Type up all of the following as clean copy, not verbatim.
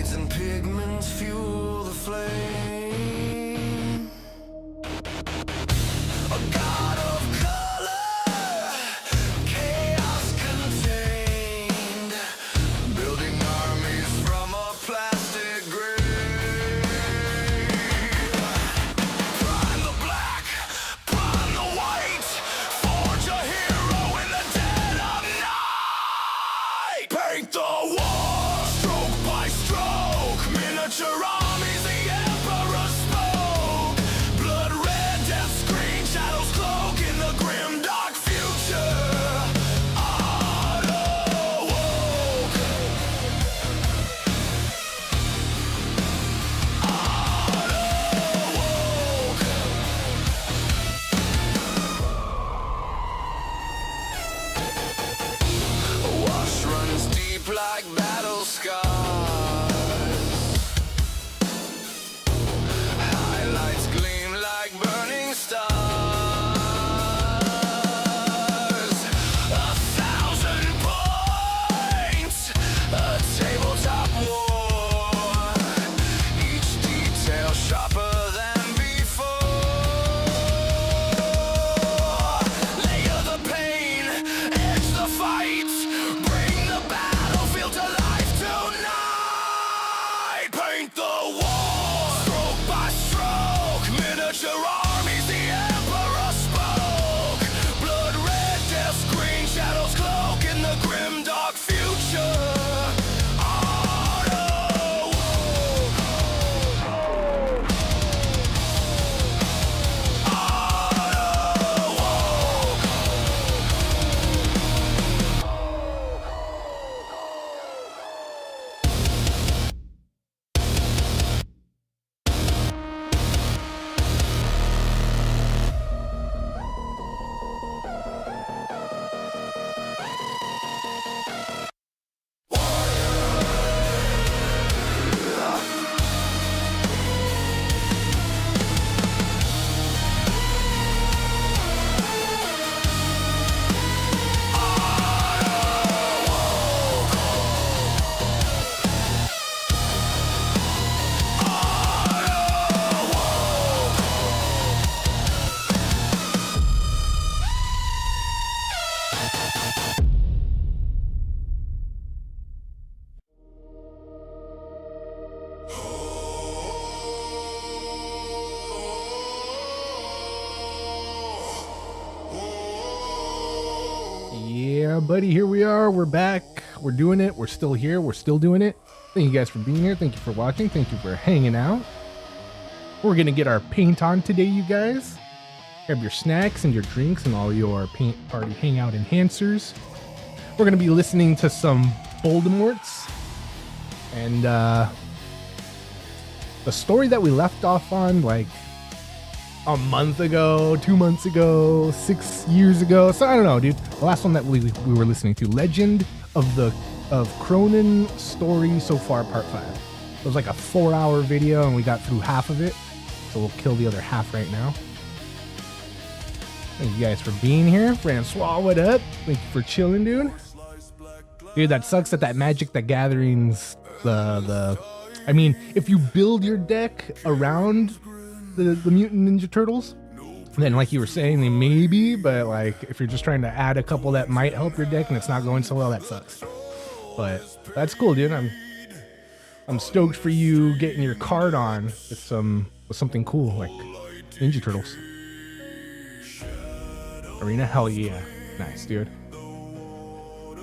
shades and pigments fuel the flame. A god of color, chaos contained, building armies from a plastic grave. Prime the black, prime the white, forge a hero in the dead of night. Paint the war, stroke by stroke, miniature armies, the emperor spoke. Blood red, death screen, shadows cloak in the grim dark future. Auto woke. Wash runs deep like battle scars. Highlights gleam like burning stars. 1,000 points, a tabletop war. Each detail sharper than before. Layer the pain, edge the fight, bring the battlefield to life tonight. Paint the war, stroke by stroke, miniature armies, the emperor spoke. Blood red, death green, shadows cloak in the grim dark future. Auto woke. Auto woke. Yeah, buddy, here we are. We're back. We're doing it. We're still here. We're still doing it. Thank you guys for being here. Thank you for watching. Thank you for hanging out. We're going to get our paint on today, you guys. Grab your snacks and your drinks and all your paint party hangout enhancers. We're going to be listening to some Voldemorts. And the story that we left off on, like, a month ago, 2 months ago, 6 years ago. So I don't know, dude. The last one that we were listening to, Legend of Cronin Story So Far Part 5. It was like a 4-hour video and we got through half of it. So we'll kill the other half right now. Thank you guys for being here. Francois, what up? Thank you for chilling, dude. Dude, that sucks that Magic the Gathering's I mean, if you build your deck around the Mutant Ninja Turtles, then like you were saying, they maybe, but like if you're just trying to add a couple that might help your deck and it's not going so well, that sucks. But that's cool, dude. I'm stoked for you getting your card on with something cool like Ninja Turtles. Arena, hell yeah. Nice, dude.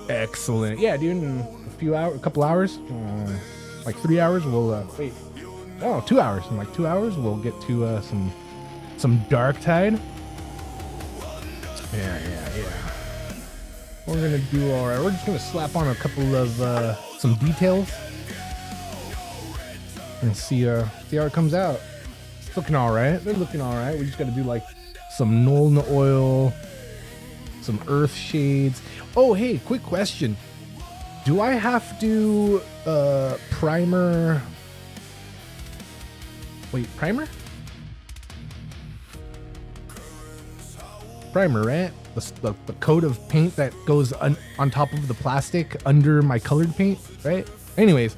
Excellent. Yeah, dude, in a couple hours, like 3 hours, we'll wait. Oh, 2 hours. In like 2 hours, we'll get to some Darktide. Yeah. We're gonna do all right. We're just gonna slap on a couple of some details and see how it comes out. It's looking all right. They're looking all right. We just gotta do like some Nolna oil, some earth shades. Oh, hey, quick question. Do I have to primer? Wait, primer? Primer, right? The coat of paint that goes on top of the plastic under my colored paint, right? Anyways,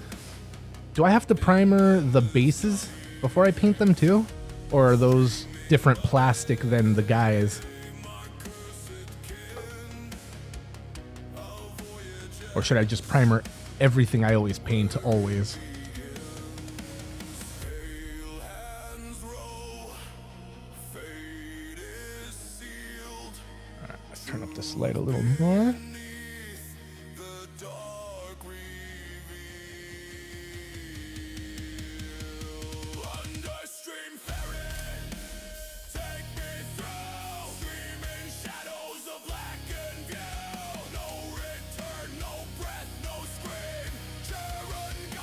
Do I have to primer the bases before I paint them too? Or are those different plastic than the guys? Or should I just primer everything I always paint always? Alright, let's turn up this light a little more.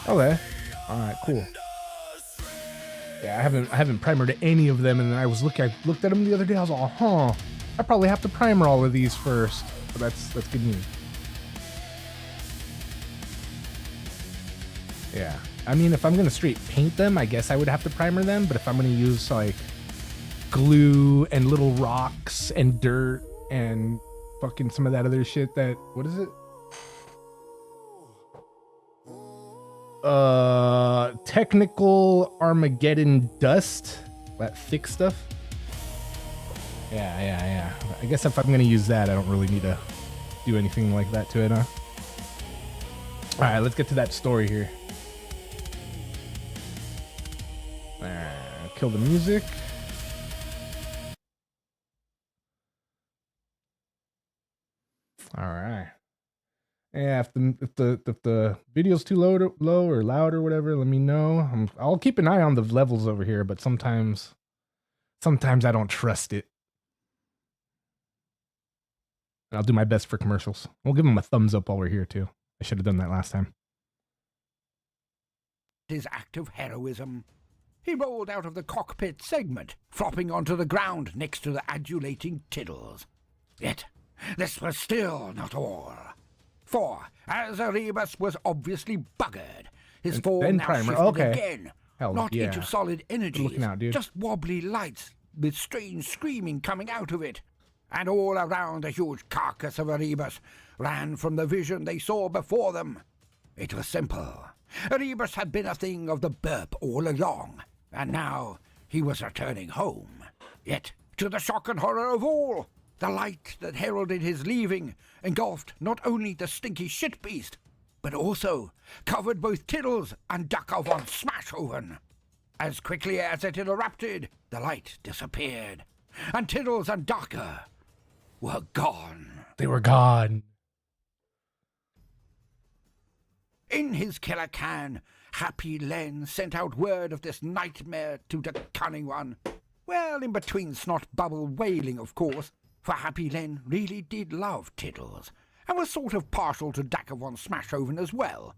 Okay. All right. Cool. Yeah, I haven't primered any of them, and I looked at them the other day. I was like, huh, I probably have to primer all of these first. But that's good news. Yeah. I mean, if I'm gonna straight paint them, I guess I would have to primer them. But if I'm gonna use like glue and little rocks and dirt and fucking some of that other shit, what is it? Technical Armageddon dust, that thick stuff. Yeah. I guess if I'm gonna use that, I don't really need to do anything like that to it, huh? All right, let's get to that story here. Kill the music. All right. Yeah, if the video's too low or loud or whatever, let me know. I'll keep an eye on the levels over here, but sometimes I don't trust it. And I'll do my best for commercials. We'll give them a thumbs up while we're here too. I should have done that last time. His act of heroism. He rolled out of the cockpit segment, flopping onto the ground next to the adulating Tiddles. Yet, this was still not all. For, as Erebus was obviously buggered, his form now shifted again, not into solid energy, just wobbly lights with strange screaming coming out of it. And all around the huge carcass of Erebus ran from the vision they saw before them. It was simple. Erebus had been a thing of the burp all along, and now he was returning home. Yet, to the shock and horror of all, the light that heralded his leaving engulfed not only the stinky shit beast, but also covered both Tiddles and Ducker von Smashoven. As quickly as it had erupted, the light disappeared, and Tiddles and Ducker were gone. They were gone. In his killer can, Happy Len sent out word of this nightmare to the Cunning One. Well, in between snot bubble wailing, of course, for Happy Len really did love Tiddles, and was sort of partial to Ducker von Smashoven as well.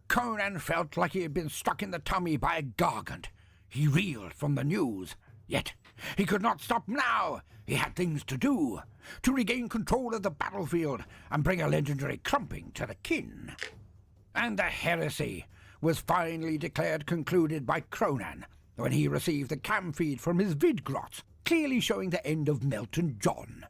Conan felt like he had been struck in the tummy by a gargant. He reeled from the news. Yet he could not stop now. He had things to do, to regain control of the battlefield and bring a legendary crumping to the kin. And the heresy was finally declared concluded by Conan when he received the cam feed from his vidgrots, clearly showing the end of Melton John.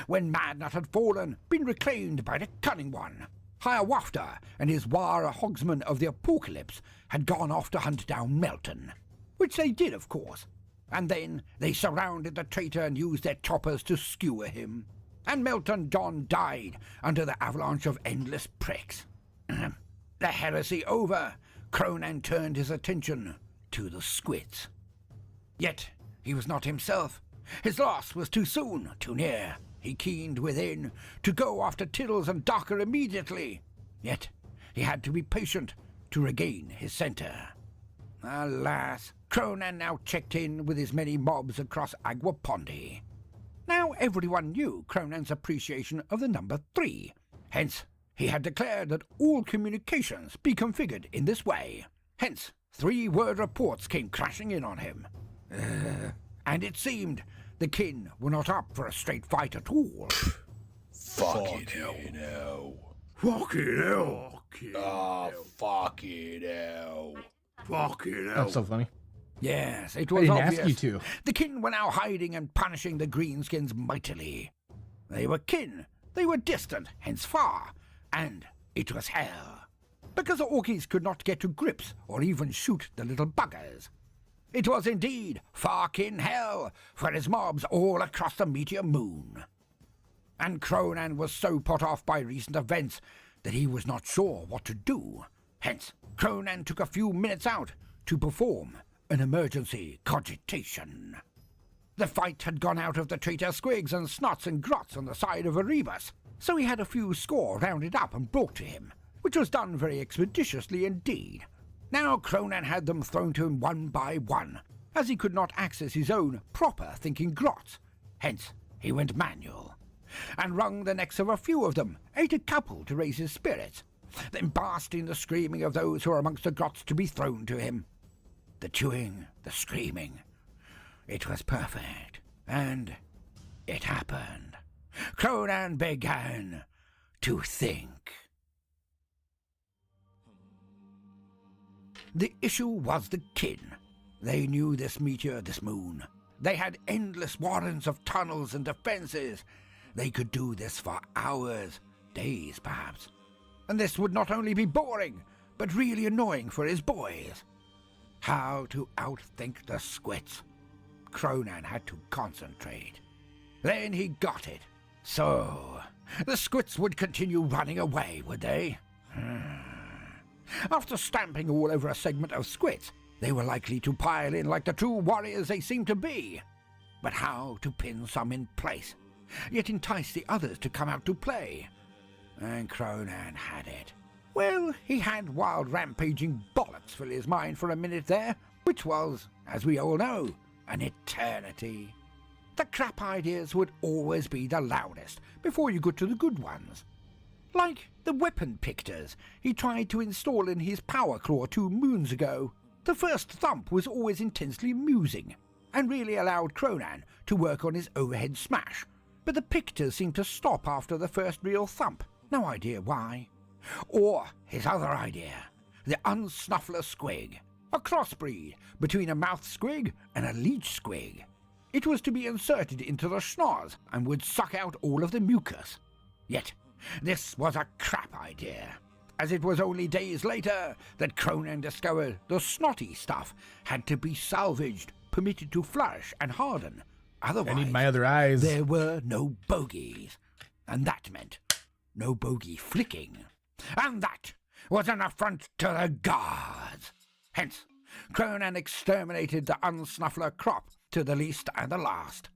When Madnut had fallen, been reclaimed by the Cunning One, Hiawatha and his Wara Hogsman of the Apocalypse had gone off to hunt down Melton, which they did, of course, and then they surrounded the traitor and used their choppers to skewer him, and Melton John died under the avalanche of endless pricks. The heresy over, Conan turned his attention to the squids. Yet he was not himself. His loss was too soon, too near. He keened within to go after Tiddles and Ducker immediately. Yet he had to be patient to regain his centre. Alas, Conan now checked in with his many mobs across Aguapondi. Now everyone knew Conan's appreciation of the number 3. Hence, he had declared that all communications be configured in this way. Hence, 3-word reports came crashing in on him. And it seemed the kin were not up for a straight fight at all. Fucking hell. Fucking hell. Fucking hell. Fucking hell. That's so funny. Yes, it I was didn't obvious. ask you to. The kin were now hiding and punishing the greenskins mightily. They were kin. They were distant, hence far. And it was hell. because the Orkies could not get to grips or even shoot the little buggers. It was indeed fucking hell for his mobs all across the meteor moon. And Cronan was so put off by recent events that he was not sure what to do. Hence, Cronan took a few minutes out to perform an emergency cogitation. The fight had gone out of the traitor squigs and snots and grots on the side of Erebus, so he had a few score rounded up and brought to him, which was done very expeditiously indeed. Now Cronan had them thrown to him one by one, as he could not access his own proper thinking grots. Hence, he went manual, and wrung the necks of a few of them, ate a couple to raise his spirits, then basked in the screaming of those who were amongst the grots to be thrown to him. The chewing, the screaming, it was perfect, and it happened. Cronan began to think. The issue was the kin. They knew this meteor, this moon. They had endless warrants of tunnels and defenses. They could do this for hours, days perhaps. And this would not only be boring, but really annoying for his boys. How to outthink the squits? Cronan had to concentrate. Then he got it. So, the squits would continue running away, would they? After stamping all over a segment of squits, they were likely to pile in like the true warriors they seemed to be. But how to pin some in place, yet entice the others to come out to play? And Cronan had it. Well, he had wild rampaging bollocks fill his mind for a minute there, which was, as we all know, an eternity. The crap ideas would always be the loudest before you got to the good ones. Like the weapon pictors he tried to install in his power claw 2 moons ago. The first thump was always intensely amusing, and really allowed Cronan to work on his overhead smash. But the pictures seemed to stop after the first real thump. No idea why. Or his other idea, the unsnuffler squig, a crossbreed between a mouth squig and a leech squig. It was to be inserted into the schnoz and would suck out all of the mucus. Yet, this was a crap idea, as it was only days later that Cronan discovered the snotty stuff had to be salvaged, permitted to flourish and harden. Otherwise, I need my other eyes. There were no bogies, and that meant no bogey flicking. And that was an affront to the gods. Hence, Cronan exterminated the unsnuffler crop to the least and the last.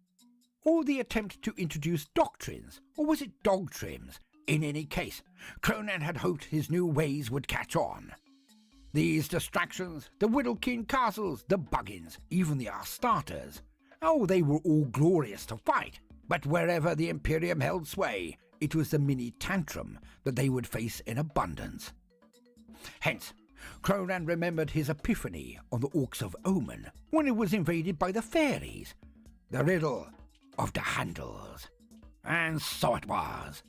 Or the attempt to introduce doctrines, or was it dog trims? In any case, Cronan had hoped his new ways would catch on. These distractions, the Whittlekin castles, the Buggins, even the Astartes, oh, they were all glorious to fight. But wherever the Imperium held sway, it was the mini tantrum that they would face in abundance. Hence, Cronan remembered his epiphany on the Orcs of Omen when it was invaded by the fairies. The riddle of the handles. And so it was.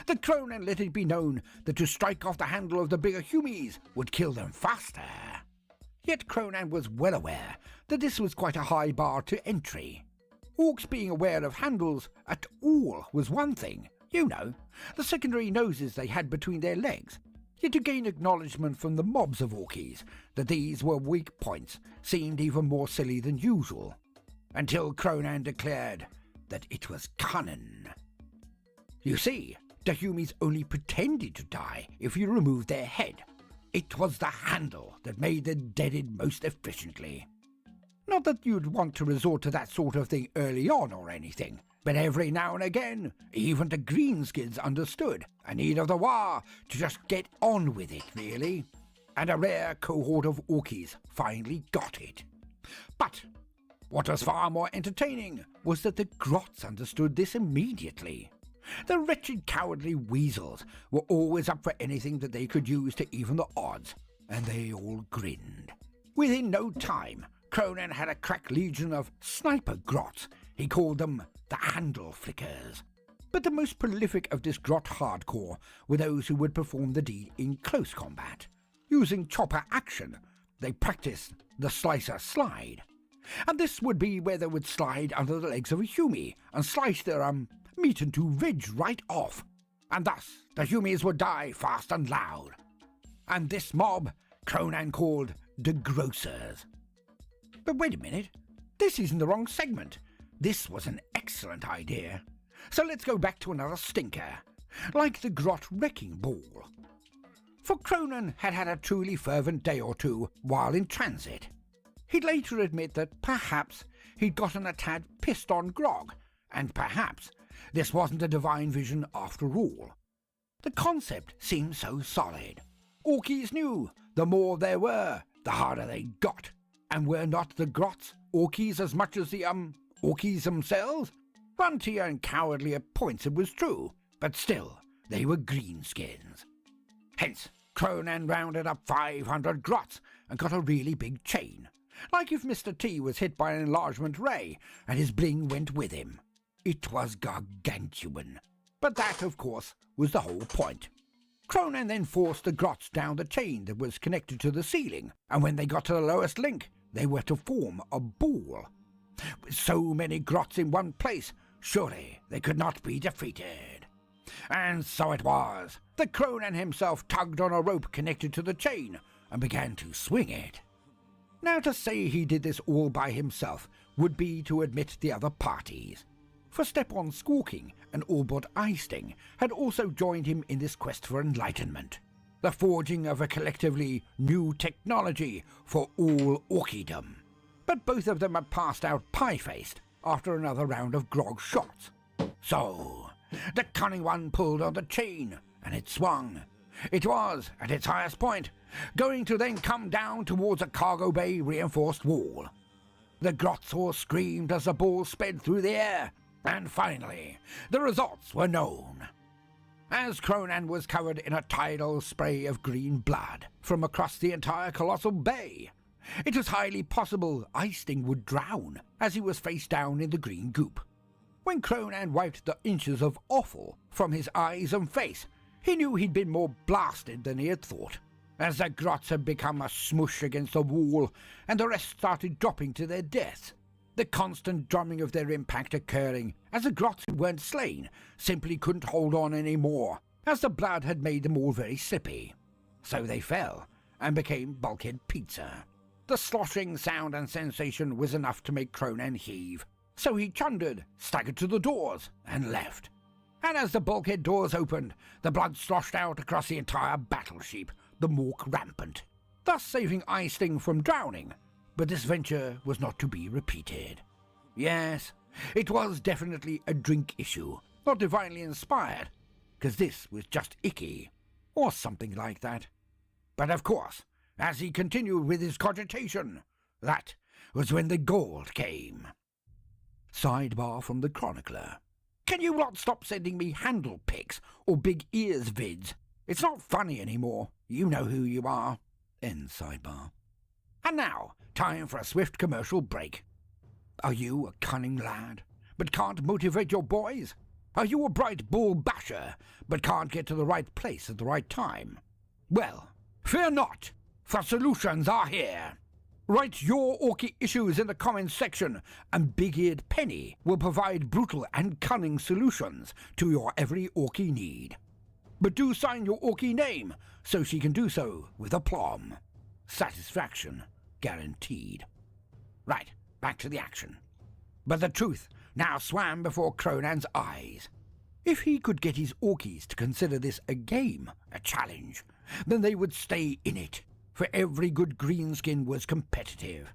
The Cronan let it be known that to strike off the handle of the bigger humies would kill them faster. Yet Cronan was well aware that this was quite a high bar to entry. Orcs being aware of handles at all was one thing, you know, the secondary noses they had between their legs. Yet to gain acknowledgement from the mobs of Orkies that these were weak points seemed even more silly than usual, until Cronan declared that it was cunning. You see, the humies only pretended to die if you removed their head. It was the handle that made them deaded most efficiently. Not that you'd want to resort to that sort of thing early on or anything, but every now and again, even the greenskins understood a need of the war to just get on with it, really. And a rare cohort of Orkies finally got it. But what was far more entertaining was that the grots understood this immediately. The wretched cowardly weasels were always up for anything that they could use to even the odds, and they all grinned. Within no time, Cronan had a crack legion of sniper grots. He called them the handle flickers. But the most prolific of this grot hardcore were those who would perform the deed in close combat. Using chopper action, they practiced the slicer slide. And this would be where they would slide under the legs of a humie and slice their meat into veg right off. And thus the humies would die fast and loud. and this mob Conan called the Grocers. But wait a minute, this isn't the wrong segment. This was an excellent idea. So let's go back to another stinker, like the Grot Wrecking Ball. For Conan had had a truly fervent day or two while in transit. He'd later admit that perhaps he'd gotten a tad pissed on grog, and perhaps this wasn't a divine vision after all. The concept seemed so solid. Orkies knew the more there were, the harder they got. And were not the Grots Orkies as much as the Orkies themselves? Grunty and cowardly at points, it was true, but still, they were greenskins. Hence, Conan rounded up 500 Grots and got a really big chain, like if Mr. T was hit by an enlargement ray and his bling went with him. It was gargantuan. But that, of course, was the whole point. Conan then forced the Grots down the chain that was connected to the ceiling, and when they got to the lowest link, they were to form a ball. With so many Grots in one place, surely they could not be defeated. And so it was that Conan himself tugged on a rope connected to the chain and began to swing it. Now, to say he did this all by himself would be to admit the other parties. For Step-on Squawking and Albert Eisting had also joined him in this quest for enlightenment, the forging of a collectively new technology for all Orkidom. But both of them had passed out pie-faced after another round of grog shots. So, the cunning one pulled on the chain, and it swung. It was, at its highest point, going to then come down towards a cargo bay reinforced wall. The Grotsaur screamed as the ball sped through the air, and finally, the results were known. As Conan was covered in a tidal spray of green blood from across the entire colossal bay, it was highly possible Eisting would drown as he was face down in the green goop. When Conan wiped the inches of offal from his eyes and face, he knew he'd been more blasted than he had thought, as the Grots had become a smush against the wall and the rest started dropping to their deaths, the constant drumming of their impact occurring as the Grots who weren't slain simply couldn't hold on any more, as the blood had made them all very slippy. So they fell and became bulkhead pizza. The sloshing sound and sensation was enough to make Conan heave, so he chundered, staggered to the doors, and left. And as the bulkhead doors opened, the blood sloshed out across the entire battle sheep, the mork rampant, thus saving Eisting from drowning. But this venture was not to be repeated. Yes, it was definitely a drink issue, not divinely inspired, because this was just icky, or something like that. But of course, as he continued with his cogitation, that was when the gold came. Sidebar from the chronicler. Can you lot stop sending me handle pics or big ears vids? It's not funny anymore. You know who you are. End sidebar. And now, time for a swift commercial break. Are you a cunning lad, but can't motivate your boys? Are you a bright bull basher, but can't get to the right place at the right time? Well, fear not, for solutions are here. Write your Orky issues in the comments section, and Big-Eared Penny will provide brutal and cunning solutions to your every Orky need. But do sign your Orky name, so she can do so with aplomb. Satisfaction guaranteed. Right, back to the action. But the truth now swam before Conan's eyes. If he could get his Orkies to consider this a game, a challenge, then they would stay in it, for every good greenskin was competitive.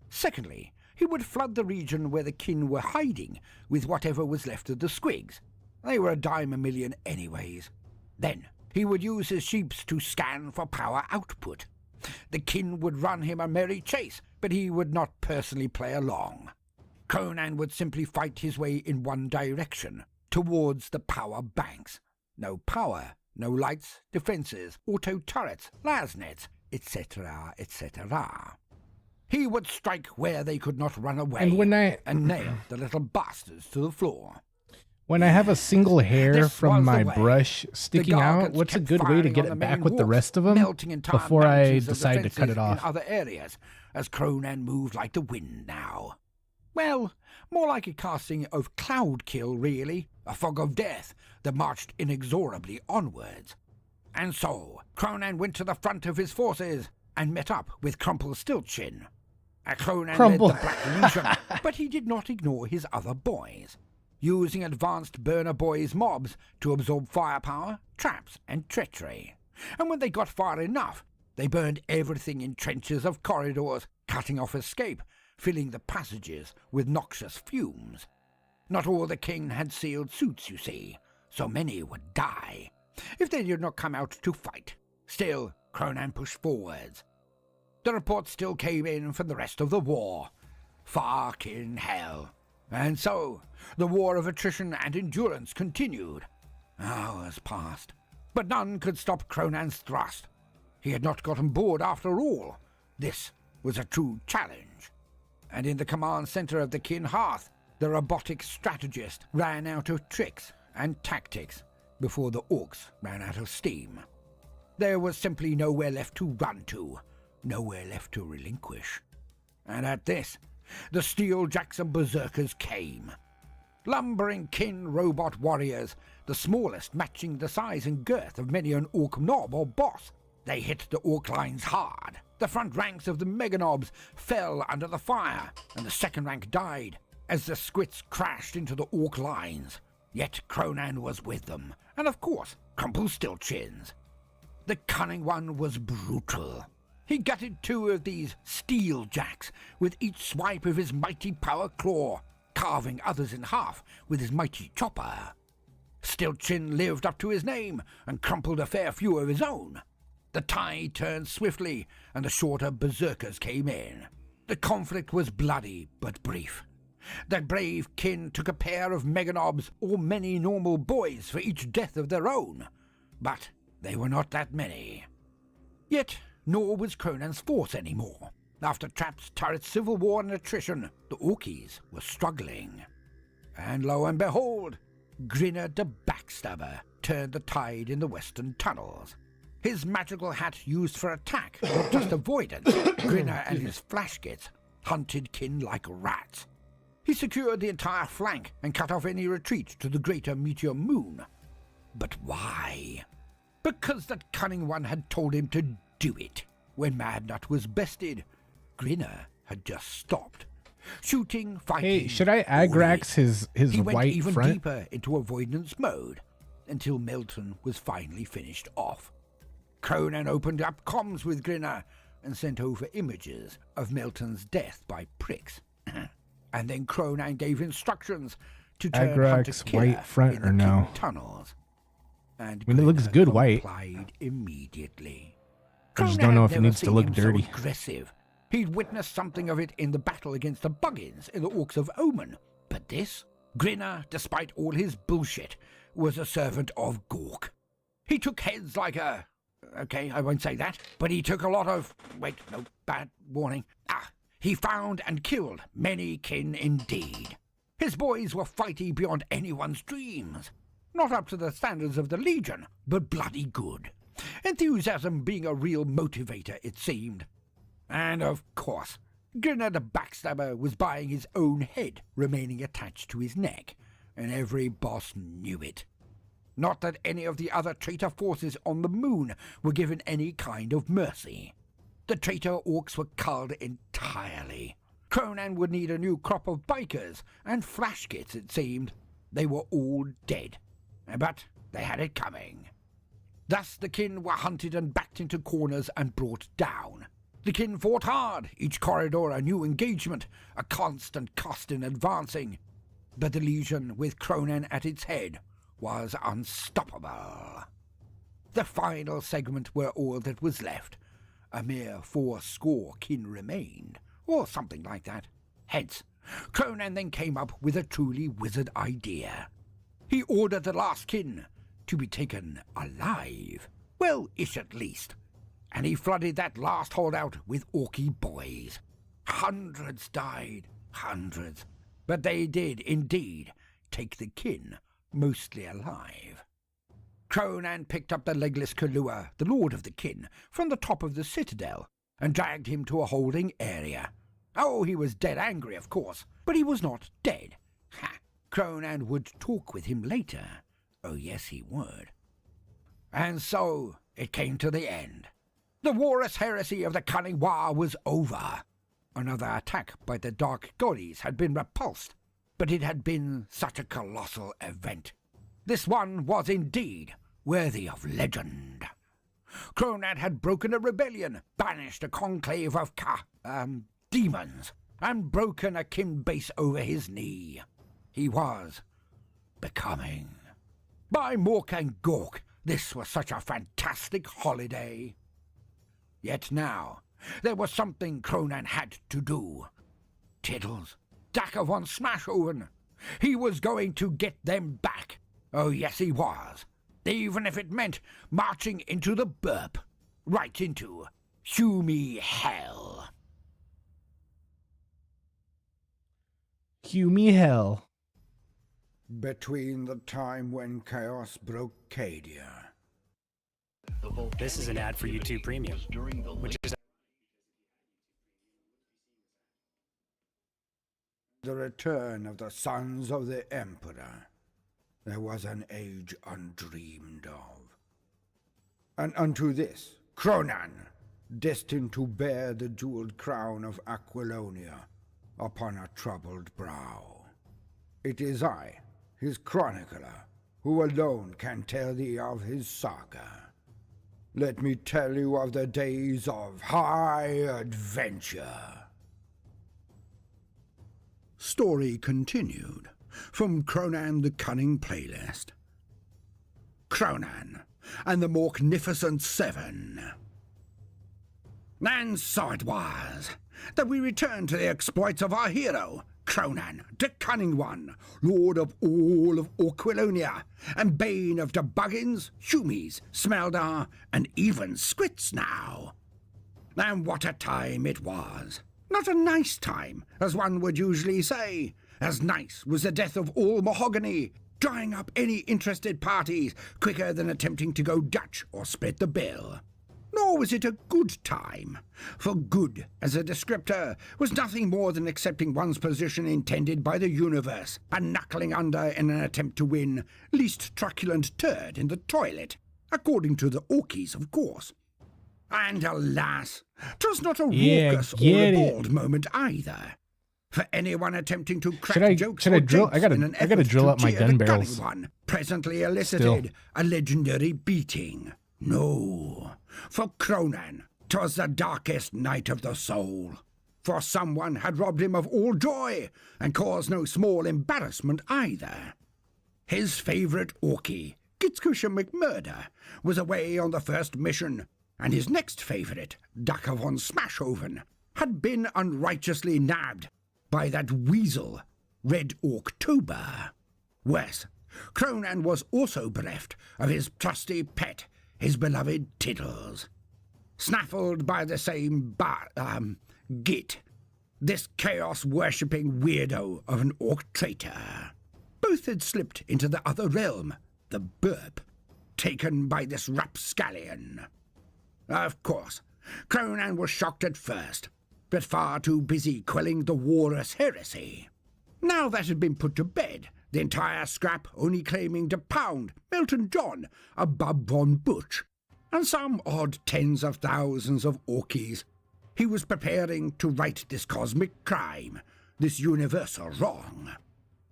Secondly, he would flood the region where the kin were hiding with whatever was left of the squigs. They were a dime a million anyways. Then he would use his sheeps to scan for power output. The kin would run him a merry chase, but he would not personally play along. Conan would simply fight his way in one direction, towards the power banks. No power, no lights, defences, auto turrets, lasnets, etc., etc. He would strike where they could not run away, and nail the little bastards to the floor. When I have a single hair This from was the my way. brush sticking The out, Gargants what's a kept good way to firing get on the it back main with the walls, rest of them melting entire before I mountains of decide to cut it defences off? in other areas, as Conan moved like the wind now. Well, more like a casting of cloud kill, really, a fog of death that marched inexorably onwards. And so Cronan went to the front of his forces and met up with Rumpelstiltskin. Cronan led the Black Legion, but he did not ignore his other boys, using advanced burner boys mobs to absorb firepower, traps, and treachery. And when they got far enough, they burned everything in trenches of corridors, cutting off escape, filling the passages with noxious fumes. Not all the kin had sealed suits, you see, so many would die if they did not come out to fight. Still, Cronan pushed forwards. The reports still came in from the rest of the war. Fucking hell. And so, the war of attrition and endurance continued. Hours passed, but none could stop Cronan's thrust. He had not gotten bored after all. This was a true challenge. And in the command center of the kin hearth, the robotic strategist ran out of tricks and tactics before the orcs ran out of steam. There was simply nowhere left to run to, nowhere left to relinquish. And at this, the Steeljacks and Berserkers came. Lumbering kin robot warriors, the smallest matching the size and girth of many an orc knob or boss. They hit the orc lines hard. The front ranks of the meganobs fell under the fire, and the second rank died as the squits crashed into the orc lines. Yet Cronan was with them, and of course, Rumpelstiltskins. The cunning one was brutal. He gutted 2 of these Steeljacks with each swipe of his mighty power claw, carving others in half with his mighty chopper. Stiltskin lived up to his name and crumpled a fair few of his own. The tide turned swiftly, and the shorter berserkers came in. The conflict was bloody but brief. The brave kin took a pair of meganobs or many normal boys for each death of their own, but they were not that many. Yet nor was Cronan's force any more. After traps, turrets, civil war, and attrition, the Orkies were struggling. And lo and behold, Grinner the Backstabber turned the tide in the western tunnels. His magical hat used for attack, not just avoidance. Grinner and his flashgets hunted kin like rats. He secured the entire flank and cut off any retreat to the greater meteor moon. But why? Because that cunning one had told him to do it. When Madnut was bested, Grinner had just stopped. Shooting, fighting... Hey, should I Agrax his he white went even front? deeper into avoidance mode, until Melton was finally finished off. Cronan opened up comms with Grinner and sent over images of Melton's death by pricks. And then Cronan gave instructions to turn Hunter Agrax Killer white front in or the no? king tunnels. And I mean, it looks Grinner good white. complied immediately. I just Cronan don't know had if it never needs to seen look him so dirty. aggressive. He'd witnessed something of it in the battle against the Buggins in the Orcs of Omen. But this? Grinner, despite all his bullshit, was a servant of Gork. He took heads like a... Okay, I won't say that. But he took a lot of... Wait, no, bad warning. He found and killed many kin indeed. His boys were fighty beyond anyone's dreams. Not up to the standards of the Legion, but bloody good. Enthusiasm being a real motivator, it seemed. And of course, Grinner the Backstabber was buying his own head remaining attached to his neck, and every boss knew it. Not that any of the other traitor forces on the moon were given any kind of mercy. The traitor orcs were culled entirely. Cronan would need a new crop of bikers and flashkits, it seemed. They were all dead, but they had it coming. Thus the kin were hunted and backed into corners and brought down. The kin fought hard, each corridor a new engagement, a constant cost in advancing. But the Legion, with Cronan at its head, was unstoppable. The final segment were all that was left. A mere 4 kin remained, or something like that. Hence, Cronan then came up with a truly wizard idea. He ordered the last kin to be taken alive. Well-ish at least. And he flooded that last holdout with Orky boys. Hundreds died, hundreds. But they did, indeed, take the kin mostly alive. Cronan picked up the legless Kalua, the lord of the kin, from the top of the citadel, and dragged him to a holding area. Oh, he was dead angry, of course, but he was not dead. Cronan would talk with him later. Oh, yes, he would. And so, it came to the end. The Walrus heresy of the Cunning War was over. Another attack by the Dark Goddess had been repulsed, but it had been such a colossal event. This one was indeed worthy of legend. Cronad had broken a rebellion, banished a conclave of demons, and broken a kin base over his knee. He was becoming. By Mork and Gork, this was such a fantastic holiday. Yet now, there was something Cronan had to do. Tiddles, Dacker von Smashoven. He was going to get them back. Oh yes, he was. Even if it meant marching into the burp. Right into Humy hell. Humy hell. Between the time when chaos broke Cadia. This is an ad for YouTube Premium, which is The return of the sons of the Emperor. There was an age undreamed of. And unto this, Cronan, destined to bear the jeweled crown of Aquilonia upon a troubled brow. It is I, his chronicler, who alone can tell thee of his saga. Let me tell you of the days of high adventure. Story continued from Cronan the Cunning playlist. Cronan and the Magnificent Seven. And so it was that we returned to the exploits of our hero, Cronan, the Cunning One, Lord of all of Aquilonia, and Bane of the Buggins, Humies, Smeldar, and even Squits now. And what a time it was. Not a nice time, as one would usually say. As nice was the death of all mahogany, drying up any interested parties quicker than attempting to go Dutch or split the bill. Nor was it a good time, for good, as a descriptor, was nothing more than accepting one's position intended by the universe and knuckling under in an attempt to win least truculent turd in the toilet, according to the Orkies, of course. And alas, 'twas not a raucous or a bald moment either. For anyone attempting to crack jokes or drill? jokes in an I gotta effort drill to up my cheer gun the barrels. Cunning One presently elicited a legendary beating. No, for Cronan, 'twas the darkest night of the soul. For someone had robbed him of all joy, and caused no small embarrassment either. His favourite Orkie, Gitzkusha McMurder, was away on the first mission, and his next favourite, Dacker von Smashoven, had been unrighteously nabbed by that weasel, Red Orktober. Worse, Cronan was also bereft of his trusty pet, his beloved Tiddles. Snaffled by the same Git, this chaos-worshipping weirdo of an Orc traitor. Both had slipped into the other realm, the burp, taken by this rapscallion. Of course, Cronan was shocked at first, but far too busy quelling the Walrus heresy. Now that had been put to bed, the entire scrap only claiming to pound Milton John, a Bub von Butch, and some odd tens of thousands of Orkies. He was preparing to right this cosmic crime, this universal wrong.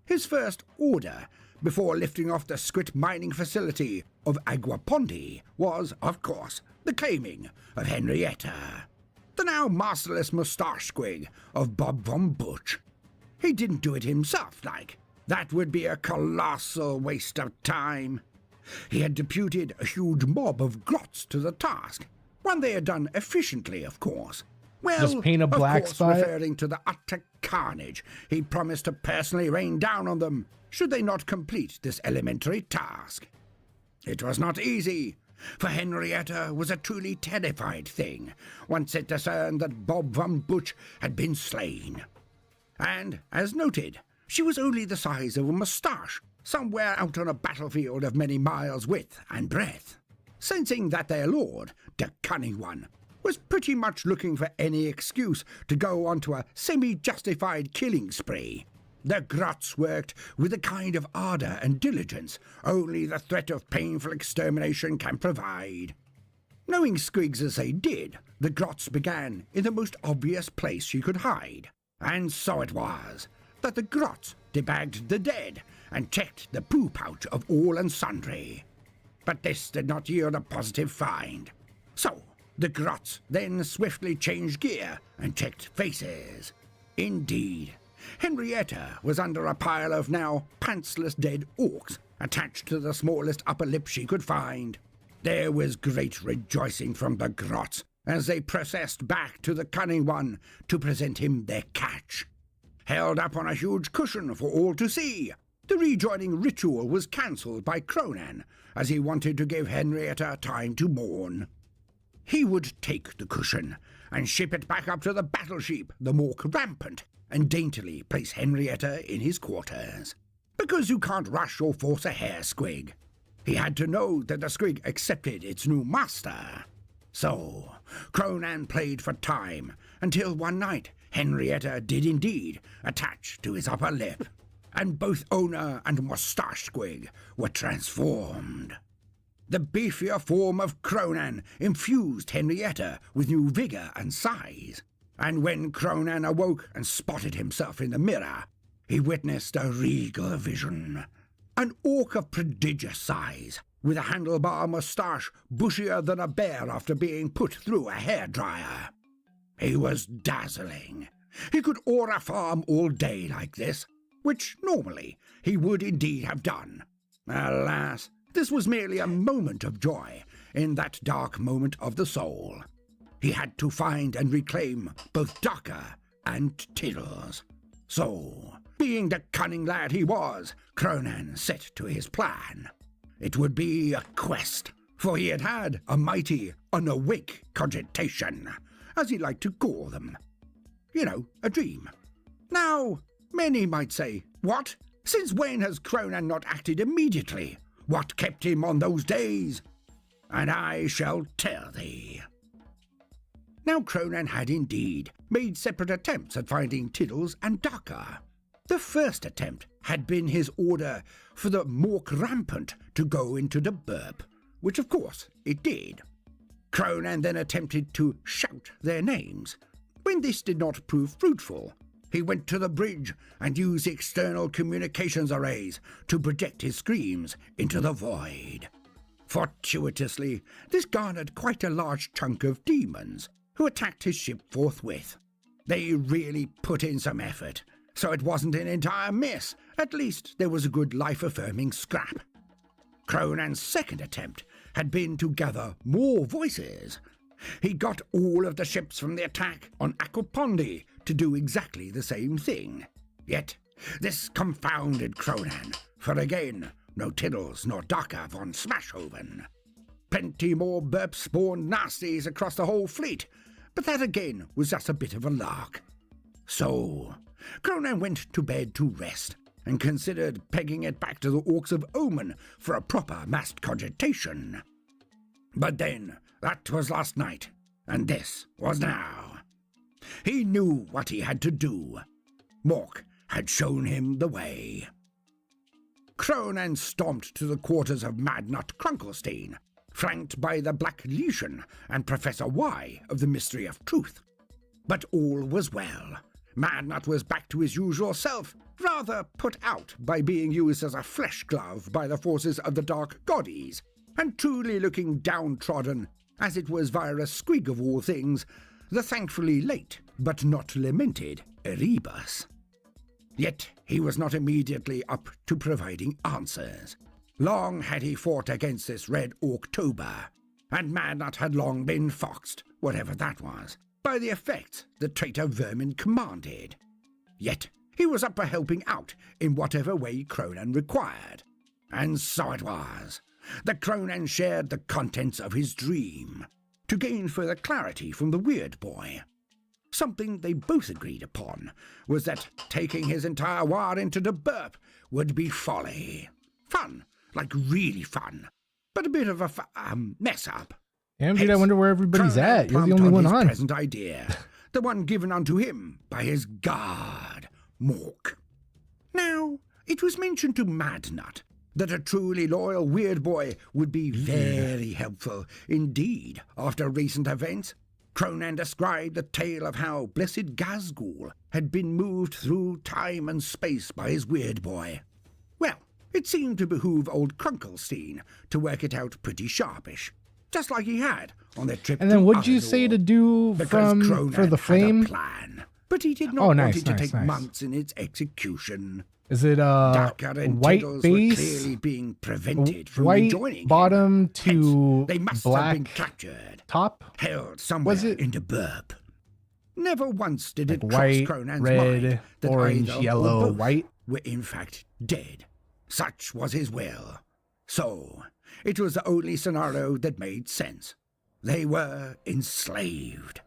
His first order, before lifting off the Squit mining facility of Aguapondi, was, of course, the claiming of Henrietta, the now masterless moustache squig of Bob von Butch. He didn't do it himself, like. That would be a colossal waste of time. He had deputed a huge mob of grots to the task, one they had done efficiently, of course. Well, just paint a black of course, spot? referring to the utter carnage he promised to personally rain down on them, should they not complete this elementary task. It was not easy, for Henrietta was a truly terrified thing, once it discerned that Bob von Butch had been slain. And, as noted, she was only the size of a moustache, somewhere out on a battlefield of many miles width and breadth. Sensing that their lord, the Cunning One, was pretty much looking for any excuse to go onto a semi-justified killing spree, the Grots worked with a kind of ardour and diligence only the threat of painful extermination can provide. Knowing Squiggs as they did, the grots began in the most obvious place she could hide. And so it was that the grots debagged the dead and checked the poo pouch of all and sundry. But this did not yield a positive find. So the grots then swiftly changed gear and checked faces. Indeed, Henrietta was under a pile of now pantsless dead orcs attached to the smallest upper lip she could find. There was great rejoicing from the grots as they processed back to the Cunning One to present him their catch. Held up on a huge cushion for all to see, the rejoining ritual was cancelled by Cronan, as he wanted to give Henrietta time to mourn. He would take the cushion and ship it back up to the battleship, the Mork Rampant, and daintily place Henrietta in his quarters. Because you can't rush or force a hair, Squig. He had to know that the Squig accepted its new master. So Cronan played for time, until one night Henrietta did indeed attach to his upper lip, and both owner and moustache Squig were transformed. The beefier form of Cronan infused Henrietta with new vigour and size, and when Cronan awoke and spotted himself in the mirror, he witnessed a regal vision. An orc of prodigious size, with a handlebar moustache bushier than a bear after being put through a hairdryer. He was dazzling. He could awe a farm all day like this, which normally he would indeed have done. Alas, this was merely a moment of joy in that dark moment of the soul. He had to find and reclaim both Ducker and Tiddles. So, being the cunning lad he was, Cronan set to his plan. It would be a quest, for he had had a mighty unawake cogitation, as he liked to call them. You know, a dream. Now, many might say, what? Since when has Cronan not acted immediately? What kept him on those days? And I shall tell thee. Now Cronan had indeed made separate attempts at finding Tiddles and Ducker. The first attempt had been his order for the Mork Rampant to go into the burp, which of course it did. Cronan then attempted to shout their names. When this did not prove fruitful, he went to the bridge and used external communications arrays to project his screams into the void. Fortuitously, this garnered quite a large chunk of demons, who attacked his ship forthwith. They really put in some effort, so it wasn't an entire miss. At least there was a good life-affirming scrap. Cronan's second attempt had been to gather more voices. He got all of the ships from the attack on Aquapondi to do exactly the same thing. Yet this confounded Cronan, for again, no Tiddles nor Ducker von Smashhoven. Plenty more burp-spawned nasties across the whole fleet, but that again was just a bit of a lark. So Cronan went to bed to rest, and considered pegging it back to the Orcs of Omen for a proper massed cogitation. But then, that was last night, and this was now. He knew what he had to do. Mork had shown him the way. Cronan stomped to the quarters of Madnut Krunkelstein, flanked by the Black Legion and Professor Y of the Mystery of Truth. But all was well. Madnut was back to his usual self, rather put out by being used as a flesh glove by the forces of the Dark Goddies, and truly looking downtrodden, as it was via a Squig of all things, the thankfully late, but not lamented, Erebus. Yet he was not immediately up to providing answers. Long had he fought against this Red Orktober, and Madnut had long been foxed, whatever that was, by the effects the traitor vermin commanded. Yet he was up for helping out in whatever way Cronan required. And so it was that Cronan shared the contents of his dream, to gain further clarity from the weird boy. Something they both agreed upon was that taking his entire ward into the burp would be folly. Fun, like really fun, but a bit of a mess-up. Damn, dude, I wonder where everybody's Cronan at. You're the plumped only one his on. present idea, the one given unto him by his guard, Mork. Now, it was mentioned to Madnut that a truly loyal weird boy would be very helpful indeed after recent events. Cronan described the tale of how blessed Gazgul had been moved through time and space by his weird boy. Well, it seemed to behoove old Krunkelstein to work it out pretty sharpish, just like he had on their trip. And then to what'd you Alador, say to do because Cronan for the had flame? a plan, but he did not Oh, want nice, it to nice, take nice. months in its execution. Is it Dakar and white Tiddles were base, clearly being prevented from white rejoining him. bottom to Hence, they must have black been captured, top? held somewhere Was it- in the burp. Never once did Like it white, cross Cronan's red, mind that orange, either or yellow, both white? were in fact dead. Such was his will. So, it was the only scenario that made sense. They were enslaved.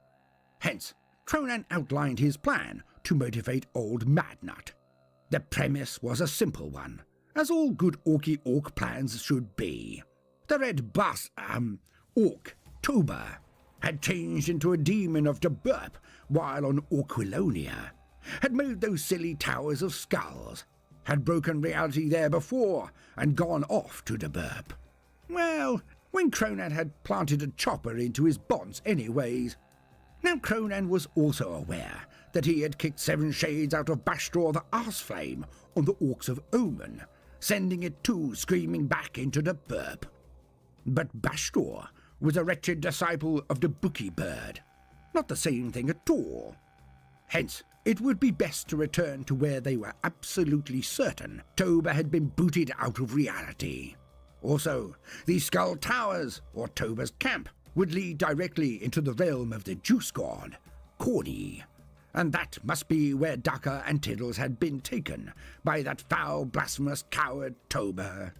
Hence, Cronan outlined his plan to motivate old Madnut. The premise was a simple one, as all good Orky Orc plans should be. The red bus, Orc, Toba, had changed into a demon of the burp while on Orquilonia, had made those silly towers of skulls, had broken reality there before and gone off to the burp. Well, when Cronan had planted a chopper into his bonds anyways. Now Cronan was also aware that he had kicked 7 shades out of Bastor the Arseflame on the Orcs of Omen, sending it too screaming back into the burp. But Bastor was a wretched disciple of the Bookie Bird, not the same thing at all. Hence, it would be best to return to where they were absolutely certain Toba had been booted out of reality. Also, these skull towers, or Toba's camp, would lead directly into the realm of the Juice God, Cordy, and that must be where Dakar and Tiddles had been taken by that foul, blasphemous coward Toba.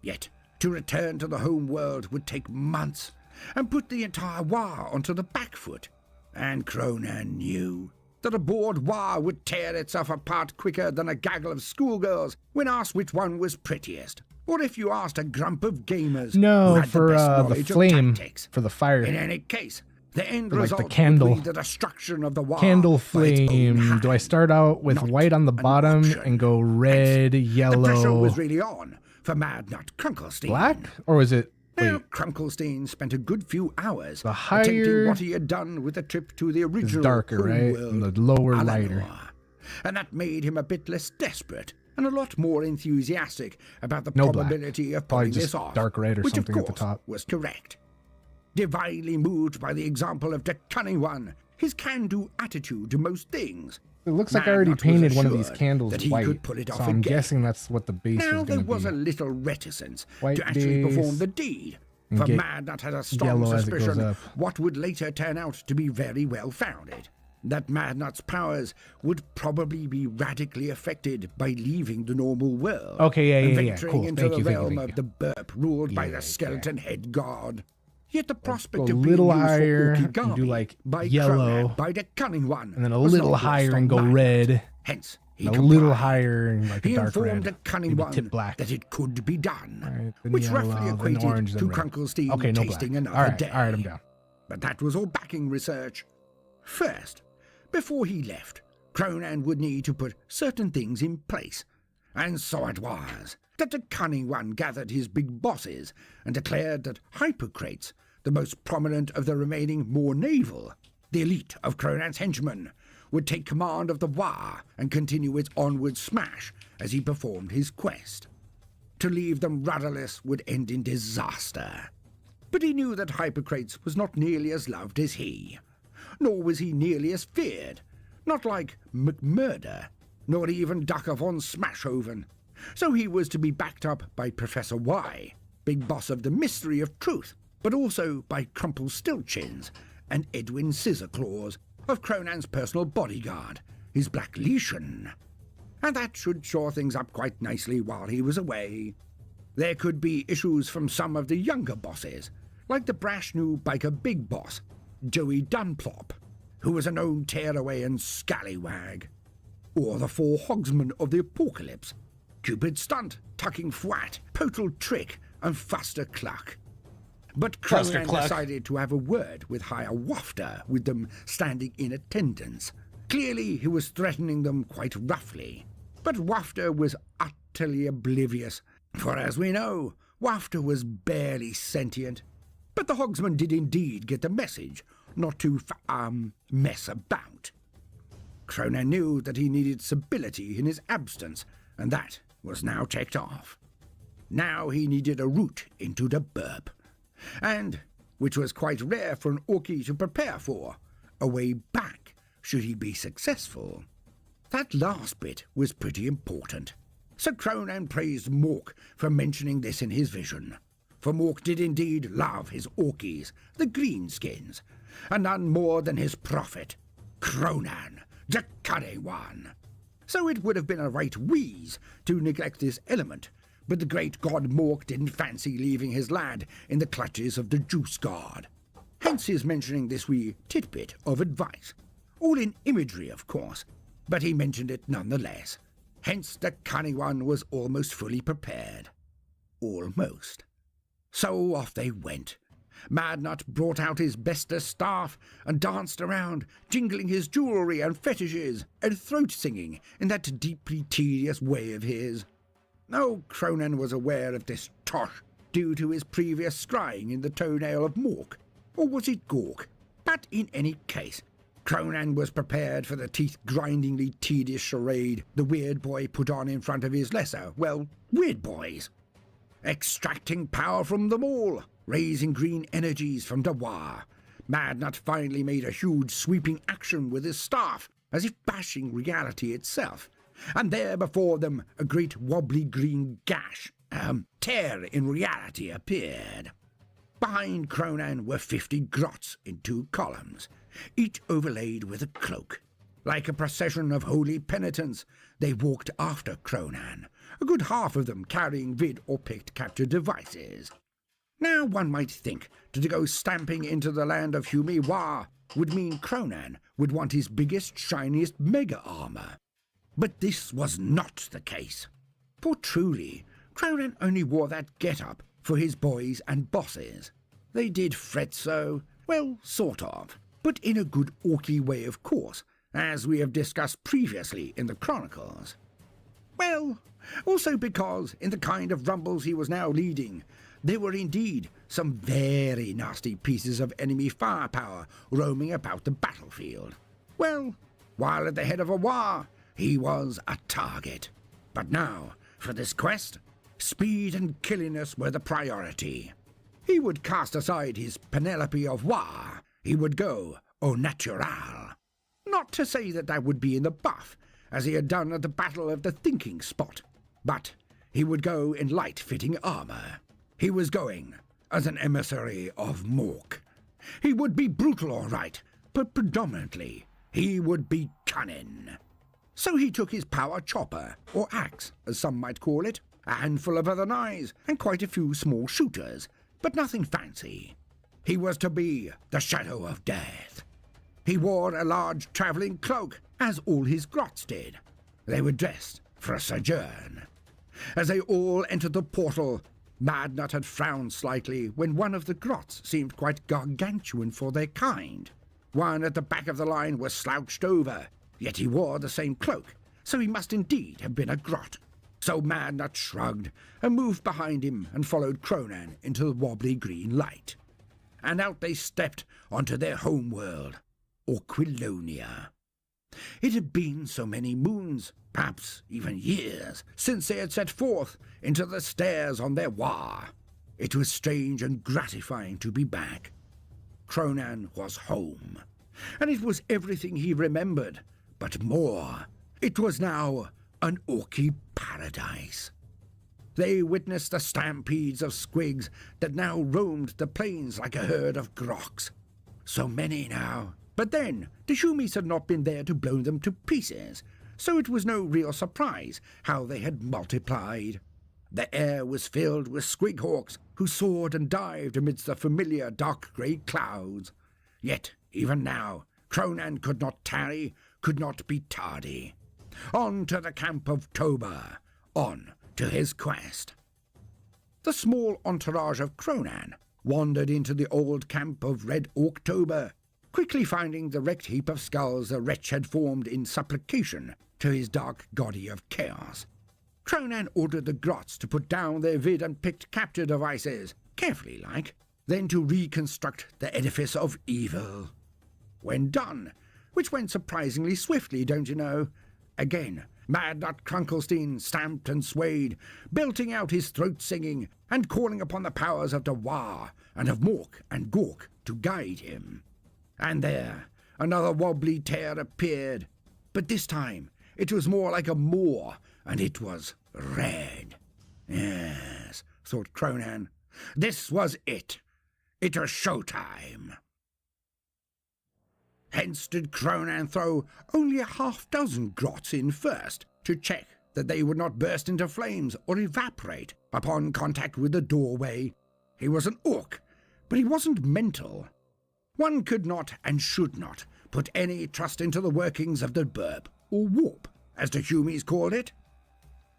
Yet, to return to the home world would take months, and put the entire Wa onto the back foot, and Cronan knew that a bored Wa would tear itself apart quicker than a gaggle of schoolgirls when asked which one was prettiest, or if you asked a grump of gamers who No, had for the best the knowledge of flame, tactics. for the fire. In any case, the end Like the result candle. would be the destruction of the Wa Candle by its own flame. Do I hand, start out with not white on the an bottom option. and go red, The pressure yellow, was really on for Madnut Krunkelstein. black? Or is it, Now, wait, Krunkelstein spent a good few hours The higher attempting what he had done with the trip to the it's original darker, right? homeworld, And the lower, Alanor. lighter. And that made him a bit less desperate and a lot more enthusiastic about the No black. probability of Probably pulling just this off, dark red or which something of at the course top. was correct. Divinely moved by the example of the Cunning One, his can-do attitude to most things, It looks like I already Madnut was painted one of these assured candles that he white, could pull it so off I'm again. guessing that's what the base now was there going was to a be. little reticence White to actually base, perform the deed, and for get Madnut had a strong yellow as it goes suspicion up. what would later turn out to be very well founded, that Madnut's powers would probably be radically affected by leaving the normal world Okay, yeah, and yeah, yeah. venturing Cool. into Thank the you, thank you, realm thank of the burp ruled by Yeah, the skeleton head god. Yet the prospect go a of being little used higher for and do, Okigami like, by yellow, Cronan, by the Cunning One, and then a was little not lost higher on and go Madnut. red, Hence, he and a little complied. higher and like a He dark informed red, the Cunning maybe One tip black. that it could be done, Alright, then which yellow, roughly then equated orange, to then red. Krunkelstein Okay, no black. tasting another All right, day. all right, I'm down. But that was all backing research. First, before he left, Cronan would need to put certain things in place, and so it was that the Cunning One gathered his big bosses and declared that Hypocrates, the most prominent of the remaining more naval, the elite of Cronan's henchmen, would take command of the Wa and continue its onward smash as he performed his quest. To leave them rudderless would end in disaster. But he knew that Hypocrates was not nearly as loved as he, nor was he nearly as feared, not like McMurder, nor even Ducker von Smashhoven. So he was to be backed up by Professor Y, big boss of the Mystery of Truth, but also by Crumpelstiltchins and Edwin Scissorclaws of Cronan's personal bodyguard, his Black Legion. And that should shore things up quite nicely while he was away. There could be issues from some of the younger bosses, like the brash new biker big boss, Joey Dunplop, who was a known tearaway and scallywag, or the 4 hogsmen of the apocalypse, Cupid Stunt, Tucking Fwat, Potal Trick, and Fuster Cluck. But Cronan decided to have a word with Higher Wafter, with them standing in attendance. Clearly he was threatening them quite roughly, but Wafter was utterly oblivious For as we know, Wafter was barely sentient. But the Hogsman did indeed get the message not to mess about. Cronan knew that he needed stability in his absence, and that was now checked off. Now he needed a route into the burp, and, which was quite rare for an Orky to prepare for, a way back should he be successful. That last bit was pretty important, so Cronan praised Mork for mentioning this in his vision. For Mork did indeed love his Orkies, the greenskins, and none more than his prophet, Cronan, the cunning one. So it would have been a right wheeze to neglect this element, but the great god Mork didn't fancy leaving his lad in the clutches of the Juice God. Hence his mentioning this wee tidbit of advice. All in imagery, of course, but he mentioned it nonetheless. Hence the cunning one was almost fully prepared. Almost. So off they went. Madnut brought out his bestest staff and danced around, jingling his jewellery and fetishes, and throat-singing in that deeply tedious way of his. No, Cronan was aware of this tosh, due to his previous scrying in the toenail of Mork, or was it Gork? But in any case, Cronan was prepared for the teeth-grindingly tedious charade the weird boy put on in front of his lesser, well, weird boys. Extracting power from them all, raising green energies from the War, Madnut finally made a huge sweeping action with his staff, as if bashing reality itself, and there before them a great wobbly green gash, tear in reality appeared. Behind Cronan were 50 grots in 2 columns, each overlaid with a cloak. Like a procession of holy penitents, they walked after Cronan, a good half of them carrying vid or picked capture devices. Now one might think that to go stamping into the land of Humi War would mean Cronan would want his biggest, shiniest mega armor. But this was not the case. For truly, Cronan only wore that get-up for his boys and bosses. They did fret so, well, sort of, but in a good Orky way of course, as we have discussed previously in the Chronicles. Well, also because, in the kind of rumbles he was now leading, there were indeed some very nasty pieces of enemy firepower roaming about the battlefield. Well, while at the head of a war, he was a target. But now, for this quest, speed and killiness were the priority. He would cast aside his Penelope of war. He would go au natural. Not to say that that would be in the buff, as he had done at the Battle of the Thinking Spot, but he would go in light-fitting armor. He was going as an emissary of Mork. He would be brutal, all right, but predominantly he would be cunning. So he took his power chopper, or axe, as some might call it, a handful of other knives, and quite a few small shooters, but nothing fancy. He was to be the Shadow of Death. He wore a large travelling cloak, as all his grots did. They were dressed for a sojourn. As they all entered the portal, Madnut had frowned slightly when one of the grots seemed quite gargantuan for their kind. One at the back of the line was slouched over, yet he wore the same cloak, so he must indeed have been a grot. So Madnut shrugged and moved behind him and followed Cronan into the wobbly green light. And out they stepped onto their home world, or Quilonia. It had been so many moons, perhaps even years, since they had set forth into the stairs on their war. It was strange and gratifying to be back. Cronan was home, and it was everything he remembered, but more. It was now an Orky paradise. They witnessed the stampedes of squigs that now roamed the plains like a herd of groks. So many now. But then, the Shumis had not been there to blow them to pieces, so it was no real surprise how they had multiplied. The air was filled with squighawks who soared and dived amidst the familiar dark grey clouds. Yet, even now, Cronan could not tarry, could not be tardy. On to the camp of Toba, on to his quest. The small entourage of Cronan wandered into the old camp of Red October, quickly finding the wrecked heap of skulls the wretch had formed in supplication to his dark goddy of chaos. Cronan ordered the grots to put down their vid and picked capture devices, carefully like, then to reconstruct the edifice of evil. When done, which went surprisingly swiftly, don't you know, again, Mad Nut Krunkelstein stamped and swayed, belting out his throat singing and calling upon the powers of Dawar and of Mork and Gork to guide him. And there, another wobbly tear appeared, but this time it was more like a moor, and it was red. Yes, thought Cronan, this was it. It was showtime. Hence did Cronan throw only a half-dozen grots in first, to check that they would not burst into flames or evaporate upon contact with the doorway. He was an orc, but he wasn't mental. One could not and should not put any trust into the workings of the burp, or warp, as the Humies called it.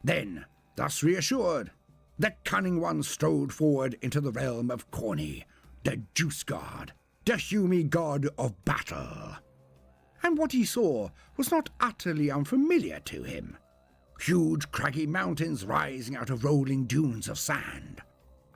Then, thus reassured, the cunning one strode forward into the realm of Corny, the Juice God, the Humie god of battle. And what he saw was not utterly unfamiliar to him. Huge craggy mountains rising out of rolling dunes of sand.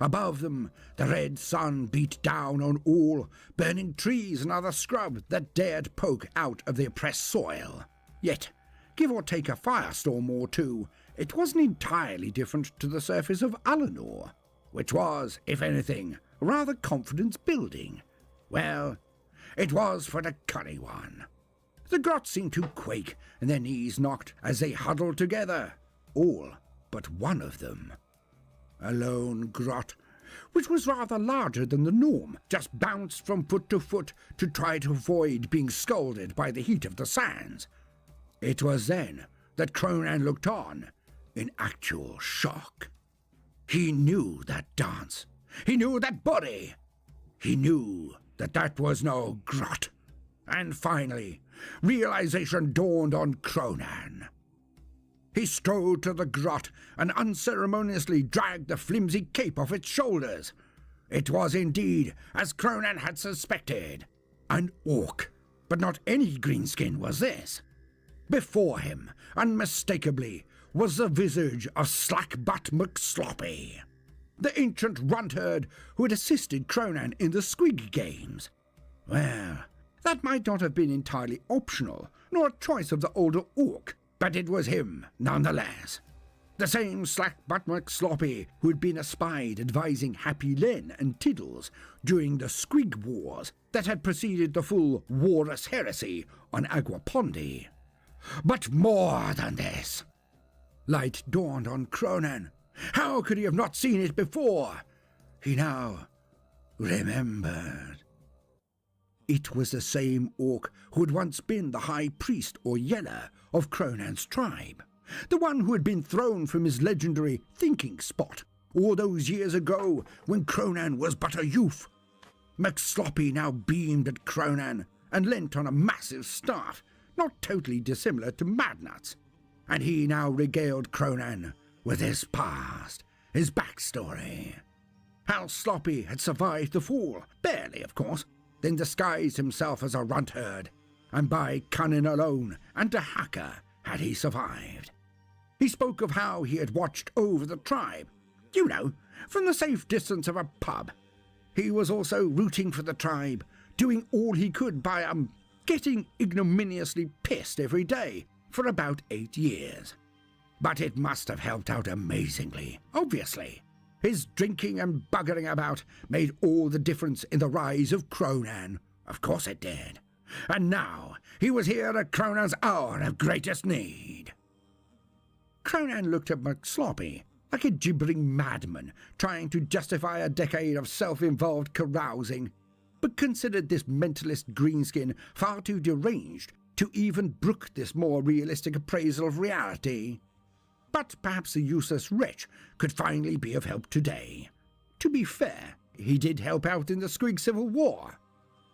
Above them, the red sun beat down on all, burning trees and other scrub that dared poke out of the oppressed soil. Yet, give or take a firestorm or two, it wasn't entirely different to the surface of Alinor, which was, if anything, rather confidence-building. Well, it was for the cunning one. The grots seemed to quake, and their knees knocked as they huddled together, all but one of them. A lone grot, which was rather larger than the norm, just bounced from foot to try to avoid being scalded by the heat of the sands. It was then that Cronan looked on, in actual shock. He knew that dance. He knew that body. He knew that that was no grot. And finally, realization dawned on Cronan. He strode to the grot and unceremoniously dragged the flimsy cape off its shoulders. It was indeed, as Cronan had suspected, an orc, but not any greenskin was this. Before him, unmistakably, was the visage of Slackbutt McSloppy, the ancient runt-herd who had assisted Cronan in the Squig games. Well, that might not have been entirely optional, nor a choice of the older orc, but it was him, nonetheless. The same Slackbutt McSloppy who had been espied advising Happy Len and Tiddles during the Squig Wars that had preceded the full Walrus heresy on Aguapondi. But more than this. Light dawned on Cronan. How could he have not seen it before? He now remembered. It was the same orc who had once been the high priest or yeller of Cronan's tribe, the one who had been thrown from his legendary thinking spot all those years ago when Cronan was but a youth. McSloppy now beamed at Cronan and leant on a massive staff, not totally dissimilar to Madnut's, and he now regaled Cronan with his past, his backstory. How Sloppy had survived the fall, barely of course, then disguised himself as a runt-herd, and by cunning alone and a hacker had he survived. He spoke of how he had watched over the tribe, you know, from the safe distance of a pub. He was also rooting for the tribe, doing all he could by, getting ignominiously pissed every day for about 8 years. But it must have helped out amazingly, obviously. His drinking and buggering about made all the difference in the rise of Cronan. Of course it did. And now he was here at Cronan's hour of greatest need. Cronan looked at McSloppy like a gibbering madman trying to justify a decade of self-involved carousing, but considered this mentalist greenskin far too deranged to even brook this more realistic appraisal of reality. But perhaps the useless wretch could finally be of help today. To be fair, he did help out in the Squig Civil War.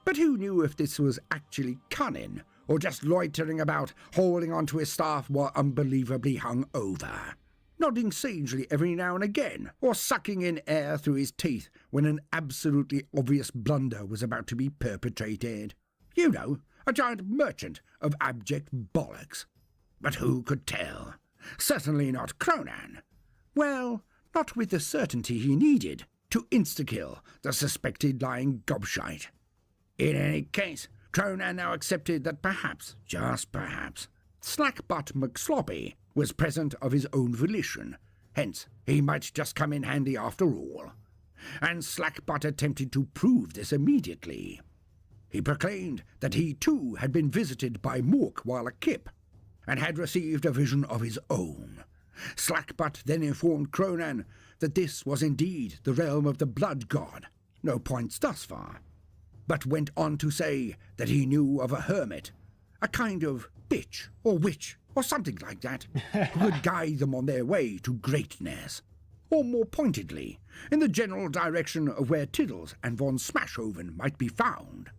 But who knew if this was actually cunning, or just loitering about, holding onto his staff while unbelievably hung over, nodding sagely every now and again, or sucking in air through his teeth when an absolutely obvious blunder was about to be perpetrated. You know, a giant merchant of abject bollocks. But who could tell? Certainly not Cronan. Well, not with the certainty he needed to insta-kill the suspected lying gobshite. In any case, Cronan now accepted that perhaps, just perhaps, Slackbutt McSloppy was present of his own volition, hence he might just come in handy after all. And Slackbutt attempted to prove this immediately. He proclaimed that he too had been visited by Mork while a kip, and had received a vision of his own. Slackbutt then informed Cronan that this was indeed the realm of the blood god, no points thus far, but went on to say that he knew of a hermit, a kind of bitch or witch or something like that, who would guide them on their way to greatness, or more pointedly, in the general direction of where Tiddles and von Smashhoven might be found.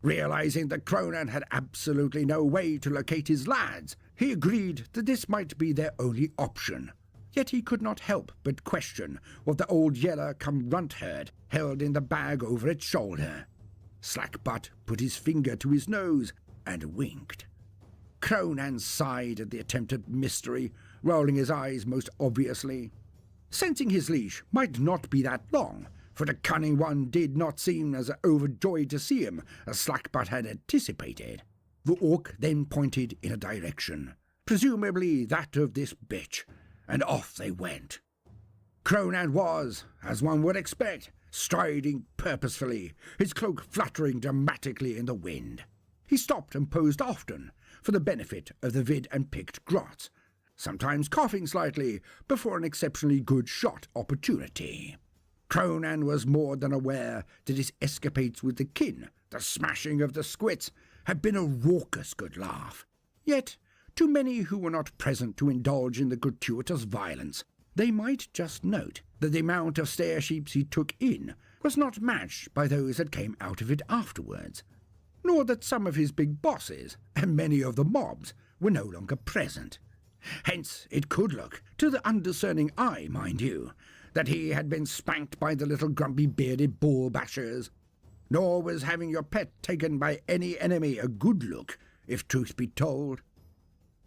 Realizing that Cronan had absolutely no way to locate his lads, he agreed that this might be their only option. Yet he could not help but question what the old yeller-cum-runt-herd held in the bag over its shoulder. Slackbutt put his finger to his nose and winked. Cronan sighed at the attempted mystery, rolling his eyes most obviously. Sensing his leash might not be that long, for the cunning one did not seem as overjoyed to see him as Slackbutt had anticipated. The orc then pointed in a direction, presumably that of this bitch, and off they went. Cronan was, as one would expect, striding purposefully, his cloak fluttering dramatically in the wind. He stopped and posed often, for the benefit of the vid and picked grots, sometimes coughing slightly before an exceptionally good shot opportunity. Cronan was more than aware that his escapades with the kin, the smashing of the squits, had been a raucous good laugh. Yet, to many who were not present to indulge in the gratuitous violence, they might just note that the amount of stare-sheeps he took in was not matched by those that came out of it afterwards, nor that some of his big bosses, and many of the mobs, were no longer present. Hence it could look, to the undiscerning eye, mind you, that he had been spanked by the little grumpy bearded ball-bashers. Nor was having your pet taken by any enemy a good look, if truth be told.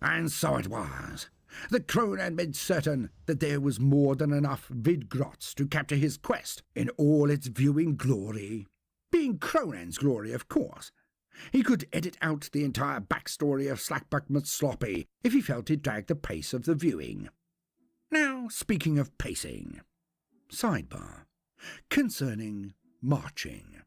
And so it was. The Cronan made certain that there was more than enough vidgrots to capture his quest in all its viewing glory. Being Cronan's glory, of course. He could edit out the entire backstory of Slackbutt McSloppy if he felt it dragged the pace of the viewing. Now, speaking of pacing. Sidebar. Concerning marching.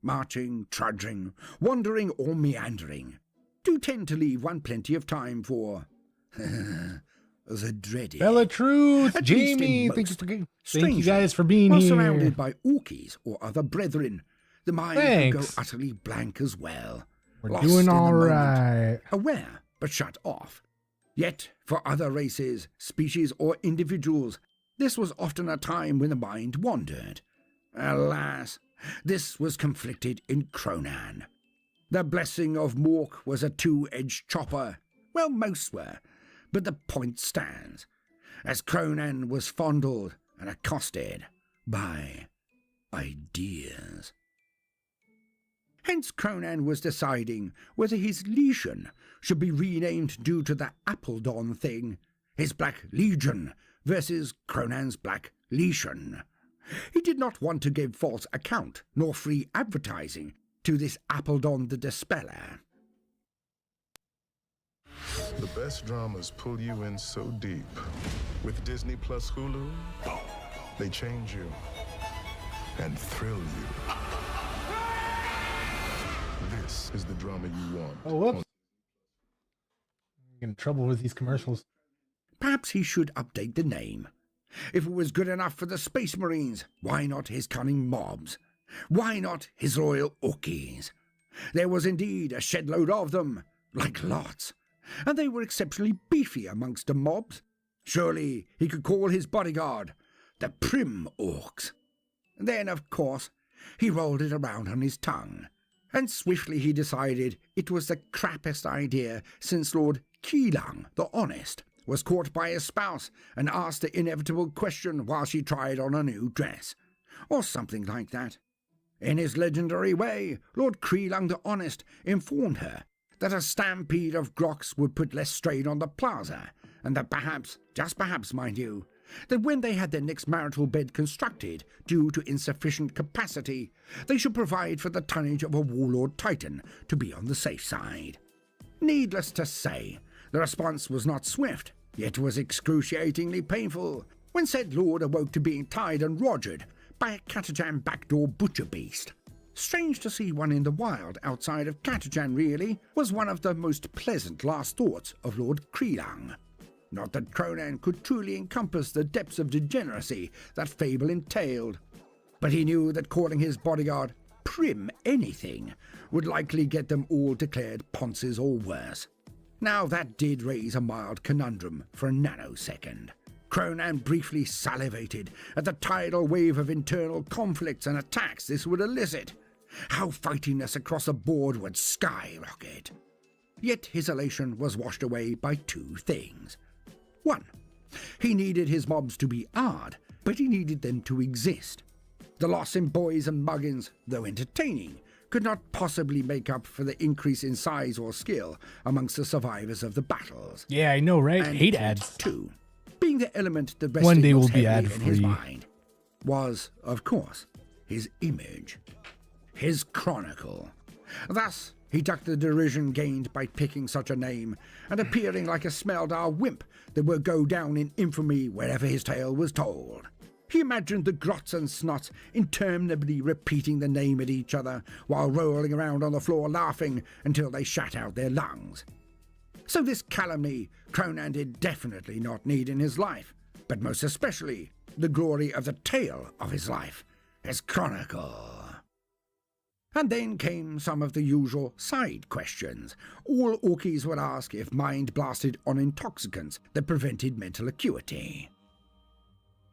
Marching, trudging, wandering or meandering do tend to leave one plenty of time for the dreaded. Bellatrix, At least in Jamie, most. thank you Strangely, guys for being while here. surrounded by orkies or other brethren, the mind can go Thanks. utterly blank as well. We're lost doing in the all moment, right. aware but shut off. Yet, for other races, species or individuals, this was often a time when the mind wandered. Alas, this was conflicted in Cronan. The blessing of Mork was a two-edged chopper. Well, most were, but the point stands, as Cronan was fondled and accosted by ideas. Hence Cronan was deciding whether his legion should be renamed due to the Appledon thing, his Black Legion versus Cronan's Black Legion. He did not want to give false account nor free advertising to this Appledon the Dispeller. The best dramas pull you in so deep. With Disney Plus Hulu, they change you and thrill you. This is the drama you want. Oh, whoops. I'm getting in trouble with these commercials. Perhaps he should update the name. If it was good enough for the Space Marines, why not his cunning mobs? Why not his royal orkies? There was indeed a shed-load of them, like lots, and they were exceptionally beefy amongst the mobs. Surely he could call his bodyguard the Prim Orcs. Then, of course, he rolled it around on his tongue, and swiftly he decided it was the crappiest idea since Lord Keelang, the Honest, was caught by his spouse and asked the inevitable question while she tried on a new dress, or something like that. In his legendary way, Lord Keelang the Honest informed her that a stampede of groks would put less strain on the plaza, and that perhaps, just perhaps mind you, that when they had their next marital bed constructed due to insufficient capacity, they should provide for the tonnage of a warlord titan to be on the safe side. Needless to say, the response was not swift, yet was excruciatingly painful, when said lord awoke to being tied and rogered by a Catachan backdoor butcher beast. Strange to see one in the wild outside of Catachan really was one of the most pleasant last thoughts of Lord Kreelang. Not that Cronan could truly encompass the depths of degeneracy that fable entailed, but he knew that calling his bodyguard Prim anything would likely get them all declared ponces or worse. Now that did raise a mild conundrum for a nanosecond. Cronan briefly salivated at the tidal wave of internal conflicts and attacks this would elicit. How fightiness across the board would skyrocket. Yet his elation was washed away by two things. One, he needed his mobs to be odd, but he needed them to exist. The loss in boys and muggins, though entertaining, could not possibly make up for the increase in size or skill amongst the survivors of the battles. Yeah, I know, right? And Hate ads. Two, being the element that rested One day most will be heavily in his ad-free. mind, was, of course, his image, his chronicle. Thus, he ducked the derision gained by picking such a name and appearing like a Smeldar wimp that would go down in infamy wherever his tale was told. He imagined the grots and snots interminably repeating the name at each other while rolling around on the floor laughing until they shat out their lungs. So this calumny Cronan did definitely not need in his life, but most especially the glory of the tale of his life, his chronicle. And then came some of the usual side questions all Orkies would ask if mind blasted on intoxicants that prevented mental acuity.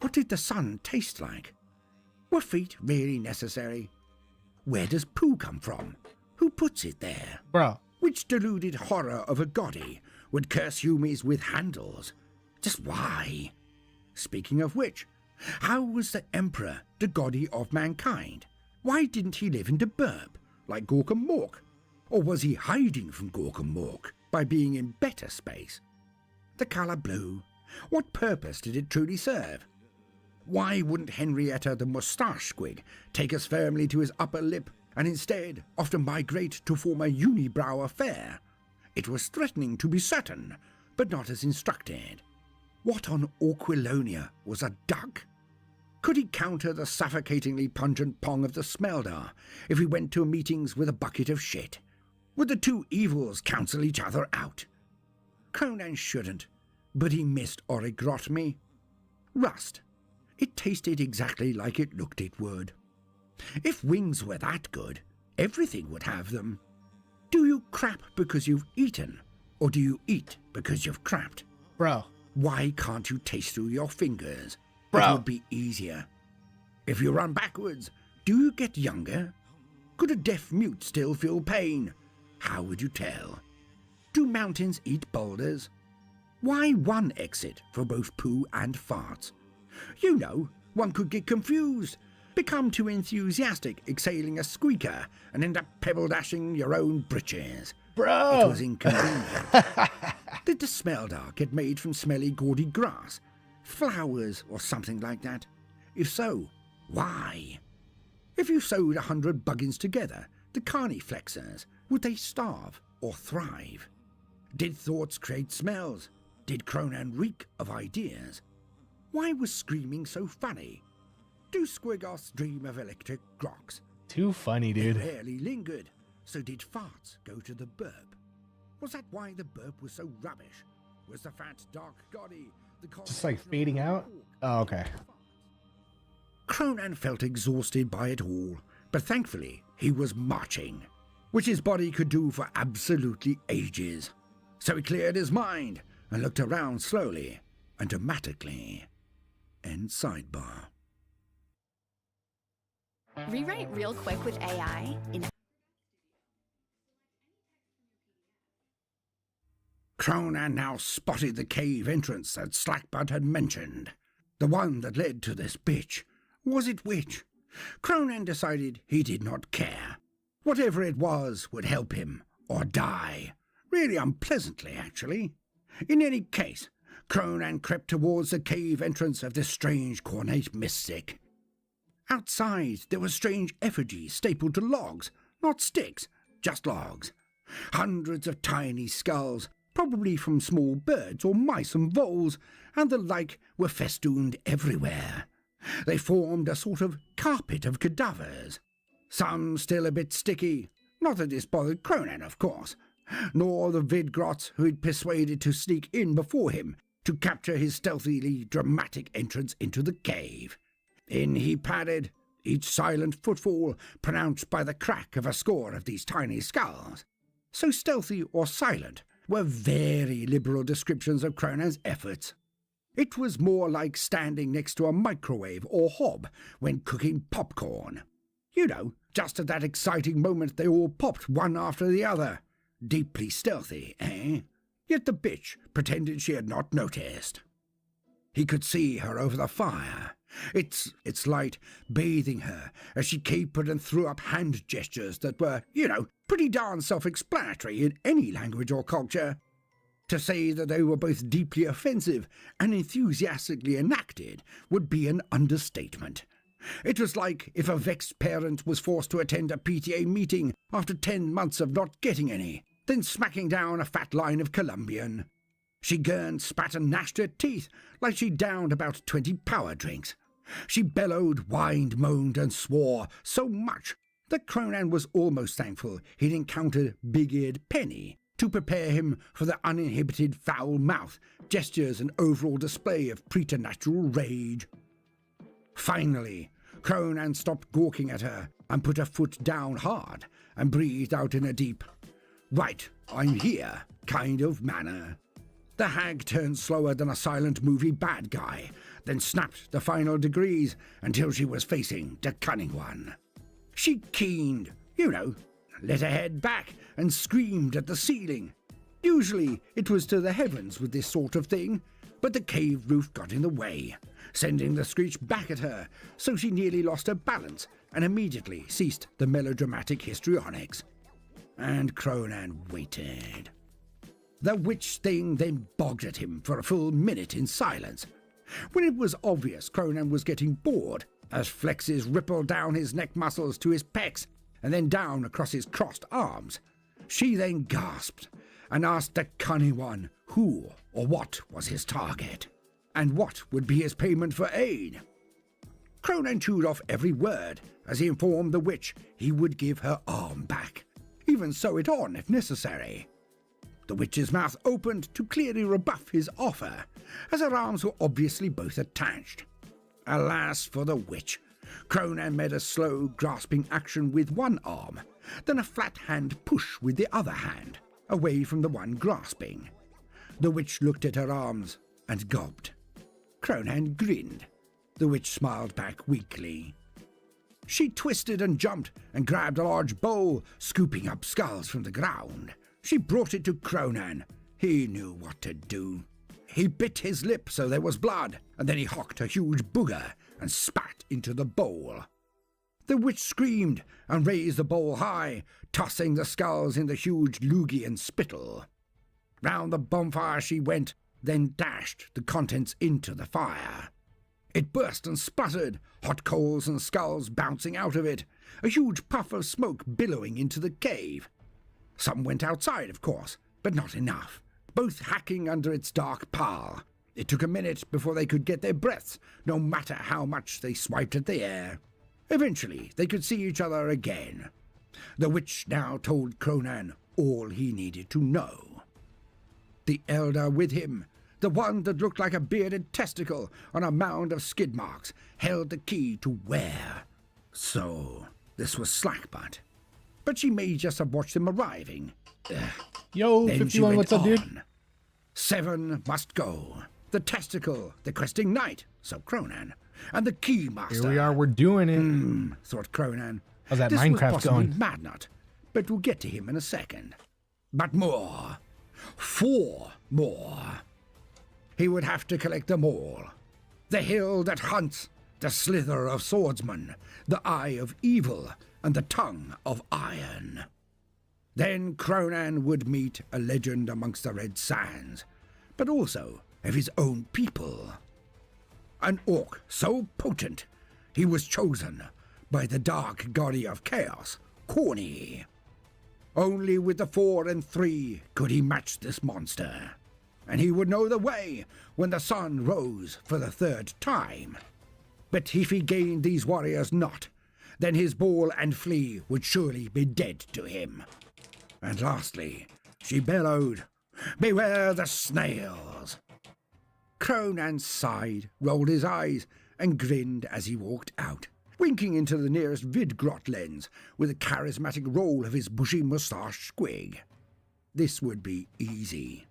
What did the sun taste like? Were feet really necessary? Where does poo come from? Who puts it there? Bro. Which deluded horror of a goddy would curse Yumis with handles? Just why? Speaking of which, how was the Emperor the goddy of mankind? Why didn't he live in the burb, like Gork and Mork? Or was he hiding from Gork and Mork by being in better space? The colour blue, what purpose did it truly serve? Why wouldn't Henrietta the moustache squig take us firmly to his upper lip and instead often migrate to form a unibrow affair? It was threatening to be certain, but not as instructed. What on Orquilonia was a duck? Could he counter the suffocatingly pungent pong of the Smeldar if he went to meetings with a bucket of shit? Would the two evils cancel each other out? Cronan shouldn't, but he missed Origrotmi. Rust. It tasted exactly like it looked it would. If wings were that good, everything would have them. Do you crap because you've eaten, or do you eat because you've crapped? Bro. Why can't you taste through your fingers? Bro. It would be easier. If you run backwards, do you get younger? Could a deaf mute still feel pain? How would you tell? Do mountains eat boulders? Why one exit for both poo and farts? You know, one could get confused, become too enthusiastic exhaling a squeaker, and end up pebble dashing your own britches. Bro! It was inconvenient. Did the Smeldar get made from smelly gaudy grass, flowers, or something like that? If so, why? If you sewed 100 buggins together, the carniflexers, would they starve or thrive? Did thoughts create smells? Did Cronan reek of ideas? Why was screaming so funny? Do squigoths dream of electric groks? Too funny, They dude. rarely lingered, so did farts go to the burp? Was that why the burp was so rubbish? Was the fat, dark goddy the Just like fading out? Oh, okay. Cronan felt exhausted by it all, but thankfully he was marching, which his body could do for absolutely ages. So he cleared his mind and looked around slowly and dramatically. End sidebar. Rewrite real quick with AI in Cronan now spotted the cave entrance that Slackbud had mentioned. The one that led to this bitch. Was it which? Cronan decided he did not care. Whatever it was would help him, or die. Really unpleasantly, actually. In any case, Cronan crept towards the cave entrance of this strange cornate mystic. Outside there were strange effigies stapled to logs, not sticks, just logs. Hundreds of tiny skulls, probably from small birds or mice and voles, and the like were festooned everywhere. They formed a sort of carpet of cadavers, some still a bit sticky. Not that this bothered Cronan, of course, nor the Vidgrots who he'd persuaded to sneak in before him to capture his stealthily dramatic entrance into the cave. In he padded, each silent footfall pronounced by the crack of a score of these tiny skulls. So stealthy or silent were very liberal descriptions of Cronan's efforts. It was more like standing next to a microwave or hob when cooking popcorn. You know, just at that exciting moment they all popped one after the other. Deeply stealthy, eh? Yet the bitch pretended she had not noticed. He could see her over the fire, its light bathing her as she capered and threw up hand gestures that were, pretty darn self-explanatory in any language or culture. To say that they were both deeply offensive and enthusiastically enacted would be an understatement. It was like if a vexed parent was forced to attend a PTA meeting after 10 months of not getting any, then smacking down a fat line of Colombian. She gurned, spat and gnashed her teeth like she downed about 20 power drinks. She bellowed, whined, moaned and swore so much that Cronan was almost thankful he'd encountered big-eared Penny to prepare him for the uninhibited foul mouth, gestures and overall display of preternatural rage. Finally, Cronan stopped gawking at her and put her foot down hard and breathed out in a deep, "Right, I'm here," kind of manner. The hag turned slower than a silent movie bad guy, then snapped the final degrees until she was facing the cunning one. She keened, let her head back and screamed at the ceiling. Usually it was to the heavens with this sort of thing, but the cave roof got in the way, sending the screech back at her, so she nearly lost her balance and immediately ceased the melodramatic histrionics. And Cronan waited. The witch thing then bogged at him for a full minute in silence. When it was obvious Cronan was getting bored, as flexes rippled down his neck muscles to his pecs and then down across his crossed arms, she then gasped and asked the cunning one who or what was his target, and what would be his payment for aid. Cronan chewed off every word as he informed the witch he would give her arm back, even sew it on if necessary. The witch's mouth opened to clearly rebuff his offer, as her arms were obviously both attached. Alas for the witch, Cronan made a slow, grasping action with one arm, then a flat hand push with the other hand, away from the one grasping. The witch looked at her arms and gulped. Cronan grinned. The witch smiled back weakly. She twisted and jumped and grabbed a large bowl, scooping up skulls from the ground. She brought it to Cronan. He knew what to do. He bit his lip so there was blood, and then he hocked a huge booger and spat into the bowl. The witch screamed and raised the bowl high, tossing the skulls in the huge loogie and spittle. Round the bonfire she went, then dashed the contents into the fire. It burst and spluttered, hot coals and skulls bouncing out of it, a huge puff of smoke billowing into the cave. Some went outside, of course, but not enough, both hacking under its dark pall. It took a minute before they could get their breaths, no matter how much they swiped at the air. Eventually, they could see each other again. The witch now told Cronan all he needed to know. The elder with him, the one that looked like a bearded testicle on a mound of skid marks, held the key to where. So, this was Slackbutt. But she may just have watched him arriving. Yo, Then 51, what's up, dude? on. 7 must go. The testicle, the questing knight, so Cronan, and the key master. Here we are, we're doing it. Thought Cronan. How's that This Minecraft was possibly going? Madnut, but we'll get to him in a second. But more. 4 more. He would have to collect them all. The hill that hunts, the slither of swordsman, the eye of evil, and the tongue of iron. Then Cronan would meet a legend amongst the red sands, but also of his own people. An orc so potent, he was chosen by the dark god of chaos, Corny. Only with the 4 and 3 could he match this monster, and he would know the way when the sun rose for the 3rd time. But if he gained these warriors not, then his ball and flea would surely be dead to him. And lastly, she bellowed, "Beware the snails!" Cronan sighed, rolled his eyes, and grinned as he walked out, winking into the nearest vidgrot lens with a charismatic roll of his bushy moustache squig. This would be easy.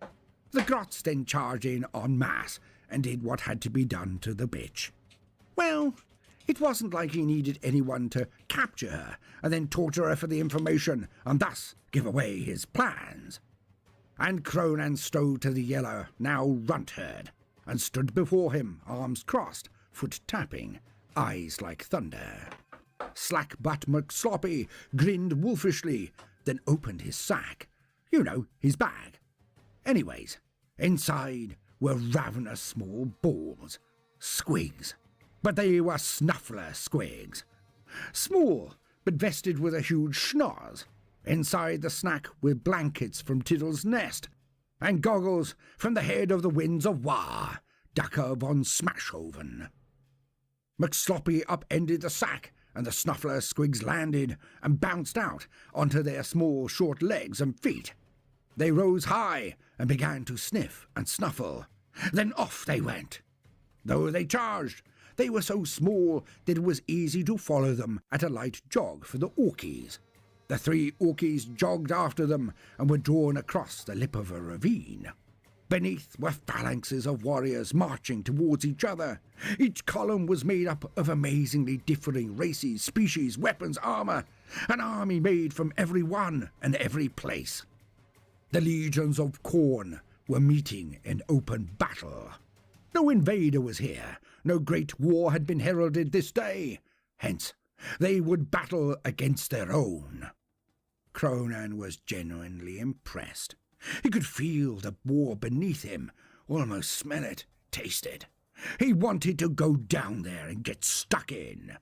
The grots then charged in en masse and did what had to be done to the bitch. Well, it wasn't like he needed anyone to capture her and then torture her for the information and thus give away his plans. And Cronan strode to the yellow, now runt herd, and stood before him, arms crossed, foot tapping, eyes like thunder. Slack-butt McSloppy grinned wolfishly, then opened his sack. You know, his bag. Anyways, inside were ravenous small balls, squigs. But they were snuffler squigs. Small, but vested with a huge schnoz. Inside the snack were blankets from Tiddle's nest, and goggles from the head of the Winds of War, Ducker von Smashhoven. McSloppy upended the sack, and the snuffler squigs landed and bounced out onto their small, short legs and feet. They rose high and began to sniff and snuffle. Then off they went. Though they charged, they were so small that it was easy to follow them at a light jog for the Orkies. The 3 Orkies jogged after them and were drawn across the lip of a ravine. Beneath were phalanxes of warriors marching towards each other. Each column was made up of amazingly differing races, species, weapons, armor, an army made from every one and every place. The legions of Khorne were meeting in open battle. No invader was here, no great war had been heralded this day, hence they would battle against their own. Cronan was genuinely impressed. He could feel the war beneath him, almost smell it, taste it. He wanted to go down there and get stuck in.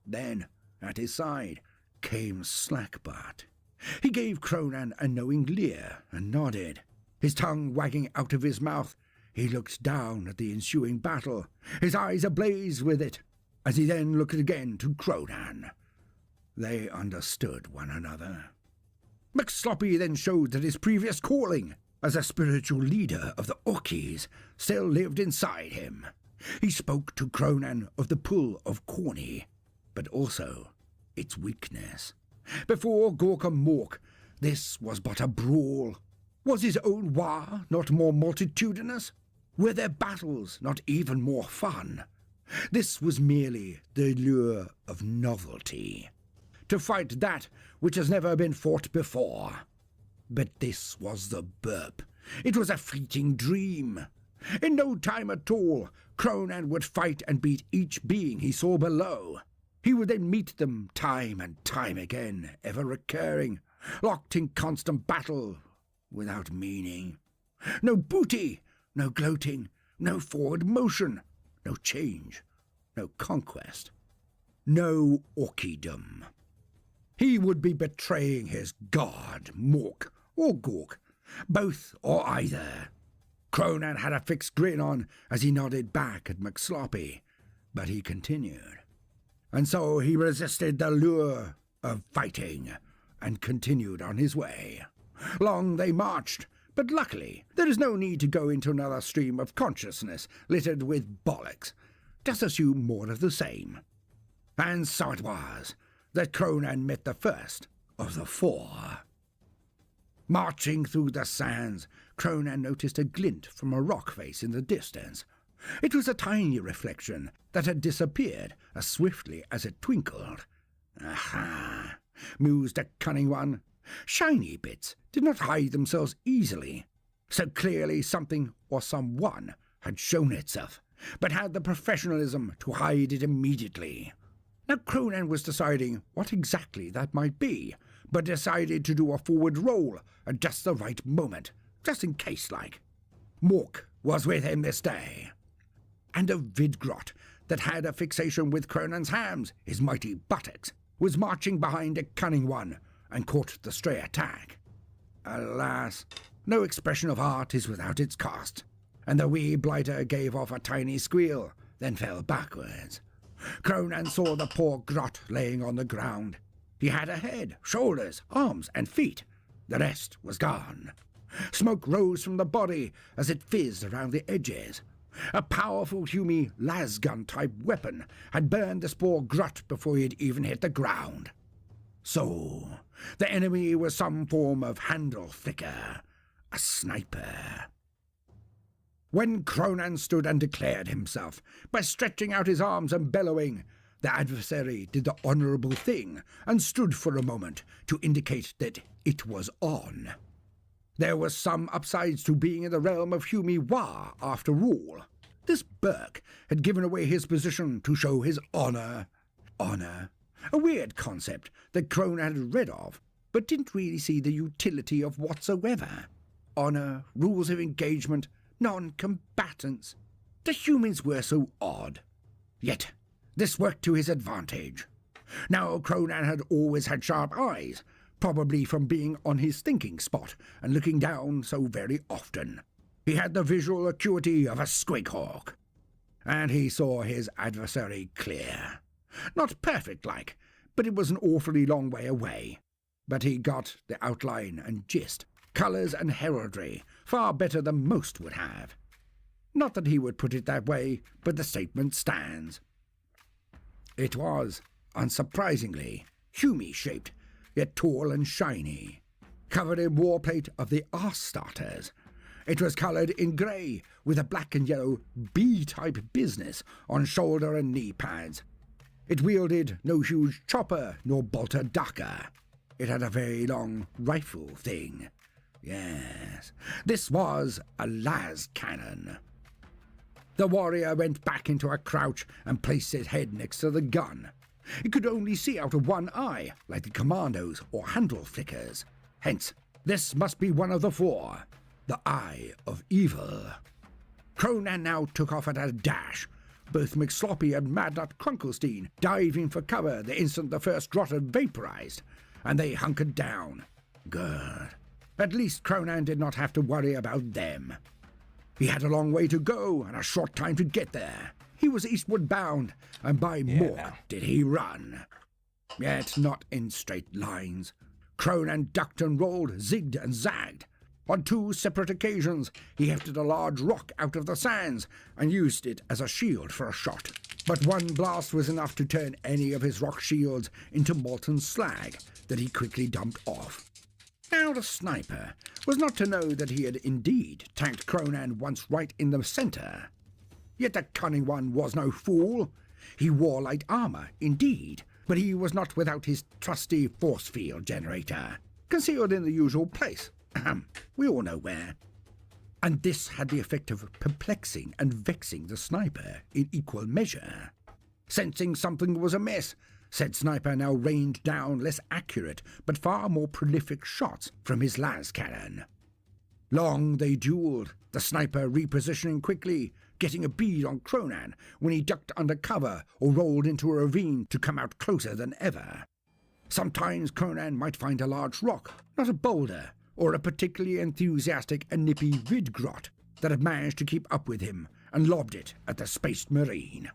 Then, at his side, came Slackbutt. He gave Cronan a knowing leer and nodded. His tongue wagging out of his mouth, he looked down at the ensuing battle, his eyes ablaze with it, as he then looked again to Cronan. They understood one another. McSloppy then showed that his previous calling as a spiritual leader of the Orkies still lived inside him. He spoke to Cronan of the pull of Corny, but also its weakness. Before Gorkum Mork, this was but a brawl. Was his own war not more multitudinous? Were their battles not even more fun? This was merely the lure of novelty. To fight that which has never been fought before. But this was the burp. It was a fleeting dream. In no time at all, Cronan would fight and beat each being he saw below. He would then meet them time and time again, ever recurring, locked in constant battle, without meaning. No booty, no gloating, no forward motion, no change, no conquest, no orkidom. He would be betraying his god, Mork, or Gork, both or either. Cronan had a fixed grin on as he nodded back at McSloppy, but he continued. And so he resisted the lure of fighting and continued on his way. Long they marched, but luckily there is no need to go into another stream of consciousness littered with bollocks. Just assume more of the same. And so it was that Cronan met the first of the 4. Marching through the sands, Cronan noticed a glint from a rock face in the distance. It was a tiny reflection that had disappeared as swiftly as it twinkled. Aha! Mused the cunning one. Shiny bits did not hide themselves easily. So clearly something or someone had shown itself, but had the professionalism to hide it immediately. Now Cronan was deciding what exactly that might be, but decided to do a forward roll at just the right moment, just in case like. Mork was with him this day. And a Vidgrot that had a fixation with Cronan's hams, his mighty buttocks, was marching behind a cunning one and caught the stray attack. Alas, no expression of art is without its cost, and the wee blighter gave off a tiny squeal, then fell backwards. Cronan saw the poor grot laying on the ground. He had a head, shoulders, arms, and feet. The rest was gone. Smoke rose from the body as it fizzed around the edges. A powerful Hume lasgun-type weapon had burned this poor grot before he had even hit the ground. So, the enemy was some form of handle flicker, a sniper. When Cronan stood and declared himself, by stretching out his arms and bellowing, the adversary did the honourable thing and stood for a moment to indicate that it was on. There was some upsides to being in the realm of Hume Wa, after all. This Burke had given away his position to show his honour. Honour. A weird concept that Cronan had read of, but didn't really see the utility of whatsoever. Honour, rules of engagement, non-combatants. The humans were so odd. Yet, this worked to his advantage. Now Cronan had always had sharp eyes, probably from being on his thinking spot and looking down so very often. He had the visual acuity of a squighawk, and he saw his adversary clear. Not perfect-like, but it was an awfully long way away. But he got the outline and gist, colours and heraldry, far better than most would have. Not that he would put it that way, but the statement stands. It was, unsurprisingly, Hume-shaped, yet tall and shiny, covered in warplate of the arse-starters. It was coloured in grey, with a black and yellow B-type business on shoulder and knee pads. It wielded no huge chopper nor bolter ducker. It had a very long rifle thing. Yes, this was a las cannon. The warrior went back into a crouch and placed his head next to the gun. It could only see out of one eye, like the commandos or handle flickers. Hence, this must be one of the four, the Eye of Evil. Cronan now took off at a dash, both McSloppy and Madnut Krunkelstein diving for cover the instant the first grot had vaporized, and they hunkered down. Good. At least Cronan did not have to worry about them. He had a long way to go and a short time to get there. He was eastward bound, and by more did he run. Yet not in straight lines. Cronan ducked and rolled, zigged and zagged. On 2 separate occasions, he hefted a large rock out of the sands and used it as a shield for a shot. But one blast was enough to turn any of his rock shields into molten slag that he quickly dumped off. Now the sniper was not to know that he had indeed tanked Cronan once right in the centre. Yet the cunning one was no fool. He wore light armour, indeed, but he was not without his trusty force field generator, concealed in the usual place. We all know where. And this had the effect of perplexing and vexing the sniper in equal measure. Sensing something was amiss, said sniper now rained down less accurate but far more prolific shots from his las cannon. Long they duelled, the sniper repositioning quickly, getting a bead on Cronan when he ducked under cover or rolled into a ravine to come out closer than ever. Sometimes Cronan might find a large rock, not a boulder, or a particularly enthusiastic and nippy Vidgrot that had managed to keep up with him and lobbed it at the Space Marine.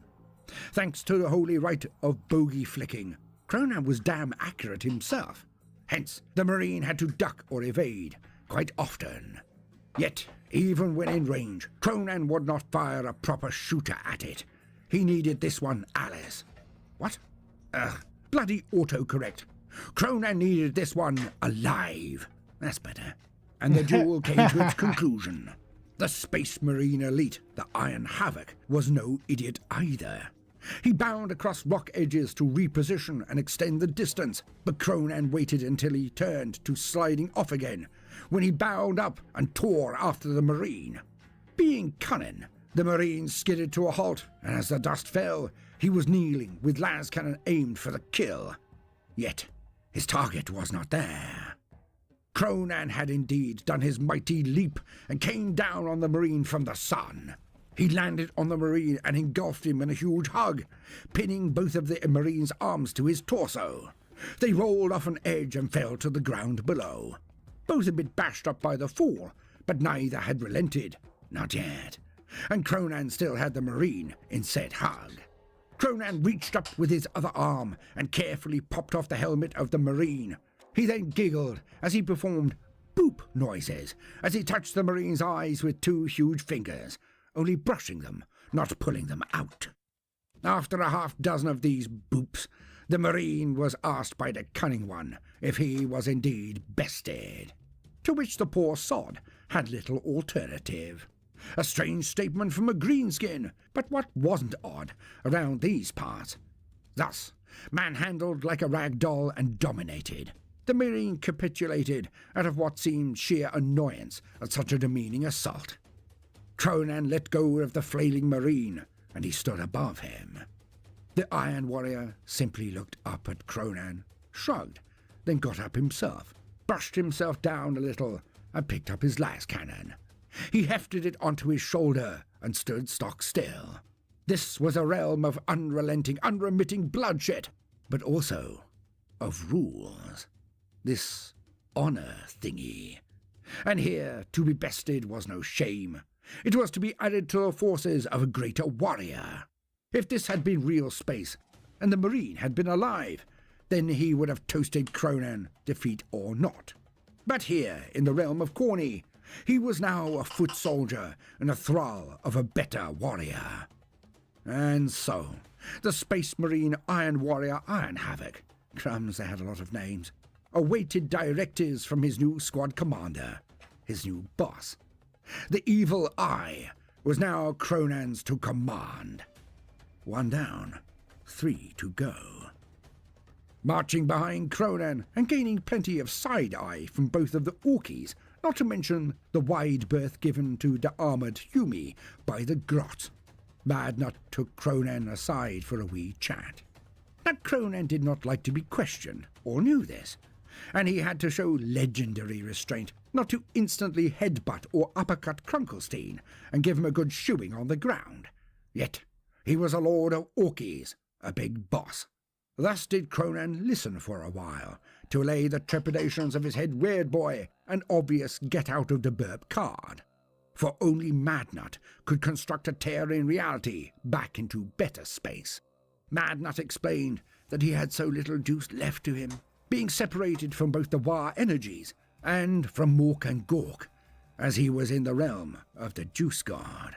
Thanks to the holy rite of bogey flicking, Cronan was damn accurate himself. Hence, the Marine had to duck or evade quite often. Yet, even when in range, Cronan would not fire a proper shooter at it. He needed this one, Alice. What? Bloody autocorrect. Cronan needed this one alive. That's better. And the duel came to its conclusion. The Space Marine elite, the Iron Havoc, was no idiot either. He bound across rock edges to reposition and extend the distance, but Cronan waited until he turned to sliding off again, when he bound up and tore after the Marine. Being cunning, the Marine skidded to a halt, and as the dust fell, he was kneeling with las cannon aimed for the kill. Yet his target was not there. Cronan had indeed done his mighty leap and came down on the Marine from the sun. He landed on the Marine and engulfed him in a huge hug, pinning both of the Marine's arms to his torso. They rolled off an edge and fell to the ground below. Both a bit bashed up by the fall, but neither had relented. Not yet. And Cronan still had the Marine in said hug. Cronan reached up with his other arm and carefully popped off the helmet of the Marine. He then giggled as he performed boop noises as he touched the Marine's eyes with 2 huge fingers, only brushing them, not pulling them out. After a half-dozen of these boops, the Marine was asked by the Cunning One if he was indeed bested, to which the poor sod had little alternative. A strange statement from a greenskin, but what wasn't odd around these parts? Thus, manhandled like a rag doll and dominated, the Marine capitulated out of what seemed sheer annoyance at such a demeaning assault. Cronan let go of the flailing Marine, and he stood above him. The Iron Warrior simply looked up at Cronan, shrugged, then got up himself, brushed himself down a little, and picked up his las cannon. He hefted it onto his shoulder and stood stock still. This was a realm of unrelenting, unremitting bloodshed, but also of rules. This honor thingy. And here, to be bested was no shame. It was to be added to the forces of a greater warrior. If this had been real space, and the Marine had been alive, then he would have toasted Cronan, defeat or not. But here, in the realm of Corny, he was now a foot soldier and a thrall of a better warrior. And so, the Space Marine Iron Warrior Iron Havoc, crumbs, they had a lot of names, awaited directives from his new squad commander, his new boss. The Evil Eye was now Cronan's to command. 1 down, 3 to go. Marching behind Cronan and gaining plenty of side-eye from both of the Orkies, not to mention the wide berth given to the armoured Humi by the Grot. Madnut took Cronan aside for a wee chat. Now Cronan did not like to be questioned, or knew this, and he had to show legendary restraint not to instantly headbutt or uppercut Krunkelstein and give him a good shoeing on the ground. Yet he was a lord of Orkies, a big boss. Thus did Cronan listen for a while, to allay the trepidations of his head weird boy, an obvious get-out-of-the-burp card. For only Madnut could construct a tear in reality back into better space. Madnut explained that he had so little juice left to him, being separated from both the War energies and from Mork and Gork, as he was in the realm of the Juice God.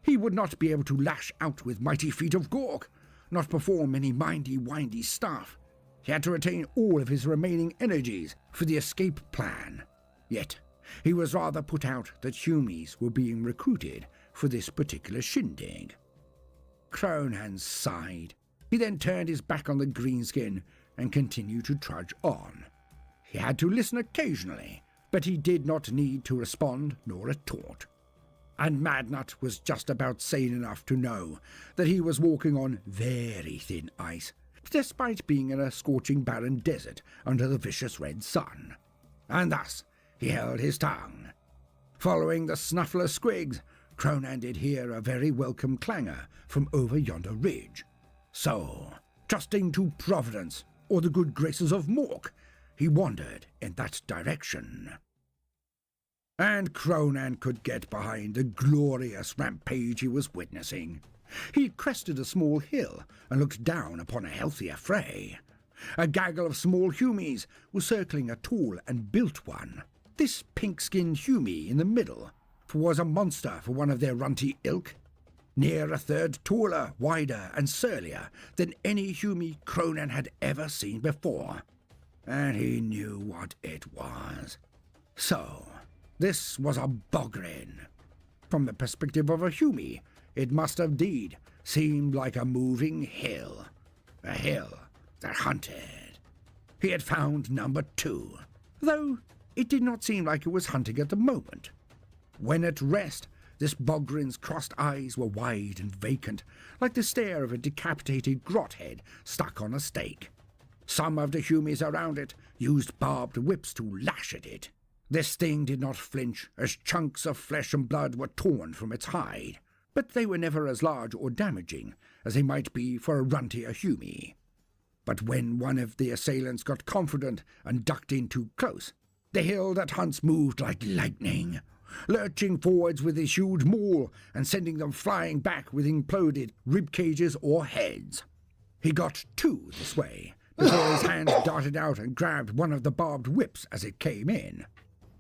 He would not be able to lash out with mighty feet of Gork, not perform any mindy-windy stuff. He had to retain all of his remaining energies for the escape plan. Yet, he was rather put out that Humies were being recruited for this particular shindig. Cronan sighed. He then turned his back on the greenskin and continued to trudge on. He had to listen occasionally, but he did not need to respond nor retort. And Madnut was just about sane enough to know that he was walking on very thin ice, despite being in a scorching barren desert under the vicious red sun. And thus he held his tongue. Following the snuffler squigs, Cronan did hear a very welcome clangor from over yonder ridge. So, trusting to Providence or the good graces of Mork, he wandered in that direction. And Cronan could get behind the glorious rampage he was witnessing. He crested a small hill and looked down upon a healthier fray. A gaggle of small Humies was circling a tall and built one. This pink-skinned Humie in the middle was a monster for one of their runty ilk. Near a third taller, wider, and surlier than any Humie Cronan had ever seen before. And he knew what it was. So, this was a Bogrin. From the perspective of a Humie, it must indeed seem like a moving hill. A hill that hunted. He had found number 2, though it did not seem like it was hunting at the moment. When at rest, this Bogrin's crossed eyes were wide and vacant, like the stare of a decapitated grot head stuck on a stake. Some of the humies around it used barbed whips to lash at it. This thing did not flinch as chunks of flesh and blood were torn from its hide, but they were never as large or damaging as they might be for a runtier humie. But when one of the assailants got confident and ducked in too close, the hill that hunts moved like lightning, lurching forwards with his huge maul and sending them flying back with imploded rib cages or heads. He got two this way, before his hand darted out and grabbed one of the barbed whips as it came in.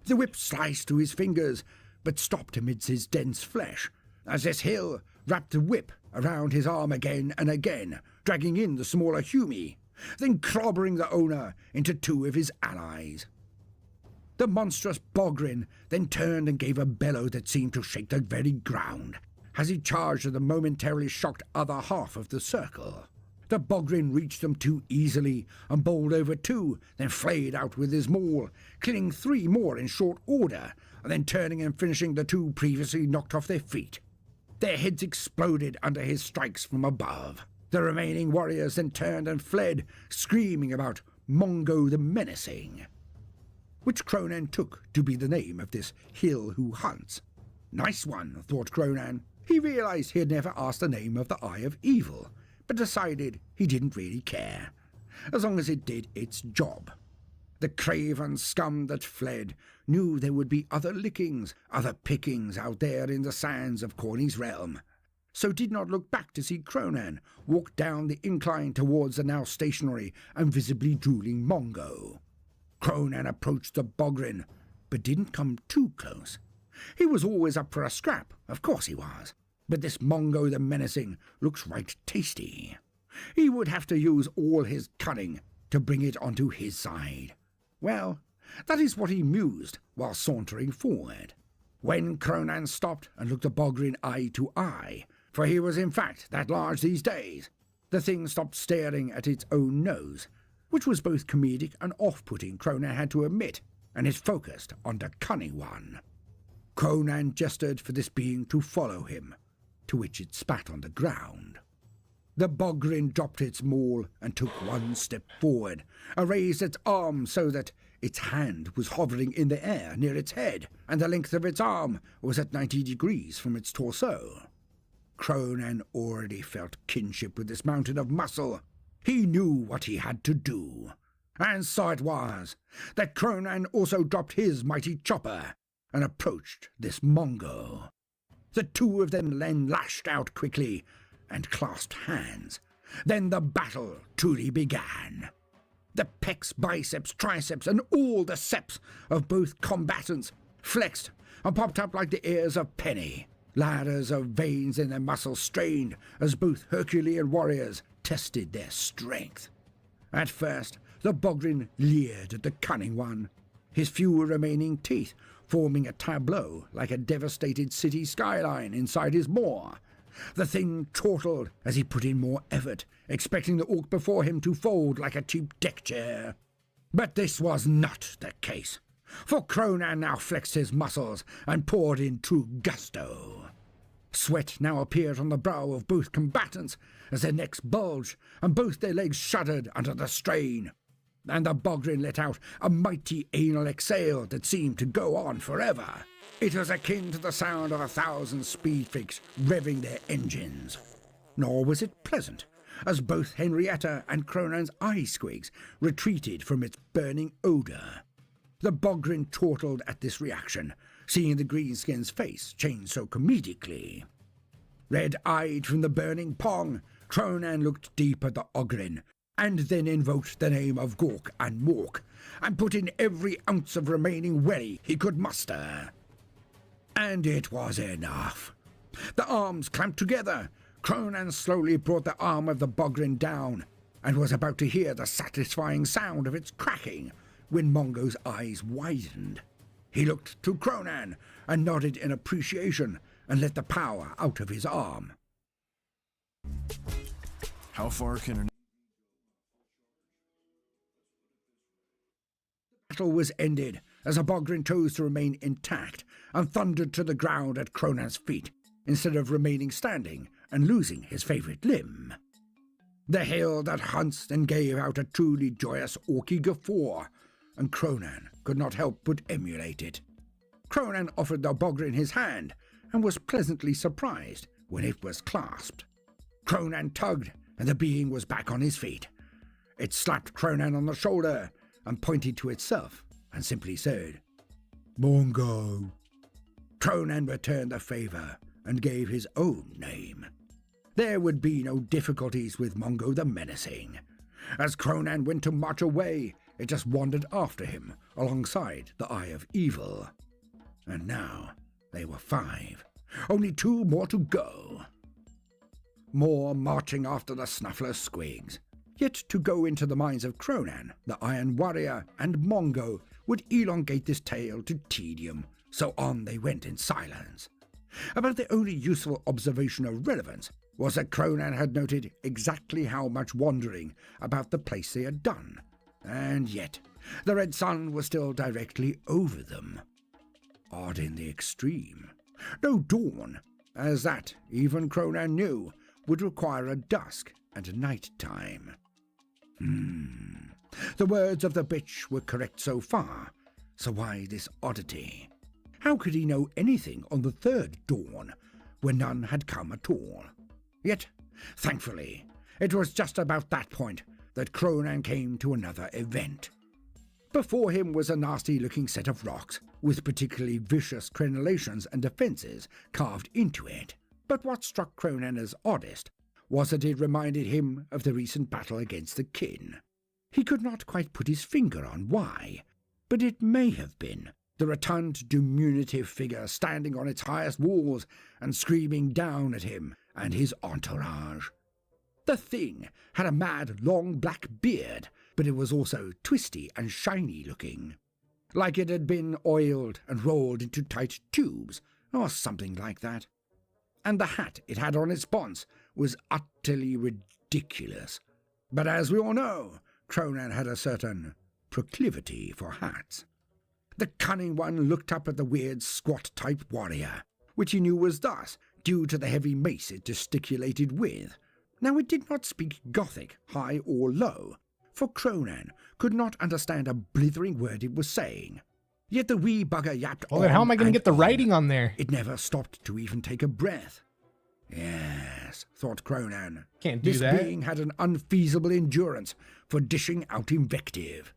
The whip sliced through his fingers, but stopped amidst his dense flesh, as this hill wrapped the whip around his arm again and again, dragging in the smaller humie, then clobbering the owner into two of his allies. The monstrous Bogrin then turned and gave a bellow that seemed to shake the very ground, as he charged at the momentarily shocked other half of the circle. The Bogrin reached them too easily and bowled over two, then flayed out with his maul, killing three more in short order, and then turning and finishing the two previously knocked off their feet. Their heads exploded under his strikes from above. The remaining warriors then turned and fled, screaming about Mongo the Menacing, which Cronan took to be the name of this hill who hunts. Nice one, thought Cronan. He realized he had never asked the name of the Eye of Evil, but decided he didn't really care, as long as it did its job. The craven scum that fled knew there would be other lickings, other pickings out there in the sands of Corny's realm, so did not look back to see Cronan walk down the incline towards the now stationary and visibly drooling Mongo. Cronan approached the Bogrin, but didn't come too close. He was always up for a scrap, of course he was. But this Mongo the Menacing looks right tasty. He would have to use all his cunning to bring it onto his side. Well, that is what he mused while sauntering forward. When Cronan stopped and looked the Bogrin eye to eye, for he was in fact that large these days, the thing stopped staring at its own nose, which was both comedic and off-putting, Cronan had to admit, and it focused on the cunning one. Cronan gestured for this being to follow him, to which it spat on the ground. The Bogrin dropped its maul and took one step forward, and raised its arm so that its hand was hovering in the air near its head, and the length of its arm was at 90 degrees from its torso. Cronan already felt kinship with this mountain of muscle. He knew what he had to do. And so it was that Cronan also dropped his mighty chopper and approached this Mongo. The two of them then lashed out quickly and clasped hands. Then the battle truly began. The pecs, biceps, triceps, and all the seps of both combatants flexed and popped up like the ears of Penny. Ladders of veins in their muscles strained as both Herculean warriors tested their strength. At first, the Bogrin leered at the cunning one, his few remaining teeth forming a tableau like a devastated city skyline inside his maw. The thing chortled as he put in more effort, expecting the orc before him to fold like a cheap deck chair. But this was not the case, for Cronan now flexed his muscles and poured in true gusto. Sweat now appeared on the brow of both combatants as their necks bulged and both their legs shuddered under the strain. And the Bogrin let out a mighty anal exhale that seemed to go on forever. It was akin to the sound of 1,000 speed freaks revving their engines. Nor was it pleasant, as both Henrietta and Cronan's eye squigs retreated from its burning odour. The Bogrin chortled at this reaction, seeing the greenskin's face change so comedically. Red-eyed from the burning pong, Cronan looked deep at the Ogrin, and then invoked the name of Gork and Mork, and put in every ounce of remaining welly he could muster. And it was enough. The arms clamped together. Cronan slowly brought the arm of the Bogrin down, and was about to hear the satisfying sound of its cracking, when Mongo's eyes widened. He looked to Cronan, and nodded in appreciation, and let the power out of his arm. How far can an Battle was ended as a Bogrin chose to remain intact and thundered to the ground at Cronan's feet instead of remaining standing and losing his favorite limb. The hill that hunts then gave out a truly joyous orky guffaw, and Cronan could not help but emulate it. Cronan offered the bogger in his hand, and was pleasantly surprised when it was clasped. Cronan tugged, and the being was back on his feet. It slapped Cronan on the shoulder, and pointed to itself, and simply said, "Mongo." Cronan returned the favour, and gave his own name. There would be no difficulties with Mongo the Menacing. As Cronan went to march away, it just wandered after him, alongside the Eye of Evil. And now they were 5. Only 2 more to go. More marching after the Snuffler Squigs. Yet to go into the minds of Cronan, the Iron Warrior, and Mongo would elongate this tale to tedium, so on they went in silence. About the only useful observation of relevance was that Cronan had noted exactly how much wandering about the place they had done, and yet the red sun was still directly over them. Odd in the extreme. No dawn, as that, even Cronan knew, would require a dusk and a night time. The words of the bitch were correct so far, so why this oddity? How could he know anything on the 3rd dawn, when none had come at all? Yet, thankfully, it was just about that point that Cronan came to another event. Before him was a nasty-looking set of rocks, with particularly vicious crenellations and defences carved into it. But what struck Cronan as oddest was that it reminded him of the recent battle against the kin. He could not quite put his finger on why, but it may have been the rotund, diminutive figure standing on its highest walls and screaming down at him and his entourage. The thing had a mad, long black beard, but it was also twisty and shiny-looking, like it had been oiled and rolled into tight tubes, or something like that. And the hat it had on its sponge was utterly ridiculous. But as we all know, Cronan had a certain proclivity for hats. The cunning one looked up at the weird squat-type warrior, which he knew was thus, due to the heavy mace it gesticulated with. Now it did not speak Gothic, high or low, for Cronan could not understand a blithering word it was saying. Yet the wee bugger yapped on. Well, then how am I going to get the on. writing on there? It never stopped to even take a breath. Yes, thought Cronan. Can't do this that. being had an unfeasible endurance for dishing out invective.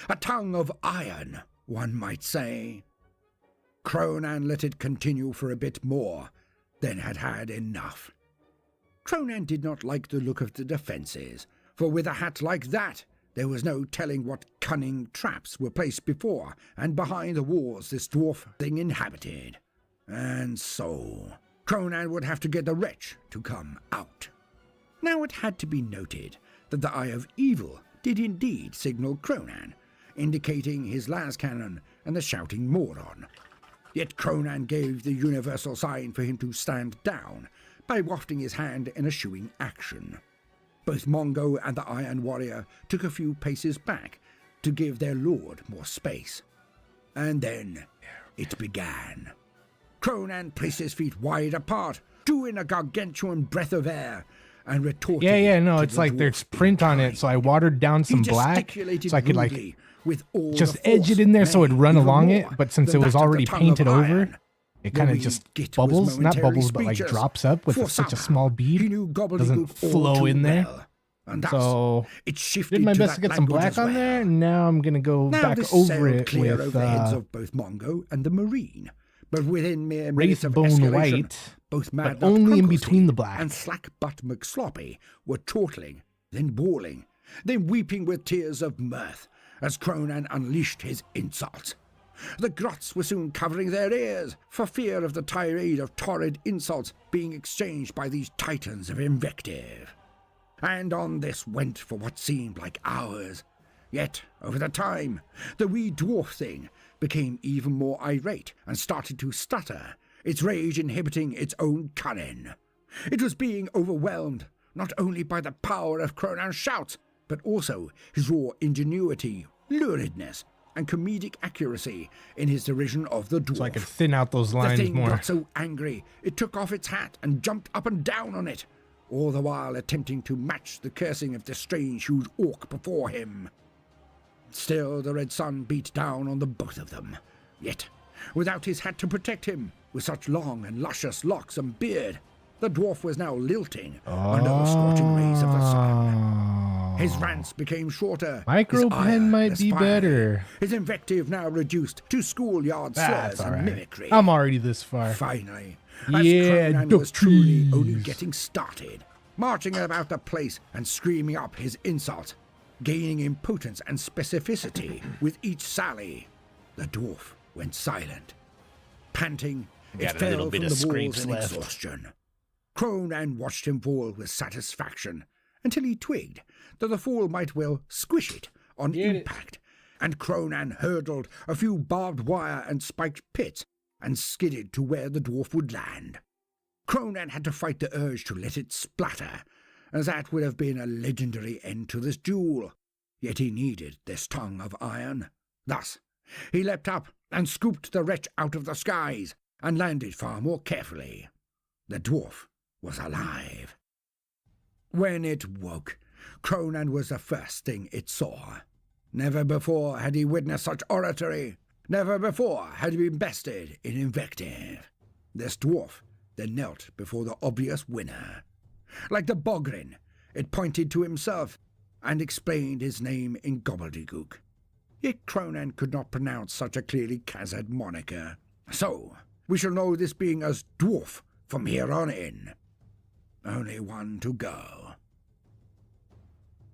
A tongue of iron, one might say. Cronan let it continue for a bit more, then had had enough. Cronan did not like the look of the defences, for with a hat like that, there was no telling what cunning traps were placed before and behind the walls this dwarf thing inhabited. And so Cronan would have to get the wretch to come out. Now it had to be noted that the Eye of Evil did indeed signal Cronan, indicating his las cannon and the shouting moron. Yet Cronan gave the universal sign for him to stand down by wafting his hand in a shooing action. Both Mongo and the Iron Warrior took a few paces back to give their lord more space. And then it began. Cronan placed his feet wide apart, drew in a gargantuan breath of air, and retorted. No, to it's the like there's dwarf print on it, so I watered down some He black gesticulated so I could like rudely with all just the edge force, it in there so it'd nay, run even along more it, but since it than was that of the already tongue of painted over, iron. it The kind of wee just git was bubbles, not momentarily bubbles, but like speechless, drops up with for such a somehow small he bead. knew gobbledygook Doesn't all flow too in there. well, and thus So it shifted did my to best to that get some language black as on well. there. Now I'm gonna go Now back this over sailed it clear with over the heads of both Mongo and the Marine, but within mere minutes of Wraithbone escalation, White, both but Mad Nut only in Crunklestein between the black. and Slack Butt McSloppy were chortling, then bawling, then weeping with tears of mirth as Cronan unleashed his insults. The grots were soon covering their ears for fear of the tirade of torrid insults being exchanged by these titans of invective. And on this went for what seemed like hours. Yet, over the time, the wee dwarf thing became even more irate and started to stutter, its rage inhibiting its own cunning. It was being overwhelmed, not only by the power of Cronan's shouts, but also his raw ingenuity, luridness, and comedic accuracy in his derision of the dwarf. so I could thin out those The lines thing more. got so angry, it took off its hat and jumped up and down on it, all the while attempting to match the cursing of the strange huge orc before him. Still the red sun beat down on the both of them, yet, without his hat to protect him, with such long and luscious locks and beard, the dwarf was now lilting under the scorching rays of the sun. His rants became shorter. Micro his ire pen might less be fiery, better. His invective now reduced to schoolyard slurs That's all and right. mimicry. I'm already this far. Finally, as Yeah, Cronan was truly only doctors. getting started, marching about the place and screaming up his insults, gaining impotence and specificity with each sally, the dwarf went silent. Panting, it Got a fell little from bit the of walls scrapes in left. exhaustion. Cronan watched him fall with satisfaction until he twigged that the fall might well squish it on impact, and Cronan hurdled a few barbed wire and spiked pits and skidded to where the dwarf would land. Cronan had to fight the urge to let it splatter, as that would have been a legendary end to this duel. Yet he needed this tongue of iron. Thus, he leapt up and scooped the wretch out of the skies and landed far more carefully. The dwarf was alive. When it woke, Cronan was the first thing it saw. Never before had he witnessed such oratory. Never before had he been bested in invective. This dwarf then knelt before the obvious winner. Like the Bogrin, it pointed to himself and explained his name in gobbledygook. Yet Cronan could not pronounce such a clearly Khazad moniker. So, we shall know this being as dwarf from here on in. Only one to go.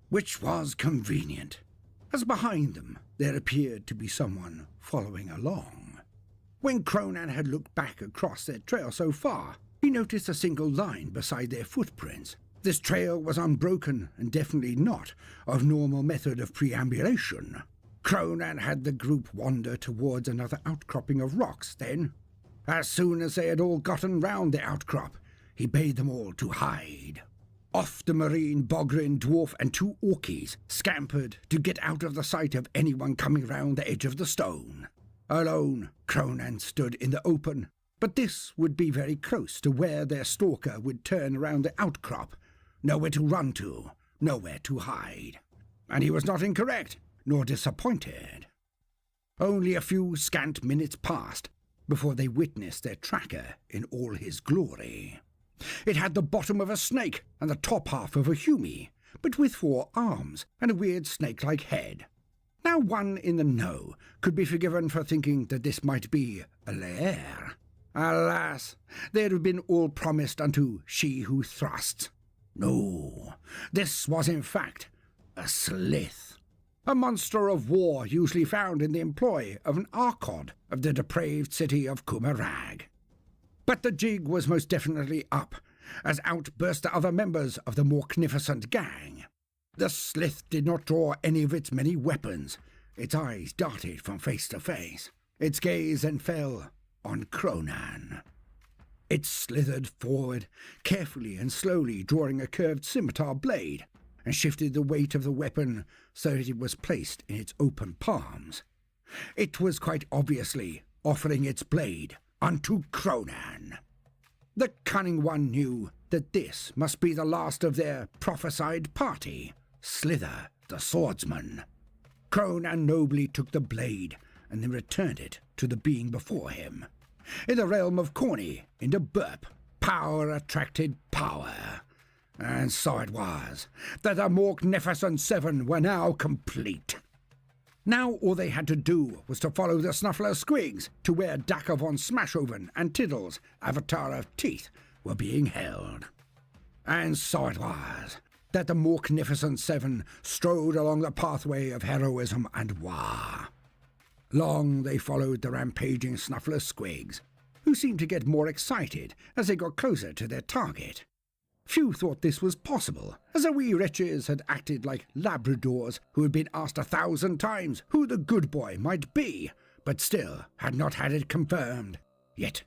Which was convenient, as behind them there appeared to be someone following along. When Cronan had looked back across their trail so far, he noticed a single line beside their footprints. This trail was unbroken and definitely not of normal method of preambulation. Cronan had the group wander towards another outcropping of rocks then. As soon as they had all gotten round the outcrop, he bade them all to hide. Off the marine, Bogrin, dwarf, and two orkies scampered to get out of the sight of anyone coming round the edge of the stone. Alone, Cronan stood in the open, but this would be very close to where their stalker would turn around the outcrop. Nowhere to run to, nowhere to hide. And he was not incorrect, nor disappointed. Only a few scant minutes passed before they witnessed their tracker in all his glory. It had the bottom of a snake and the top half of a humy, but with 4 arms and a weird snake-like head. Now one in the know could be forgiven for thinking that this might be a lair. Alas, they had been all promised unto she who thrusts. No, this was in fact a slith, a monster of war usually found in the employ of an archod of the depraved city of Kumarag. But the jig was most definitely up, as out burst the other members of the magnificent gang. The slith did not draw any of its many weapons. Its eyes darted from face to face. Its gaze then fell on Cronan. It slithered forward, carefully and slowly drawing a curved scimitar blade, and shifted the weight of the weapon so that it was placed in its open palms. It was quite obviously offering its blade unto Cronan. The cunning one knew that this must be the last of their prophesied party, Slither the swordsman. Cronan nobly took the blade and then returned it to the being before him. In the realm of Corny, in the burp, power attracted power. And so it was that the magnificent 7 were now complete. Now all they had to do was to follow the Snuffler Squigs to where Dacre von Smashoven and Tiddles, Avatar of Teeth, were being held. And so it was that the magnificent 7 strode along the pathway of heroism and war. Long they followed the rampaging Snuffler Squigs, who seemed to get more excited as they got closer to their target. Few thought this was possible, as the wee wretches had acted like Labradors who had been asked 1,000 times who the good boy might be, but still had not had it confirmed. Yet,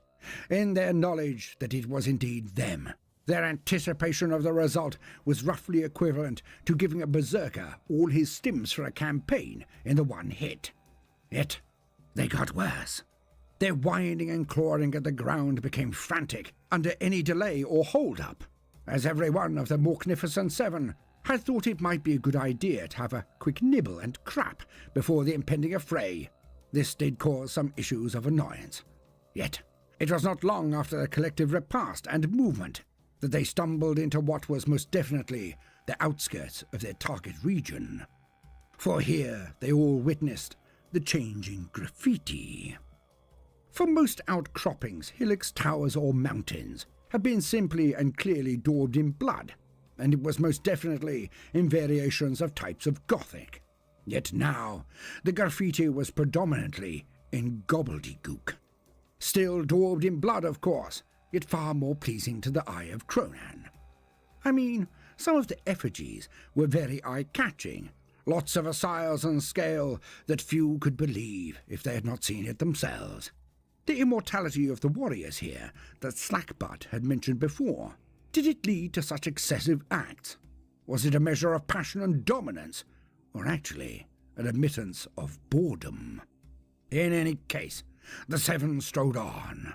in their knowledge that it was indeed them, their anticipation of the result was roughly equivalent to giving a berserker all his stims for a campaign in the one hit. Yet, they got worse. Their whining and clawing at the ground became frantic under any delay or hold-up. as every one of the Magnificent Seven had thought it might be a good idea to have a quick nibble and crap before the impending affray. This did cause some issues of annoyance. Yet, it was not long after the collective repast and movement that they stumbled into what was most definitely the outskirts of their target region. For here they all witnessed the changing graffiti. For most outcroppings, hillocks, towers, or mountains have been simply and clearly daubed in blood, and it was most definitely in variations of types of Gothic. Yet now, the graffiti was predominantly in gobbledygook. Still daubed in blood, of course, yet far more pleasing to the eye of Cronan. I mean, some of the effigies were very eye-catching, lots of size and scale that few could believe if they had not seen it themselves. The immortality of the warriors here that Slackbutt had mentioned before, did it lead to such excessive acts? Was it a measure of passion and dominance, or actually an admittance of boredom? In any case, the seven strode on.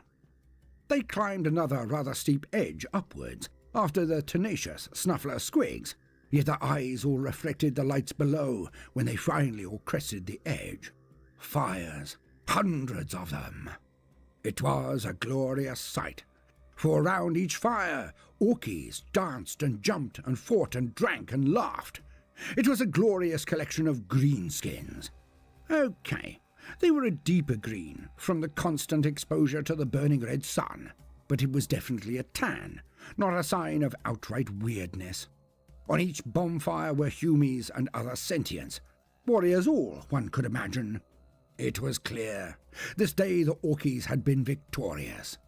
They climbed another rather steep edge upwards after the tenacious Snuffler Squigs, yet their eyes all reflected the lights below when they finally all crested the edge. Fires, hundreds of them. It was a glorious sight, for around each fire, orkies danced and jumped and fought and drank and laughed. It was a glorious collection of greenskins. Okay, they were a deeper green from the constant exposure to the burning red sun, but it was definitely a tan, not a sign of outright weirdness. On each bonfire were humies and other sentients, warriors all, one could imagine. It was clear. This day the orkies had been victorious.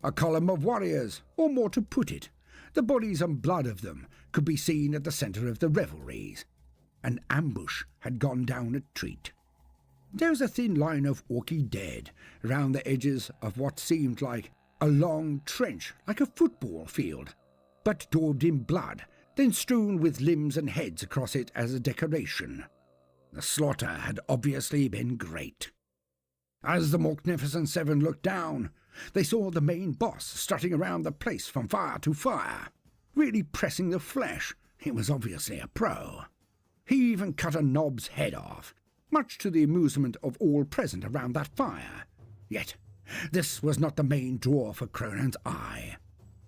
A column of warriors, or more to put it, the bodies and blood of them could be seen at the centre of the revelries. An ambush had gone down a treat. There was a thin line of orky dead round the edges of what seemed like a long trench, like a football field, but daubed in blood, then strewn with limbs and heads across it as a decoration. The slaughter had obviously been great. As the Magnificent Seven looked down, they saw the main boss strutting around the place from fire to fire, really pressing the flesh. He was obviously a pro. He even cut a knob's head off, much to the amusement of all present around that fire. Yet, this was not the main draw for Cronan's eye,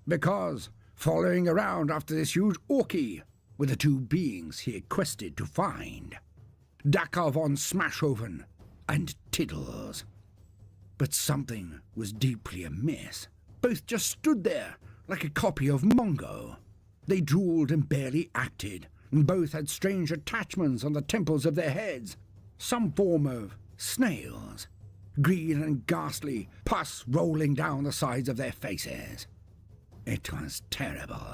because, following around after this huge orky, were the two beings he had quested to find. Dakar von Smashhoven and Tiddles. But something was deeply amiss. Both just stood there, like a copy of Mongo. They drooled and barely acted, and both had strange attachments on the temples of their heads, some form of snails, green and ghastly, pus rolling down the sides of their faces. It was terrible.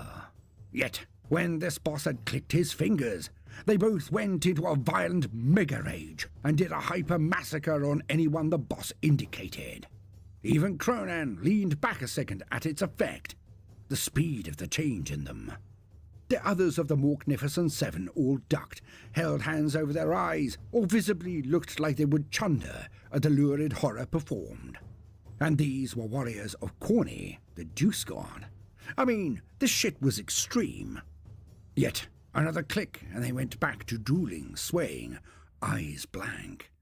Yet, when this boss had clicked his fingers, they both went into a violent mega rage and did a hyper massacre on anyone the boss indicated. Even Cronan leaned back a second at its effect, the speed of the change in them. The others of the Magnificent Seven all ducked, held hands over their eyes, or visibly looked like they would chunder at the lurid horror performed. And these were warriors of Corny, the Juice God. I mean, this shit was extreme. Yet, another click, and they went back to drooling, swaying, eyes blank.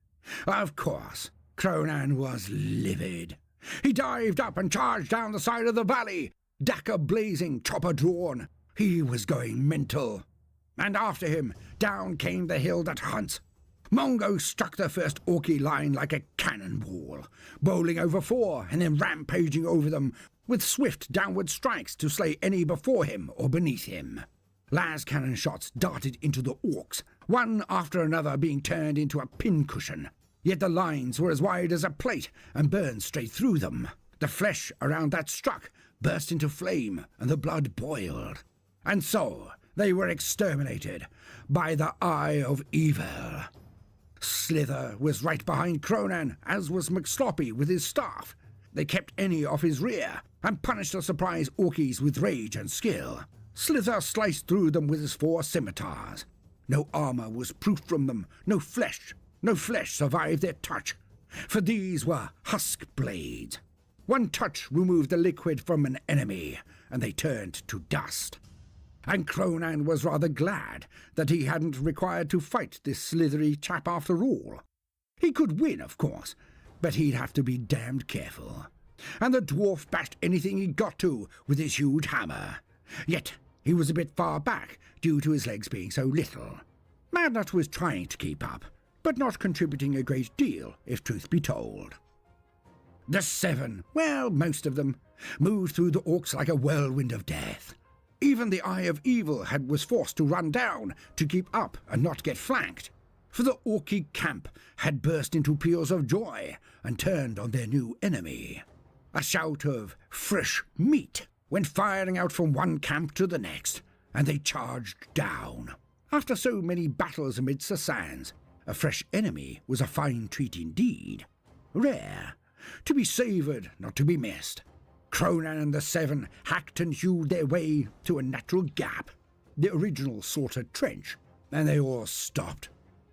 Of course, Cronan was livid. He dived up and charged down the side of the valley, dagger blazing, chopper drawn. He was going mental. And after him, down came the hill that hunts. Mongo struck the first orky line like a cannonball, bowling over four and then rampaging over them with swift downward strikes to slay any before him or beneath him. Las cannon shots darted into the orcs, one after another being turned into a pincushion. Yet the lines were as wide as a plate and burned straight through them. The flesh around that struck burst into flame and the blood boiled. And so they were exterminated by the Eye of Evil. Slither was right behind Cronan, as was McSloppy with his staff. They kept any off his rear and punished the surprised orkies with rage and skill. Slither sliced through them with his 4 scimitars. No armor was proof from them, no flesh survived their touch, for these were husk blades. One touch removed the liquid from an enemy, and they turned to dust. And Cronan was rather glad that he hadn't required to fight this slithery chap after all. He could win, of course, but he'd have to be damned careful. And the dwarf bashed anything he got to with his huge hammer. Yet he was a bit far back due to his legs being so little. Madnut was trying to keep up, but not contributing a great deal, if truth be told. The seven, well, most of them, moved through the orcs like a whirlwind of death. Even the Eye of Evil was forced to run down to keep up and not get flanked, for the orky camp had burst into peals of joy and turned on their new enemy. A shout of fresh meat went firing out from one camp to the next, and they charged down. After so many battles amidst the sands, a fresh enemy was a fine treat indeed. Rare, to be savoured, not to be missed. Cronan and the seven hacked and hewed their way to a natural gap, the original sorted trench, and they all stopped.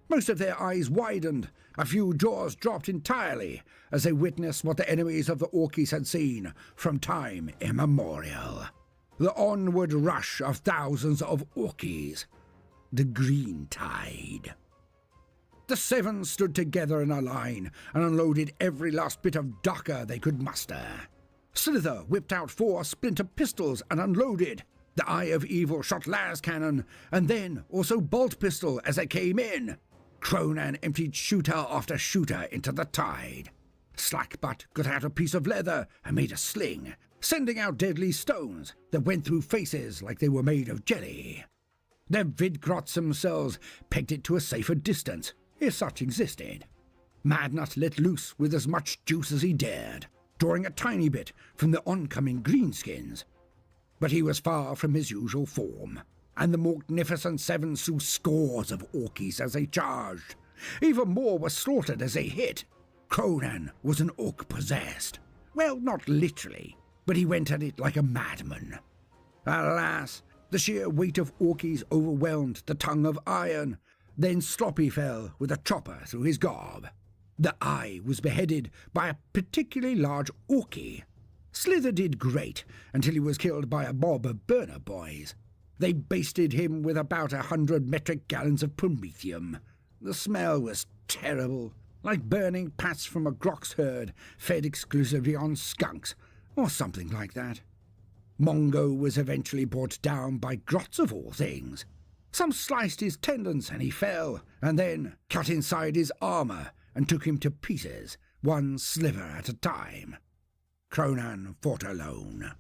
Most of their eyes widened, a few jaws dropped entirely as they witnessed what the enemies of the Orkies had seen from time immemorial. The onward rush of thousands of Orkies. The green tide. The seven stood together in a line and unloaded every last bit of ducker they could muster. Slither whipped out 4 splinter pistols and unloaded. The Eye of Evil shot las cannon, and then also bolt pistol as they came in. Cronan emptied shooter after shooter into the tide. Slackbutt got out a piece of leather and made a sling, sending out deadly stones that went through faces like they were made of jelly. The Vidgrots themselves pegged it to a safer distance, if such existed. Madnut let loose with as much juice as he dared, drawing a tiny bit from the oncoming greenskins. But he was far from his usual form, and the magnificent seven slew scores of Orkies as they charged. Even more were slaughtered as they hit. Cronan was an orc possessed. Well, not literally, but he went at it like a madman. Alas, the sheer weight of Orkies overwhelmed the tongue of iron. Then Sloppy fell with a chopper through his gob. The Eye was beheaded by a particularly large Orkie. Slither did great until he was killed by a mob of burner boys. They basted him with about 100 metric gallons of promethium. The smell was terrible, like burning pats from a grox herd fed exclusively on skunks, or something like that. Mongo was eventually brought down by grots of all things. Some sliced his tendons and he fell, and then cut inside his armour and took him to pieces, one sliver at a time. Cronan fought alone.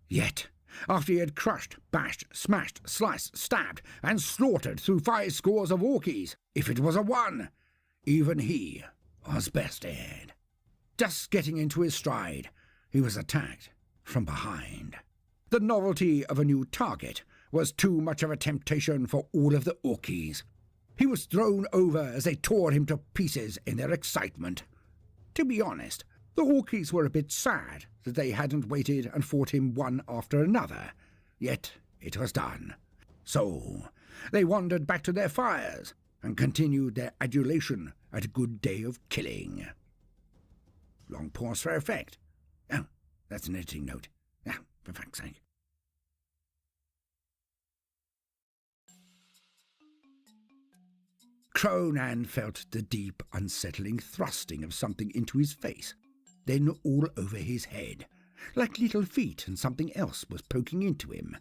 Yet, after he had crushed, bashed, smashed, sliced, stabbed, and slaughtered through 5 scores of Orkies, if it was a 1, even he was bested. Just getting into his stride, he was attacked from behind. The novelty of a new target was too much of a temptation for all of the Orkies. He was thrown over as they tore him to pieces in their excitement. To be honest, the Orkies were a bit sad that they hadn't waited and fought him one after another. Yet it was done. So they wandered back to their fires and continued their adulation at a good day of killing. Long pause for effect. Oh, that's an editing note. Ah, for fuck's sake. Cronan felt the deep, unsettling thrusting of something into his face, then all over his head, like little feet, and something else was poking into him.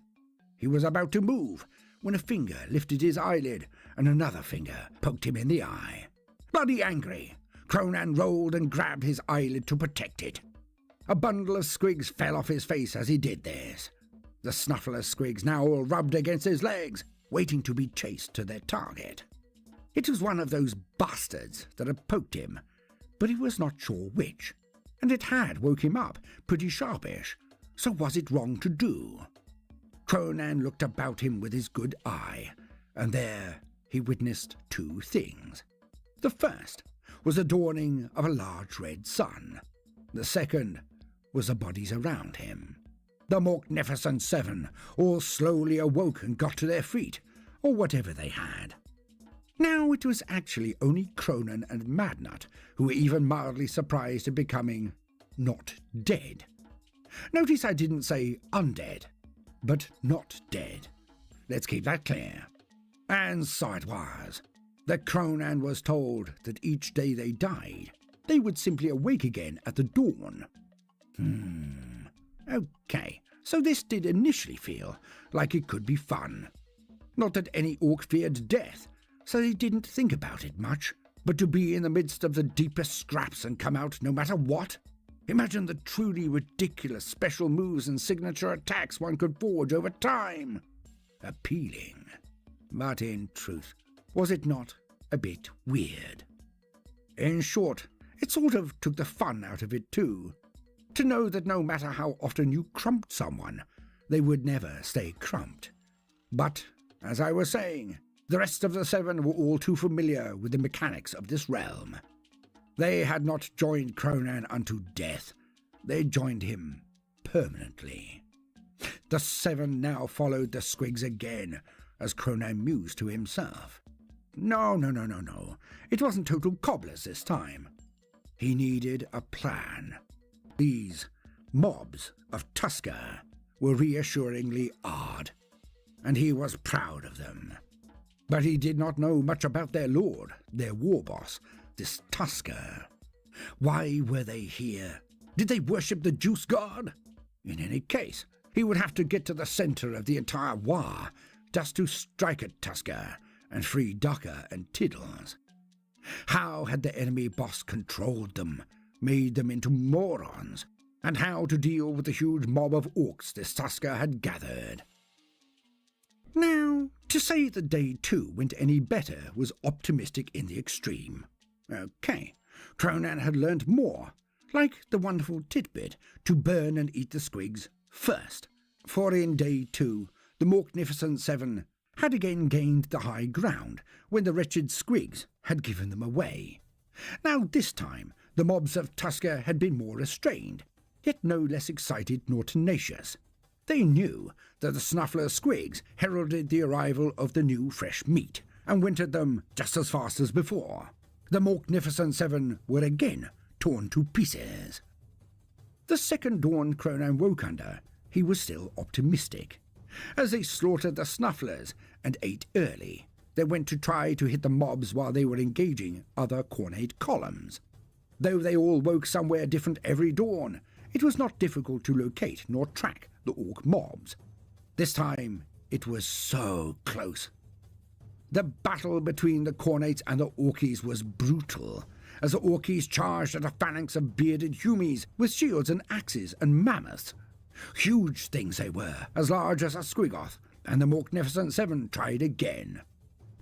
He was about to move when a finger lifted his eyelid and another finger poked him in the eye. Bloody angry, Cronan rolled and grabbed his eyelid to protect it. A bundle of squigs fell off his face as he did this. The snuffler squigs now all rubbed against his legs, waiting to be chased to their target. It was one of those bastards that had poked him, but he was not sure which, and it had woke him up pretty sharpish, so was it wrong to do? Cronan looked about him with his good eye, and there he witnessed 2 things. The first was the dawning of a large red sun. The second was the bodies around him. The magnificent seven all slowly awoke and got to their feet, or whatever they had. Now it was actually only Cronan and Madnut who were even mildly surprised at becoming not dead. Notice I didn't say undead, but not dead. Let's keep that clear. And so it was. The Cronan was told that each day they died, they would simply awake again at the dawn. Okay, so this did initially feel like it could be fun. Not that any orc feared death, so they didn't think about it much, but to be in the midst of the deepest scraps and come out no matter what? Imagine the truly ridiculous special moves and signature attacks one could forge over time. Appealing. But in truth, was it not a bit weird? In short, it sort of took the fun out of it too. To know that no matter how often you crumped someone, they would never stay crumped. But, as I was saying, the rest of the 7 were all too familiar with the mechanics of this realm. They had not joined Cronan unto death. They joined him permanently. The 7 now followed the Squigs again, as Cronan mused to himself. No. It wasn't total cobblers this time. He needed a plan. These mobs of Tusker were reassuringly odd, and he was proud of them. But he did not know much about their lord, their war boss, this Tusker. Why were they here? Did they worship the Juice God? In any case, he would have to get to the center of the entire war just to strike at Tusker and free Docker and Tiddles. How had the enemy boss controlled them, made them into morons, and how to deal with the huge mob of orcs this Tusker had gathered? Now, to say that day 2 went any better was optimistic in the extreme. Okay, Cronan had learned more, like the wonderful tidbit to burn and eat the Squigs first, for in day 2 the Magnificent 7 had again gained the high ground when the wretched Squigs had given them away. Now this time the mobs of Tusker had been more restrained, yet no less excited nor tenacious. They knew that the Snuffler Squigs heralded the arrival of the new fresh meat, and went at them just as fast as before. The Magnificent 7 were again torn to pieces. The second dawn Cronan woke under, he was still optimistic. As they slaughtered the Snufflers and ate early, they went to try to hit the mobs while they were engaging other Cornate columns. Though they all woke somewhere different every dawn, it was not difficult to locate nor track the orc mobs. This time it was so close. The battle between the Cornates and the Orkies was brutal, as the Orkies charged at a phalanx of bearded Humies with shields and axes and mammoths. Huge things they were, as large as a Squigoth, and the Magnificent 7 tried again.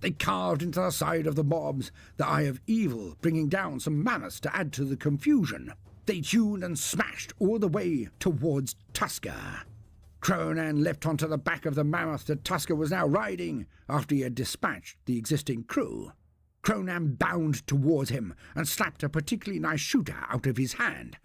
They carved into the side of the mobs, the Eye of Evil bringing down some mammoths to add to the confusion. They tuned and smashed all the way towards Tusker. Cronan leapt onto the back of the mammoth that Tusker was now riding after he had dispatched the existing crew. Cronan bounded towards him and slapped a particularly nice shooter out of his hand.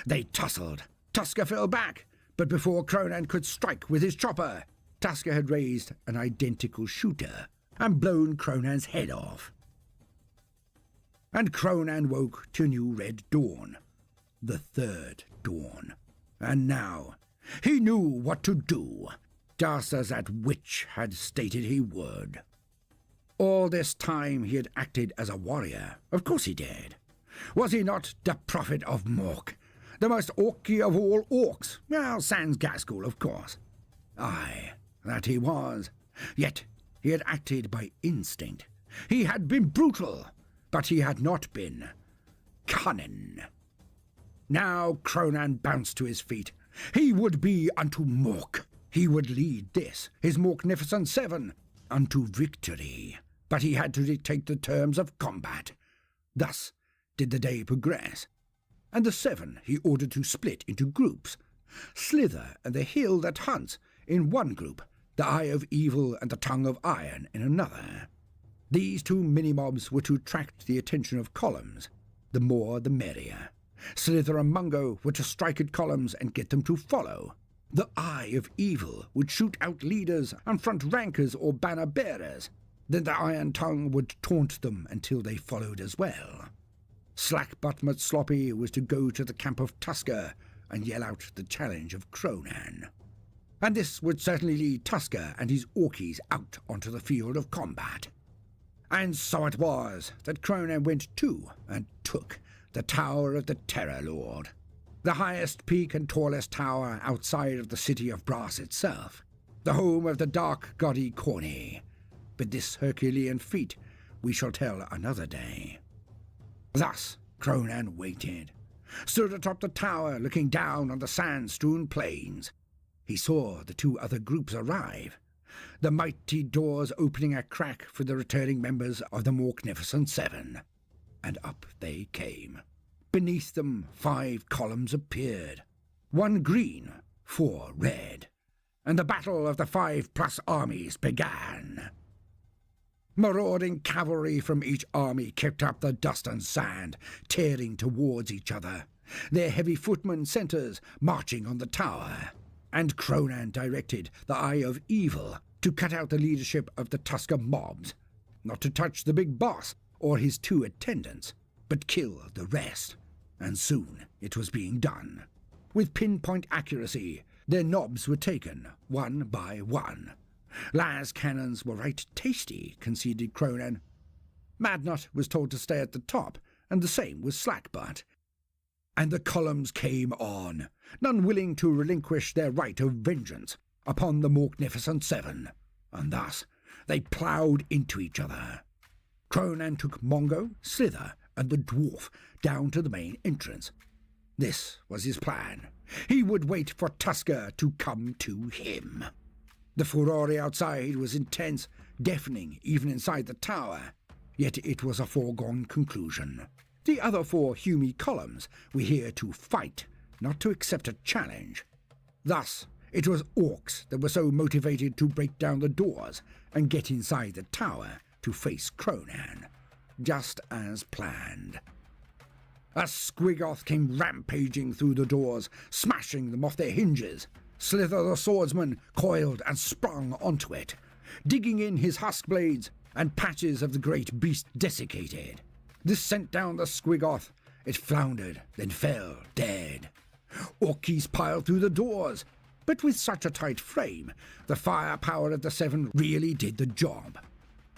They tussled. Tusker fell back, but before Cronan could strike with his chopper, Tusker had raised an identical shooter and blown Cronan's head off. And Cronan woke to new red dawn, the third dawn. And now he knew what to do, just as that witch had stated he would. All this time he had acted as a warrior. Of course he did. Was he not the prophet of Mork, the most orky of all orcs? Well, sans Gaskell, of course. Aye, that he was. Yet he had acted by instinct. He had been brutal, but he had not been cunning. Now Cronan bounced to his feet. He would be unto Mork. He would lead this, his Magnificent 7, unto victory. But he had to dictate the terms of combat. Thus did the day progress, and the 7 he ordered to split into groups. Slither and the Hill that hunts in one group, the Eye of Evil and the Tongue of Iron in another. These 2 mini-mobs were to attract the attention of columns. The more the merrier. Slither and Mungo were to strike at columns and get them to follow. The Eye of Evil would shoot out leaders and front rankers or banner bearers. Then the Iron Tongue would taunt them until they followed as well. Slack-Butt Sloppy was to go to the camp of Tusker and yell out the challenge of Cronan. And this would certainly lead Tusker and his Orkies out onto the field of combat. And so it was that Cronan went to and took the Tower of the Terror Lord, the highest peak and tallest tower outside of the city of Brass itself, the home of the dark goddy Corny. But this Herculean feat we shall tell another day. Thus Cronan waited, stood atop the tower looking down on the sand-strewn plains. He saw the two other groups arrive, the mighty doors opening a crack for the returning members of the Magnificent Seven. And up they came. Beneath them 5 columns appeared, 1 green, 4 red, and the battle of the 5+ armies began. Marauding cavalry from each army kicked up the dust and sand, tearing towards each other, their heavy footmen centres marching on the tower. And Cronan directed the Eye of Evil to cut out the leadership of the Tusker mobs, not to touch the big boss or his 2 attendants, but kill the rest. And soon it was being done. With pinpoint accuracy, their knobs were taken, one by one. Las cannons were right tasty, conceded Cronan. Madnut was told to stay at the top, and the same was Slackbutt. And the columns came on, none willing to relinquish their right of vengeance upon the Magnificent Seven, and thus they ploughed into each other. Cronan took Mongo, Slither, and the dwarf down to the main entrance. This was his plan. He would wait for Tusker to come to him. The furore outside was intense, deafening even inside the tower, yet it was a foregone conclusion. The other 4 Hume columns were here to fight, not to accept a challenge. Thus, it was orcs that were so motivated to break down the doors and get inside the tower to face Cronan, just as planned. A Squiggoth came rampaging through the doors, smashing them off their hinges. Slither the swordsman coiled and sprung onto it, digging in his husk blades, and patches of the great beast desiccated. This sent down the Squiggoth. It floundered, then fell dead. Orkies piled through the doors, but with such a tight frame, the firepower of the 7 really did the job.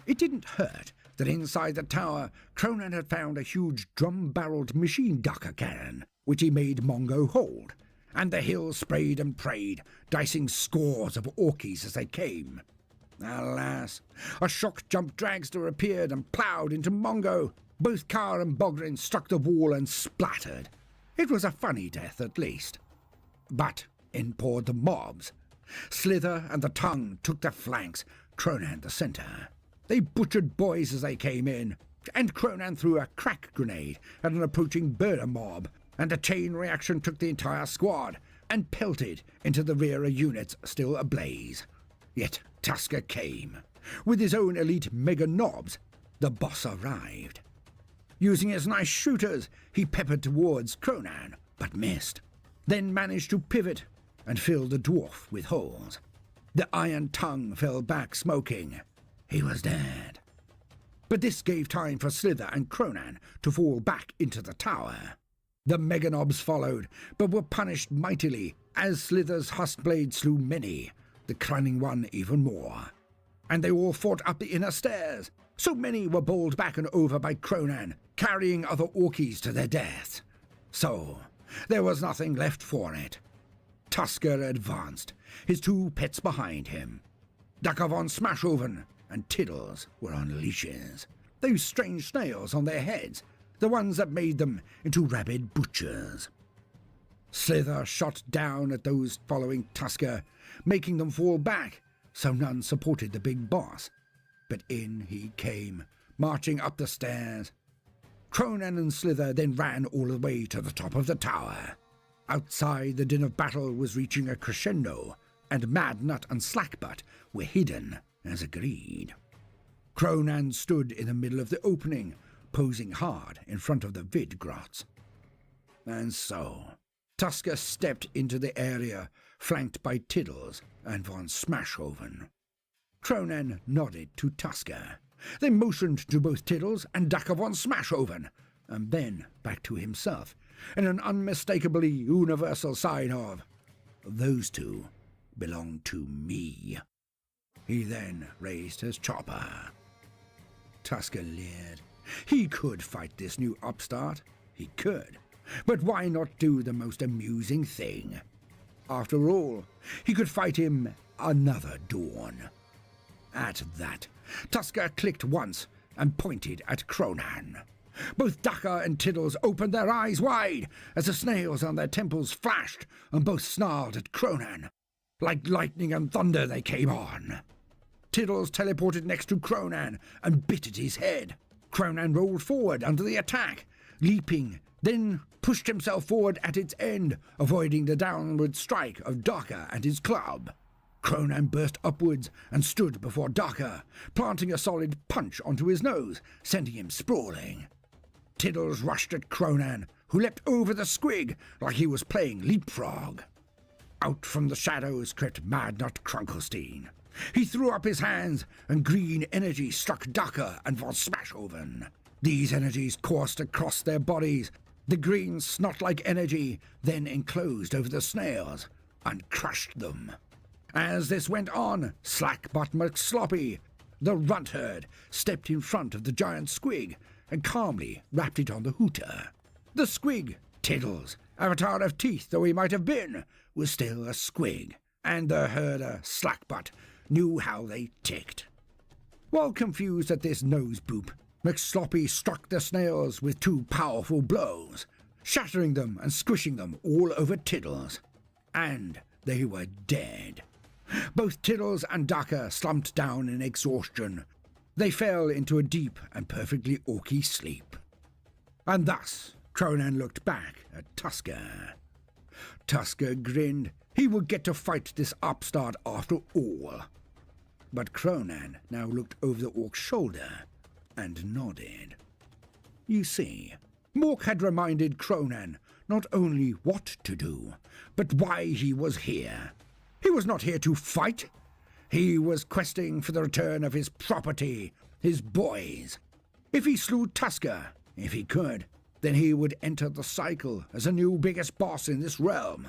It didn't hurt that inside the tower, Cronan had found a huge drum-barreled machine ducker cannon, which he made Mongo hold, and the hill sprayed and prayed, dicing scores of Orkies as they came. Alas, a shock-jump dragster appeared and ploughed into Mongo. Both Carr and Bogrin struck the wall and splattered. It was a funny death, at least. But in poured the mobs. Slither and the Tongue took the flanks, Cronan the centre. They butchered boys as they came in, and Cronan threw a crack grenade at an approaching birder mob, and a chain reaction took the entire squad and pelted into the rearer units still ablaze. Yet Tusker came. With his own elite mega knobs, the boss arrived. Using his nice shooters, he peppered towards Cronan, but missed, then managed to pivot and fill the dwarf with holes. The Iron Tongue fell back smoking. He was dead. But this gave time for Slither and Cronan to fall back into the tower. The Meganobs followed, but were punished mightily, as Slither's huskblade slew many, the Cunning One even more. And they all fought up the inner stairs. So many were bowled back and over by Cronan, carrying other Orkies to their death. So there was nothing left for it. Tusker advanced, his 2 pets behind him. Ducker von Smashoven and Tiddles were on leashes, those strange snails on their heads, the ones that made them into rabid butchers. Slither shot down at those following Tusker, making them fall back, so none supported the big boss. But in he came, marching up the stairs. Cronan and Slither then ran all the way to the top of the tower. Outside, the din of battle was reaching a crescendo, and Madnut and Slackbutt were hidden, as agreed. Cronan stood in the middle of the opening, posing hard in front of the Vidgrots. And so, Tusker stepped into the area, flanked by Tiddles and von Smashoven. Cronan nodded to Tusker, then motioned to both Tiddles and Ducker von Smashoven, and then back to himself, and an unmistakably universal side of, those two belong to me. He then raised his chopper. Tusker leered. He could fight this new upstart. He could. But why not do the most amusing thing? After all, he could fight him another dawn. At that, Tusker clicked once and pointed at Cronan. Both Ducker and Tiddles opened their eyes wide as the snails on their temples flashed, and both snarled at Cronan. Like lightning and thunder they came on. Tiddles teleported next to Cronan and bit at his head. Cronan rolled forward under the attack, leaping, then pushed himself forward at its end, avoiding the downward strike of Ducker and his club. Cronan burst upwards and stood before Ducker, planting a solid punch onto his nose, sending him sprawling. Tiddles rushed at Cronan, who leapt over the squig like he was playing leapfrog. Out from the shadows crept Madnut Krunkelstein. He threw up his hands, and green energy struck Ducker and von Smashoven. These energies coursed across their bodies. The green snot-like energy then enclosed over the snails and crushed them. As this went on, Slackbutt McSloppy, the runt herd, stepped in front of the giant squig and calmly wrapped it on the hooter. The squig, Tiddles, avatar of teeth though he might have been, was still a squig, and the herder, Slackbutt, knew how they ticked. While confused at this nose boop, McSloppy struck the snails with two powerful blows, shattering them and squishing them all over Tiddles. And they were dead. Both Tiddles and Ducker slumped down in exhaustion. They fell into a deep and perfectly orky sleep. And thus Cronan looked back at Tusker. Tusker grinned. He would get to fight this upstart after all. But Cronan now looked over the orc's shoulder and nodded. You see, Mork had reminded Cronan not only what to do, but why he was here. He was not here to fight. He was questing for the return of his property, his boys. If he slew Tusker, if he could, then he would enter the cycle as a new biggest boss in this realm.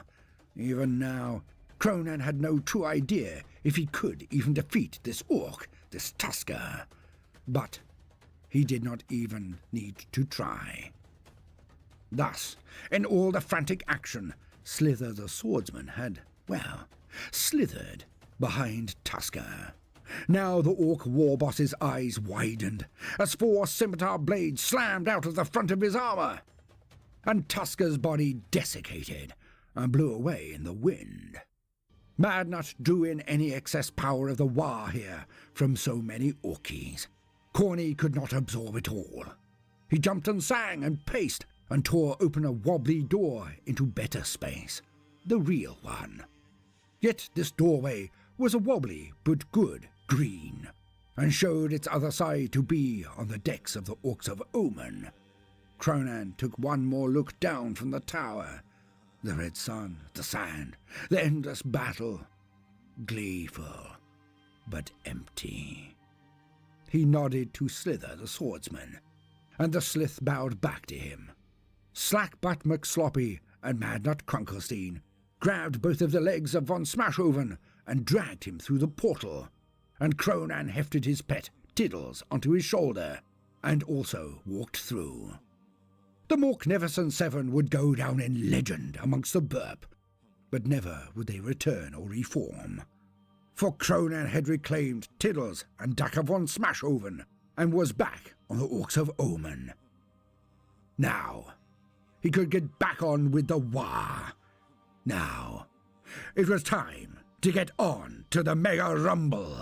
Even now, Cronan had no true idea if he could even defeat this orc, this Tusker. But he did not even need to try. Thus, in all the frantic action, Slither the swordsman had, well, slithered behind Tusker. Now the orc warboss's eyes widened as 4 scimitar blades slammed out of the front of his armor, and Tusker's body desiccated and blew away in the wind. Madnut drew in any excess power of the Wa here from so many orkies. Corny could not absorb it all. He jumped and sang and paced and tore open a wobbly door into better space, the real one. Yet this doorway was a wobbly but good green, and showed its other side to be on the decks of the Orcs of Omen. Cronan took one more look down from the tower. The red sun, the sand, the endless battle. Gleeful, but empty. He nodded to Slither the swordsman, and the slith bowed back to him. Slackbutt McSloppy and Madnut Krunkelstein grabbed both of the legs of von Smashoven and dragged him through the portal, and Cronan hefted his pet, Tiddles, onto his shoulder, and also walked through. The Morkneverson 7 would go down in legend amongst the burp, but never would they return or reform. For Cronan had reclaimed Tiddles and Ducker von Smashoven, and was back on the Orcs of Omen. Now, he could get back on with the Wa. Now, it was time to get on to the Mega Rumble.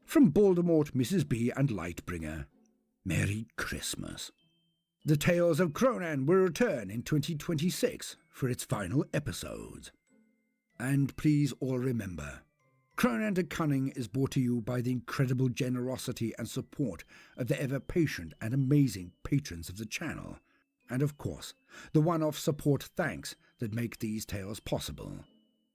From Voldemort, Mrs. B and Lightbringer, Merry Christmas. The Tales of Cronan will return in 2026 for its final episodes. And please all remember, Cronan the Cunning is brought to you by the incredible generosity and support of the ever-patient and amazing patrons of the channel, and of course, the one-off support thanks that make these tales possible.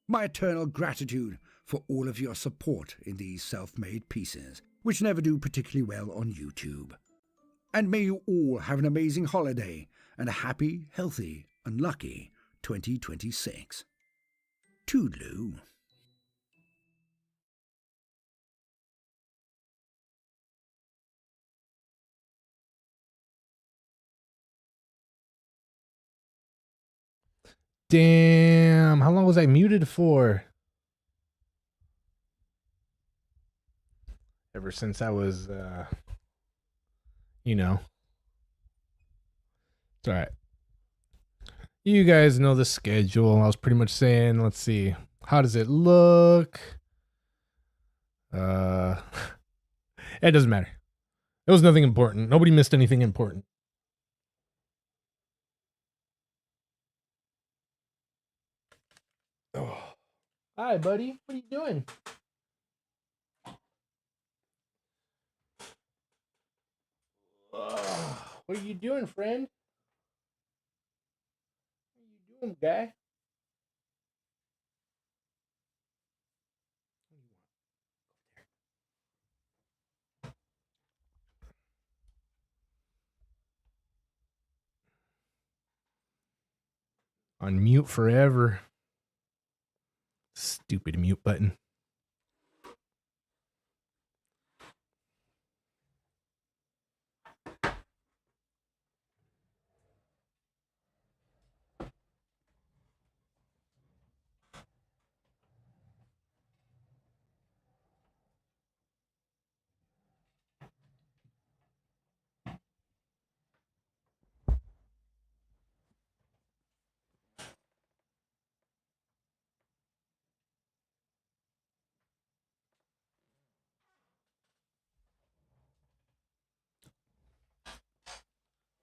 My eternal gratitude for all of your support in these self-made pieces, which never do particularly well on YouTube. And may you all have an amazing holiday and a happy, healthy, and lucky 2026. Toodaloo. Damn, how long was I muted for? Ever since I was, you know. It's all right. You guys know the schedule. I was pretty much saying, let's see, how does it look? It doesn't matter. It was nothing important. Nobody missed anything important. Oh. Hi, buddy. What are you doing? What are you doing, friend? What are you doing, guy? On mute forever. Stupid mute button.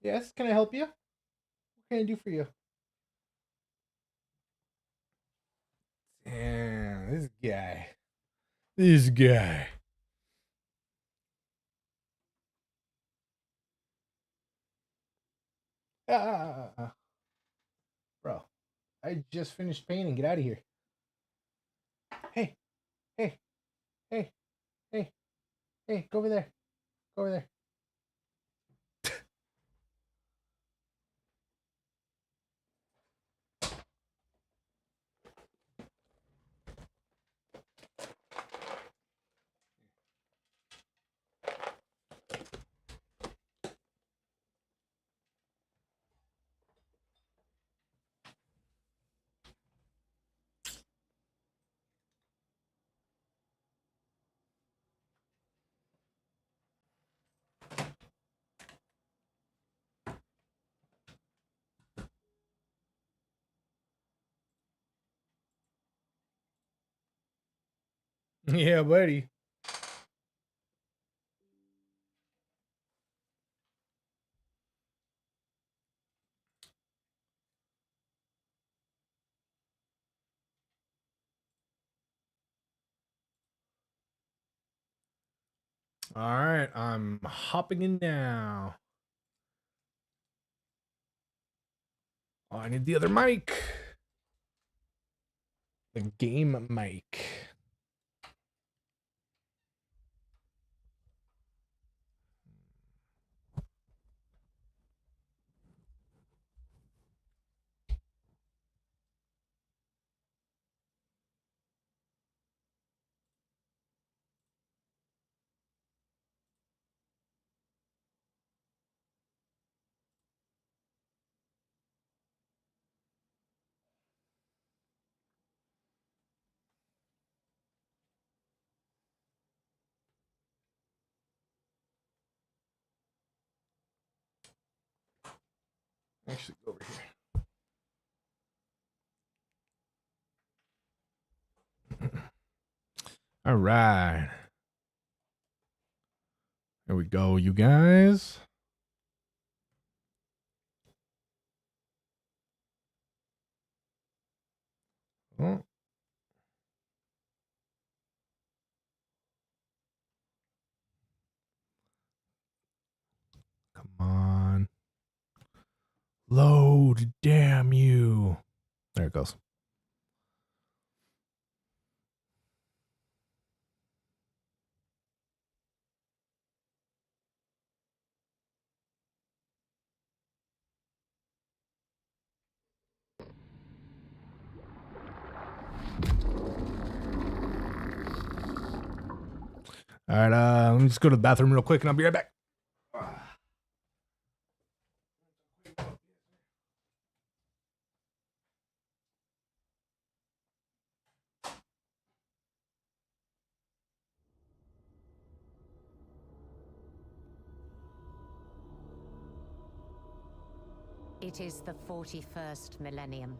Yes, can I help you? What can I do for you? Damn, this guy. This guy. Bro, I just finished painting. Get out of here. Hey, hey, hey, hey, hey, go over there. Go over there. Yeah, buddy. All right, I'm hopping in now. Oh, I need the other mic. The game mic. Actually, go over here. All right. Here we go, you guys. Oh. Come on. Load, damn you. There it goes. All right, let me just go to the bathroom real quick and I'll be right back. It is the 41st millennium.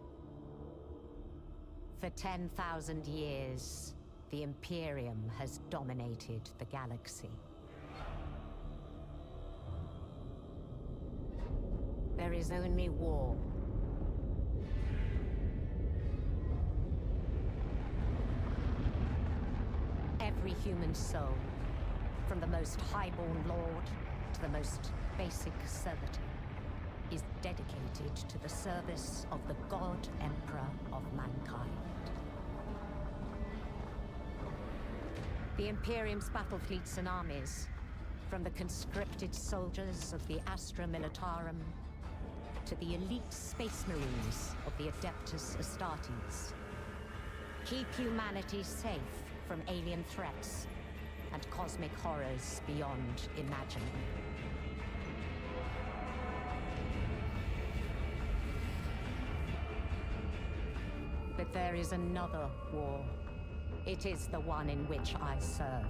For 10,000 years, the Imperium has dominated the galaxy. There is only war. Every human soul, from the most highborn lord to the most basic servitor, is dedicated to the service of the God Emperor of mankind. The Imperium's battle fleets and armies, from the conscripted soldiers of the Astra Militarum to the elite space marines of the Adeptus Astartes, keep humanity safe from alien threats and cosmic horrors beyond imagining. But there is another war. It is the one in which I serve.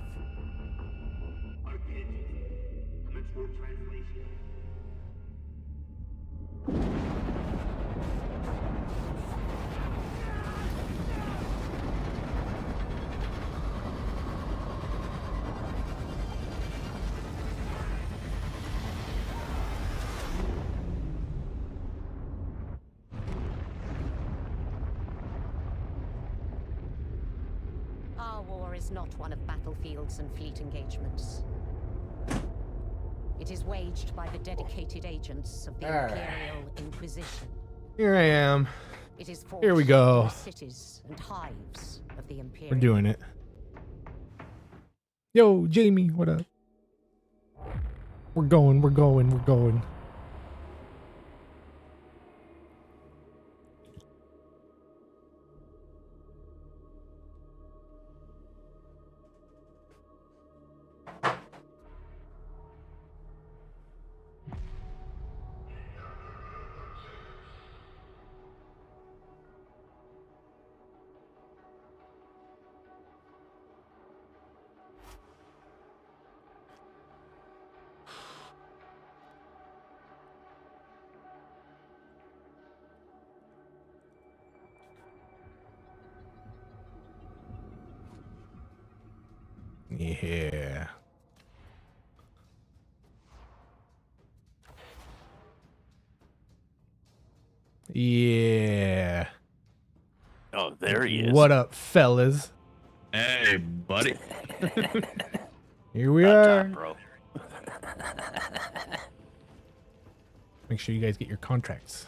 Our war is not one of battlefields and fleet engagements. It is waged by the dedicated agents of the Imperial Inquisition. Here I am. It is Here we fought go. in the cities and hives of the Imperium. We're doing it. Yo, Jamie, what up? We're going. Yeah. Yeah. Oh, there he is. What up, fellas? Hey, buddy. Here we About are. time, bro. Make sure you guys get your contracts.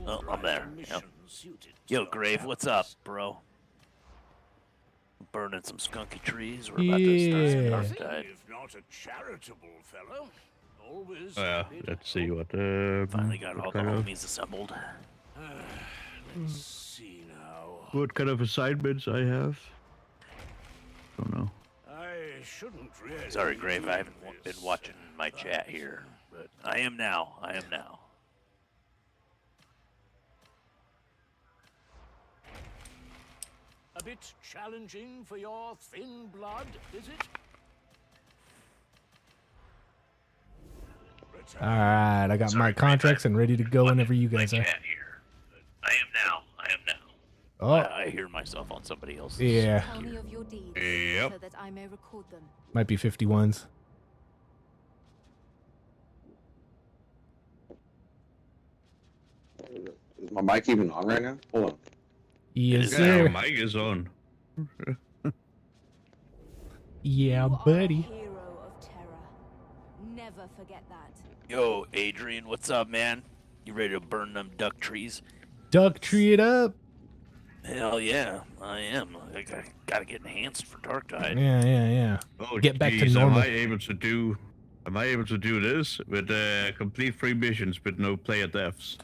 Oh, I'm there. Yep. Yo, Grave, what's up, bro? Burning some skunky trees. We're about to start some Yeah. Darktide. If not a charitable fellow, always. Oh, yeah, let's see what. Finally got all what the kind of homies assembled. Let's see now. what kind of assignments I have? Don't know. I shouldn't really. Sorry, Grave, be I haven't doing been this, watching my chat here, but I am now. A bit challenging for your thin blood, is it? All right, I got my contracts and ready to go whenever you guys are. Chat here. But I am now. Oh, I hear myself on somebody else's. yeah. Tell me of your deeds, Yep. so that I may record them. Might be 51s. Is my mic even on right now? Hold on. Yes, Yeah, sir. mic is on. Yeah, You buddy. are a hero of terror. Never forget that. Yo, Adrian, what's up, man? You ready to burn them duck trees? Duck tree it up. Hell yeah, I am. I gotta get enhanced for Darktide. Yeah. Oh, Get back to geez, normal. Am I able to do this with complete free missions with no player deaths?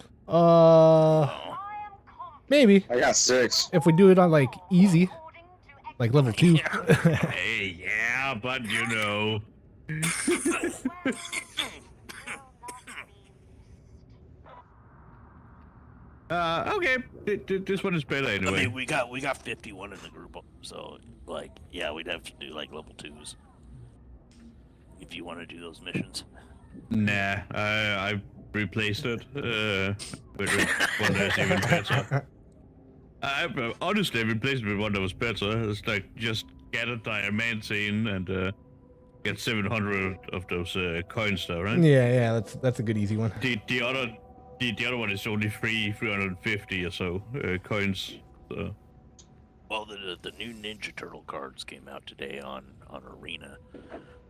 Maybe I got 6. if we do it on like easy. like level 2. Hey, yeah, but you know. Okay. This one is better anyway. I mean, we got 51 in the group, so like, yeah, we'd have to do like level 2s if you want to do those missions. Nah, I replaced it with one that's even better. I honestly replaced it with one that was better. It's like just get a diamantine and get 700 of those coins though, right? Yeah, that's a good easy one. The other one is only 350 or so coins. So. Well, the new Ninja Turtle cards came out today on Arena,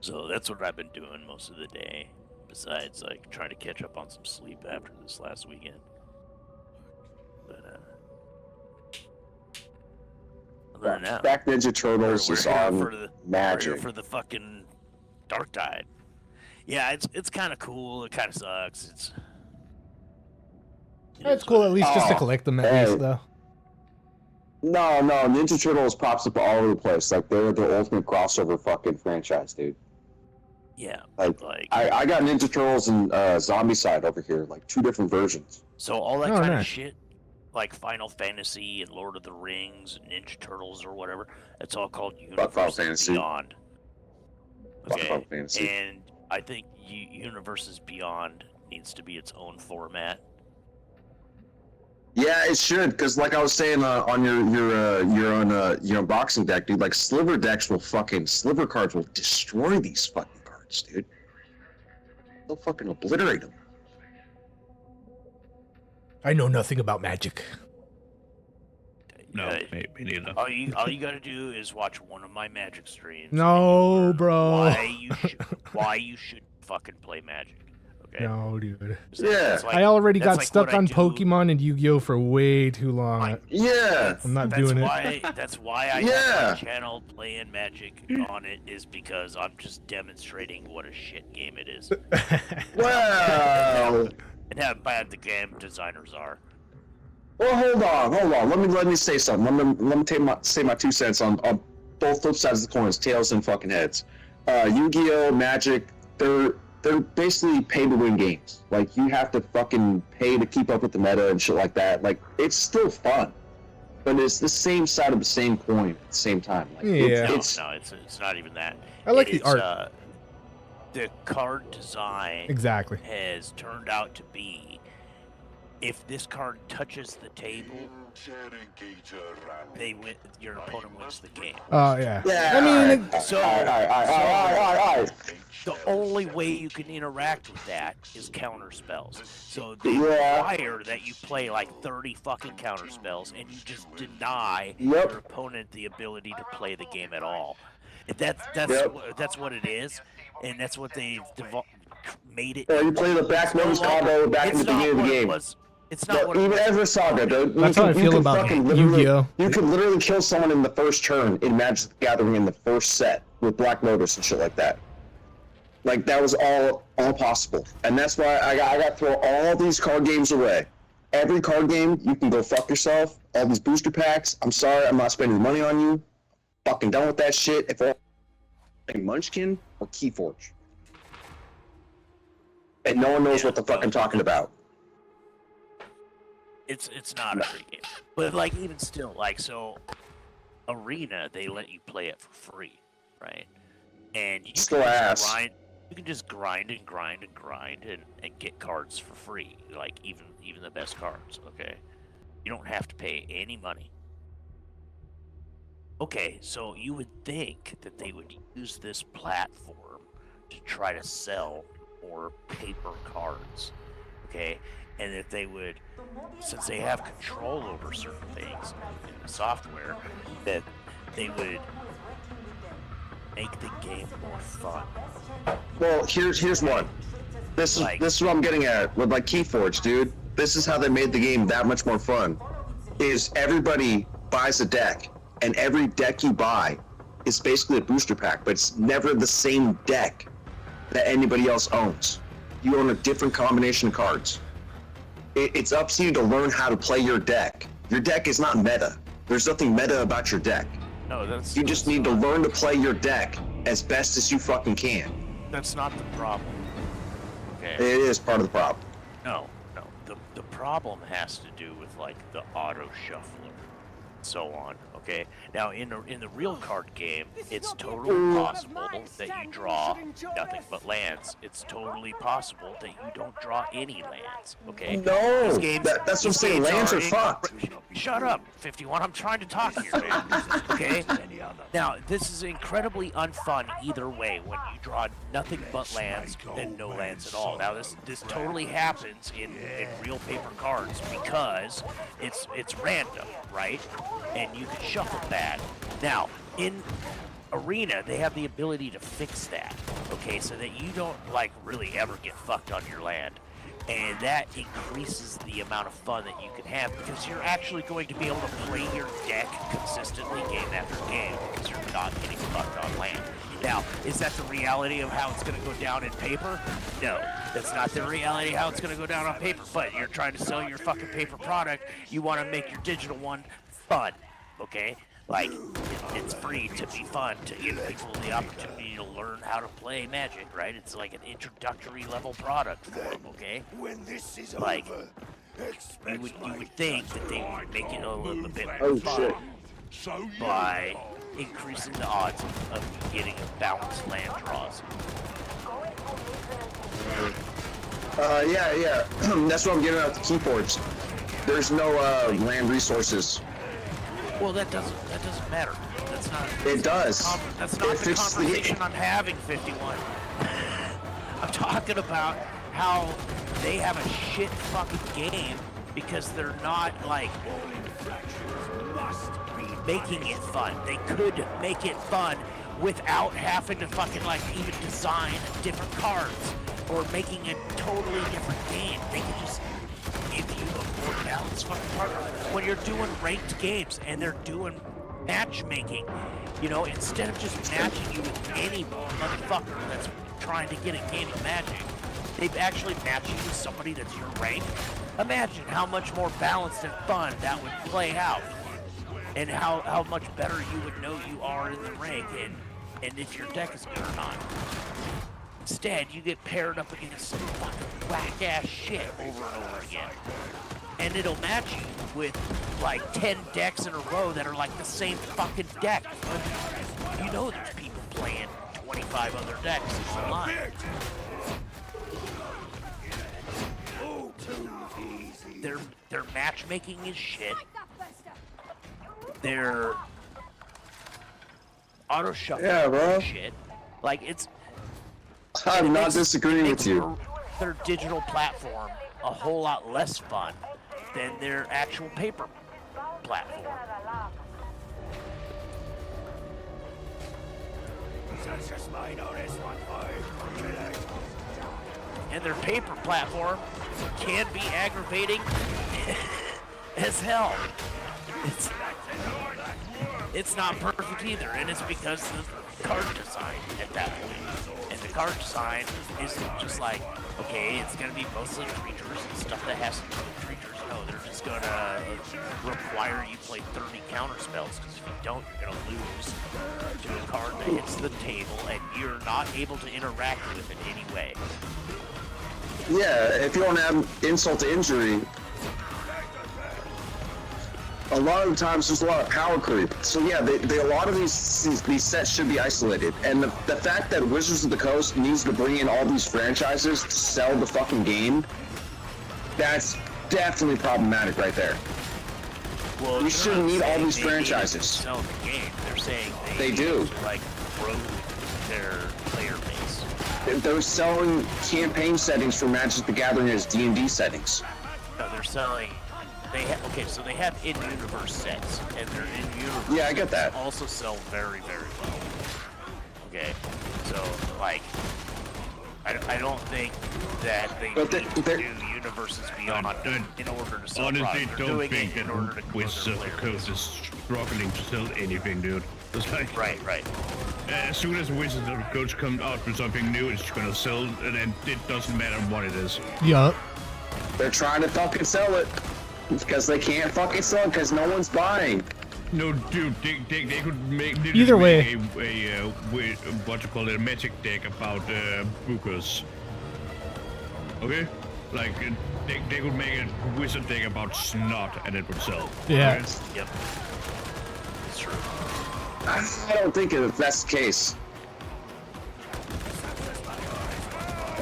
so that's what I've been doing most of the day. Besides, like trying to catch up on some sleep after this last weekend. But other than that, Back Ninja Turtles we're is here on for the magic. we're here for the fucking Darktide. Yeah, it's kind of cool. It kind of sucks. It's cool at least just to Oh, collect them at hey. least though. No, Ninja Turtles pops up all over the place. Like they're the ultimate crossover fucking franchise, dude. Yeah, Like, like I got Ninja Turtles and Zombie Side over here, like 2 different versions. so all that Oh, kind nice. of shit, like Final Fantasy and Lord of the Rings and Ninja Turtles or whatever. It's all called Final Universes Fantasy. Beyond. Fuck Okay, Final Fantasy. and I think Universes Beyond needs to be its own format. Yeah, it should, because like I was saying on your unboxing deck, dude, like sliver cards will destroy these fucking cards, dude. They'll fucking obliterate them. I know nothing about magic. No, me neither. All you gotta do is watch one of my Magic streams. No, and you learn bro. Why you should fucking play Magic. Okay. No, dude. That's I already that's got like stuck what I on do. Pokemon and Yu-Gi-Oh for way too long. Yeah. I'm not That's doing why, That's why I Yeah. have my channel playing Magic on it, is because I'm just demonstrating what a shit game it is. Well, And how bad the game designers are. well, hold on. Let me say something. Let me say my 2 cents on both flip sides of the coins, tails and fucking heads. Yu-Gi-Oh, Magic, they're basically pay-to-win games. Like, you have to fucking pay to keep up with the meta and shit like that. Like, it's still fun, but it's the same side of the same coin at the same time. Like, Yeah. it's No, it's not even that. I like It the is, art. The card design Exactly. has turned out to be, if this card touches the table, your opponent wins the game. Oh yeah. yeah. I mean, So- all right. The only way you can interact with that is counter spells. So they Yeah. require that you play like 30 fucking counter spells, and you just deny Yep. your opponent the ability to play the game at all. And that's Yep. that's what it is, and that's what they've made it. Or you play the back nose no longer- combo back in it's the beginning of not the what it game. was. It's not No, what it even was. Ever Saga, dude. That's how I feel about Yu-Gi-Oh. You could literally kill someone in the first turn in Magic the Gathering in the first set with Black Lotus and shit like that. Like, that was all possible. And that's why I got to throw all these card games away. Every card game, you can go fuck yourself. All these booster packs, I'm sorry, I'm not spending money on you. Fucking done with that shit. If all Munchkin or Keyforge. And no one knows what the fuck I'm talking about. It's not a free game. But like, even still, like, so Arena, they let you play it for free, right? And you Still can just ass. grind. You can just grind and get cards for free, like even the best cards. Okay, you don't have to pay any money. Okay, so you would think that they would use this platform to try to sell more paper cards, okay? And that they would, since they have control over certain things in the software, that they would make the game more fun. Well, here's one. This is what I'm getting at with like Keyforge, dude. This is how they made the game that much more fun. Is everybody buys a deck, and every deck you buy is basically a booster pack, but it's never the same deck that anybody else owns. You own a different combination of cards. It's up to you to learn how to play your deck. Your deck is not meta. There's nothing meta about your deck. No, that's. You just need to learn to play your deck as best as you fucking can. That's not the problem. Okay. It is part of the problem. No. The problem has to do with like the auto shuffler, so on. Okay. Now in the real card game, it's totally possible that you draw nothing but lands. It's totally possible that you don't draw any lands. Okay. No, These games, that's what I'm saying. Lands are fucked. Shut up, 51. I'm trying to talk here, man. Okay. Now this is incredibly unfun either way when you draw nothing but lands and no lands at all. Now this totally happens in real paper cards because it's random, right? And you can shuffle that. Now, in Arena, they have the ability to fix that, okay, so that you don't, like, really ever get fucked on your land. And that increases the amount of fun that you can have because you're actually going to be able to play your deck consistently game after game because you're not getting fucked on land. Now, is that the reality of how it's going to go down in paper? No, that's not the reality of how it's going to go down on paper, but you're trying to sell your fucking paper product. You want to make your digital one fun, okay? Like, it's free to be fun, to give people the opportunity to learn how to play Magic, right? It's like an introductory level product for them, okay? Like, you would think that they would make it a little bit more fun by increasing the odds of getting balanced land draws. Yeah. That's what I'm getting out the keyboards. There's no land resources. Well, that doesn't matter. That's not. It does. That's not the conversation I'm having, 51. I'm talking about how they have a shit fucking game because they're not like making it fun. They could make it fun without having to fucking like even design different cards or making a totally different game. They could just give you a more balanced fucking partner. When you're doing ranked games and they're doing matchmaking, you know, instead of just matching you with any motherfucker that's trying to get a game of Magic, they've actually matched you with somebody that's your rank. Imagine how much more balanced and fun that would play out, and how much better you would know you are in the rank, and if your deck is good or not. Instead, you get paired up against some fucking whack-ass shit over and over again. And it'll match you with, like, 10 decks in a row that are like the same fucking deck. You know there's people playing 25 other decks online. Their matchmaking is shit. Their auto shuffle is shit. Like, it's... I'm not disagreeing with you. Their digital platform a whole lot less fun than their actual paper platform. And their paper platform can be aggravating as hell. It's not perfect either, and it's because of the card design at that point. And the card design isn't just like, okay, it's going to be mostly creatures and stuff that has to do with creatures. No, they're just going to require you play 30 counter spells, because if you don't, you're going to lose to a card that hits the table, and you're not able to interact with it anyway. Yeah, if you don't have insult to injury, a lot of the times there's a lot of power creep. So yeah, a lot of these sets should be isolated. And the fact that Wizards of the Coast needs to bring in all these franchises to sell the fucking game, that's definitely problematic right there. Well, we shouldn't need all these franchises. Sell the game. They're saying they do. Like grow their player base. They're selling campaign settings for Magic the Gathering as D&D settings. No, they're selling. So they have in-universe sets, and their in-universe I get that. Also sell very, very well. Okay, so like, I don't think that they need to do universes beyond in order to sell honestly, products. don't think that Wizards of the Coast is struggling to sell anything, dude. It's like right. As soon as Wizards of the Coast comes out with something new, it's gonna sell, and it doesn't matter what it is. Yup. They're trying to fucking sell it. Because they can't fucking sell it because no one's buying. No, dude, they could make Either way. what you call it, a magic deck about bookers. Okay, like they could make a wizard deck about snot and it would sell. Yeah. Okay? Yep. It's true. I don't think that's the case.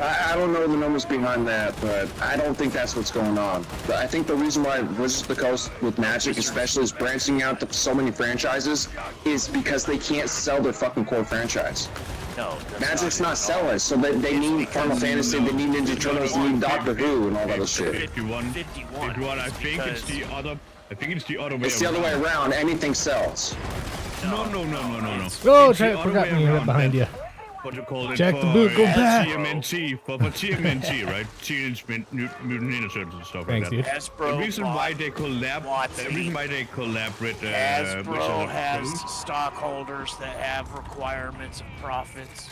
I don't know the numbers behind that, but I don't think that's what's going on. But I think the reason why Wizards of the Coast with Magic especially is branching out to so many franchises is because they can't sell their fucking core franchise. No, Magic's not selling, so they need Final Fantasy, they need Ninja Turtles, they need Doctor Who and all that other shit. 51. I think it's the other. I think it's the other way. It's the other way around. Anything sells. No. Oh, It's the other forgot way me right around, behind you. What you call it? Jack the for, Boot, go back. TMNT for TMNT, right? Teenage Mutant Ninja Turtles and stuff Thanks, like that. dude. Hasbro The reason why they collab with Hasbro has stockholders that have requirements of profits.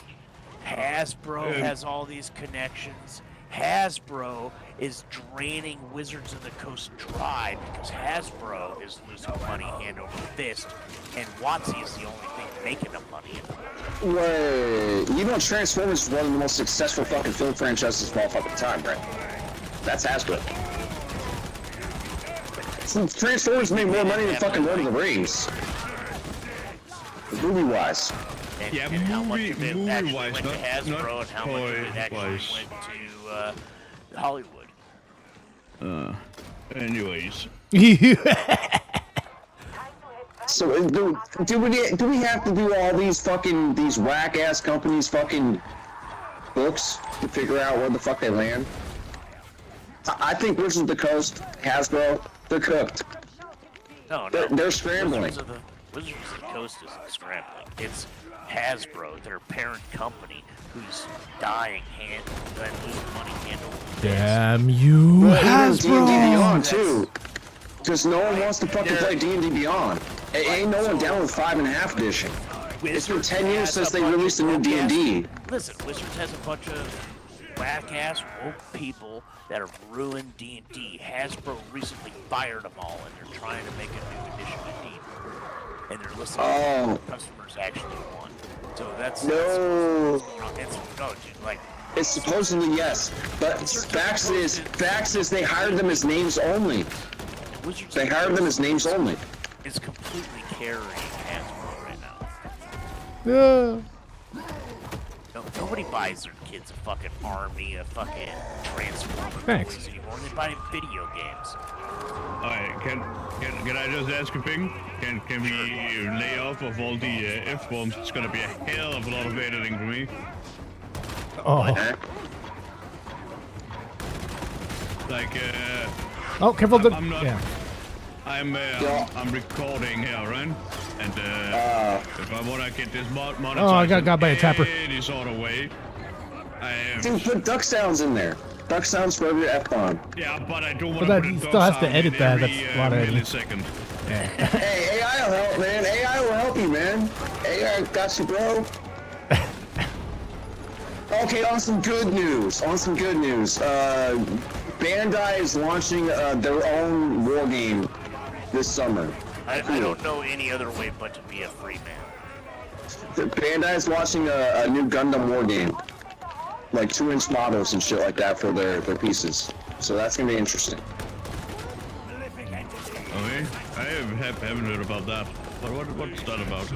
Hasbro has all these connections. Hasbro is draining Wizards of the Coast dry because Hasbro is losing money hand over fist, and WotC is the only thing making them money. Wait, you know Transformers is one of the most successful fucking film franchises of all fucking time, right? That's Hasbro. Transformers made more money than fucking Lord of the Rings. Movie-wise. And, Yeah, and how much of it actually movie-wise, went to not Hasbro and how much of it actually toy-wise. went to Hollywood. Anyways. So do we have to do all these whack ass companies fucking books to figure out where the fuck they land? I think Wizards of the Coast, Hasbro, they're cooked. No, They're scrambling. Wizards of the Coast isn't scrambling. It's Hasbro, their parent company, who's dying and losing money hand over fist. Damn you, Hasbro! D&D Beyond Hasbro! too. Because no one wants to fucking play D&D Beyond. Ain't no one down with 5.5 edition. It's been 10 years since they released a new D&D. Listen, Wizards has a bunch of whack-ass woke people that have ruined D&D. Hasbro recently fired them all, and they're trying to make a new edition of D&D. And they're listening to what customers actually want. So that's No. Dude, like, It's supposedly yes, but facts is they hired them as names only. Wizards They hired them as names only. is completely carrying Hasbro right now. Yeah. No, nobody buys their kids a fucking army, a fucking Transformer Thanks. toys anymore. They buy them video games. Alright, can I just ask a thing? Can we lay off of all the F-bombs? It's gonna be a hell of a lot of editing for me. Oh. Like, Oh, careful. I'm not. Yeah. I'm recording here, right? And if I wanna get this monetized, Oh, I got by a tapper. any sort of way, I am. Dude, put duck sounds in there. Duck sounds for every F-bomb. Yeah, but I don't want But to that- put a you dog still have to sound edit in that, every, that's a lot of editing. millisecond. Hey, AI will help, man. AI will help you, man. AI got you, bro. Okay, on some good news. Bandai is launching their own war game this summer. I don't know any other way but to be a free man. Bandai is launching a new Gundam war game. Like 2-inch models and shit like that for their pieces. So that's gonna be interesting. Okay, I haven't heard about that. But what's that about?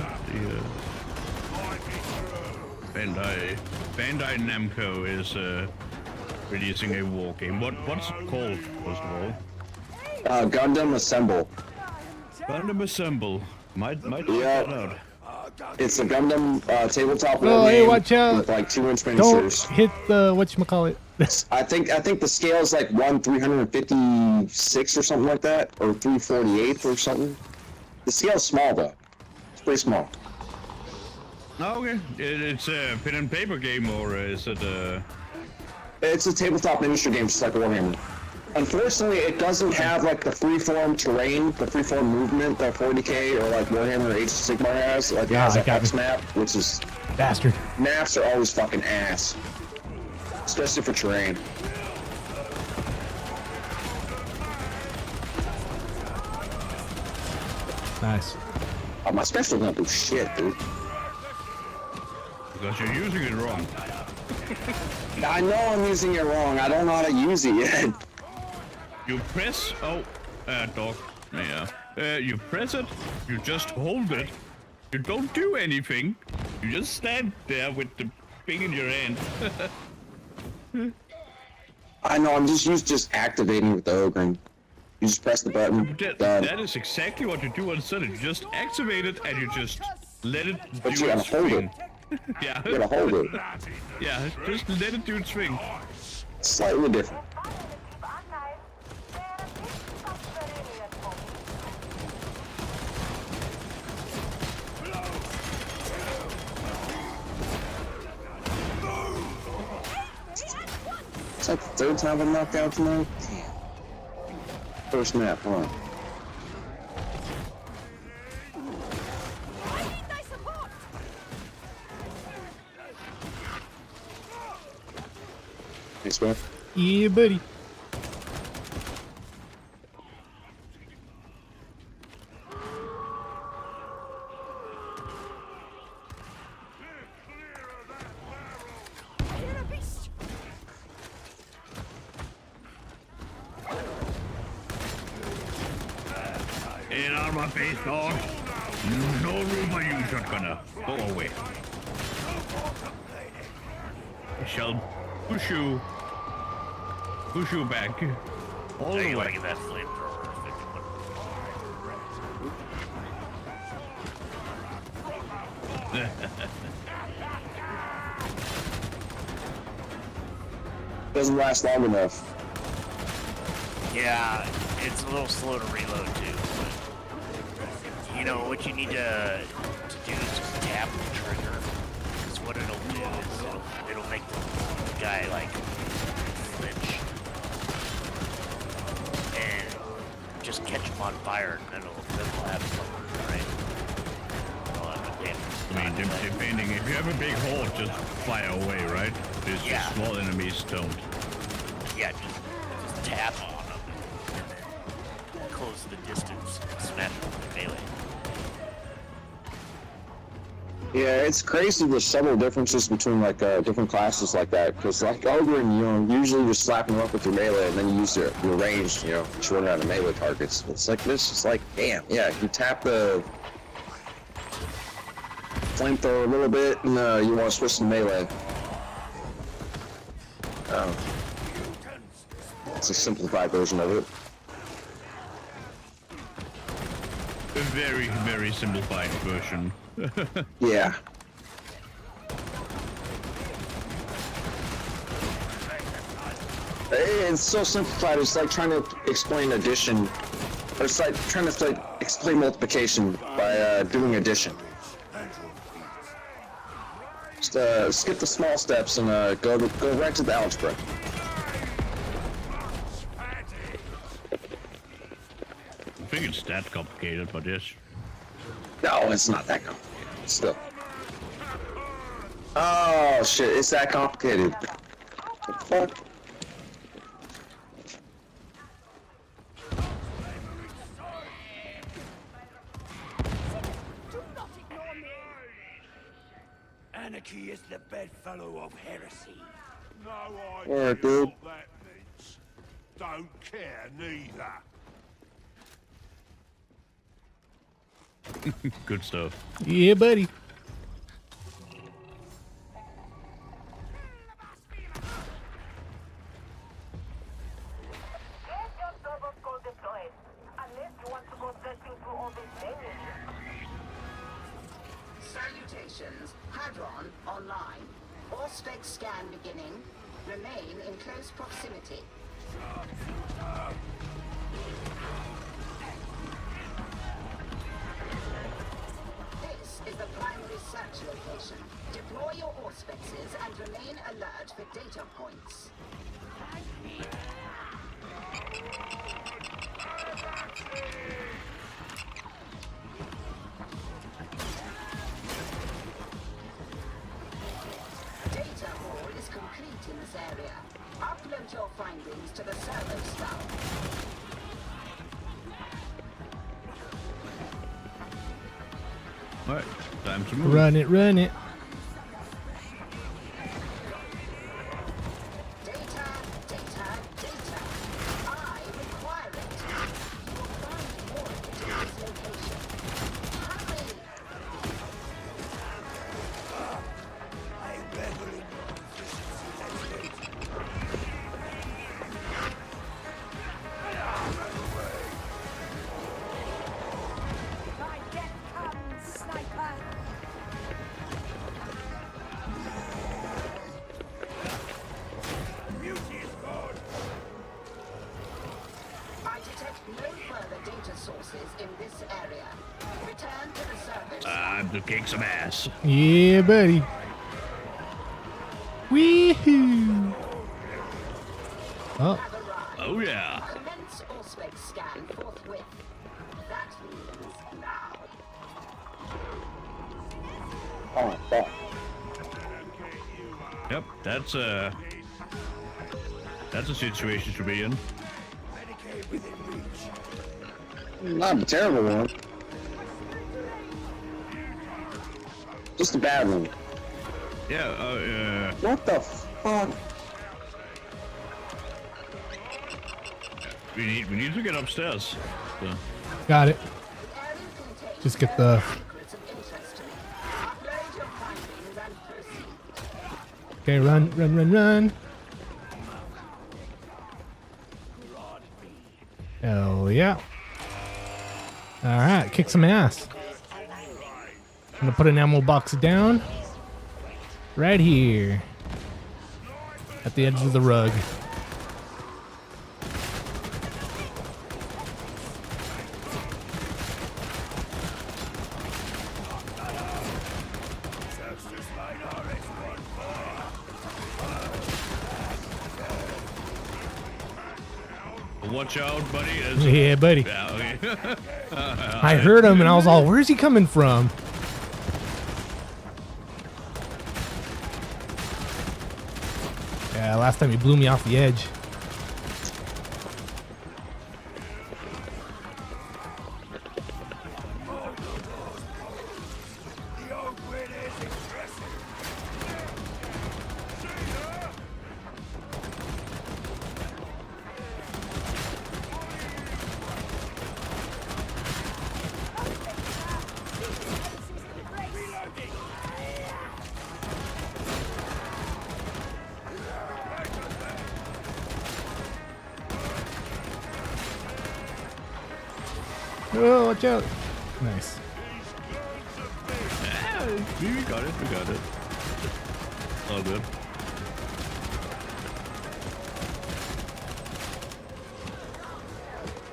The Bandai Namco is releasing a war game. What's it called, first of all? Gundam Assemble. Gundam Assemble. Might check Yeah. that out. It's a Gundam tabletop Oh, war hey, game watch out. with like 2-inch Don't miniatures. hit the whatchamacallit. I think the scale is like 1/356 or something like that, or 3/48 or something. The scale's small though. It's pretty small. Oh, okay. It's a pen and paper game, or is it It's a tabletop miniature game, just like Warhammer. Unfortunately, it doesn't have like the freeform terrain, the freeform movement that 40K or like Warhammer or Age of Sigmar has. Like it has I an got X me. map, which is Bastard. maps are always fucking ass, especially for terrain. Nice. Oh, my special don't do shit, dude. Because you're using it wrong. I know I'm using it wrong. I don't know how to use it yet. You press... Oh, dog. Yeah. You press it, you just hold it. You don't do anything. You just stand there with the thing in your hand. I know, I'm just used to just activating with the Ogre. You just press the button. That is exactly what you do on Sunday. You just activate it and you just let it do But you gotta its hold thing. it. Yeah. You gotta hold it. Yeah, just let it do its thing. Slightly different. It's like the third time I've knocked out tonight. Damn. First map, huh? Thanks, man. Yeah, buddy. In on my face, dog. No room for you, shotgunner. Go away. I shall push you back. All Now the you want way. to get that flamethrower. Doesn't last long enough. Yeah, it's a little slow to reload too. But, you know what you need to do is just tap the trigger. Because what it'll do is it'll make the guy like flinch and just catch him on fire, and then it'll have something, right? It'll have a damage. I mean, depending, if you have a big hole, just fire away, right? These Yeah. small enemies don't. Yeah, just tap on them and then close the distance and smash them with melee. Yeah, it's crazy the subtle differences between like different classes like that. Because like Ogre, you know, usually you're slapping them up with your melee, and then you use your range, you know, to run out of melee targets. It's like this, it's like, damn, yeah, you tap the flamethrower a little bit, and you want to switch to melee. It's a simplified version of it. A very, very simplified version. Yeah. It's so simplified. It's like trying to explain addition. Or it's like trying to like explain multiplication by doing addition. Just skip the small steps and go right to the algebra. I think it's that complicated, but yes. No, it's not that complicated. Still. Oh shit! It's that complicated. What the fuck? Anarchy is the bedfellow of heresy. No Word, idea dude. what that means. Don't care neither. Good stuff. Yeah, buddy. Salutations. Hadron online. Auspex scan beginning. Remain in close proximity. This is the primary search location. Deploy your auspexes and remain alert for data points. Data hall is complete in this area. Upload your findings to the server spout. All right, time to move. Run it, run it. Data, data, data. I require it. You will find more of it in this location. Hurry! My death comes, sniper! I detect no further data sources in this area. Return to the surface. Time to kick some ass. Yeah, buddy. Weehoo. Oh, Have arrived. Oh yeah. Commence Auspex scan forthwith. That means now. Oh, fuck. Yep, that's a situation to be in. Not a terrible one. Just a bad one. Yeah. What the fuck? We need to get upstairs. So. got it. The area contains Just get the. secrets of interest to me. Upload your findings and proceed. Okay, run, run, run, run. Hell yeah. All right, kick some ass. I'm gonna put an ammo box down right here at the edge of the rug. Watch out, buddy. Yeah, buddy. Yeah, okay. I heard him and I was all, where's he coming from? Yeah, last time he blew me off the edge. Oh, watch out. Nice. Yeah, we got it. We got it. All good.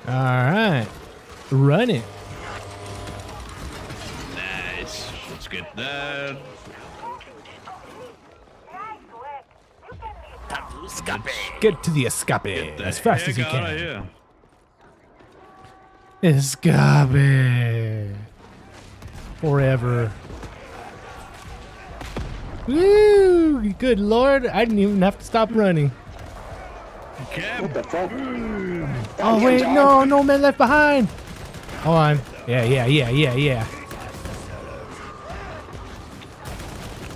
All right. Run it. Nice. Let's get that. Get to the escape Get the as fast heck as you out of can. here. Escape. Forever. Woo! Good lord, I didn't even have to stop running. Cam. What the fuck? Oh wait, no man left behind. Hold on. Yeah.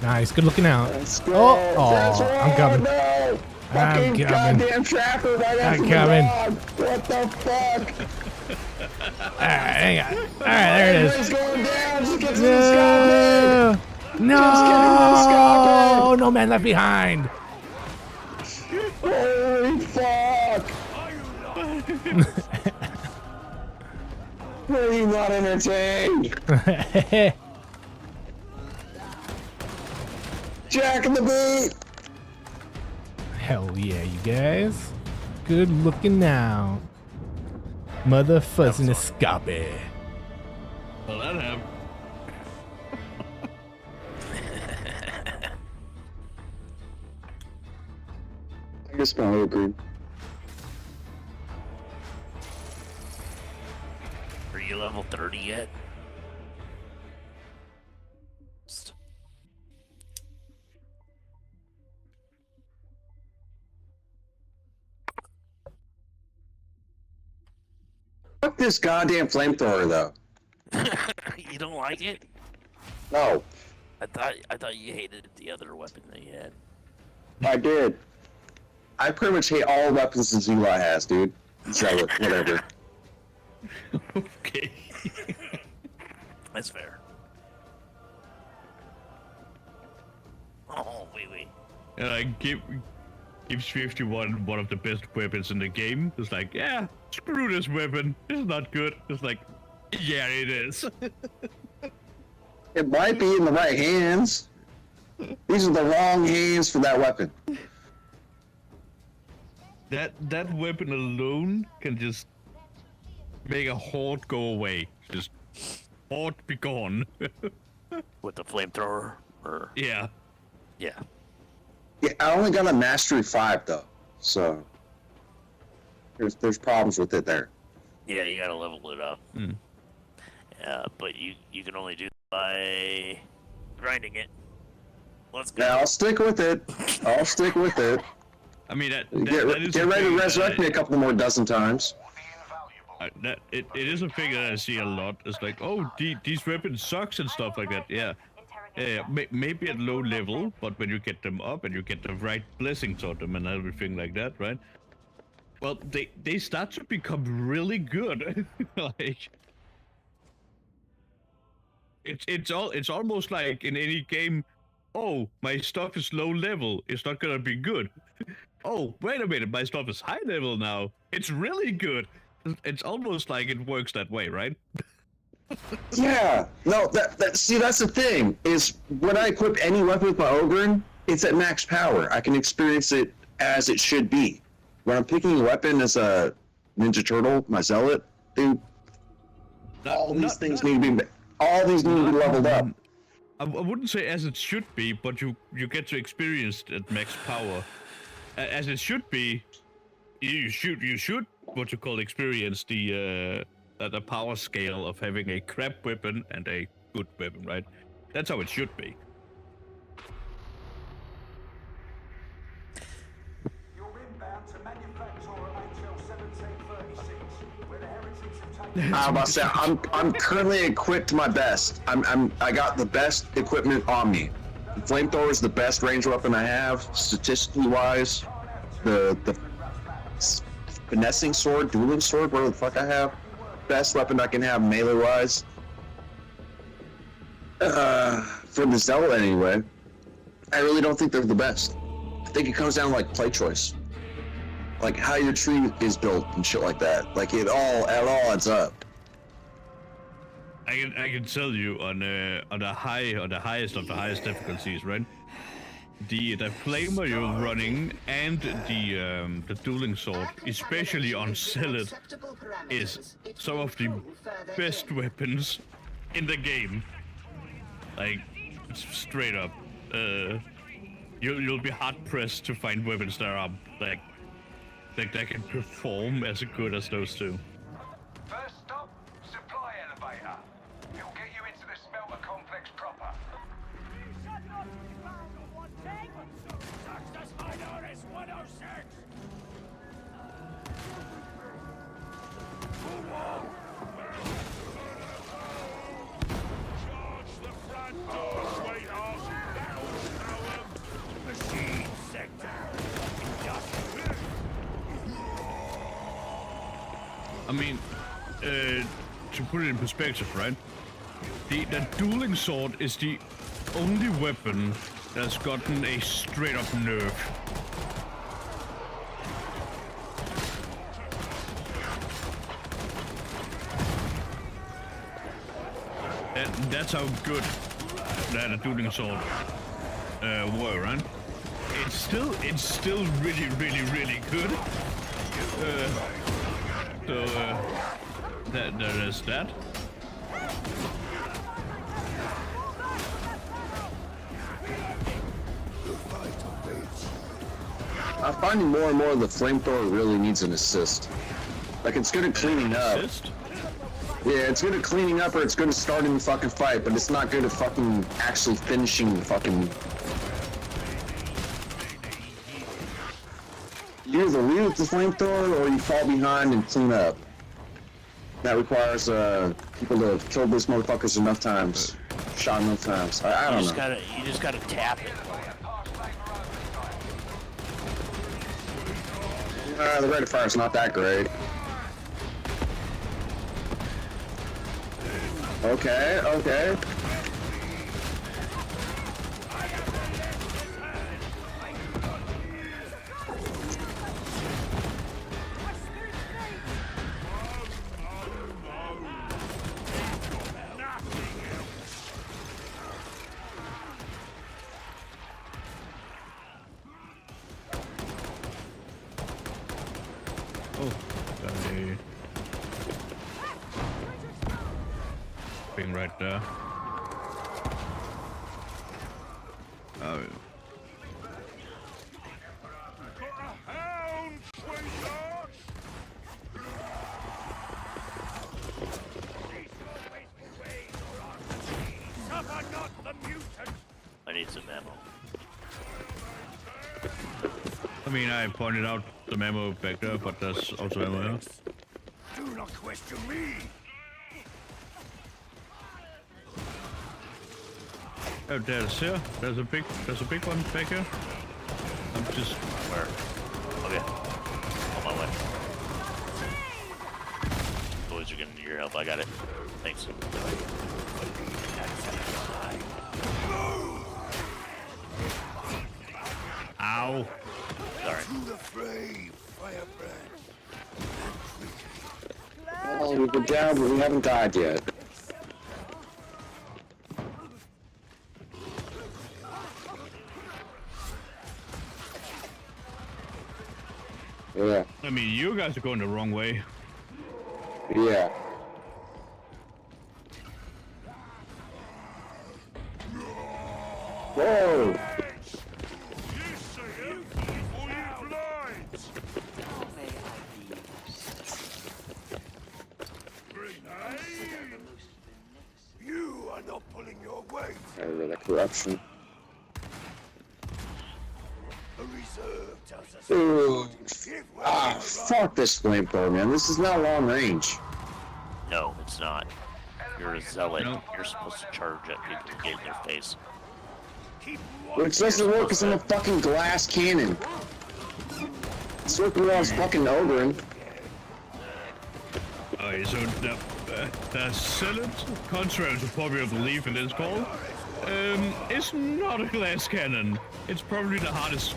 Nice, good looking out. Let's go. Oh, That's I'm right. coming. No. I'm Fucking coming. goddamn trapper right I'm after the coming. dog. What the fuck? Alright, hang on. Alright, there it Everybody's is. going down. Just get to the escape. No, no man left behind. Holy fuck. Were you not entertained? Jack in the boot. Hell yeah, you guys. Good looking now. Mother fuzzing escape. Well, that happened. I guess I agree. Are you level 30 yet? Fuck this goddamn flamethrower though. You don't like it? No, I thought you hated the other weapon that you had. I did. I pretty much hate all weapons that Eli has, dude. Zealot, whatever. Okay. That's fair. Oh, wait. And I gives 51 one of the best weapons in the game. It's like, yeah, screw this weapon. It's not good. It's like, yeah, it is. It might be in the right hands. These are the wrong hands for that weapon. That weapon alone can just make a horde go away. Just horde be gone. With the flamethrower, or Yeah. yeah. Yeah, I only got a mastery 5 though, so there's problems with it there. Yeah, you gotta level it up. But you can only do it by grinding it. Let's go. Yeah, I'll stick with it. I'll stick with it. I mean, that is Get a ready to thing resurrect that me a couple more dozen times. it is a thing that I see a lot. It's like, oh, these weapons sucks and stuff like that. Yeah. Maybe at low level, but when you get them up and you get the right blessings on them and everything like that, right? Well, they start to become really good. Like, it's almost like in any game. Oh, my stuff is low level. It's not gonna be good. Oh, wait a minute, my stuff is high level now. It's really good. It's almost like it works that way, right? Yeah. No, see, that's the thing, is when I equip any weapon with my Ogren, it's at max power. I can experience it as it should be. When I'm picking a weapon as a Ninja Turtle, my Zealot, dude, all these things need to be leveled up. I wouldn't say as it should be, but you get to experience it at max power. As it should be, you should what you call experience the power scale of having a crap weapon and a good weapon, right? That's how it should be. You're inbound to manufacturer HL1736, where the heretics have taken... I'm about to say, I'm currently equipped to my best. I got the best equipment on me. The flamethrower is the best range weapon I have, statistically wise. The finessing sword, dueling sword, whatever the fuck I have, best weapon I can have melee wise. For the Zealot anyway, I really don't think they're the best. I think it comes down to like play choice, like how your tree is built and shit like that. Like it all adds up. I can tell you on the highest of the highest difficulties, right? The flamer you're running and the dueling sword, especially on Zealot, is some of the best weapons in the game. Like, straight up, you'll be hard pressed to find weapons that are like that can perform as good as those two. First stop, supply elevator. It'll get you into the smelter complex proper. Charge the front door, sweetheart. Machine sector. I mean, to put it in perspective, right? The dueling sword is the only weapon that's gotten a straight up nerf. That's how good that dueling sword were, right? It's still really good. There is that. I'm finding more and more the flamethrower really needs an assist. Like it's good at cleaning up. Assist? Yeah, it's good at cleaning up or it's good at starting the fucking fight, but it's not good at fucking actually finishing the fucking... You either lead with the flamethrower or you fall behind and clean up. That requires people to kill those motherfuckers enough times. shot enough times. I don't know. You just gotta tap it. The rate of fire is not that great. Okay, okay. Oh, got a thing right there. Oh. I need some ammo. I mean, I pointed out the ammo back there, but there's also ammo here. Do not question me. Oh, there's a big one back here. I'm just Where? Okay. On my way. Boys are gonna need your help. I got it. Thanks. ow. Sorry. To the flame, firebrand. Well, we've been down, but we haven't died yet. Yeah. I mean, you guys are going the wrong way. Yeah. Whoa! You are not pulling your weight. The corruption. A reserve tells us. Dude. Ah, fuck this flamethrower, man. This is not long range. No, it's not. You're a zealot. No. You're supposed to charge at people to get in their face. Which doesn't work because I'm a fucking glass cannon. It's working when I was fucking ogring. Okay, so the zealot, contrary to popular belief in this call, is not a glass cannon. It's probably the hardest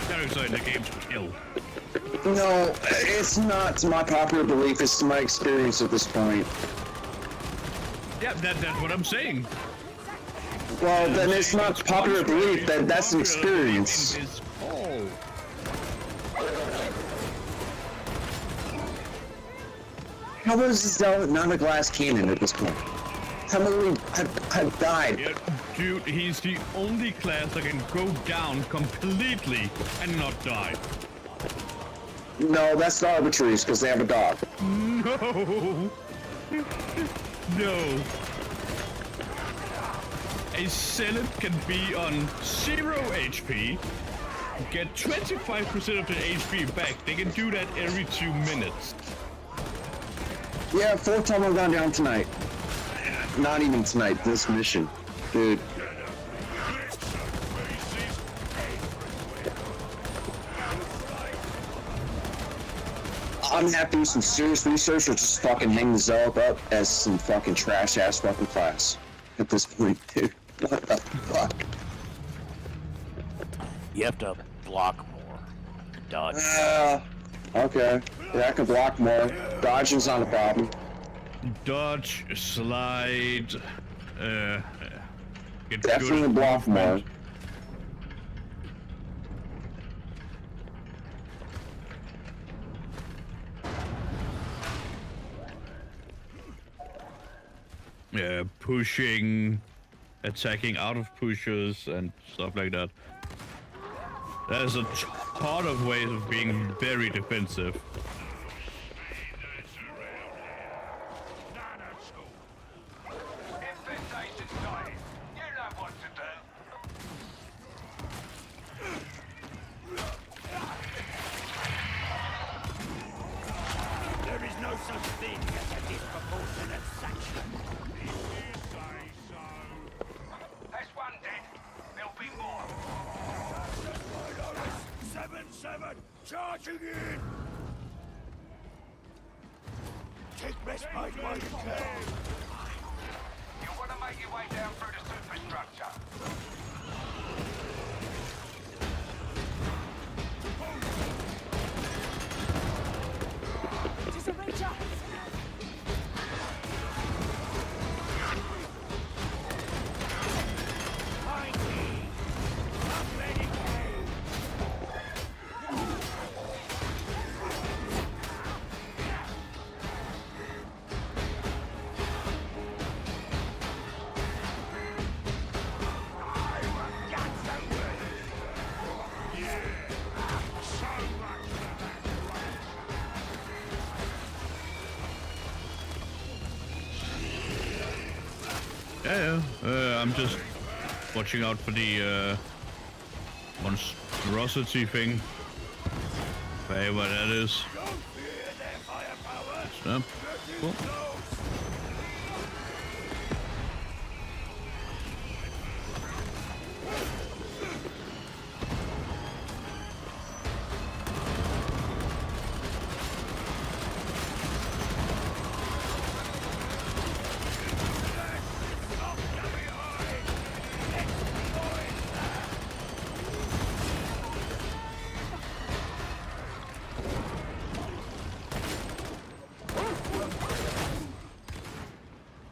character in the game to kill. No, it's not to my popular belief, it's to my experience at this point. Yeah, that's what I'm saying. Well, then it's not popular belief, that's an experience. How is this zealot not a glass cannon at this point? How many have died? Yeah, dude, he's the only class that can go down completely and not die. No, that's the arbitraries because they have a dog. No. No. A zealot can be on 0 HP, get 25% of the HP back. They can do that every 2 minutes. Yeah, 4th time I've gone down tonight. Not even tonight, this mission. Dude. I'm happy to do some serious research or just fucking hang the Zealot up as some fucking trash ass weapon class at this point, dude. What the fuck? You have to block more. Dodge. Okay. Yeah, I can block more. Dodging's not a problem. Dodge, slide, get Definitely good block more. movement. Yeah, pushing, attacking out of pushes and stuff like that. There's a ton of ways of being very defensive. There is no such thing as a disproportionate sanction. 10-7, charging in! Take respite while you can. You want to make your way down through the superstructure. I'm just watching out for the monstrosity thing. Whatever that is. Snap. Cool.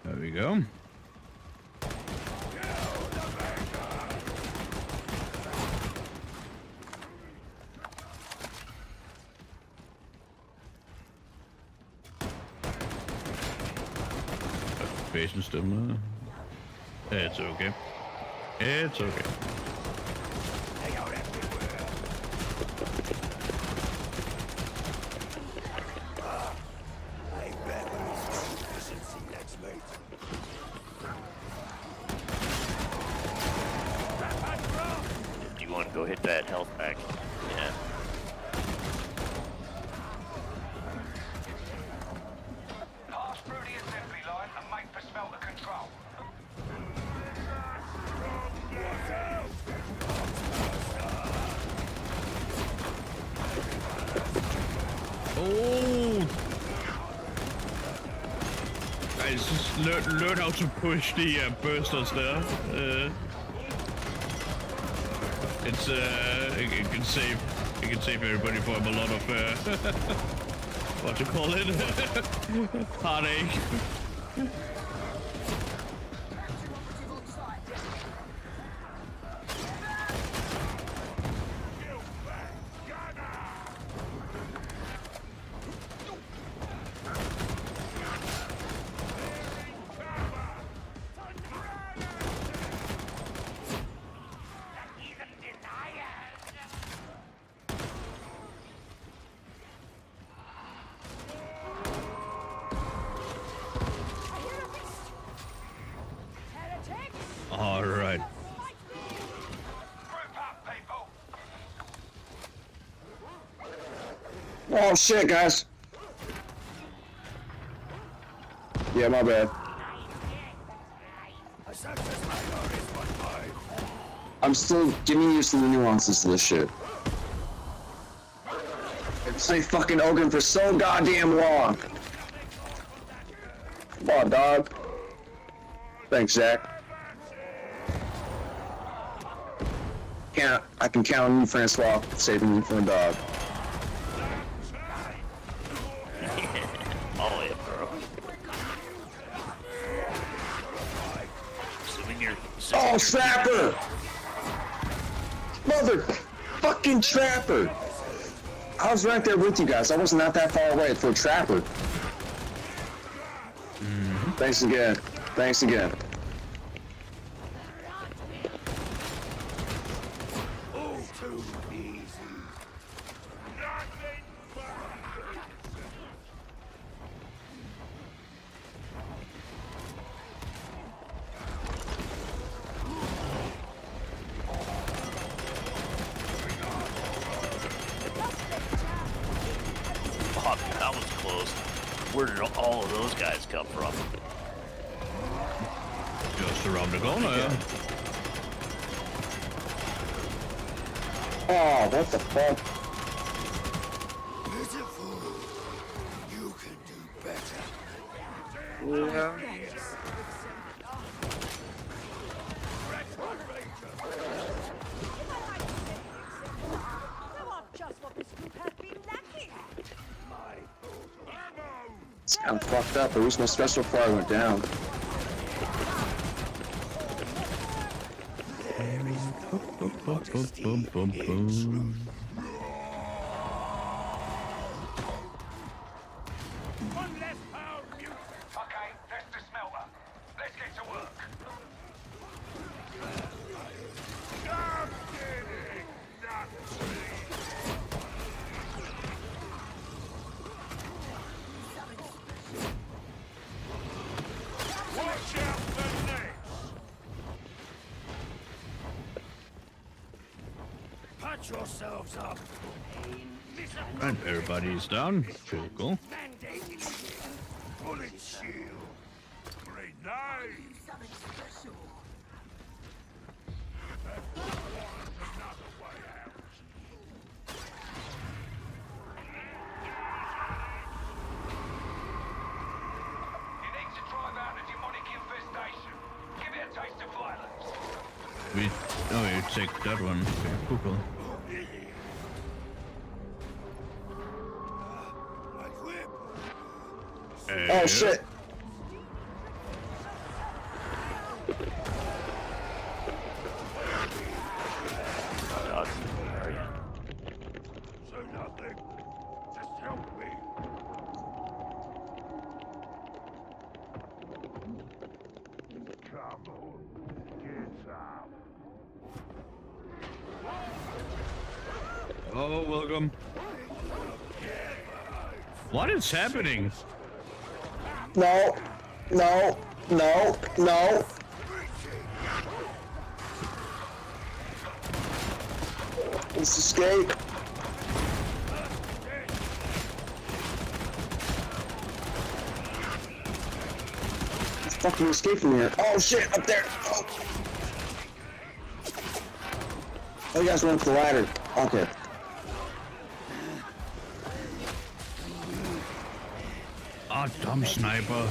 There we go. Patient stimmer. It's okay. It's okay. Do you want to go hit that health pack? Yeah. Pass through the assembly line and make for smelter control. Oh! Guys, just learn how to push the bursters there. It can save everybody from a lot of what you call it, heartache. All right. Oh shit, guys. Yeah, my bad. I'm still getting used to the nuances to this shit. It's been fucking Ogun for so goddamn long. Come on, dog. Thanks, Zach. I can count on you, Francois, saving me from a dog. Oh yeah, bro. Oh, Trapper! Mother fucking Trapper! I was right there with you guys. I wasn't not that far away for a Trapper. Thanks again. Thanks again. Oh, that was close. Where did all of those guys come from? Just around the corner, yeah. Oh, what the fuck? Pitiful. You can do better. Yeah. It's kind of fucked up. At least my special fire went down. One less pound, mute. Okay, that's the smelter. Let's get to work. I'm getting nothing. Watch out for next. Patch yourselves up. And everybody's down. Cool. Bullet shield. Grenade. Another way out. You need to drive out a demonic infestation. Give it a taste of violence. You take that one. Okay, cool. Oh shit! So nothing. Just help me. Come on. Get up. Oh, welcome. What is happening? No, no, no, no. Let's escape. Let's fucking escape from here. Oh shit, up there. Oh, you guys went up the ladder. Okay. Ah, dumb sniper.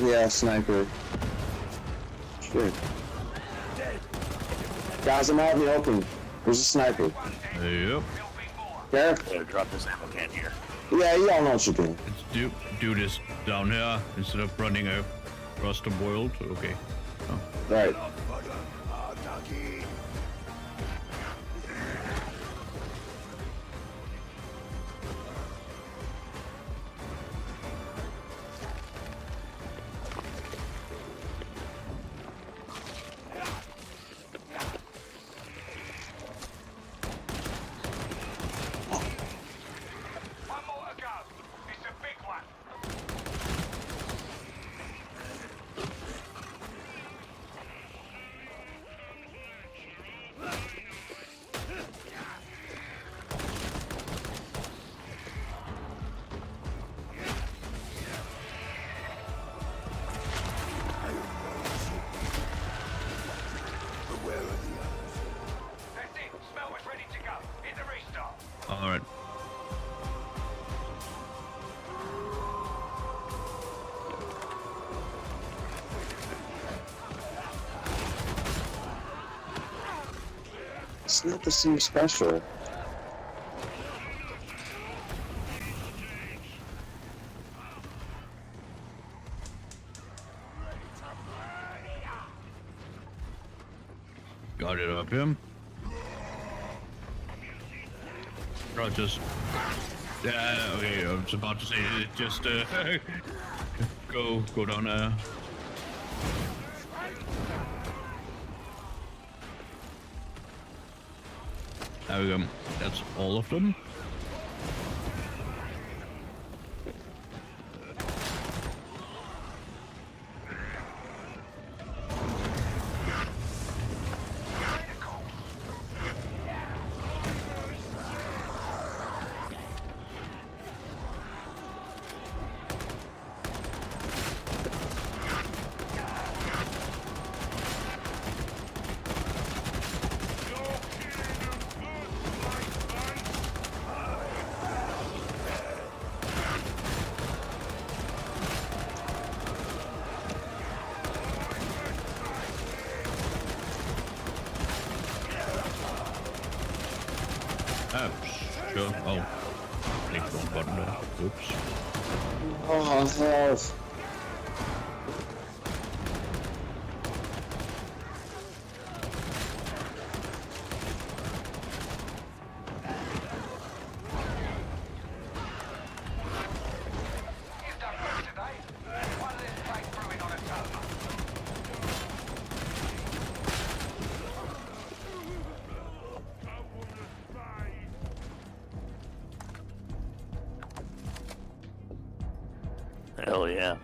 Yeah, sniper. Shit. Guys, I'm out in the open. There's a sniper. Yep. There? Better drop this ammo can here. Yeah, you all know what you're doing. Let's do this down here instead of running across the world. Okay. Oh. Right. One more to go. It's a big one. Where are the others? That's it. Smelter's ready to go. Hit the restart. All right. It's not the same special. Got it up him. Or just. Yeah, okay, I was about to say, just go down there. There we go. That's all of them. Sure. Oh, click one button there. Oops. Oh, no. Hell yeah.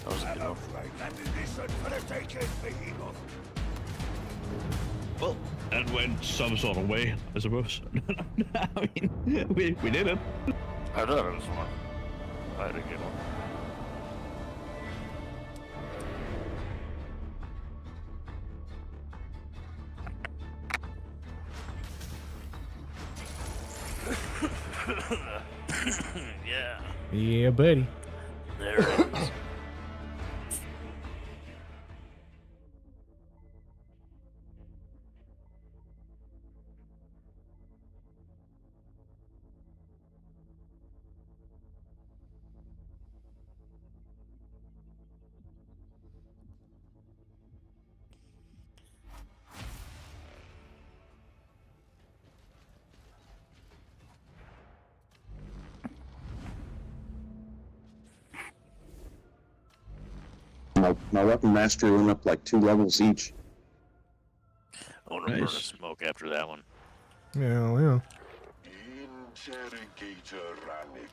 That was a good one. Well, that went some sort of way, I suppose. I mean, we did it. I thought it was fun. I had a good one. Yeah. Yeah, buddy. There it is. My weapon mastery went up like 2 levels each. I want to burn a smoke after that one. Yeah. Interrogator Rannick,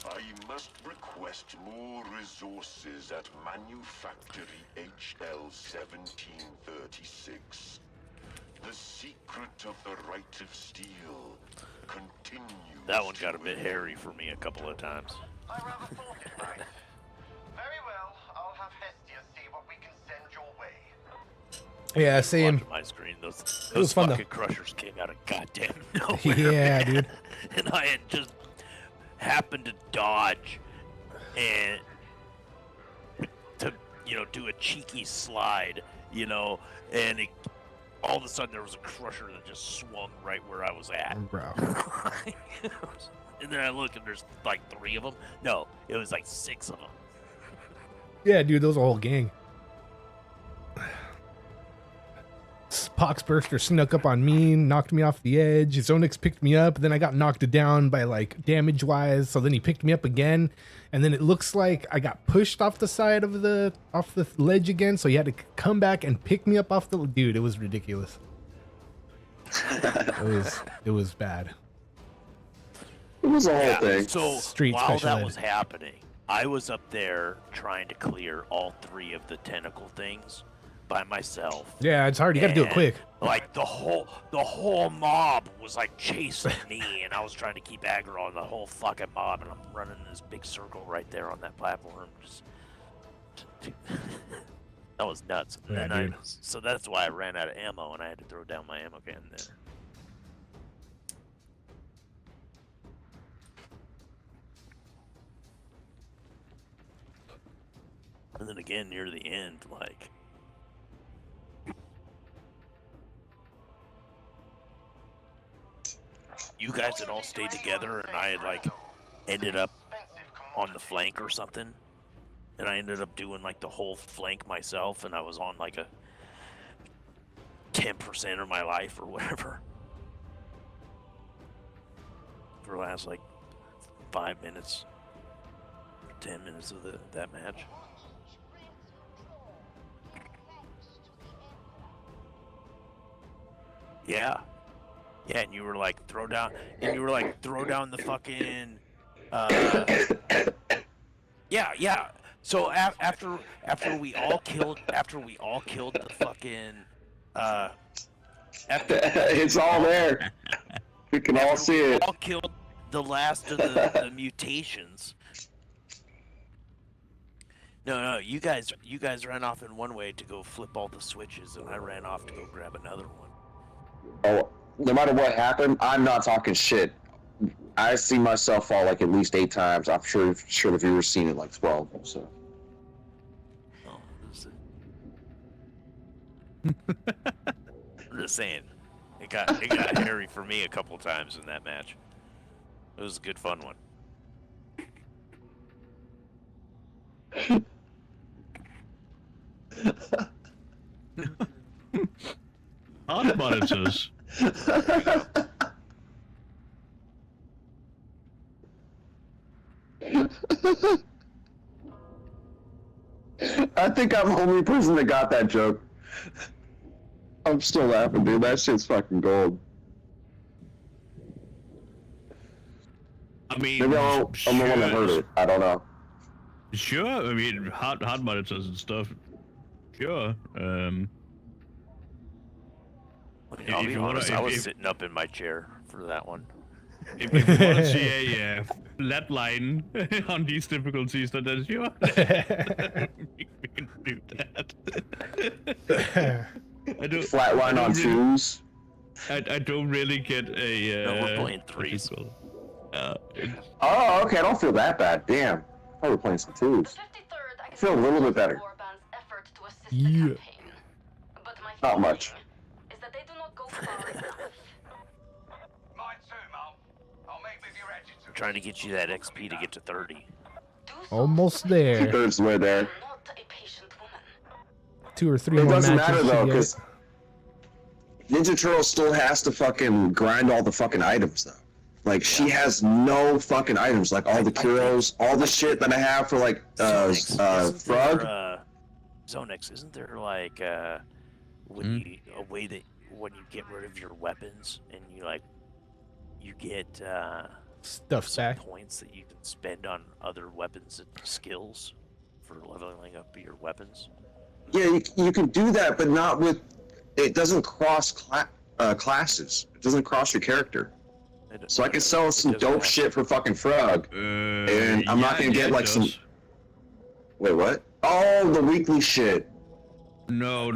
I must request more resources at Manufactory HL 1736. The secret of the right of steel continues. That one got a bit hairy for me a couple of times. I rather thought it might. Very well, I'll have Hestia see what we can send your way. Yeah, same. Watching my screen, those was fun, fucking crushers came out of goddamn nowhere. Yeah, man. dude. And I had just happened to dodge and to do a cheeky slide, and all of a sudden there was a crusher that just swung right where I was at. Bro. And then I look and there's like 3 of them. No, it was like 6 of them. Yeah, dude, those a whole gang. Poxburster snuck up on me, knocked me off the edge. Zonix picked me up, then I got knocked down by like damage wise. So then he picked me up again, and then it looks like I got pushed off the side of the ledge again. So he had to come back and pick me up off the dude. It was ridiculous. it was bad. It was a whole thing. So Street while special that ed. was happening, I was up there trying to clear all 3 of the tentacle things by myself. Yeah, it's hard. You got to do it And, quick. Like the whole mob was like chasing me, and I was trying to keep aggro on the whole fucking mob, and I'm running in this big circle right there on that platform. Just that was nuts. Yeah, And dude. so that's why I ran out of ammo, and I had to throw down my ammo can there. And then again, near the end, like, you guys had all stayed together, and I had, like, ended up on the flank or something. And I ended up doing, like, the whole flank myself, and I was on, like, a 10% of my life or whatever. For the last, like, 5 minutes, 10 minutes of that match. Yeah. Yeah, and you were like throw down the fucking yeah. So after we all killed the fucking It's all there. We can all see it. all killed the last of the mutations. No, you guys ran off in one way to go flip all the switches, and I ran off to go grab another one. Oh, no matter what happened, I'm not talking shit. I see myself fall like at least 8 times. I'm sure the viewers seen it like 12. So. Oh, I'm just saying. It got hairy for me a couple times in that match. It was a good fun one. Hard monitors. I think I'm the only person that got that joke. I'm still laughing, dude. That shit's fucking gold. I mean, Maybe I'm the one that heard it. I don't know. Sure, I mean, hard monitors and stuff. Sure. I'll be honest, I was sitting up in my chair for that one. If you want to see a flat line on these difficulties, then sure. we can do that. Flat line on twos. I don't really get a. No, we're playing threes. Oh, okay. I don't feel that bad. Damn. I thought we were playing some twos. I feel a little bit better. Yeah. Not much. Is that they do not go far enough. I'm trying to get you that XP to get to 30. Almost there. Thirds way there. Not a patient woman. 2 or 3 It more doesn't matches matter to though, get because Ninja Turtle still has to fucking grind all the fucking items though. Like she has no fucking items, like all the Kuros, all the shit that I have for like Frog. Zonex, isn't there like when you a way that when you get rid of your weapons and you get stuff back points that you can spend on other weapons and skills for leveling up your weapons? Yeah, you can do that, but not with. It doesn't cross classes. It doesn't cross your character. So I can sell some dope shit for fucking Frog, and I'm not gonna get like some. Wait, what? Oh, the weekly shit. No.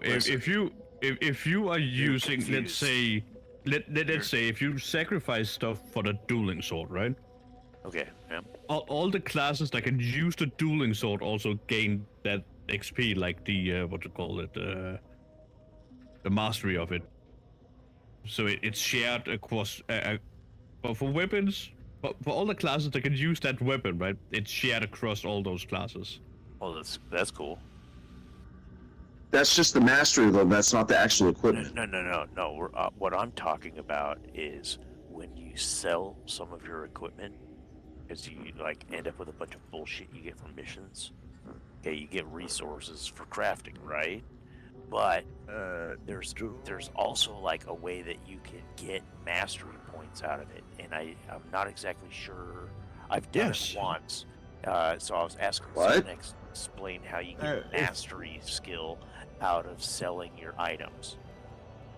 If you are using, let's say if you sacrifice stuff for the dueling sword, right? Okay. Yeah. All the classes that can use the dueling sword also gain that XP, like the what to call it, the mastery of it. So it's shared across. But for weapons, for all the classes that can use that weapon, right? It's shared across all those classes. Oh, that's cool. That's just the mastery though. That's not the actual equipment. No. What I'm talking about is when you sell some of your equipment, because you end up with a bunch of bullshit you get from missions. Okay, you get resources for crafting, right? But there's also like a way that you can get mastery points out of it, and I'm not exactly sure. I've done it once, so I was asking Zonex to explain how you get mastery skill out of selling your items.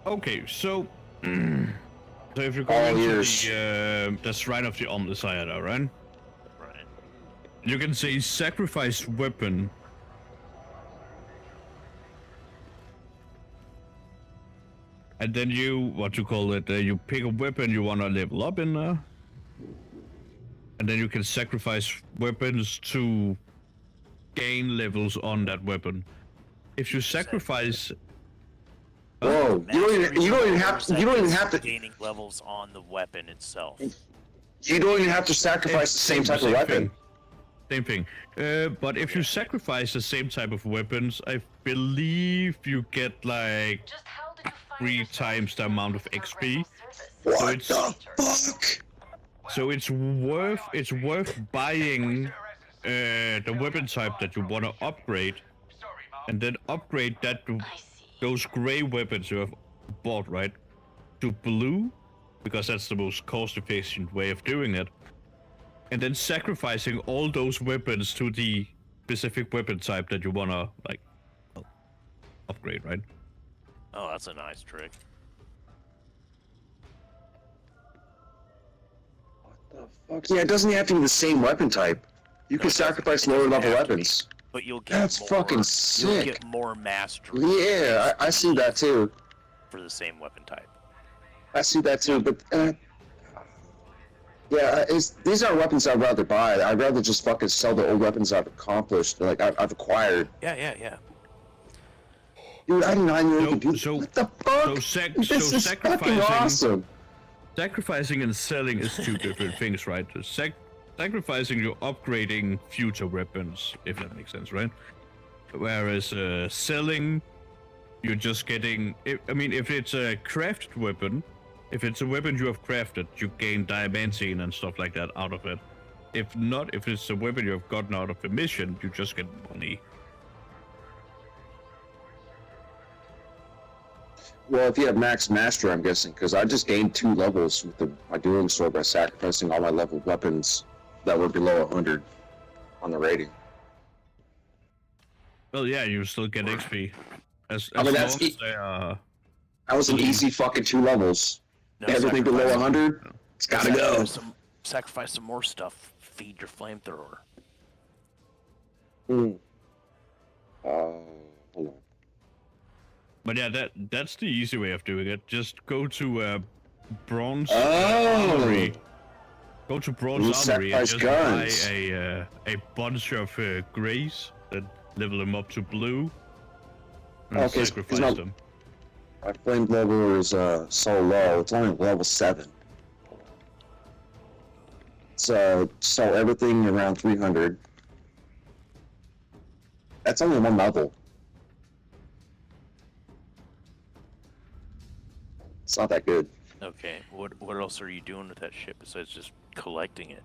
Okay, so if you're going to the Shrine of the Omnissiah, right? Right. You can say sacrifice weapon. And then you you pick a weapon you want to level up in there. And then you can sacrifice weapons to gain levels on that weapon. If you sacrifice... Whoa, you don't even have to gaining levels on the weapon itself. You don't even have to sacrifice the same type of weapon. Same thing. But if you sacrifice the same type of weapons, I believe you get like 3 times the amount of XP. What the fuck? So it's worth buying the weapon type that you want to upgrade, and then upgrade that to those gray weapons you have bought, right, to blue, because that's the most cost-efficient way of doing it. And then sacrificing all those weapons to the specific weapon type that you wanna upgrade, right? Oh, that's a nice trick. Fuck yeah, it doesn't have to be the same weapon type. You can sacrifice lower level weapons. But you'll get That's fucking sick. You'll get more mastery. Yeah, I see that too. For the same weapon type. I see that too, but yeah, these are weapons I'd rather buy. I'd rather just fucking sell the old weapons I've accomplished, like I've acquired. Yeah. Dude, I did not know you could do So what the fuck? so This is fucking awesome. sacrificing and selling is two different things, right? Sacrificing, you're upgrading future weapons, if that makes sense, right? Whereas selling, you're just getting. If it's a crafted weapon, if it's a weapon you have crafted, you gain diamantine and stuff like that out of it. If not, if it's a weapon you have gotten out of a mission, you just get money. Well, if you have max mastery, I'm guessing, because I just gained 2 levels with my dueling sword by sacrificing all my leveled weapons that were below 100 on the rating. Well, yeah, you still get XP. As I mean, long as they are. That was an easy fucking 2 levels. No, Everything below 100, it's gotta go. Sacrifice some more stuff. Feed your flamethrower. Hold on. But yeah, that's the easy way of doing it. Just go to bronze Oh. Go to bronze armory and just buy a bunch of grays and level them up to blue. And Okay, sacrifice it's them. My flame level is so low. It's only level 7. So everything around 300. That's only 1 level. It's not that good. Okay, what else are you doing with that shit besides just collecting it?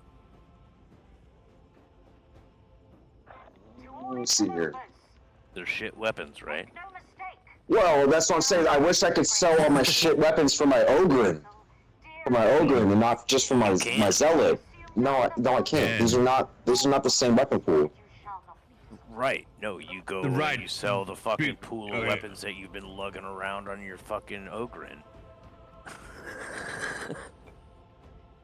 Let me see here. They're shit weapons, right? Well, that's what I'm saying. I wish I could sell all my shit weapons for my Ogren. And not just for my Zealot. No, I can't. Yeah. These are not the same weapon pool. Right. No, you go Right. and you sell the fucking pool of Okay. weapons that you've been lugging around on your fucking Ogren.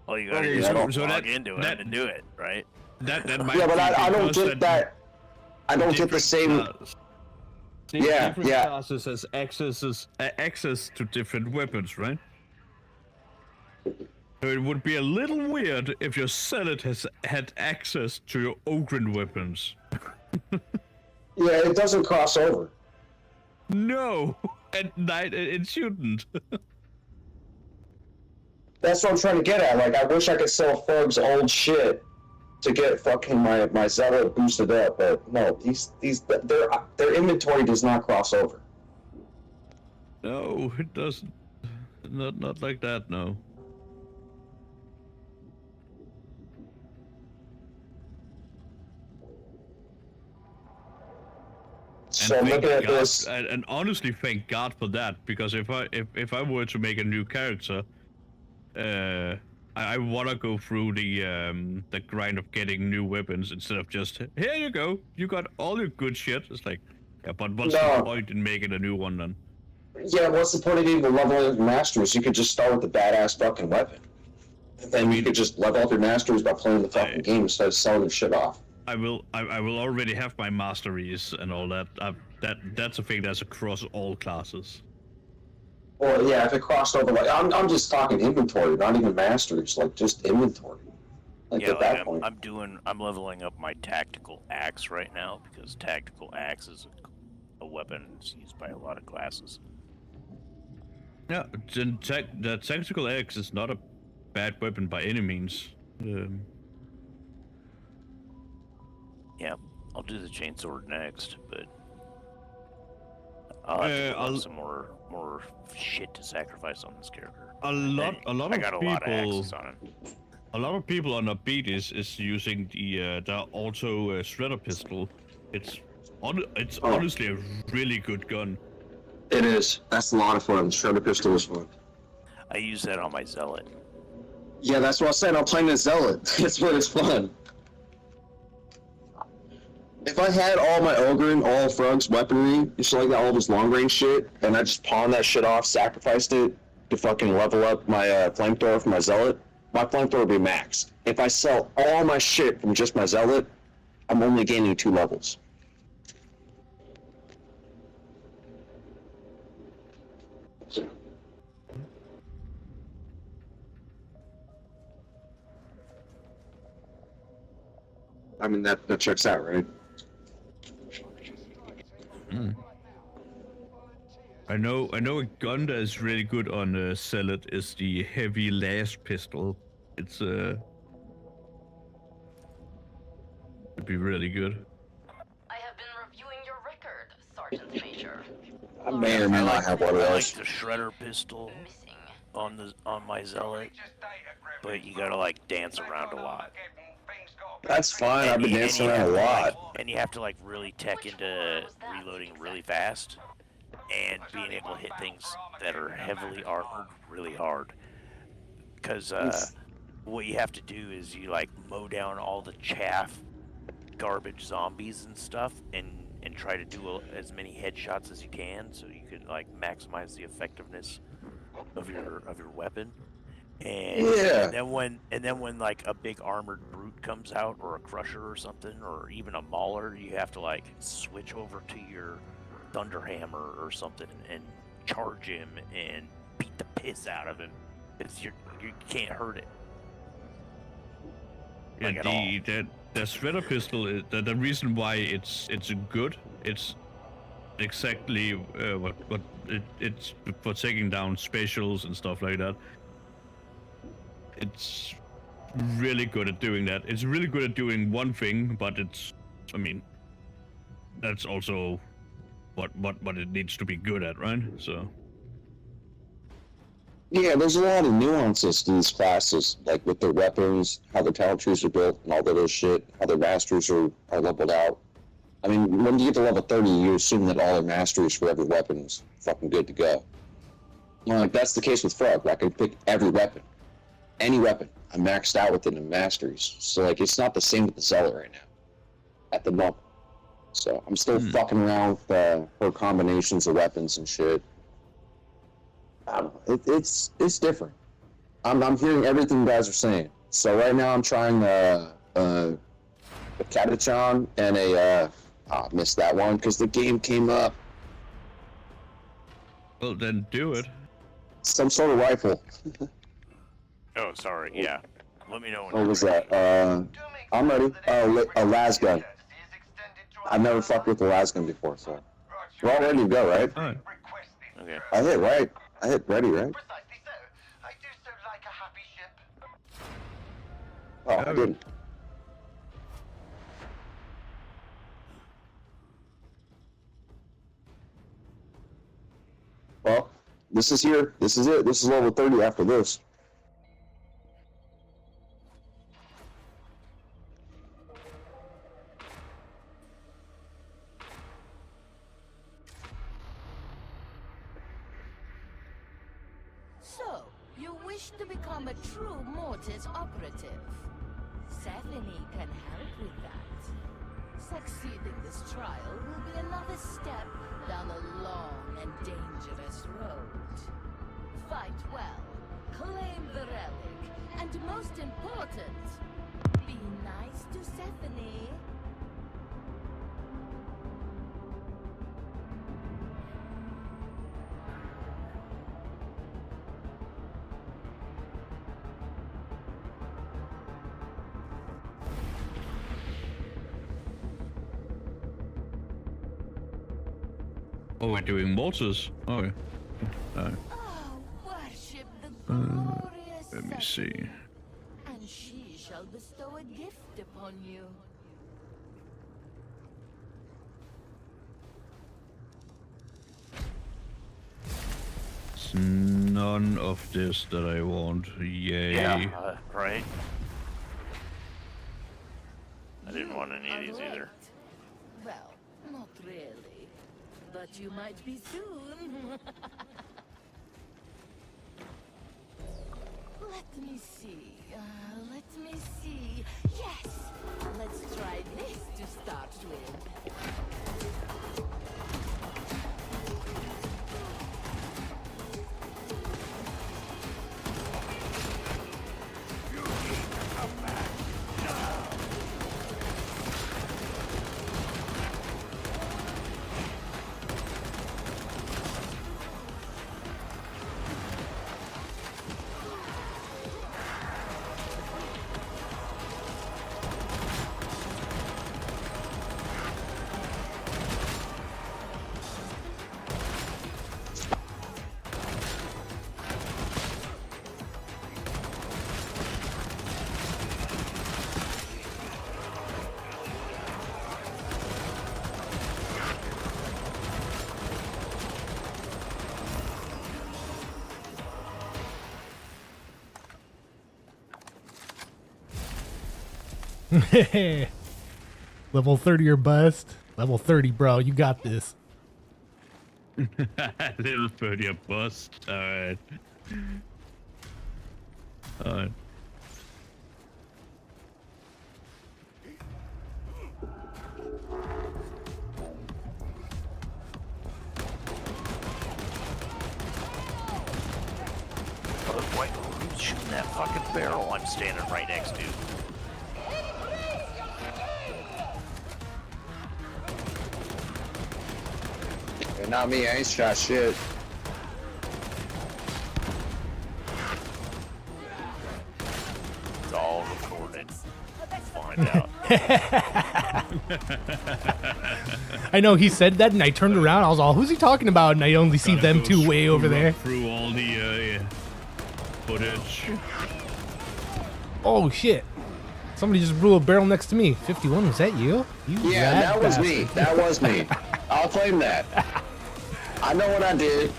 All you gotta do is log into it and do it, right? That might Yeah, but be I don't because get that. I don't get the same. Yeah, different yeah. classes has access to different weapons, right? So it would be a little weird if your Zealot had access to your Ogren weapons. Yeah, it doesn't cross over. No, at night it shouldn't. That's what I'm trying to get at. Like, I wish I could sell Fug's old shit to get fucking my Zealot boosted up, but no, their inventory does not cross over. No, it doesn't. Not like that. No. So I'm looking at this. And honestly, thank God for that, because if I were to make a new character, I wanna go through the grind of getting new weapons instead of just here you go, you got all your good shit. It's like, yeah, but what's the point in making a new one then? Yeah, what's the point of even leveling up masters? You could just start with a badass fucking weapon. And then you could just level up your masters by playing the fucking game instead of selling your shit off. I will already have my masteries and all that. That's a thing that's across all classes. Or yeah, if it crossed over, like I'm just talking inventory, not even masteries, like just inventory. Like Yeah, at that like point. I'm leveling up my tactical axe right now because tactical axe is a weapon that's used by a lot of classes. Yeah, the tactical axe is not a bad weapon by any means. Yeah, I'll do the chainsword next, but I'll have to put some more shit to sacrifice on this character. A lot I of got a people. lot of axes on him. A lot of people on a beat is using the auto shredder pistol. It's honestly a really good gun. It is. That's a lot of fun. Shredder pistol is fun. I use that on my zealot. Yeah, that's what I said. I'm playing the Zealot. That's what it's fun. If I had all my Ogren, all Frog's weaponry, and shit like that, all this long range shit, and I just pawned that shit off, sacrificed it to fucking level up my flamethrower for my Zealot, my flamethrower would be maxed. If I sell all my shit from just my Zealot, I'm only gaining 2 levels. I mean, that checks out, right? I know a gun that is really good on Sell It is the heavy last pistol. It's it'd be really good. I have been reviewing your record, Sergeant Fisher. I may or may not have one of I like those. the shredder pistol Missing. on my Zealot, but you gotta like dance around a lot. That's fine. I've been dancing around a lot. And you have to like really tech into reloading really fast and being able to hit things that are heavily armored really hard. Because what you have to do is you like mow down all the chaff, garbage zombies and stuff, and try to do as many headshots as you can, so you can like maximize the effectiveness of your weapon. And, Yeah. and then when like a big armored brute comes out, or a crusher or something, or even a mauler, you have to like switch over to your thunderhammer or something and charge him and beat the piss out of him. Because you can't hurt it. Like at all. The shredder pistol is the reason why it's good. It's exactly what it's for taking down specials and stuff like that. It's really good at doing that. It's really good at doing one thing, but I mean, that's also what it needs to be good at, right? So. Yeah, there's a lot of nuances to these classes, like with their weapons, how their talent trees are built, and all that other shit, how their masters are leveled out. I mean, when you get to level 30, you assume that all their masteries for every weapon is fucking good to go. Well, like, that's the case with Frog. Like, I can pick every weapon. Any weapon. I'm maxed out with it in masteries. So, like, it's not the same with the Zealot right now. At the moment. So, I'm still fucking around with her combinations of weapons and shit. I don't know. It's different. I'm hearing everything you guys are saying. So right now I'm trying a Katachan and a I missed that one because the game came up. Well, then do it. Some sort of rifle. Oh, sorry. Yeah. Let me know when. What was that? I'm ready. A las gun. I've never fucked with a las gun before, so we're all ready to go, right? All right. Okay. I hit right. I hit ready, right? Precisely so. I do so like a happy ship. Oh, I didn't. Well, this is here. This is it. This is level 30 after this. So, you wish to become a true Mortis operative? Stephanie can help with that. Succeeding this trial will be another step down a long and dangerous road. Fight well, claim the relic, and most important, be nice to Stephanie. Oh, we're doing mortars. Oh, yeah. Oh, worship the glorious Let me Stephanie, see. and she shall bestow a gift upon you. It's none of this that I want. Yay. Yeah. Right. I didn't want any of these either. Well, not really. But you might be soon. Let me see. Let me see. Yes! Let's try this to start with. Level 30 or bust. Level 30, bro. You got this. Little 30 or bust. Alright. Alright. Wait, who's shooting that fucking barrel I'm standing right next to? Yeah, not me, I ain't shot shit. It's all recorded. Find out. I know he said that, and I turned around. I was all, "Who's he talking about?" And I only see them two way over there. Through all the footage. Oh shit! Somebody just blew a barrel next to me. 51, was that you? Yeah, that was me. That was me. I'll claim that. I know what I did.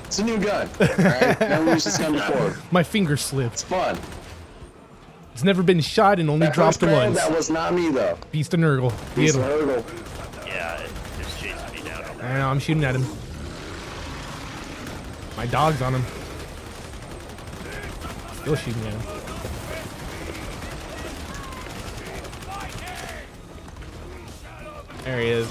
It's a new gun. Alright? Never used this gun before. My finger slipped. It's fun. It's never been shot and only That dropped first barrel, once. that was not me though. Beast of Nurgle. Beast Get of him. Nurgle. Yeah, it's chasing me down. I know, I'm shooting at him. My dog's on him. Still shooting at him. There he is.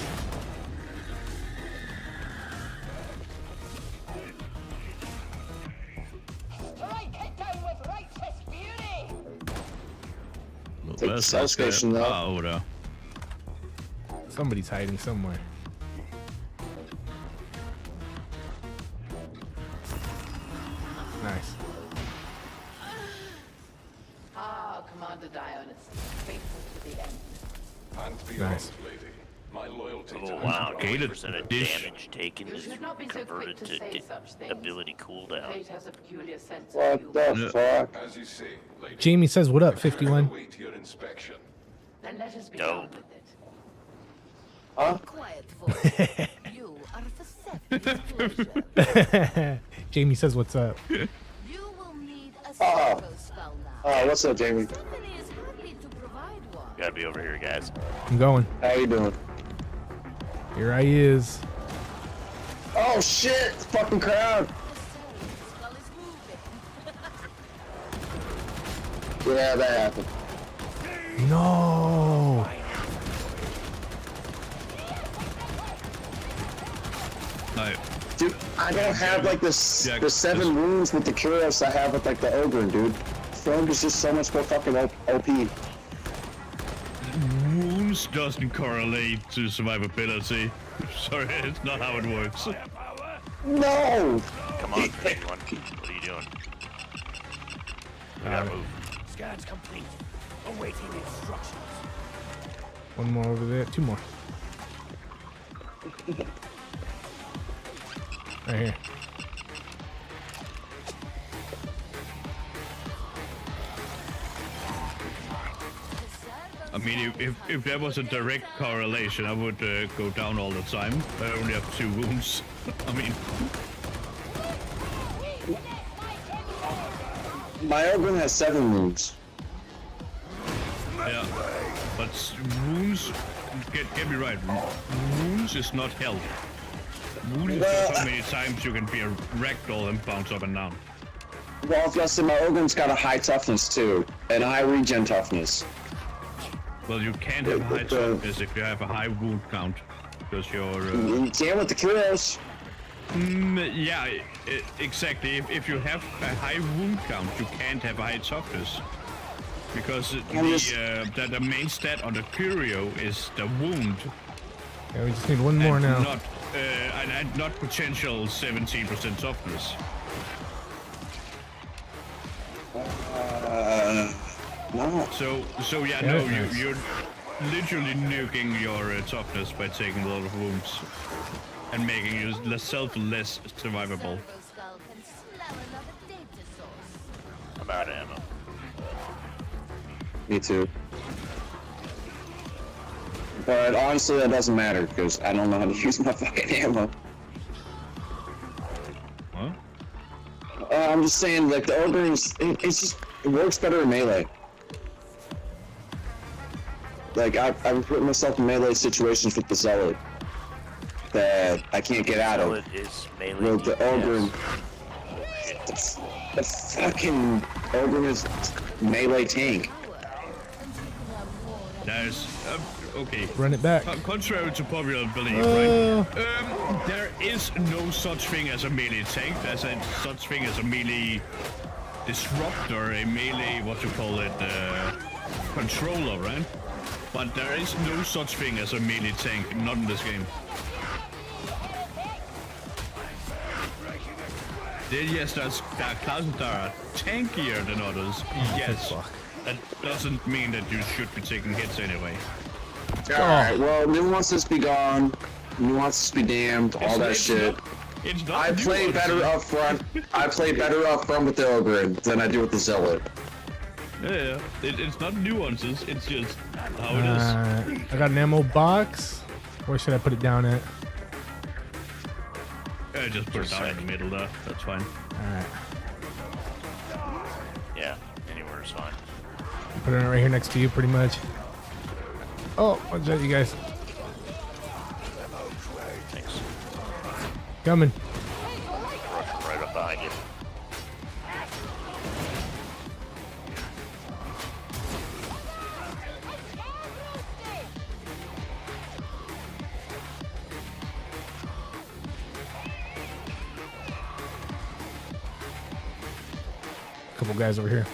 Take the cell station though. Oh, no. Somebody's hiding somewhere. Nice. Ah, Commander Dion is faithful to the end. And beyond, Nice. lady. My loyalty Oh to wow, Okay, 20% of dish. damage taken You is should not be so converted quick to say such things. ability cooldown. Fate has a peculiar sense What of the humor. fuck? As you say, lady. Jamie says, "What up, 51?" Await your inspection. Then let us be Dope. done with it. Huh? Quiet voice. You are for pleasure. Jamie says, "What's up?" You will need a Oh. psycho spell now. Oh, what's up, Jamie? Stephanie is happy to provide one. Gotta be over here, guys. I'm going. How you doing? Here I is. Oh shit! Fucking crowd! The spell is moving. Yeah, that happened. No. No. Dude, I don't have like this Yeah, the 7 wounds with the Curios I have with like the Ogre, dude. Frog is just so much more fucking OP. Wounds doesn't correlate to survivability. Sorry, it's not how it works. No! Come on, everyone. What are you doing? We gotta move. Scans complete. Awaiting instructions. One more over there. 2 more. Right here. I mean, if there was a direct correlation, I would go down all the time. I only have 2 wounds. I mean, My Ogre has 7 wounds. yeah. But wounds, get me right. Wounds is not health. Wounds is just how many times you can be a ragdoll and bounce up and down. Well, plus my Ogre's got a high toughness too, and a high regen toughness. Well, you can't have a high toughness if you have a high wound count, because you're. You can with the Curios. Yeah, exactly. If you have a high wound count, you can't have a high toughness. Because the main stat on the Curio is the wound. Yeah, we just need one more and now. Not, and not potential 17% toughness. No. So yeah, Yeah, no, nice. you're literally nuking your toughness by taking a lot of wounds. And making yourself less survivable. Cerberus Skull can smell another data source. I'm out of ammo. Me too. But honestly, that doesn't matter because I don't know how to use my fucking ammo. Huh? I'm just saying, like, the Ogre's, it works better in melee. Like, I've put myself in melee situations with the Zealot that I can't get out of. Zealot is melee. With the Ogre, the fucking Ogre is melee tank. There's okay. Run it back. Contrary to popular belief, right? There is no such thing as a melee tank. There's a such thing as a melee disruptor, a melee what you call it, controller, right? But there is no such thing as a melee tank, not in this game. Then yes, there are classes that are tankier than others. Yes. That doesn't mean that you should be taking hits anyway. Alright, well, nuances be gone, nuances be damned, all that shit. I play better up front. I play better up front with the Ogre than I do with the Zealot. Yeah, it's not nuances, it's just how it is. I got an ammo box. Where should I put it down at? Just put it down in the middle there, that's fine. Alright. Yeah, anywhere is fine. Put it right here next to you, pretty much. Oh, watch out, you guys. Thanks. Coming. Rushing right up behind you. Couple guys over here.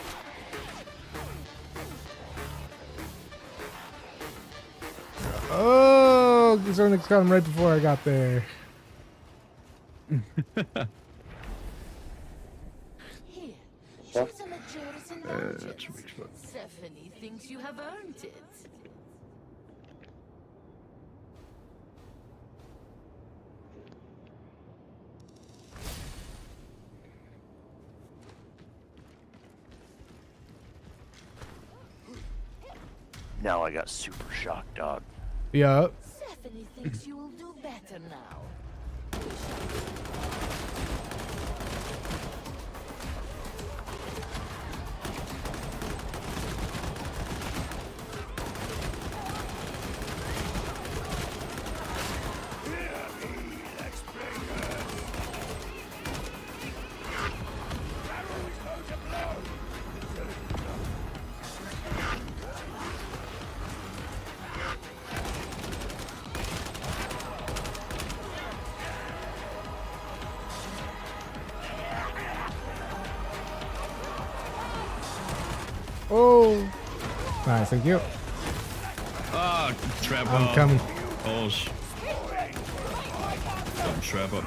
Oh, Zernix got him right before I got there. Here, choose a luxurious indulgence. Stephanie thinks you have earned it. Now I got super shock, dog. Yeah. Stephanie thinks you will do better now. Oh. Nice, thank you. Ah, trap I'm up. coming. Balls. Don't trap up.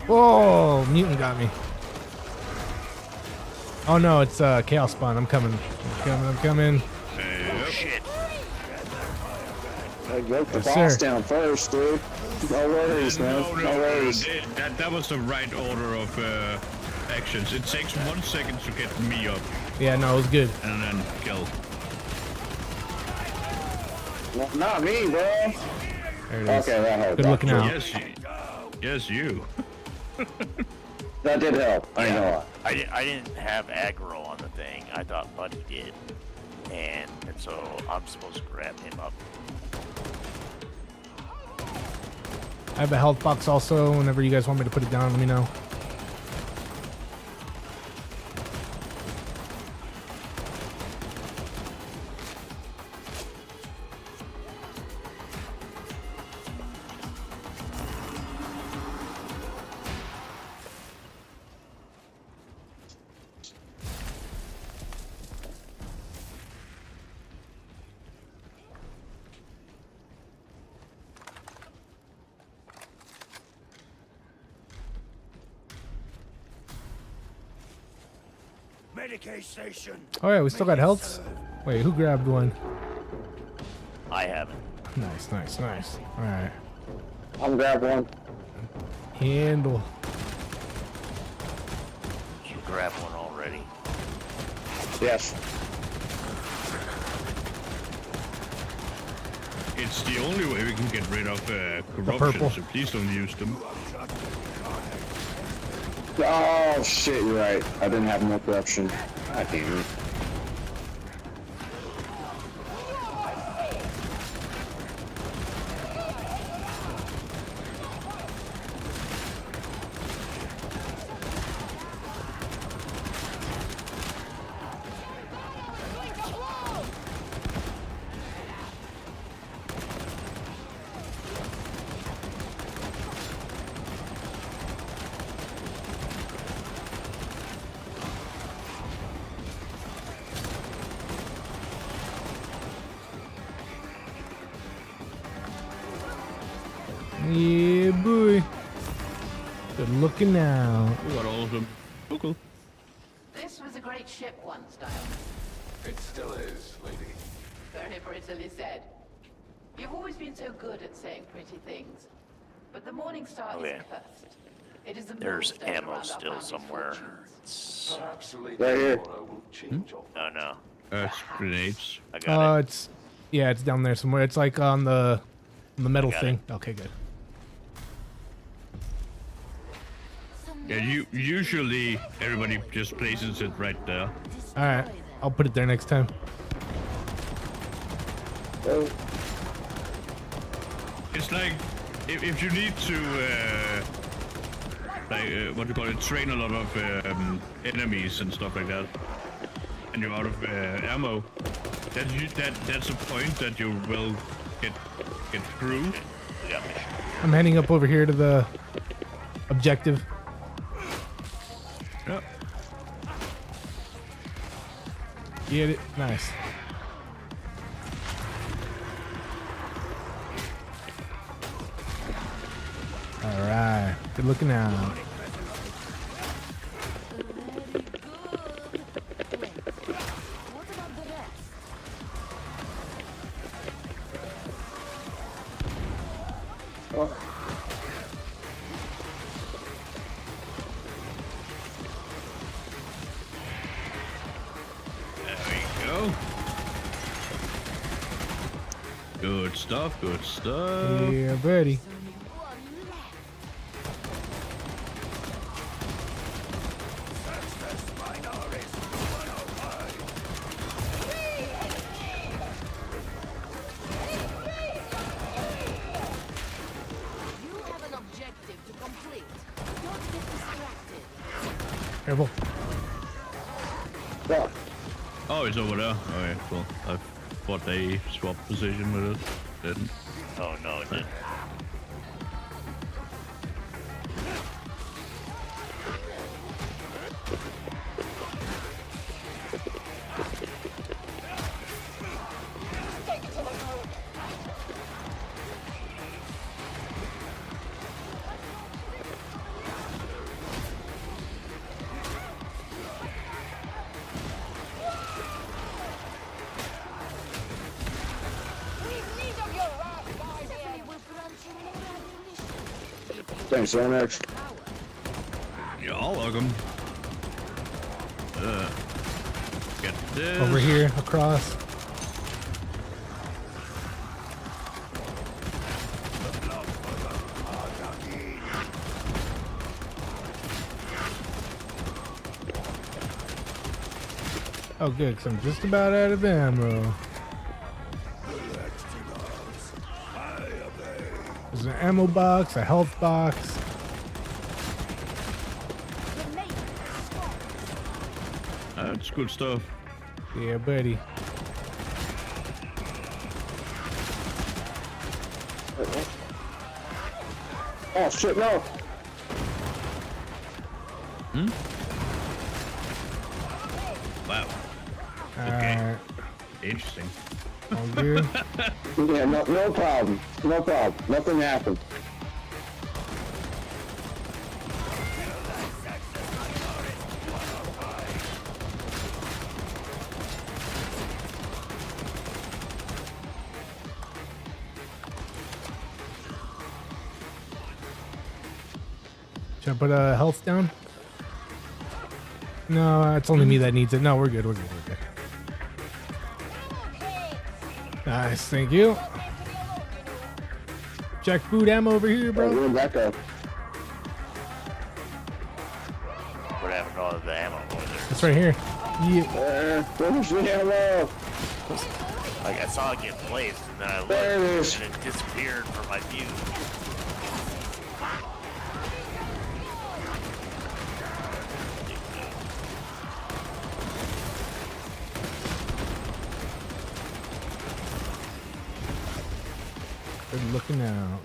Whoa, mutant got me. Oh no, it's chaos spawn. I'm coming. I'm coming. Oh shit. I broke the Yes, boss sir. down first, dude. No worries, man. No worries. That was the right order of actions. It takes 1 second to get me up Yeah, no, it was good. and then kill. Well, not me, bro. There it is. Okay, that helped. Good looking out. Yes, you. That did help. I know. I didn't have aggro on the thing. I thought Buddy did. And so I'm supposed to grab him up. I have a health box also. Whenever you guys want me to put it down, let me know. Medicaid station. Oh yeah, we still got healths. Wait, who grabbed one? I haven't. Nice, nice, nice. All right. I'll grab one. Handle. Did you grab one already? Yes. It's the only way we can get rid of purple. corruption, so please don't use them. Oh shit, you're right. I didn't have no corruption. God damn it. Yeah, boy. Good looking now. We got all of them. Oh, cool. This was a great ship once, Dial. It still is, lady. Very prettily said. You've always been so good at saying pretty things. But the Morning Star Okay. is cursed. It is a There's millstone ammo around our still family's somewhere. fortunes. It's... Perhaps Lady Right here. Aurora will change all. Oh no. It's grenades. I got it. It's yeah, it's down there somewhere. It's like on the metal got thing. Okay, good. Yeah, usually everybody just places it right there. All right, I'll put it there next time. Oh, It's like if you need to what do you call it, train a lot of enemies and stuff like that, and you're out of ammo. That's a point that you will get through. Yeah. I'm heading up over here to the objective. Yeah. Get it? Nice. All right. Good looking out. Very good. Wait, what about the rest? There we go. Good stuff. Good stuff. Yeah, buddy. You have an objective to complete. Don't get distracted. Careful. fuck. Oh, it's over there. Okay, cool. I thought they swapped position with us. Didn't. Oh no, it didn't. Thanks so much. You're all welcome. Get this. Over here, across. Oh, good, 'cause I'm just about out of ammo. There's an ammo box, a health box. That's good stuff. Yeah, buddy. Oh shit, no. Wow. Alright, Interesting. all good. Yeah, no problem. No problem. Nothing happened. Should I put a health down? No, it's only me that needs it. No, we're good, we're good, we're good. Nice, thank you. Check food ammo over here, Bro, bro. where'd that go? What happened to all of the ammo over there? It's right here. Yeah. Where's the ammo? Like I saw it get placed, and then I looked, There it is. and it disappeared from my view. Good looking out.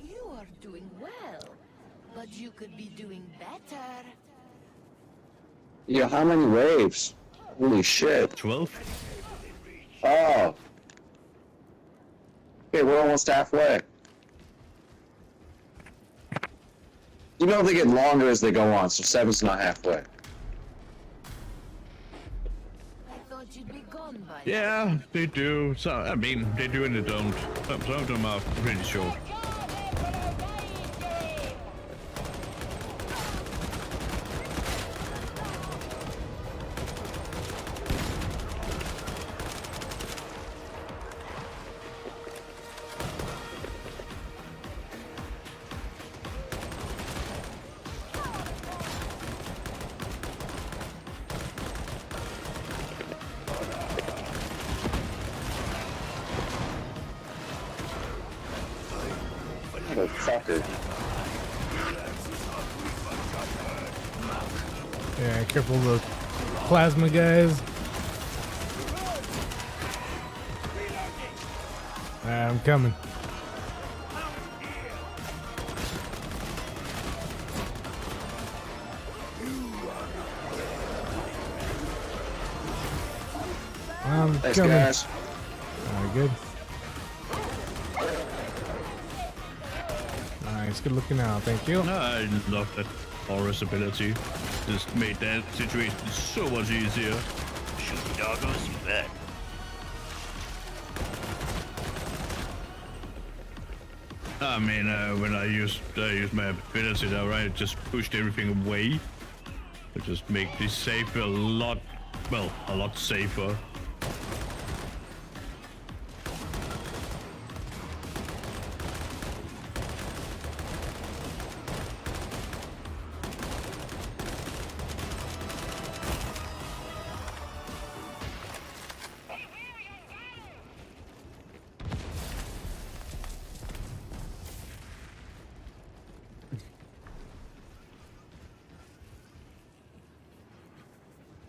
You are doing well, but you could be doing better. Yeah, how many waves? Holy shit. 12? Oh. Okay, we're almost halfway. You know they get longer as they go on, so 7's not halfway. I thought you'd be gone by now. Yeah, they do. So, I mean, they do and they don't. Some of them are pretty short. Motherfucker. Yeah, careful of the plasma guys. I'm coming. I'm Thanks, coming. guys. Alright, good. Nice, good looking out, thank you. I love that Aura's ability. Just made that situation so much easier. Shoot the doggos, you bet. I mean, when I used my ability there, right, it just pushed everything away. It just make this safe a lot safer.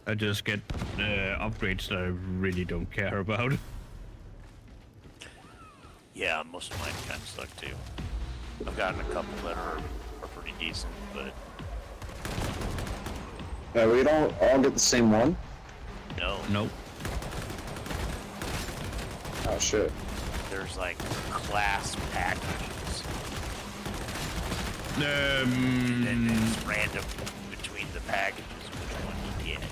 I just get upgrades that I really don't care about. Yeah, most of mine kind of suck too. I've gotten a couple that are pretty decent, but We don't all get the same one? no. Nope. Oh shit. There's like class packages, and it's random between the packages which one you get.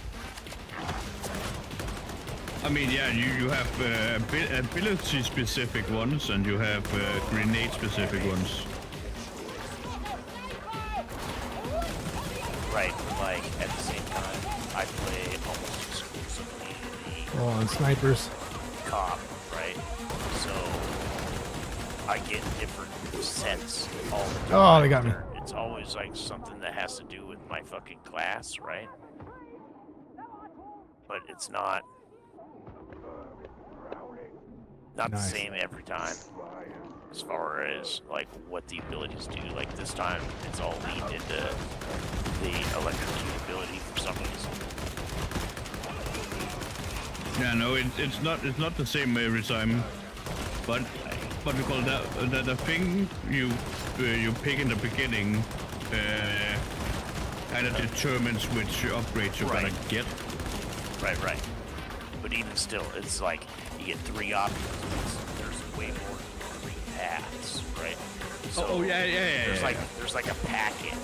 I mean, yeah, you have ability-specific ones, and you have grenade-specific ones. Right, like at the same time, I play almost exclusively Oh, and snipers. the cop, right? So I get different sets all the time. Oh, they got me. It's always like something that has to do with my fucking class, right? But it's not the Nice. same every time. As far as like what the abilities do, like this time it's all leaned into the electrocute ability for some reason. Yeah, no, it's not the same every time, but what we call that the thing you pick in the beginning kind of determines which upgrades you're gonna get. Right. But even still, it's like you get 3 options. There's way more than 3 paths, right? So there's like a packet,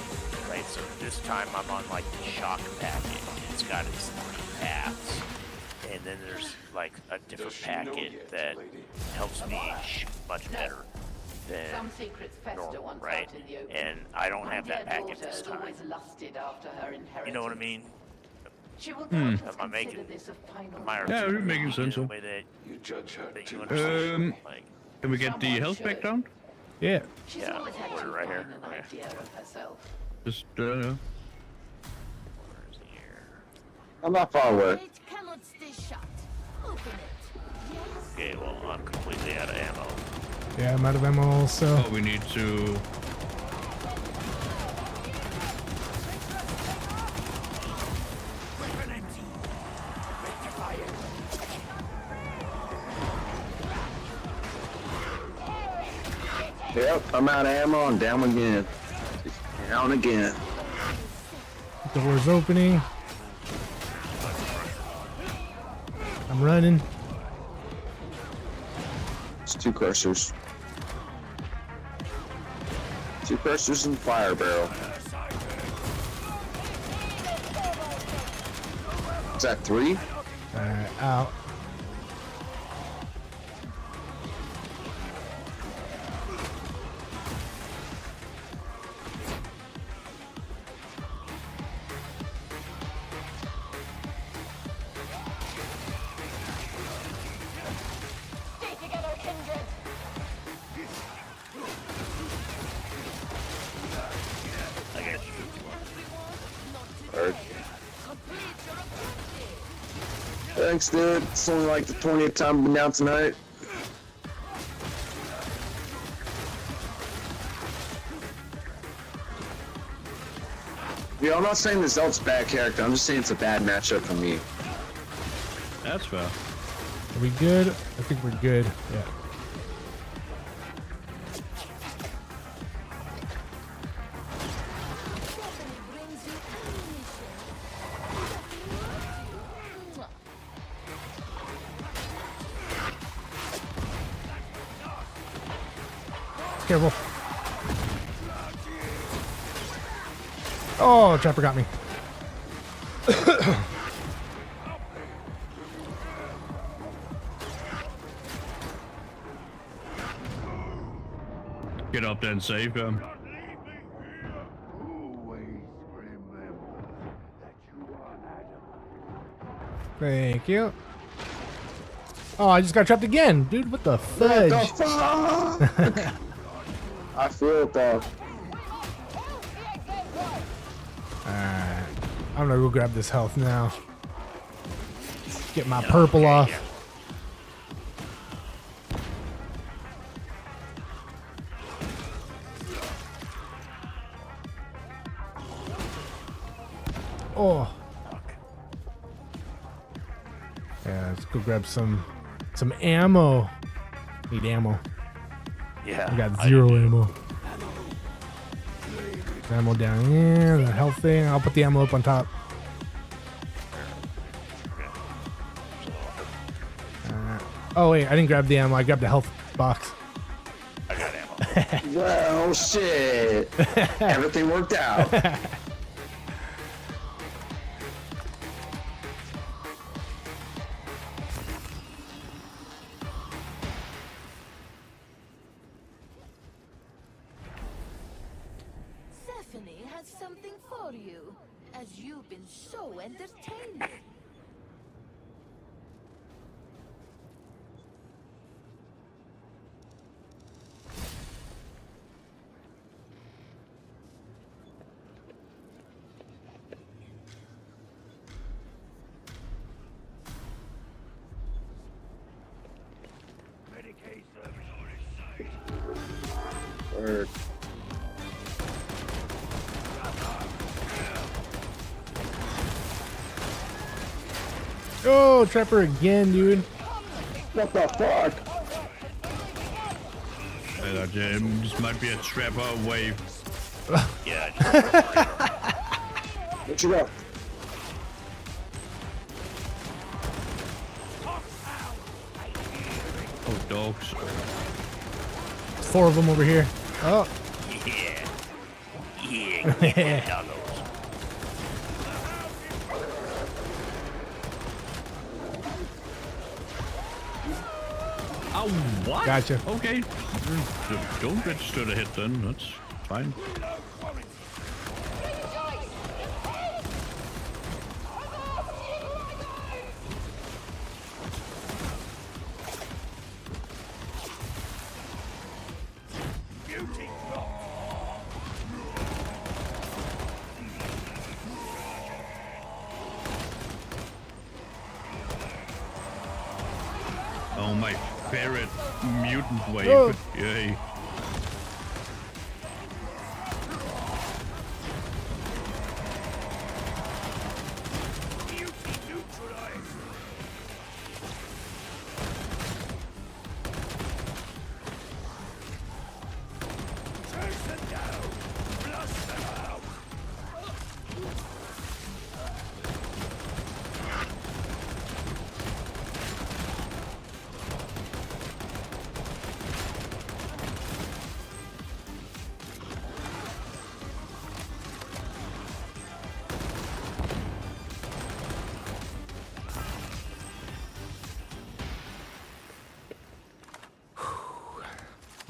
right? So this time I'm on like the shock packet. It's got its 3 paths. And then there's like a different packet that helps me shoot much better than Some secrets fester normal, once right? out in the open. And I don't have that My dear packet daughter this has time. always lusted after her inheritance. You know what I mean? She will doubtless Am I making- consider this a final Am I Yeah, you're making sense. in a way that you understand? Like, Can we get the health back down? Yeah. Yeah, order right here. Okay. Just, Where's the air? I'm not far away. It cannot stay shut. Open it. Yes. Okay, well, I'm completely out of ammo. Yeah, I'm out of ammo also. oh, we need to. Yep, I'm out of ammo. I'm down again. Down again. Door's opening. I'm running. It's 2 cursors. 2 cursors and fire barrel. Is that 3? Out. I got you. Alright. Thanks, dude. It's only like the 20th time I've been down tonight. Yeah, I'm not saying this Zelt's a bad character. I'm just saying it's a bad matchup for me. That's fair. Are we good? I think we're good. Yeah. Brings you ammunition. Careful. Oh, Trapper got me. Get up there and save him. Thank you. Oh, I just got trapped again. Dude, what the fudge? What the fuck? I feel it though. Alright. I'm gonna go grab this health now. Get my purple off. Yeah. Oh. Yeah, let's go grab some ammo. Need ammo. Yeah. I got I 0 do. ammo. Ammo down here, the health thing. I'll put the ammo up on top. Oh wait, I didn't grab the ammo. I grabbed the health box. I got ammo. Well, shit. Everything worked out. Stephanie has something for you, as you've been so entertaining. Word. Oh, Trapper again, dude. What the fuck? Hey, that Jim. This might be a trapper wave. Yeah. What you got? Oh, dogs. 4 of them over here. Oh, Yeah. Yeah. Doggos. Oh, what? Gotcha. Okay. Don't register the hit then. That's fine. Oh, my favorite mutant wave. Oh. Yay.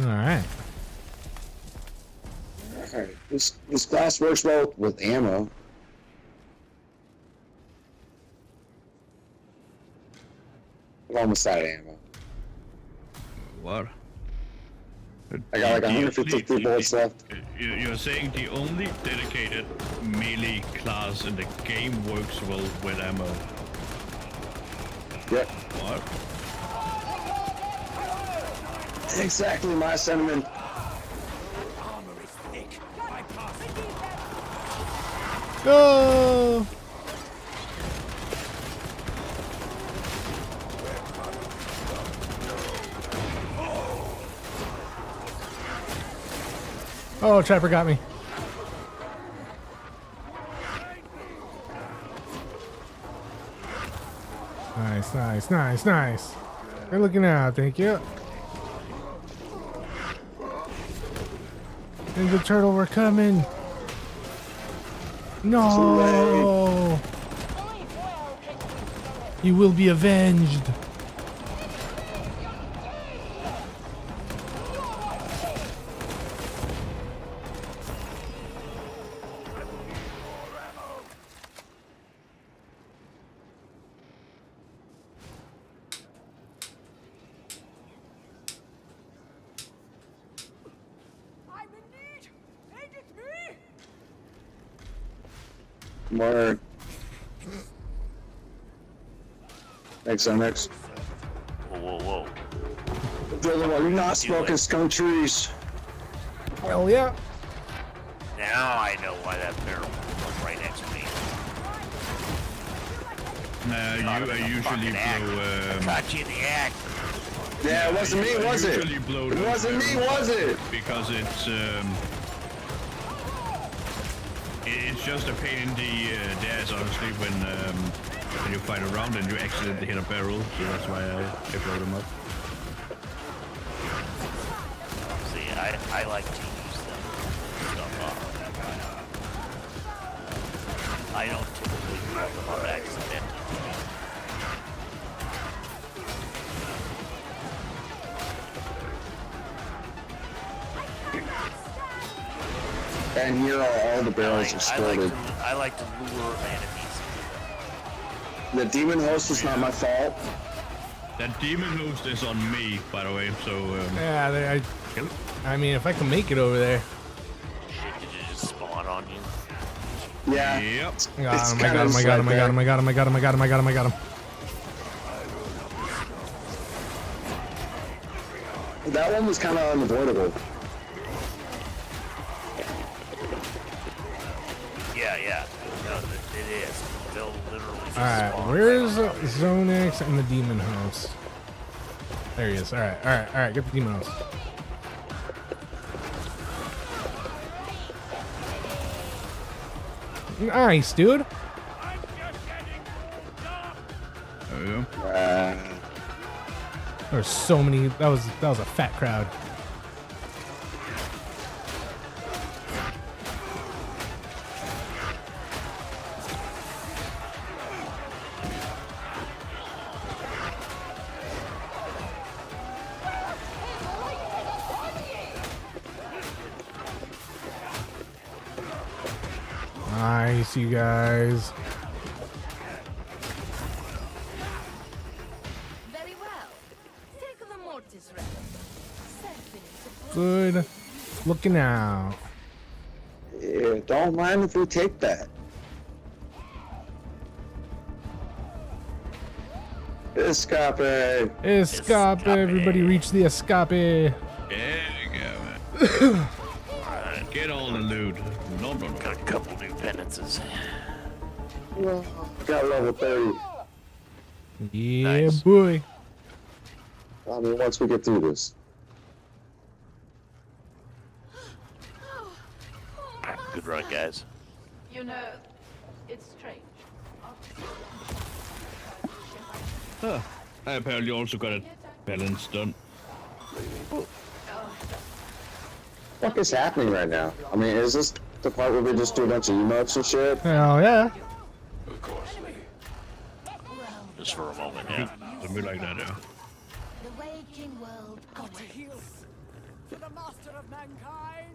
All right. Alright, this class works well with ammo. Almost out of ammo. What? I got like 153 bullets left. You're saying the only dedicated melee class in the game works well with ammo? Yep. What? Exactly my sentiment. Go! Oh, Trapper got me. Nice, nice, nice, nice. Good looking out, thank you. Ninja Turtle, we're coming. No! You will be avenged. More. Thanks, Onyx. Whoa, whoa, whoa. The other one, you're not smoking skunk trees. Hell yeah. Now I know why that barrel was right next to me. I usually blow. Caught you in the act. Yeah, it wasn't me, was it? It wasn't me, was it? Because it's just a pain in the ass, honestly, when you fight around and you accidentally hit a barrel. So that's why I blow them up. See, I like to use them stuff up. I don't typically blow them up accidentally. And here are all the barrels exploded. I like to lure enemies. The demon host was not my fault. That demon host is on me, by the way, so... Yeah, I mean, if I can make it over there. Shit, did it just spawn on you? Yeah. Yep. I got him, I got him, I got him, I got him, I got him, I got him, I got him, I got him, I got him. That one was kind of unavoidable. Yeah. No, it is. They'll literally just Alright, spawn where's right Zonex and the demon host? There he is. Alright, get the demon host. Nice, dude. There we go. There's so many. That was a fat crowd. Nice, you guys. Very well. Take the mortis rest. Good Looking out. Yeah, don't mind if we take that. Escape. Escape. Everybody reach the escape. There you go, man. Alright, get all the loot. No. Got a couple new penances. Got level 30. Yeah, Nice. boy. I mean, once we get through this. Good run, guys. You know, it's strange. Huh. I apparently also got a balance done. What is happening right now? I mean, is this the part where we just do a bunch of emotes and shit? Hell yeah. Just for a moment, yeah. Something like that, yeah. The waking world awaits. To the master of mankind.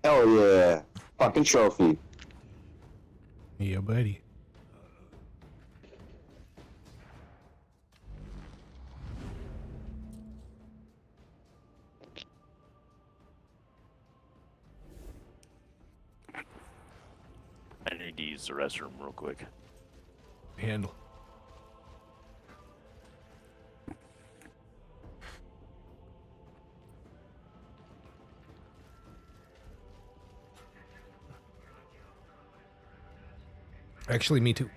Hell yeah. Fucking trophy. Yeah, buddy. I need to use the restroom real quick. Handle. Actually, me too.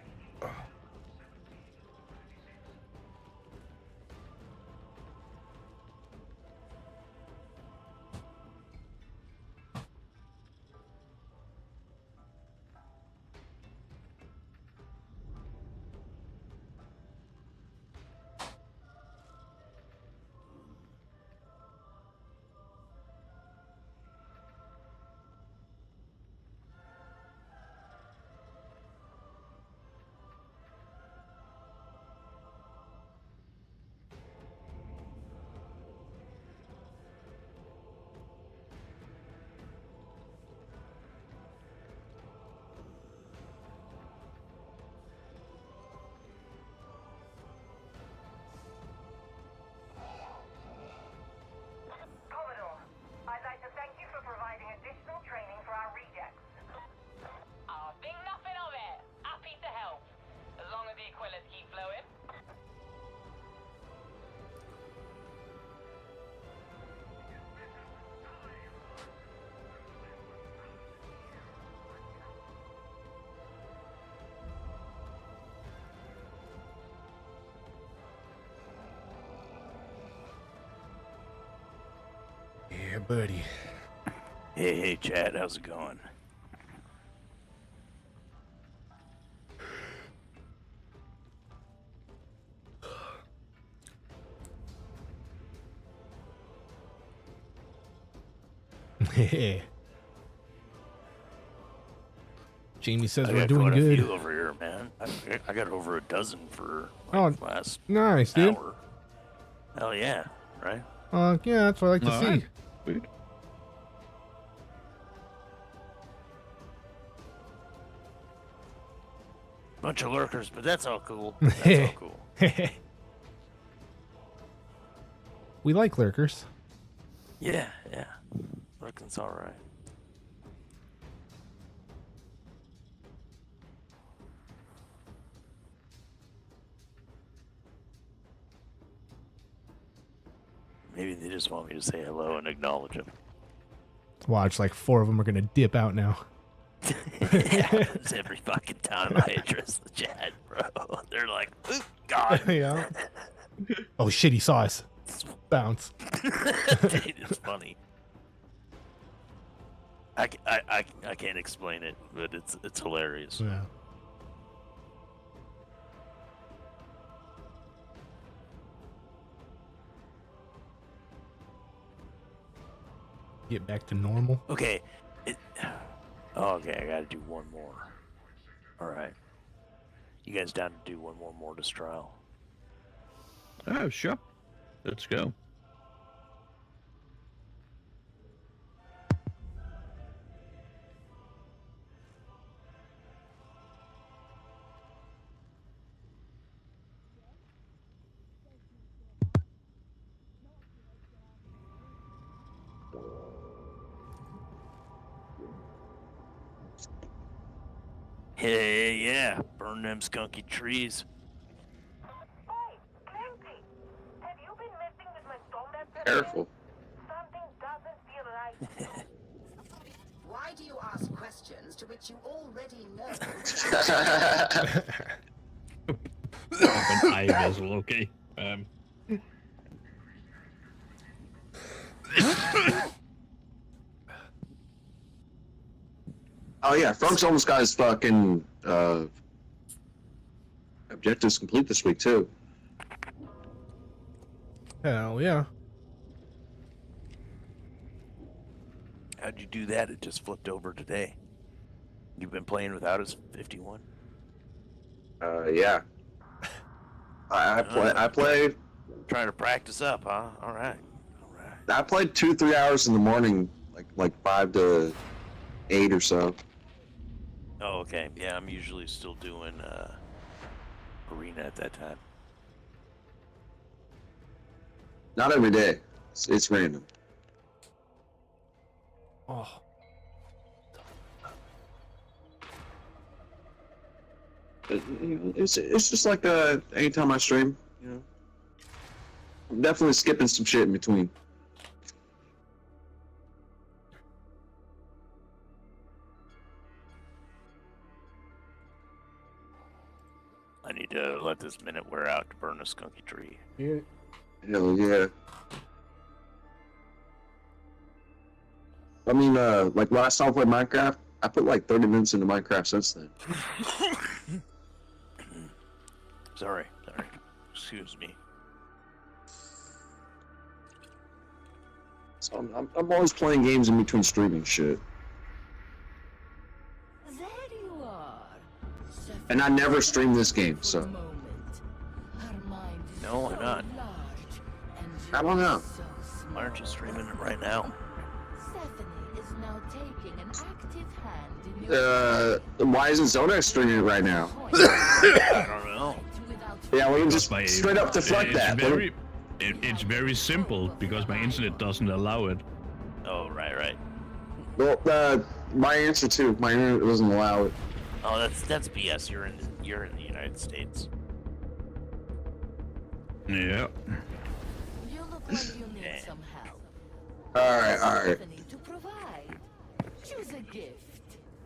Yeah, buddy. Hey, Chad, how's it going? Jamie says I we're got doing quite a good. few over here, man. I got over a dozen for Oh, last nice, dude. hour. Hell yeah, right? Yeah, that's what I like to see. Sweet. Bunch of lurkers, but that's all cool. That's all cool. We like lurkers. Yeah. Lurking's all right. Maybe they just want me to say hello and acknowledge them. Watch, like 4 of them are gonna dip out now. It happens every fucking time I address the chat, bro. They're like, "Ooh, God." Yeah. Oh shit, he saw us. Bounce. Dude, it's funny. I can't explain it, but it's hilarious. Yeah. Get back to normal. Okay. Okay, I gotta do one more. Alright. You guys down to do one more Mortis trial? Oh, sure. Let's go. Hey, yeah. Burn them skunky trees. Careful. Why do you ask questions to which you already know? An eye vessel, okay. Oh yeah, Funk's almost got his fucking objectives complete this week too. Hell yeah. How'd you do that? It just flipped over today. You've been playing without his 51? Yeah. I played. Trying to practice up, huh? All right. I played 2-3 hours in the morning, like 5 to 8 or so. Oh, okay. Yeah, I'm usually still doing arena at that time. Not every day. It's random. Oh. It's just like anytime I stream, you know. I'm definitely skipping some shit in between. I need to let this minute wear out to burn a skunky tree. Yeah. Hell yeah. I mean, like last time I played Minecraft, I put like 30 minutes into Minecraft since then. Sorry. Excuse me. So I'm always playing games in between streaming shit. There you are. And I never stream this game, so. No, why not? I don't know. Why aren't you streaming it right now? Stephanie is now taking an active hand in your Why isn't Zonex streaming it right now? I don't know. Yeah, we can just straight up deflect that. It's very simple because my internet doesn't allow it. Oh, right. Well, my answer too. My internet doesn't allow it. Oh, that's BS. You're in the United States. Yeah. You look like you need some help. Alright. Stephanie to provide. Choose a gift.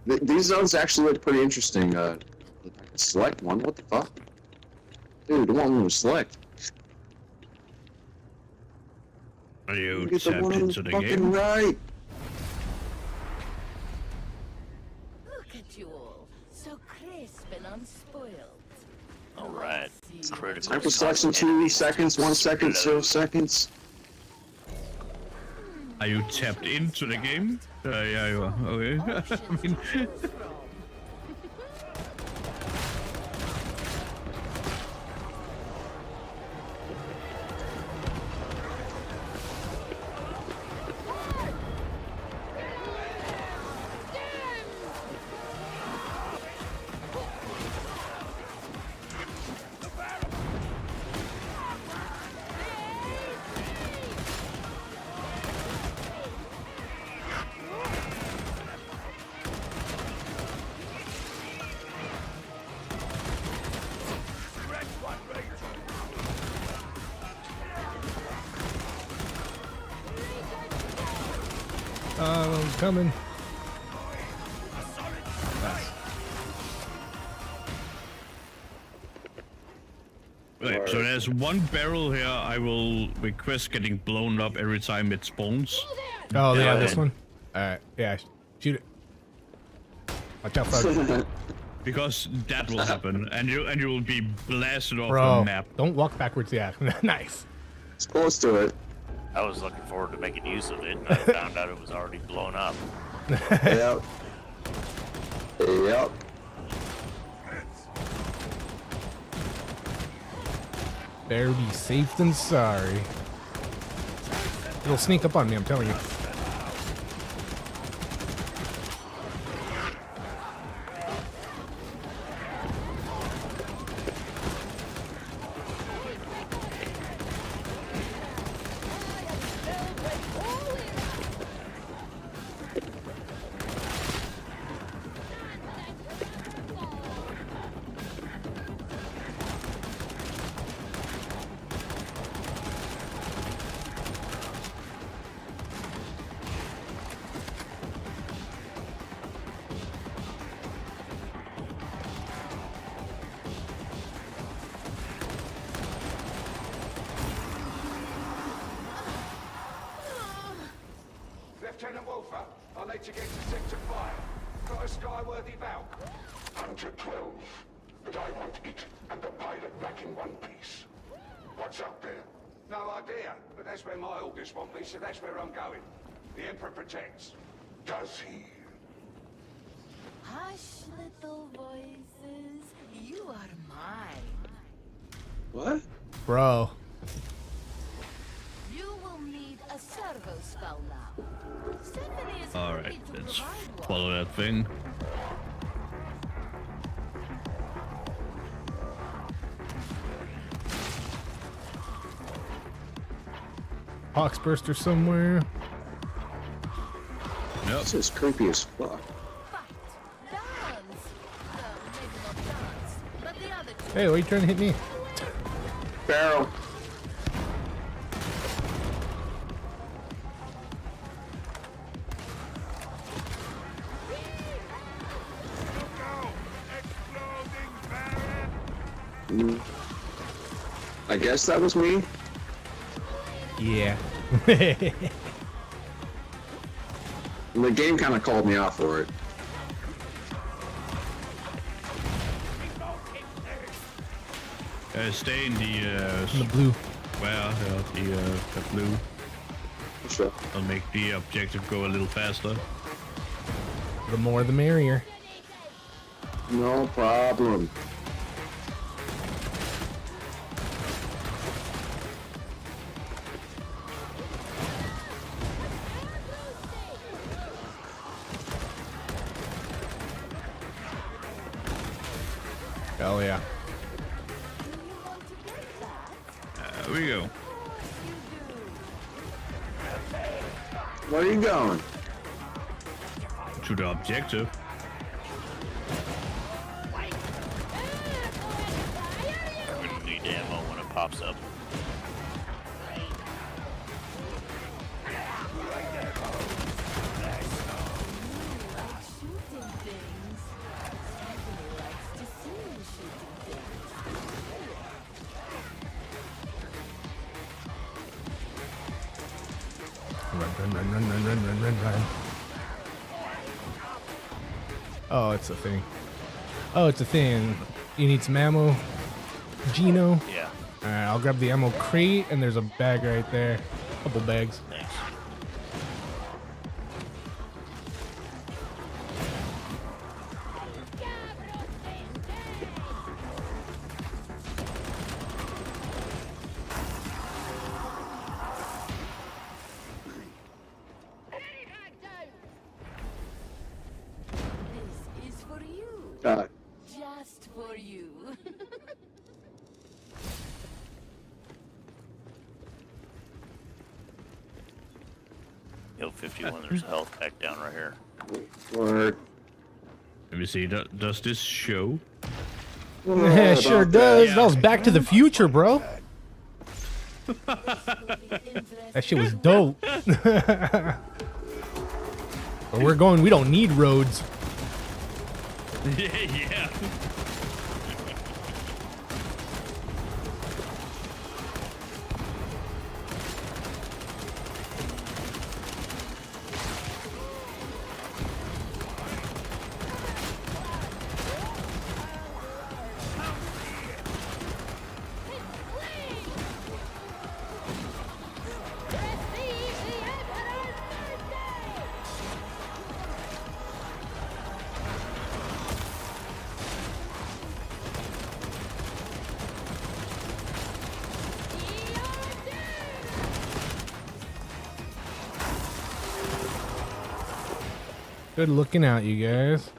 These zones actually look pretty interesting. I can select one. What the fuck? Dude, the one to select. Are you Get the tapped one on into the the fucking game? right. Look at you all, so crisp and unspoiled. Alright. Critical. Time for selection 2 seconds, 1 second, 0 seconds. Are you tapped into the game? Yeah, you are. Okay. I mean, I'm coming. Wait, so there's one barrel here. I will request getting blown up every time it spawns. Oh, yeah, this one? Alright, yeah, shoot it. Watch out for Because that will happen, and you will be blasted off Bro, the map. don't walk backwards, yeah. Nice. It's close to it. I was looking forward to making use of it, and I found out it was already blown up. Yep. Yep. Better be safe than sorry. It'll sneak up on me, I'm telling you. Lieutenant Wolfer, I'll let you get to Sector 5. Got a skyworthy valve? Hunter 12, but I want it and the pilot back in one piece. What's up there? No idea, but that's where my orders want me, so that's where I'm going. The Emperor protects. Does he? Hush, little voices. You are mine. What? Bro. You will need a servo spell now. Stephanie is All happy right, to let's provide one. follow that thing. Poxburster somewhere. Yep. This is creepy as fuck. Fight. Dance. Maybe not dance, but the other two. Hey, why are you trying to hit me? Barrel. I guess that was me. Yeah. The game kind of called me out for it. Stay in the The blue. square, the blue. Sure. I'll make the objective go a little faster. The more the merrier. No problem. Hell yeah. There we go. Where are you going? To the objective. I'm gonna need ammo when it pops up. Shooting things. Stephanie likes to see you shooting things. Run. Oh, it's a thing. Oh, it's a thing. You need some ammo, Gino? Yeah. Alright, I'll grab the ammo crate, and there's a bag right there. Couple bags. Thanks. This is for you. Just for you. Yo, 51, there's a health pack down right here. Word. Let me see. Does this show? Yeah, sure does. That was Back to the Future, bro. That shit was dope. Where we're going, we don't need roads. Yeah. Good looking out, you guys.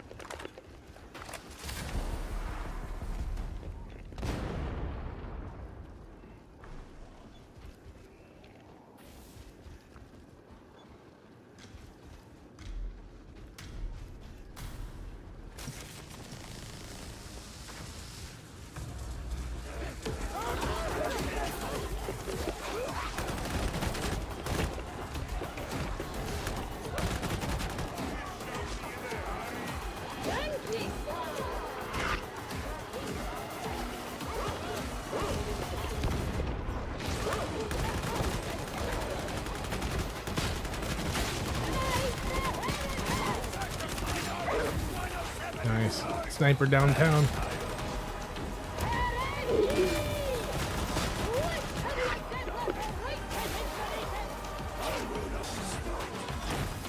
Nice. Sniper downtown.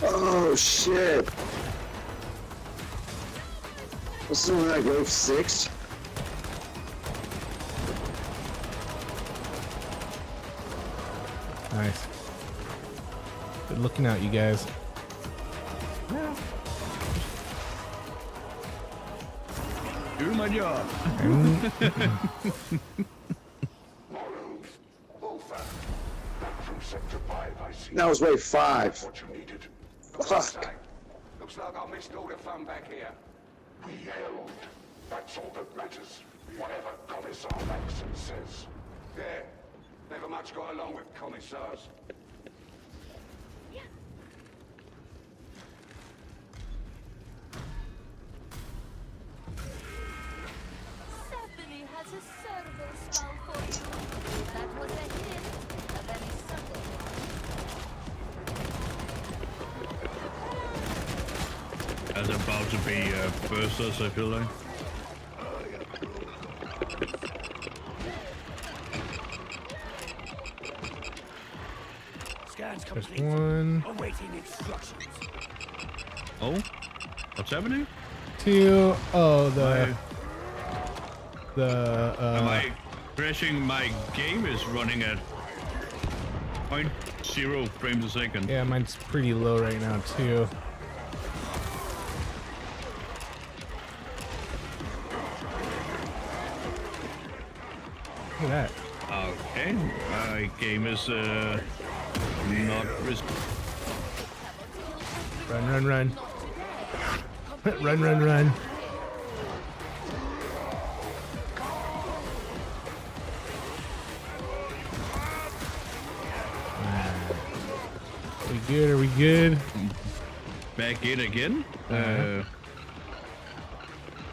Oh shit. This is only like wave 6. Nice. Good looking out, you guys. Do my job. That was wave 5. What you needed. Fuck. Looks like I missed all the fun back here. We held. That's all that matters. Whatever Commissar Maxson says. Yeah. Never much got along with commissars. Stephanie has a servo spell for you. That was a hint, a very subtle one. That's about to be bursters, I feel like. Scans There's complete. one, Awaiting instructions. Oh? What's happening? 2. Oh, Am I crashing? My game is running at 0.0 frames a second. yeah, mine's pretty low right now too. Look at that. Okay, my game is not Run, run, run. Run, run, run. We good? Are we good? back in again. Well,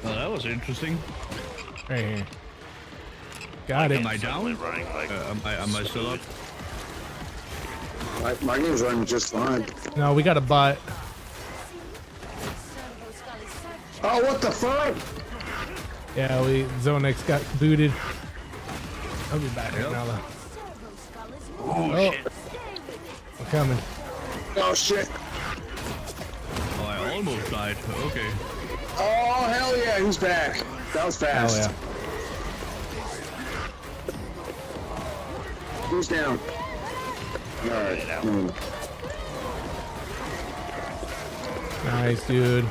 that was interesting. Right here. Got it. Am I down? Am I still up? My game's running just fine. No, we got a bot. Oh, what the fuck? Yeah, Zone X got booted. I'll be back right now though. Oh, shit. I'm coming. Oh shit. Oh, I almost died. Okay. Oh hell yeah, who's back? That was fast. Hell Who's down? Alright. Nice, dude.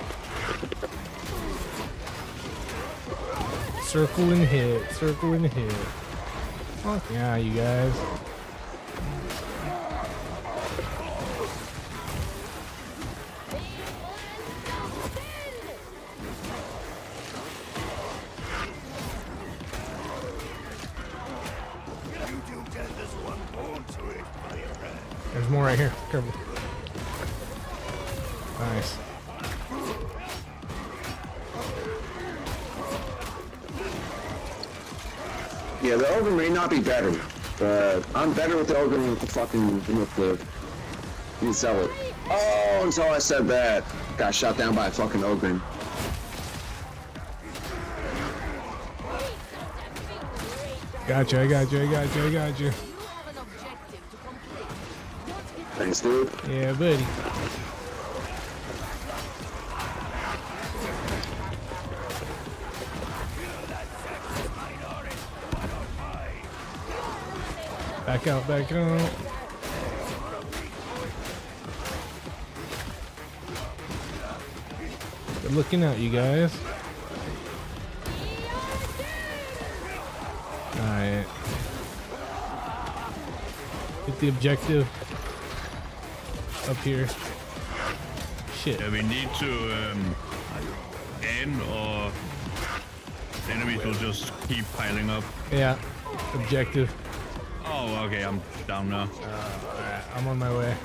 Circle and hit. Circle and hit. Fuck yeah, you guys. There's more right here. Careful. Nice. Yeah, the ogre may not be better, but I'm better with the ogre than with the fucking with the zealot. Oh, until I said that, got shot down by a fucking ogre. Gotcha, I got you, I got you, I got you. Thanks, dude. Yeah, buddy. Back out, back out. Good looking out, you guys. Alright. Get the objective. Up here. Shit. Yeah, we need to end or enemies will just keep piling up. Yeah. Objective. Oh, okay, I'm down now. Alright, I'm on my way.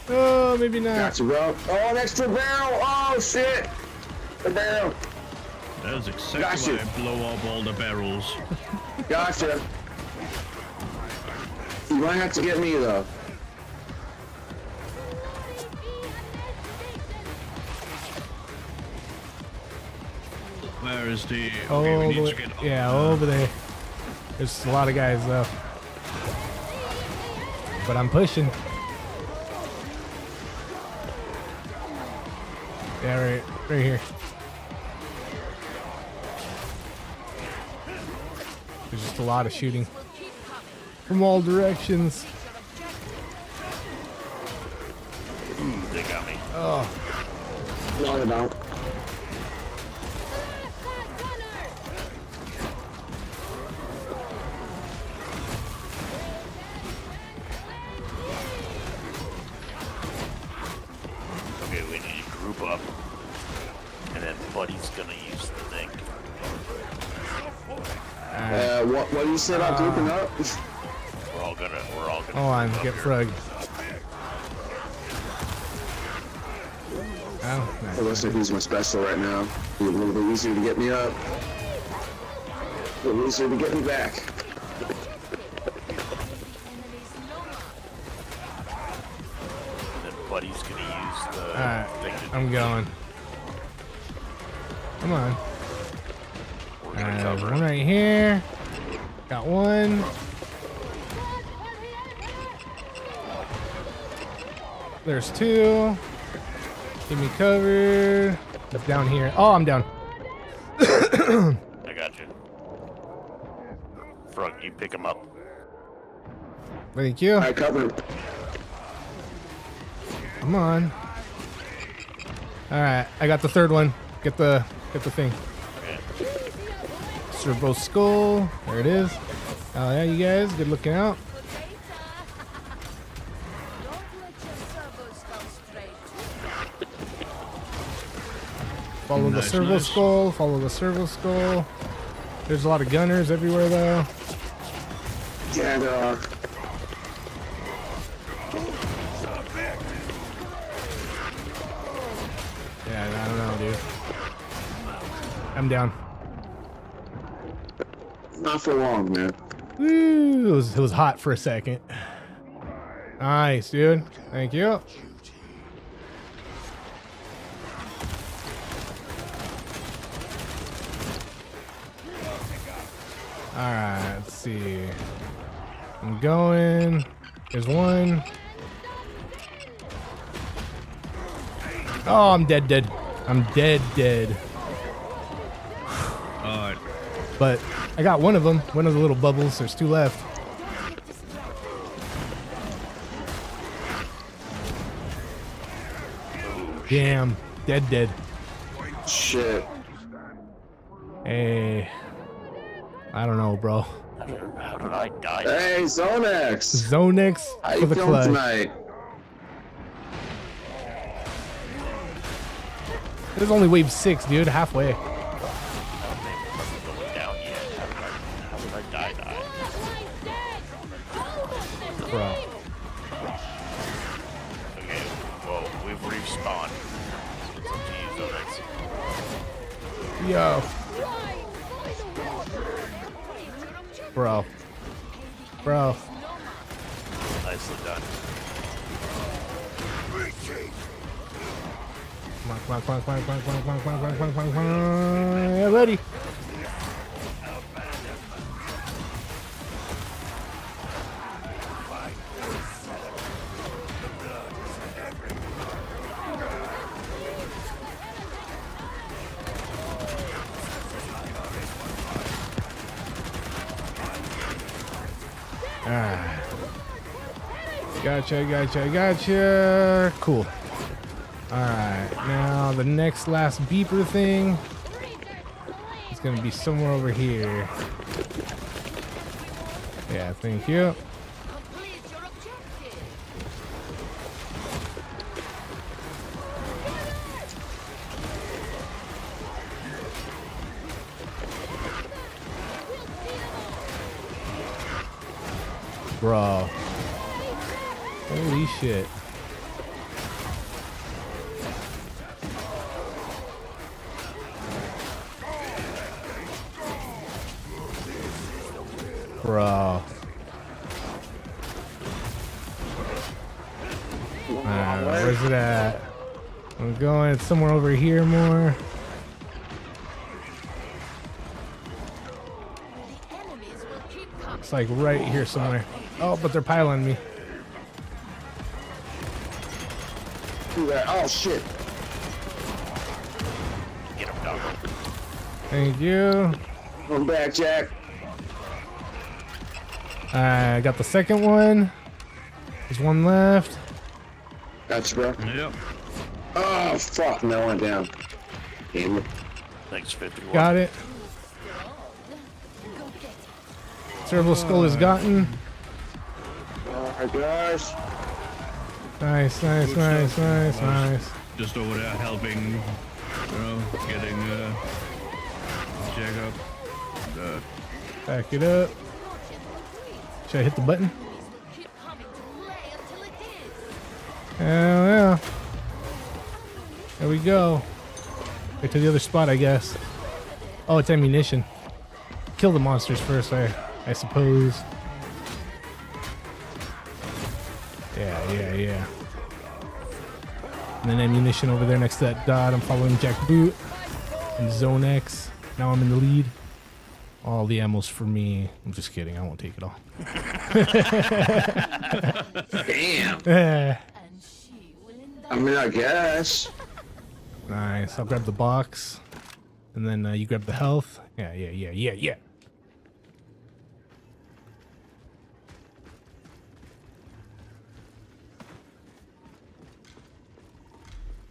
Oh, maybe not. Gotcha, bro. Oh, an extra barrel. Oh, shit. The barrel. That is exactly Gotcha. why I blow up all the barrels. Gotcha. You might have to get me, though. Where is the... Oh, Okay, we need to get up. yeah, over there. There's a lot of guys though. But I'm pushing. Yeah, right here. There's just a lot of shooting from all directions. They got me. Oh, No, they don't. Okay, we need to group up. And then Buddy's gonna use the thing. What do you say about grouping up? We're all gonna hold on, group up get here. frug. Oh, Well, nice. let's use my special right now. Be a little bit easier to get me up. A little easier to get me back. And then Buddy's gonna use the Alright, thing to I'm going. Come on. we're gonna There's cover one it. right here. Got one. There's two. Keep me covered. It's down here. Oh, I'm down. I got you. Frog, you pick him up. Thank you. I covered. Come on. All right, I got the third one. Get the thing. Okay. Servo skull. There it is. Oh yeah, you guys, good looking out. Don't let your servos go straight. Follow the Nice, servo nice. skull. Follow the servo skull. There's a lot of gunners everywhere though. Yeah, there are. Yeah, I don't know, dude. I'm down. Not for long, man. Woo, it was hot for a second. Nice, dude. Thank you. Alright, let's see. I'm going. There's one. Oh, I'm dead. I'm dead. Alright. But I got one of them. One of the little bubbles. There's two left. Damn. Dead. Shit. Hey. I don't know, bro. How did I die? Hey, Zonex. Zonex How for you the feeling clutch. tonight? There's only wave 6, dude. Halfway. Going down yet. How did I die? Bro. Okay, well, we've respawned. It's up to you, Zonex. Yo. Bro. Nicely done. Come on. Yeah, ready. Gotcha. Cool. Alright, now the next last beeper thing is gonna be somewhere over here. Yeah, thank you. Complete your objective. Bro. Holy shit. Bro. Where's it at? I'm going somewhere over here more. The enemies will keep coming. It's like right here somewhere. Oh, but they're piling me. Do that. Oh shit. Get him, dog. Thank you. I'm back, Jack. I got the second one. There's one left. Gotcha, bro. Yep. Oh fuck, that went down. Damn it. Thanks, 51. Got it. Go get it. Cerebral skull is gotten. Alright, guys. Nice, nice, Good nice, stuff. nice, I was nice. Just over there helping, you know, getting Jack up. Back it up. Should I hit the button? Keep coming to play until it is. Hell yeah. There we go. Right to the other spot, I guess. Oh, it's ammunition. Kill the monsters first, I suppose. Yeah. And then ammunition over there next to that dot. I'm following Jack Boot in Zone X. Now I'm in the lead. All the ammo's for me. I'm just kidding. I won't take it all. Damn. Eh. And she will indict. I mean, I guess. Nice. I'll grab the box. And then you grab the health. Yeah.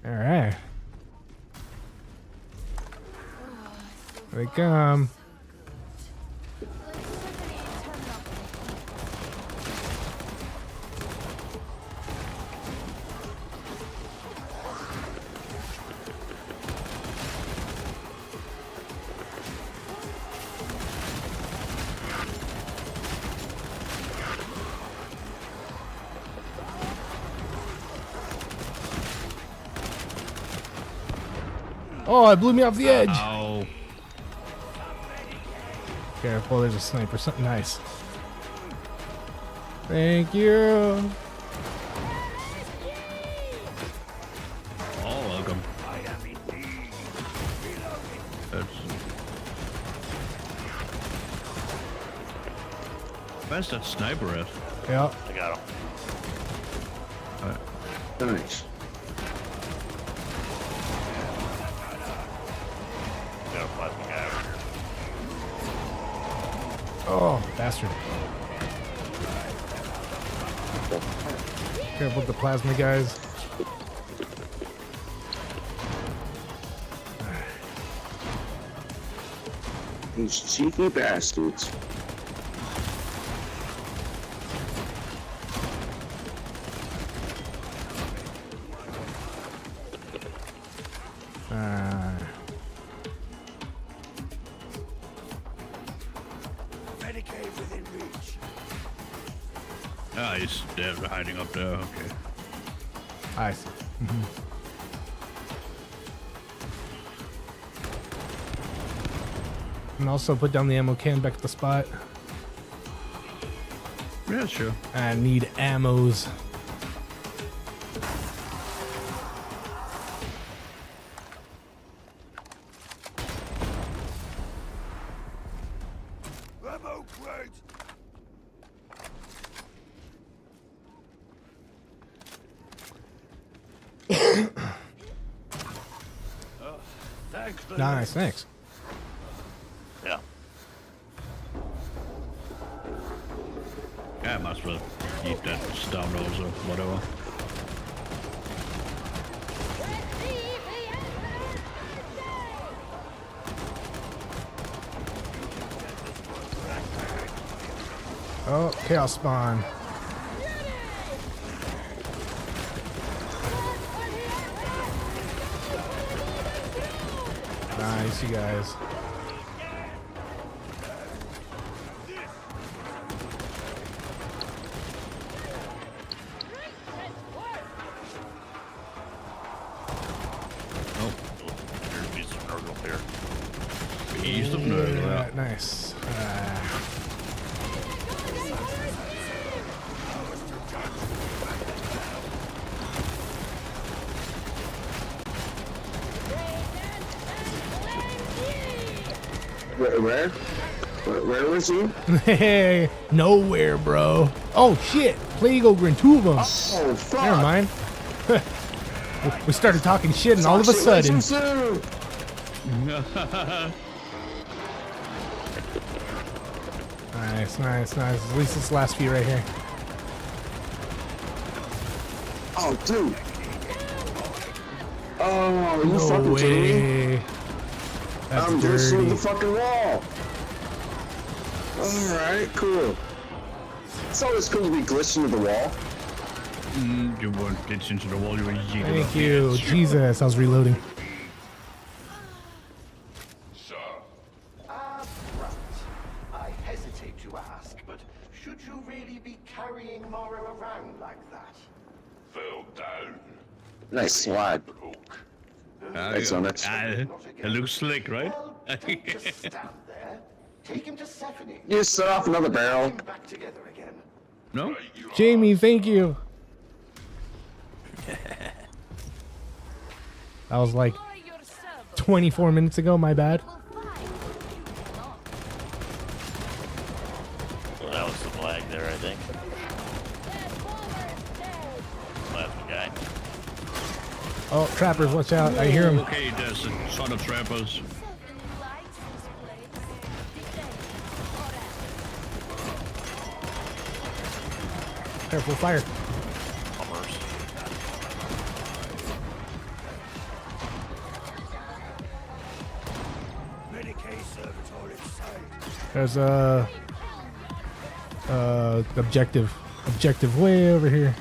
All right. Here they come. Oh, it blew me off the edge. Ow. Careful, there's a sniper. Something nice. Thank you. Oh, welcome. That's... Where's that sniper at? Yeah. I got him. Nice. Got a plasma guy over here. Oh, bastard. Careful with the plasma guys. These cheeky bastards. Renegade within reach. Ah, he's dead, hiding up there. Okay. I see. And also put down the ammo can back at the spot. Yeah, sure. I need ammos. Ammo crate. Thanks, Nice, thanks. Yeah. Yeah, I might as well eat that Star Rose or whatever. Oh, chaos spawn. Nice, you guys. Nice. Where was he? Hey, nowhere, bro. Oh shit! Plague Ogre and two of them. Oh fuck! Never mind. We started talking shit, and all of a sudden. Nice, nice, nice. At least this last few right here. Oh, dude. Oh, you No fucking kidding me? way. That's I'm just dirty. through the fucking wall. Alright, cool. It's always cool to be glitched into the wall. You weren't glitched into the wall, you were yeeted Thank up. you. Jesus, I was reloading. I hesitate to ask, but should you really be carrying Mara around like that? Fell down. Nice slide. Nice on it. It looks slick, right? Just stand there. Take him to Stephanie. You just set off another barrel. Back together again. No? Jamie, thank you. That was like 24 minutes ago, my bad. Well, that was some lag there, I think. Last guy. Oh, trappers, watch out. I hear them. Okay, there's a ton of trappers. Careful, fire. Bummers. There's a objective way over here.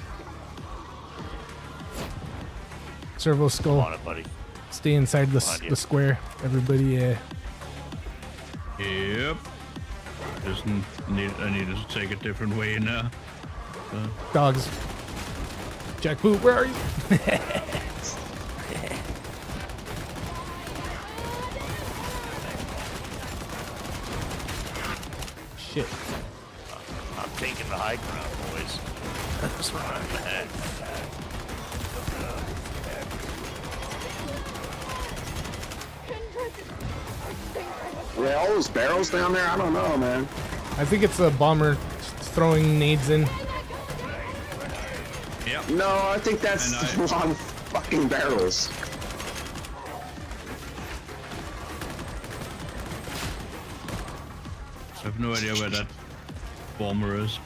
Servo skull. On it, buddy. Stay inside the square. Everybody, yeah. Yep. I needed to take a different way now. Dogs. Jackboot, where are you? Shit. I'm taking the high ground, boys. That's where I'm at. Yeah, all those barrels down there, I don't know, man. I think it's a bomber throwing nades in. Yep. No, I think that's a lot of fucking barrels. I have no idea where that bomber is.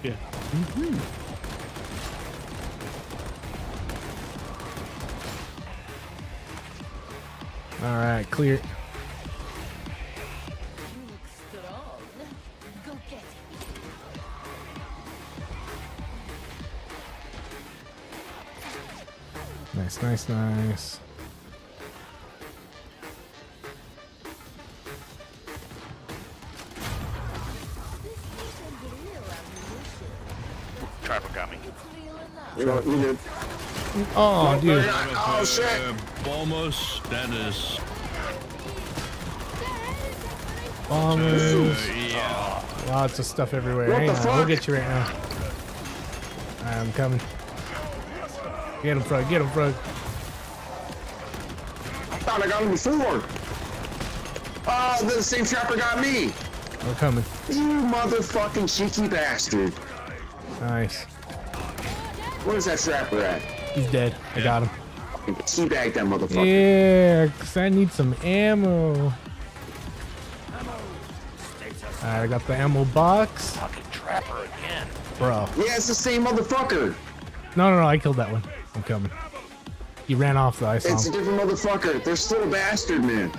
Yeah. All right, clear. Strong. Go get it. Nice, nice, nice. Trapper got me. You know what you did? Oh, dude. Oh, shit. Bombers, that is. Bombers. Yeah. Lots of stuff everywhere. What Hang the on, fuck? we'll get you right now. I'm coming. Get him, Frog. Get him, Frog. I thought I got him before. Oh, the same trapper got me. We're coming. You motherfucking cheeky bastard. Nice. Where's that trapper at? He's dead. I got him. Teabag that motherfucker. Yeah, because I need some ammo. Alright, I got the ammo box. Fucking trapper again. Bro. Yeah, it's the same motherfucker. No, I killed that one. I'm coming. He ran off though. I saw It's a him. different motherfucker. They're still a bastard, man.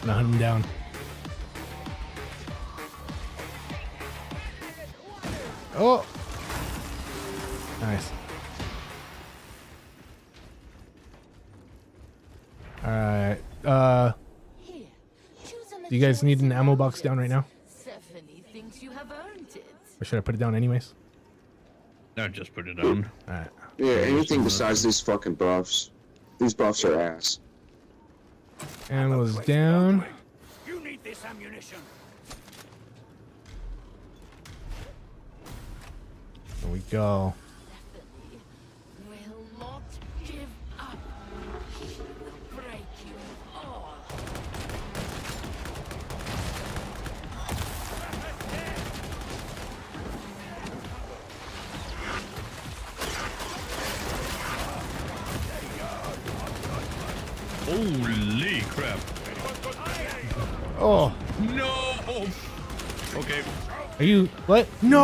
I'm gonna hunt him down. Oh! Nice. Alright. Do you guys need an ammo box down right now? Stephanie thinks you have earned it. Or should I put it down anyways? No, just put it down. Alright. Yeah, anything besides these fucking buffs. These buffs are ass. Ammo's down. You need this ammunition. There we go. Will not give up. She will break you all. Holy crap. Oh! No! Okay. Are you what? No!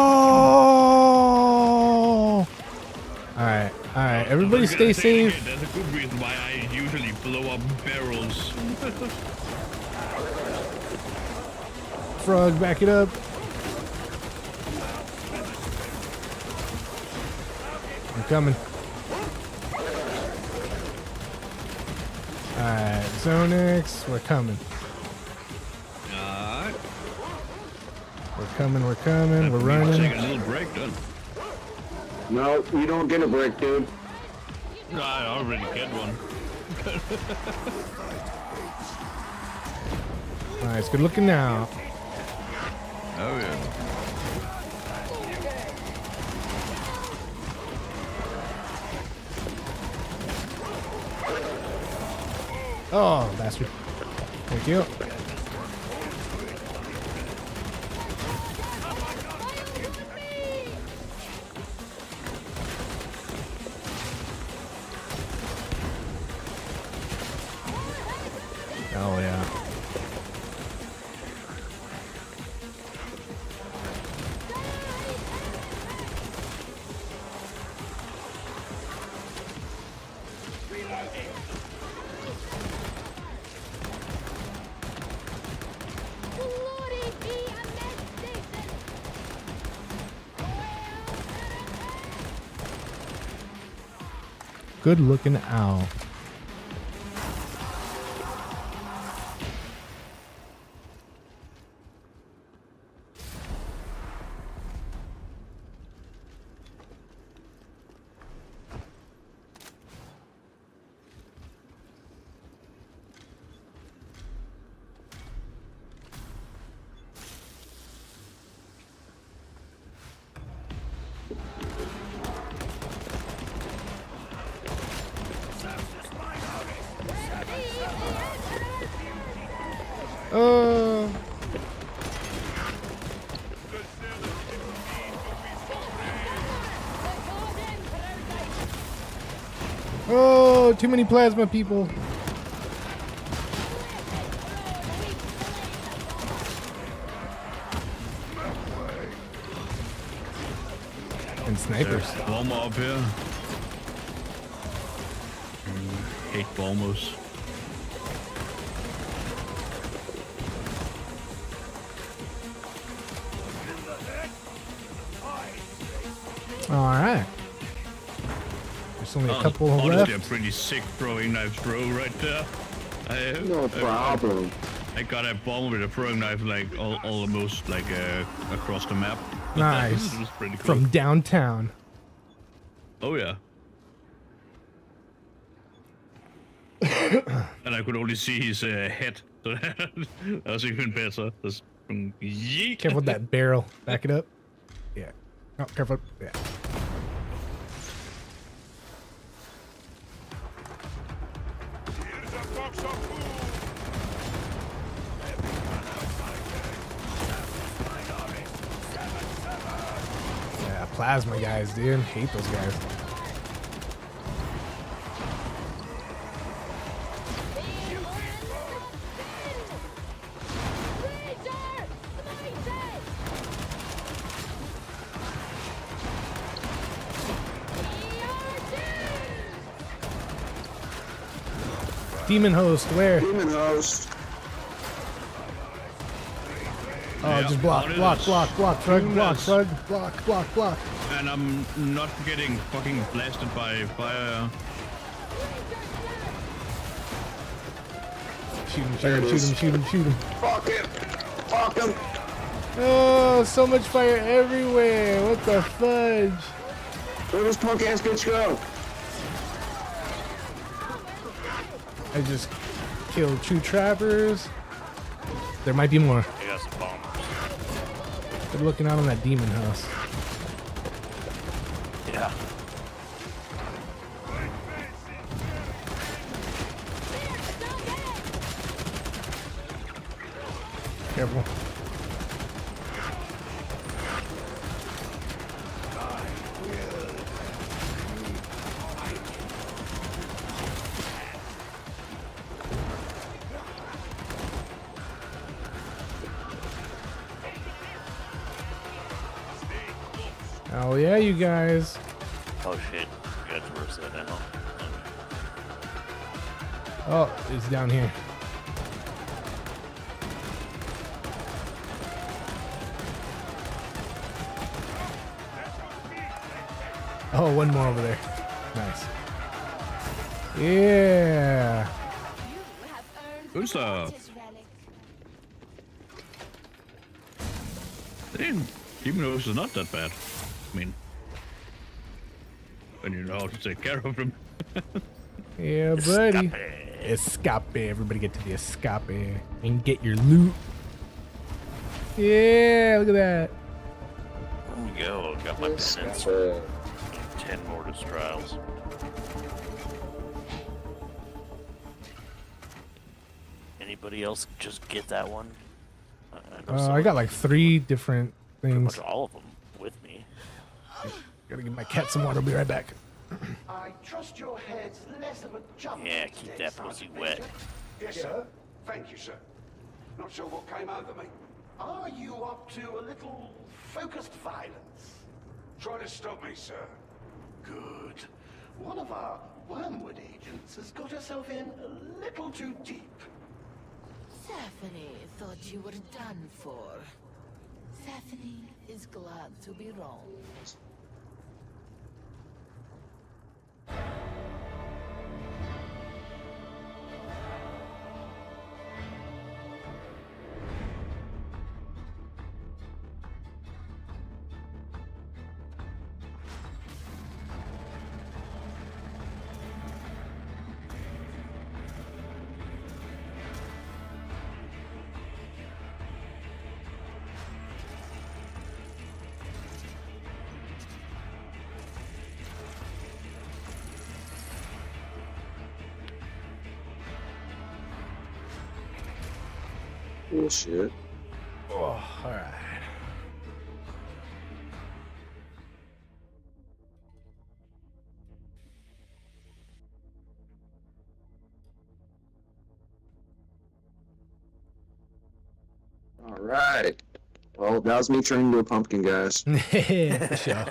Alright, alright. Everybody stay safe. Again, that's a good reason why I usually blow up barrels. Frog, back it up. I'm coming. Alright, Zonix, we're coming. Alright. We're coming, we're running. Take a little break then. No, you don't get a break, dude. No, I already get one. Alright, it's good looking now. Oh yeah. Oh, bastard. Thank you. Oh, yeah. Good looking owl. Oh, too many plasma people. And snipers. There's bomber up here. Hate bombers. All right. There's only a couple honestly, left. a pretty sick throwing knife throw right there. No problem. I got a bomb with a throwing knife like almost like across the map. Nice. It was pretty cool. From downtown. Oh yeah. And I could only see his head. So that was even better. Just from yeet. Careful with that barrel. Back it up. Yeah. Oh, careful. Yeah. Yeah, plasma guys, dude. Hate those guys. Demon host, where? Demon host. Oh, Yeah, just block, on it block, is block, block, Frog, block, Tunas. Frog, block, block, block. And I'm not getting fucking blasted by fire. Shoot him, There shoot it him, is. shoot him, shoot him, shoot him. Fuck him. Fuck him. Oh, so much fire everywhere. What the fudge? Where does punk ass bitch go? I just killed 2 trappers. There might be more. I got some bombers. Good looking out on that demon house. Yeah. Careful. Oh yeah, you guys. Oh shit. You got towards that now. Oh, it's down here. Oh, one more over there. Nice. Yeah. You have earned Good stuff. Mortis relic. Damn, Demon Host is not that bad. I mean, when you know how to take care of them. Yeah, buddy. Escape. Everybody get to the escape and get your loot. Yeah, look at that. There we go. Got my penance. 10 Mortis trials. Anybody else just get that one? I got like 3 different pretty things. much all of them with me. Gotta give my cat some water. I'll be right back. I trust your head's less of a jump. Yeah, these keep days, that pussy Sergeant wet. Major. Yes, sir. Thank you, sir. Not sure what came over me. Are you up to a little focused violence? Try to stop me, sir. Good. One of our wormwood agents has got herself in a little too deep. Stephanie thought you were done for. Stephanie is glad to be wrong. Bullshit. Oh, all right. All right. Well, that was me turning into a pumpkin, guys. For sure.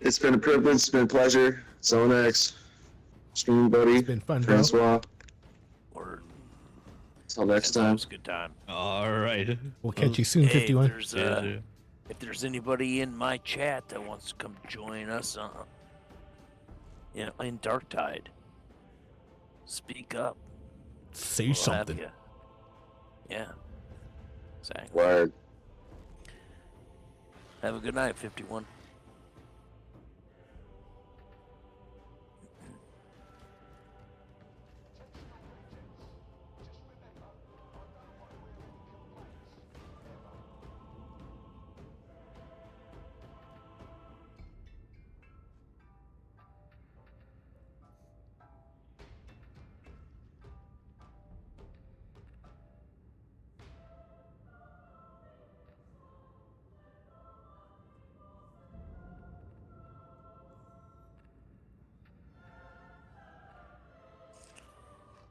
It's been a privilege. It's been a pleasure. Zonex, stream buddy, It's been fun, bro. Francois. Word. Until next That time. was a good time. All right. We'll catch you soon, Hey, 51. if there's anybody in my chat that wants to come join us in Darktide, speak up. Say We'll have something. ya. Yeah. Exactly. Word. Have a good night, 51.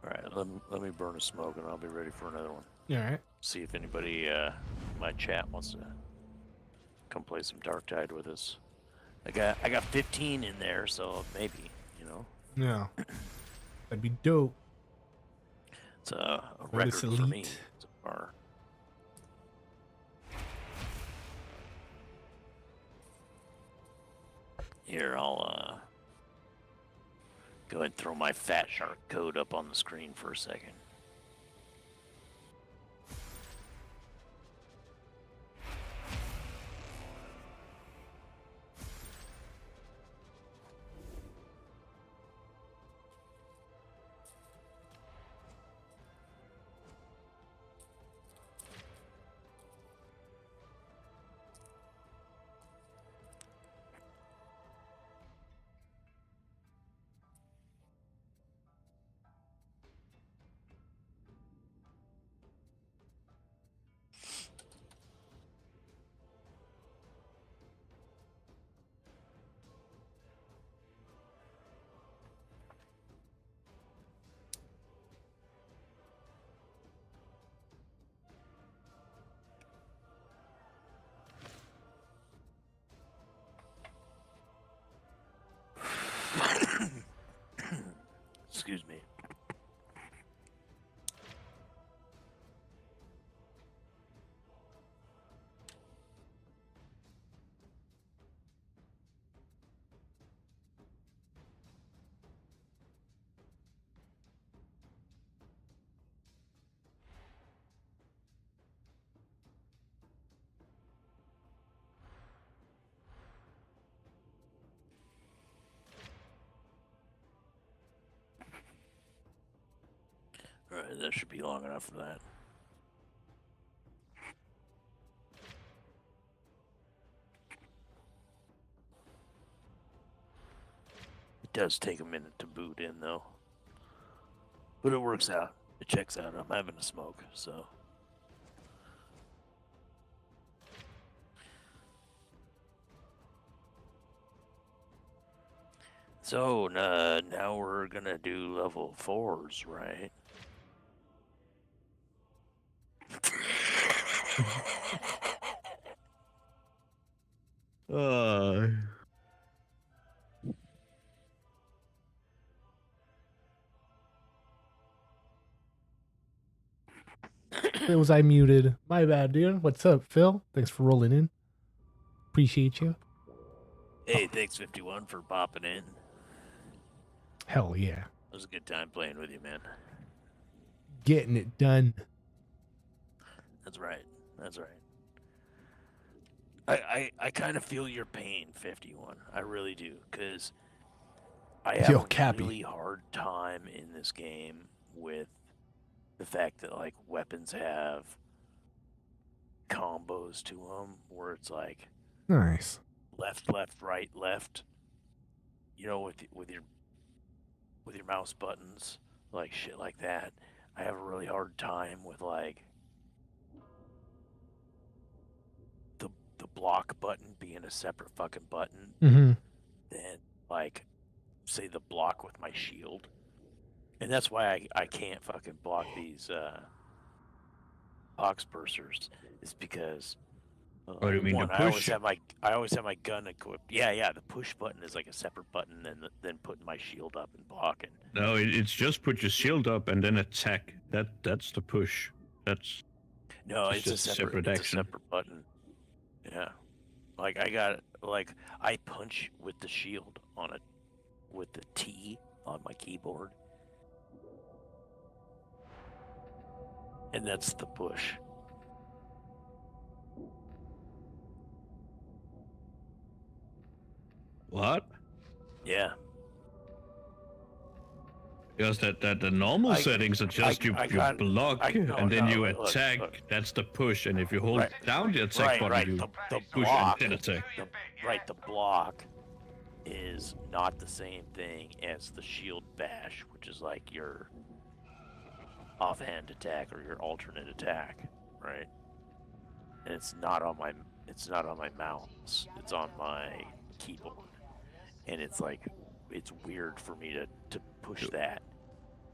All right, let me burn a smoke and I'll be ready for another one. All right. See if anybody in my chat wants to come play some Darktide with us. I got 15 in there, so maybe, you know. Yeah. That'd be dope. It's a Or record this for me elite. so far. Here, I'll go ahead and throw my Fat Shark code up on the screen for a second. Excuse me. Alright, that should be long enough for that. It does take a minute to boot in, though. But it works out. It checks out. I'm having a smoke, so... So, now we're gonna do level 4s, right? Was I muted? My bad, dude. What's up, Phil? Thanks for rolling in. Appreciate you. Hey, thanks 51 for popping in. Hell yeah. It was a good time playing with you, man. Getting it done. That's right. That's right. I kind of feel your pain, 51. I really do, because I have a really hard time in this game with the fact that, like, weapons have combos to them, where it's like nice left, left, right, left. You know, with your mouse buttons, like shit like that. I have a really hard time with like the block button being a separate fucking button than like say the block with my shield. And that's why I can't fucking block these box bursers, is because What do you mean, one, the I always push? have my gun equipped. Yeah, the push button is like a separate button than putting my shield up and blocking. No, it's just put your shield up and then attack. That's the push. No, it's a just separate action. It's a separate button. Yeah, like I punch with the shield on it, with the T on my keyboard, and that's the push. What? Yeah. Because the normal settings are just you block and then you attack. Look. That's the push, and if you hold down the attack button, you the push block, and then attack. The block is not the same thing as the shield bash, which is like your offhand attack or your alternate attack, right? And it's not on my mouse. It's on my keyboard, and it's like it's weird for me to push that.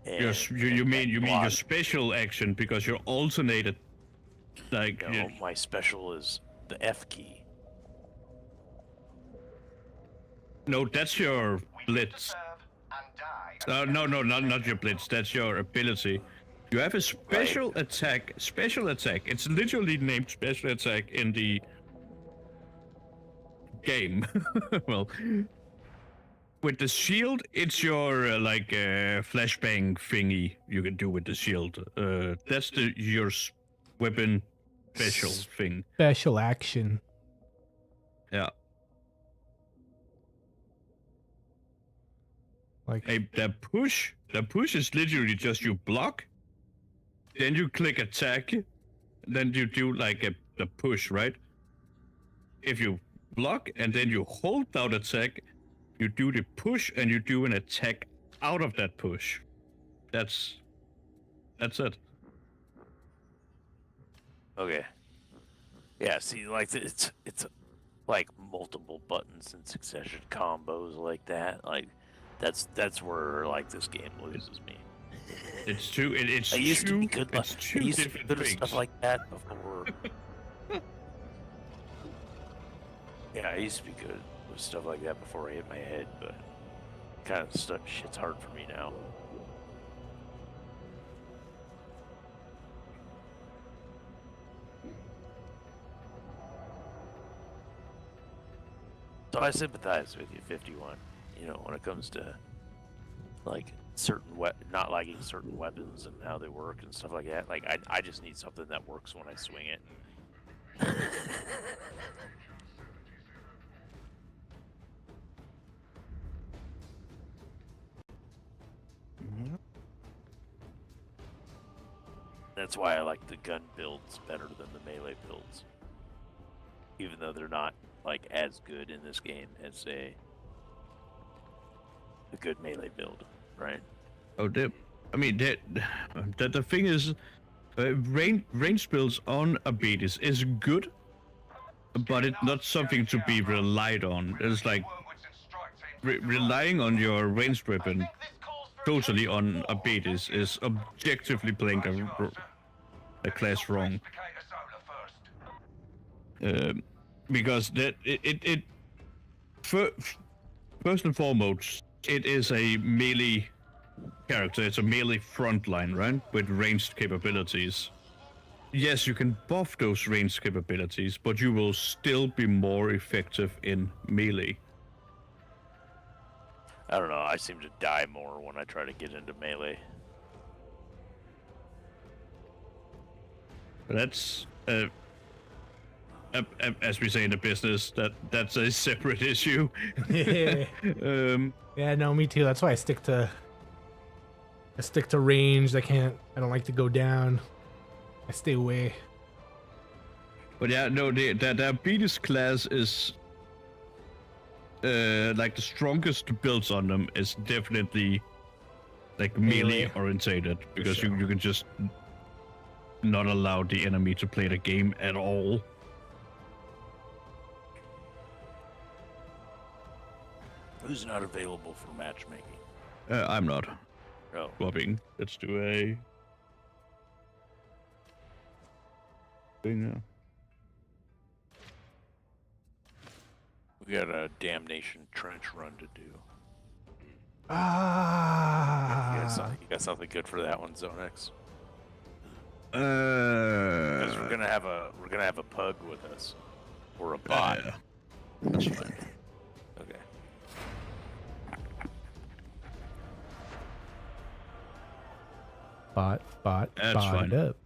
You mean your special action, because you're alternated, like... No, my special is the F key. No, that's your blitz. No, not your blitz. That's your ability. You have a special attack. Special attack. It's literally named special attack in the game. Well, with the shield, it's your flashbang thingy you can do with the shield. That's your weapon special thing. Special action. Yeah. Like The push is literally just you block, then you click attack, then you do like the push, right? If you block and then you hold down attack, you do the push and you do an attack out of that push. That's it. Okay. Yeah, see, like it's like multiple buttons in succession combos like that. Like that's where like this game loses me. It's too. It's I used to be good. It's two I used to be different good at things. stuff like that before. Yeah, I used to be good with stuff like that before I hit my head, but kind of stuff shit's hard for me now. So I sympathize with you, 51. You know, when it comes to like not liking certain weapons and how they work and stuff like that. Like I just need something that works when I swing it. That's why I like the gun builds better than the melee builds. Even though they're not like as good in this game as a good melee build, right? Oh, the thing is, range builds on a beat is good, but it's not something to be relied on. It's like relying on your ranged weapon totally on a beat is objectively playing the class wrong. Because that first and foremost, it is a melee character. It's a melee frontline, right? With ranged capabilities. Yes, you can buff those ranged capabilities, but you will still be more effective in melee. I don't know. I seem to die more when I try to get into melee. That's as we say in the business, that's a separate issue. Yeah, no, me too. That's why I stick to range. I don't like to go down. I stay away. But yeah, no, the Beatus class is like the strongest builds on them is definitely like melee orientated, because you can just not allow the enemy to play the game at all. Who's not available for matchmaking? I'm not. No. Swapping. Let's do a thing now. We got a damnation trench run to do. You got something good for that one, Zonex? Because we're gonna have a pug with us, or a bot. Yeah. That's fine. Okay. Bot That's bot fine. it up.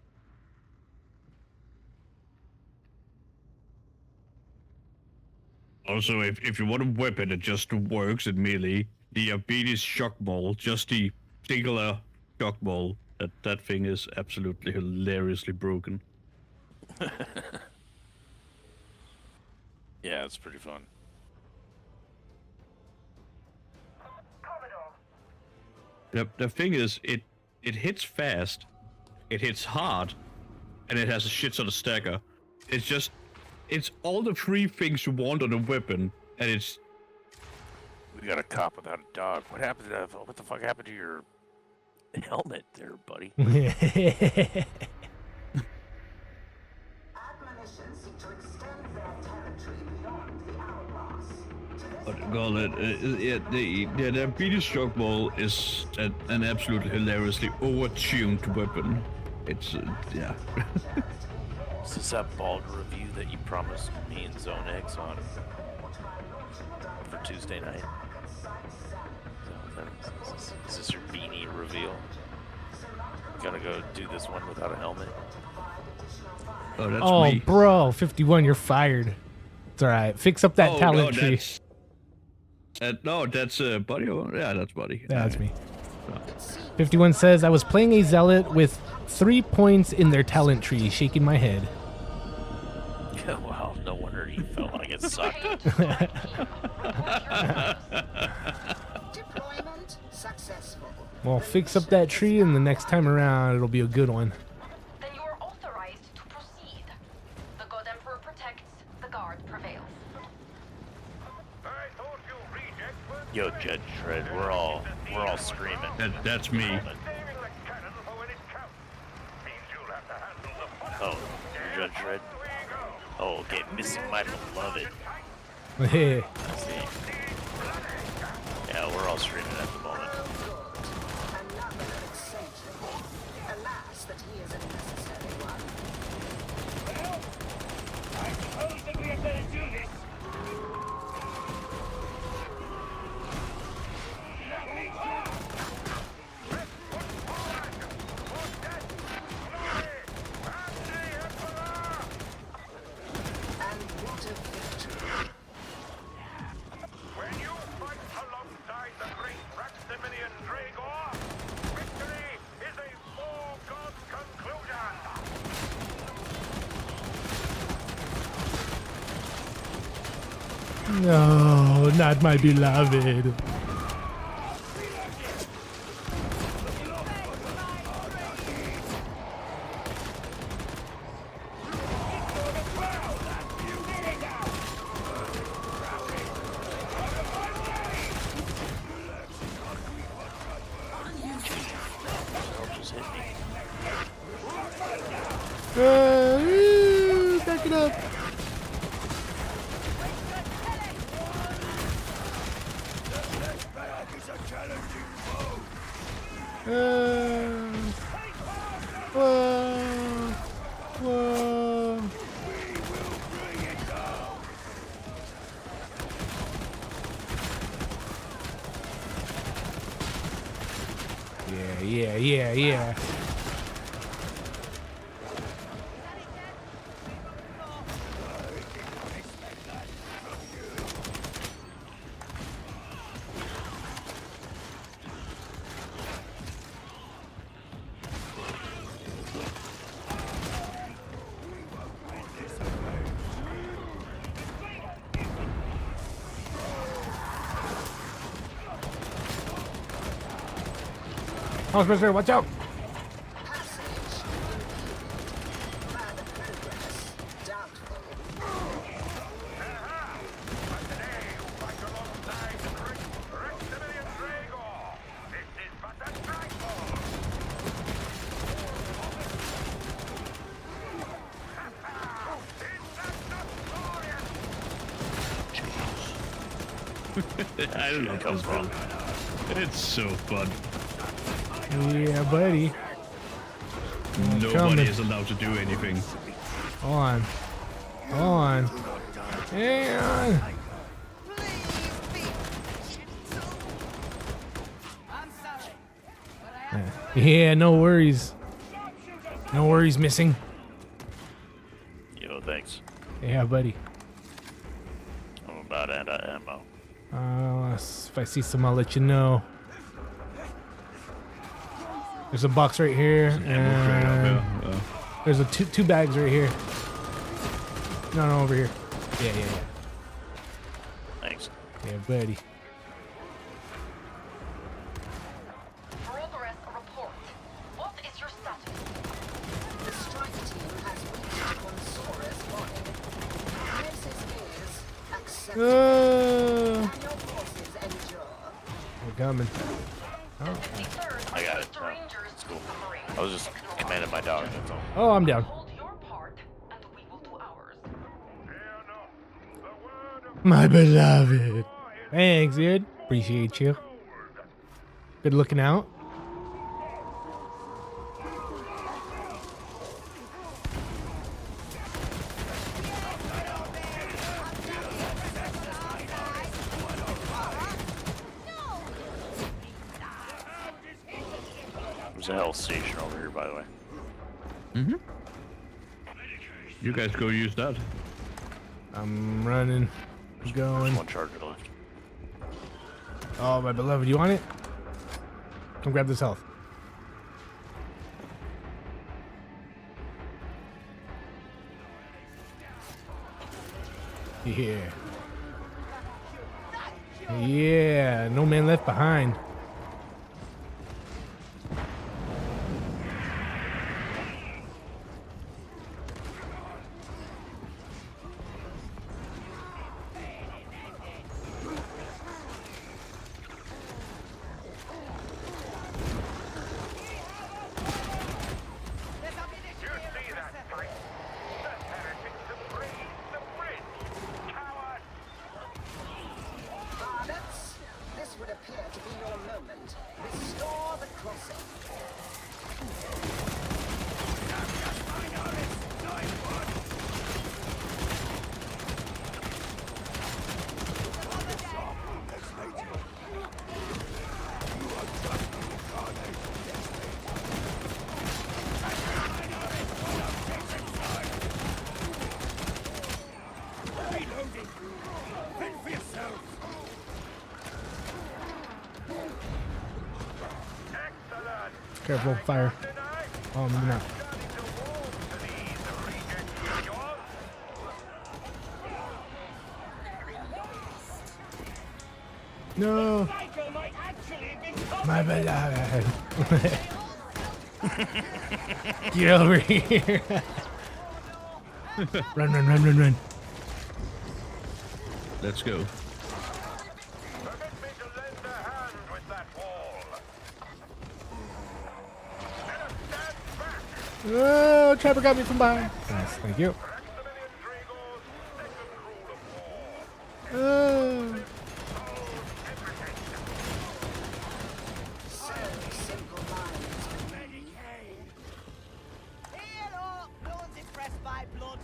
Also, if you want a weapon that just works in melee, the Beatus shock ball, just the singular shock ball, that thing is absolutely hilariously broken. Yeah, it's pretty fun. The thing is, it hits fast, it hits hard, and it has a shit ton of stagger. It's all the three things you want on a weapon, and it's... We got a cop without a dog. What the fuck happened to your helmet there, buddy? call it? The diabetes shock ball is an absolutely hilariously over-tuned weapon. It's yeah. Is this that bald review that you promised me and Zone X on for Tuesday night? Is this your beanie reveal? Gotta go do this one without a helmet. Oh, that's me. Bro, 51, you're fired. It's all right. Fix up that talent tree. No, that's Buddy. Yeah, that's Buddy. That's me. 51 says, I was playing a zealot with 3 points in their talent tree, shaking my head. Wow, no wonder he felt like it sucked. Deployment successful. Well, fix up that tree, and the next time around, it'll be a good one. Then you are authorized to proceed. The God Emperor protects, the guard prevails. Yo, Judge Dredd, we're all screaming. That's me. Oh, Judge Dredd. Oh, okay, missing my beloved. Hey. Yeah, we're all screaming at the moment. Alas, that he is a necessary one. I suppose that we had better do this. No, not my beloved. Back it up. Whoa. Yeah. House watch out! I don't know this build. It's so fun. Yeah, buddy. Nobody is allowed to do anything. On. And yeah, no worries. No worries, missing. Yo, thanks. Yeah, buddy. I'm about out of ammo. If I see some, I'll let you know. There's a box right here, and there's a two bags right here. No, over here. Yeah. Thanks. Yeah, buddy. Progress report. What is your status? The strike team has reached Consora's body. This is acceptable. And your forces endure. We're coming. Oh. I got it. No, it's cool. I was just commanding my dog, that's all. Oh, I'm down. My beloved. Thanks, dude. Appreciate you. Good looking out. There's a health station over here, by the way. Mm-hmm. You guys go use that. I'm running. I'm going. One charger left. Oh, my beloved. You want it? Come grab this health. Yeah. Yeah. No man left behind. This would appear to be your moment. Restore the crossing. Careful, fire. Oh, maybe not. No. My beloved. Get over here. Run, run, run, run, run. Let's go. Oh, Trapper got me from behind. Nice, thank you. Oh. No one's impressed by blood.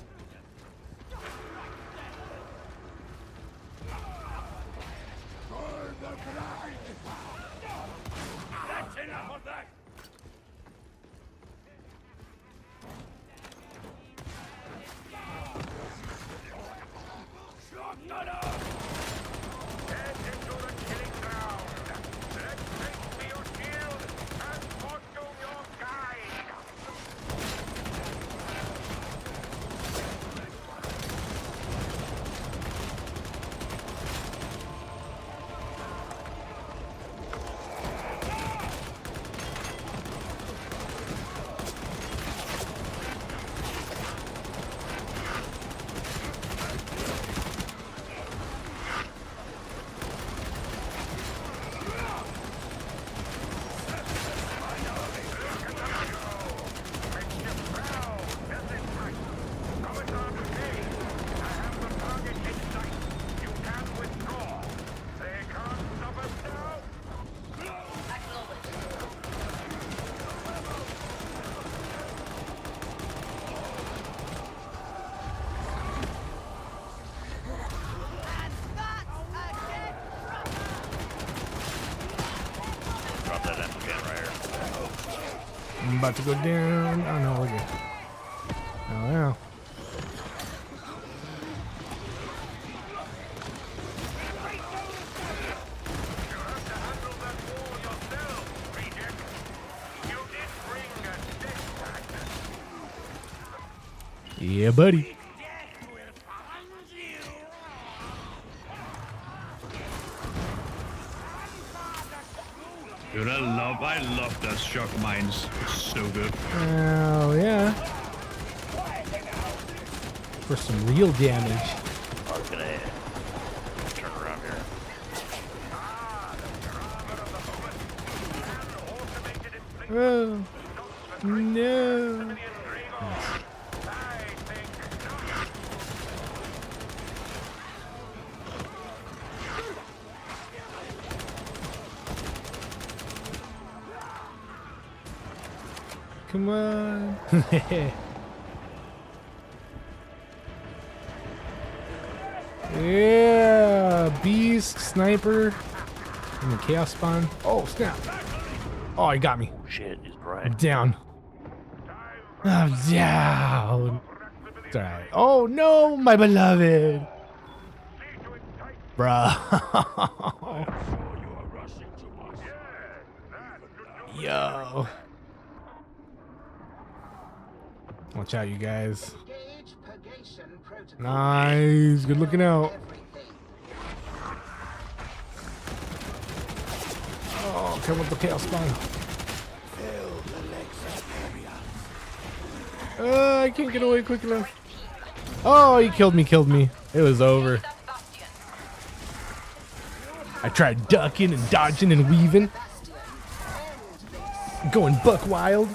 That's enough of that! I'm about to go down. Oh no, we're good. Oh yeah. Yeah, buddy. Dude, I love that shock mines. It's so good. Oh yeah. For some real damage. I was gonna turn around here. Oh no. Come on. Yeah, beast, sniper, and the chaos spawn. Oh, snap. Oh, he got me. Oh shit, he's right. I'm down. I'm down. It's alright. Oh no, my beloved. Bruh. Yo. Watch out, you guys. Nice. Good looking out. Oh, come with the chaos spawn. I can't get away quick enough. Oh, he killed me. It was over. I tried ducking and dodging and weaving. Going buck wild.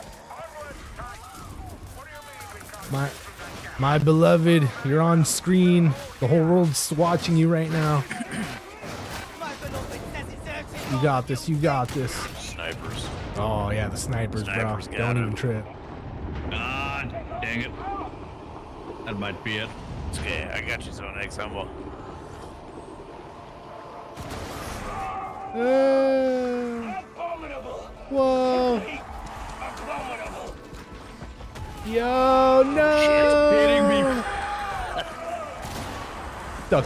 My beloved, you're on screen. The whole world's watching you right now. You got this. You got this. Snipers. Oh yeah, the snipers, bro. Don't even trip. Ah, dang it. That might be it. It's okay. I got you, Zone X. I'm well. Whoa. Yo, no. Shit's hitting me. Duck.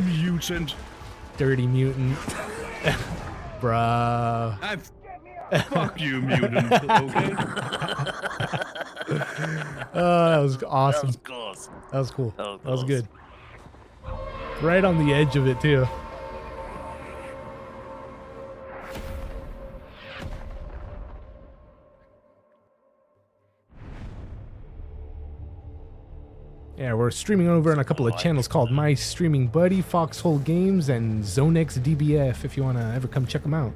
Mutant. Dirty mutant. Bruh. Fuck you, mutant. Okay. Oh, that was awesome. That was close. That was cool. That was was good. Right on the edge of it, too. Yeah, we're streaming over on a couple of channels called My Streaming Buddy, Foxhole Games, and ZoneX DBF if you want to ever come check them out.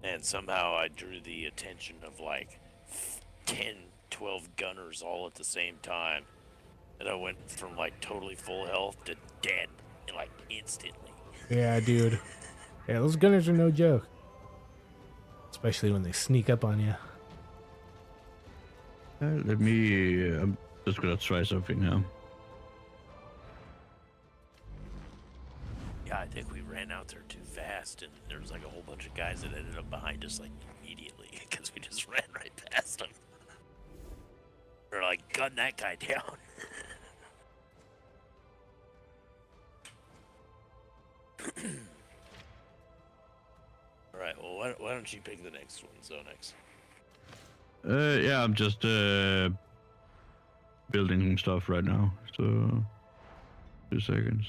And somehow I drew the attention of like 10, 12 gunners all at the same time. And I went from like totally full health to dead in like instantly. Yeah, dude. Yeah, those gunners are no joke. Especially when they sneak up on you. Let me. I'm just gonna try something now. Yeah, I think we ran out there too fast, and there was like a whole bunch of guys that ended up behind us like immediately because we just ran right past them. We're like, gun that guy down. All right, well, why don't you pick the next one, Zonex? Yeah, I'm just building stuff right now. So, 2 seconds.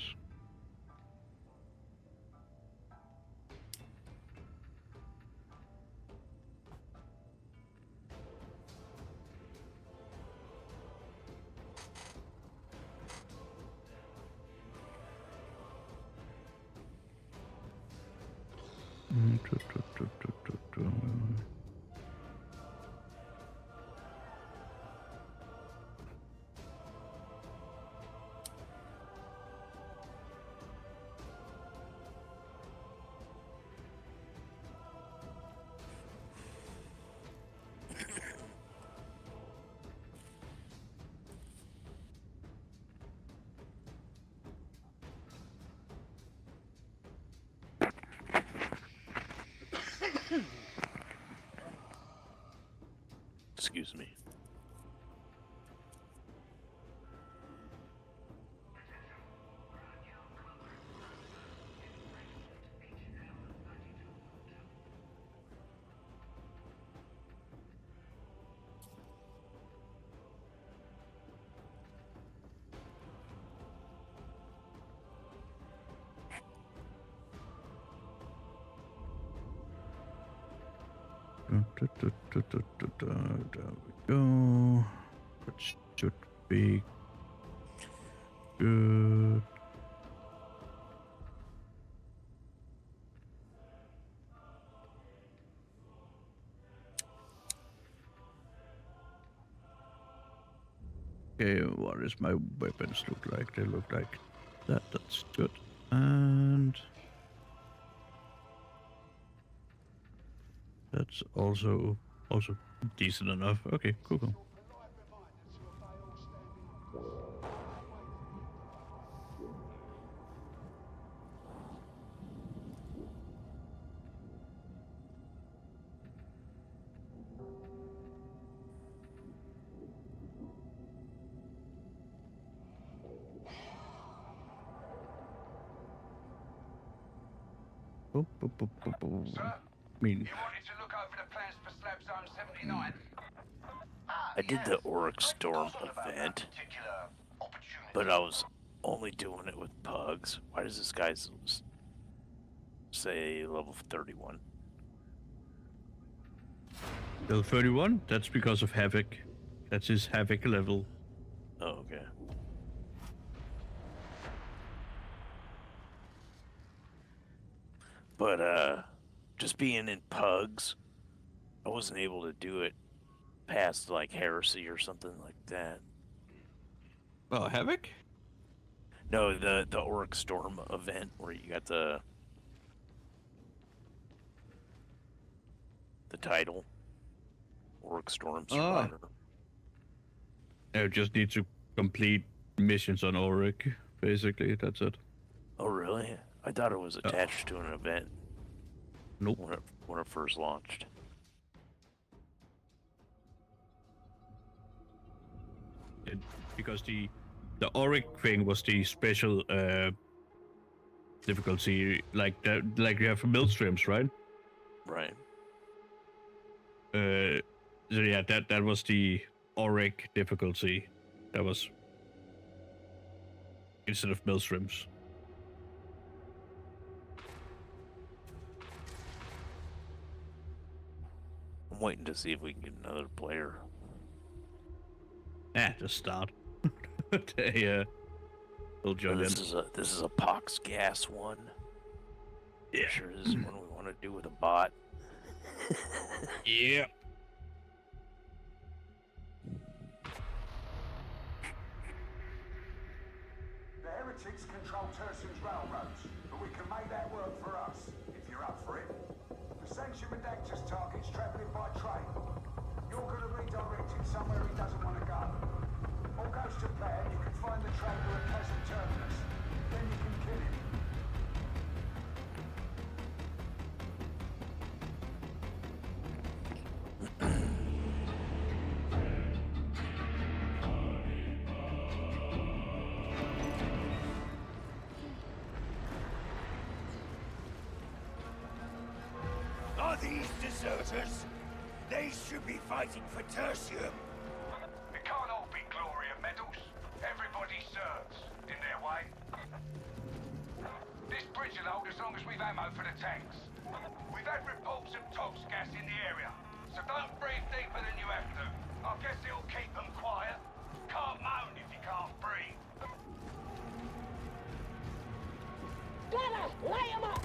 Excuse me. There we go. That should be good. Okay, what does my weapons look like? They look like that. That's good. And that's also decent enough. Okay, cool. I mean, You wanted to look over the plans for Slab Zone 79? I did the Auric Storm event, but I was only doing it with pugs. Why does this guy say level 31? level 31? That's because of Havoc. That's his Havoc level. Oh, okay. But, just being in pugs, I wasn't able to do it past, like, Heresy or something like that. Oh, Havoc? No, the Auric Storm event where you got the title. Auric Storm Survivor. I just need to complete missions on Auric, basically. That's it. Oh, really? I thought it was attached to an event. Nope. When it first launched. Because the Auric thing was the special difficulty, like you have for Millstreams, right? Right. So yeah, that was the Auric difficulty. That was instead of Millstreams. I'm waiting to see if we can get another player. Just start. They'll join in. This is a Pox Gas one. Yeah. Sure, this is one we want to do with a bot. Yeah. The heretics control Tercium's railroads, but we can make that work for us, if you're up for it. The Sanction Redactor's target's travelling by train. You're going to redirect him somewhere he doesn't want to go. All goes to plan, you can find the traveller at Chasm Terminus. Then you can kill him. Are these deserters? They should be fighting for Tertium. It can't all be glory and medals. Everybody serves, in their way. This bridge will hold as long as we've ammo for the tanks. We've had reports of tox gas in the area, so don't breathe deeper than you have to. I guess it'll keep them quiet. Can't moan if you can't breathe. Gunner, lay him up!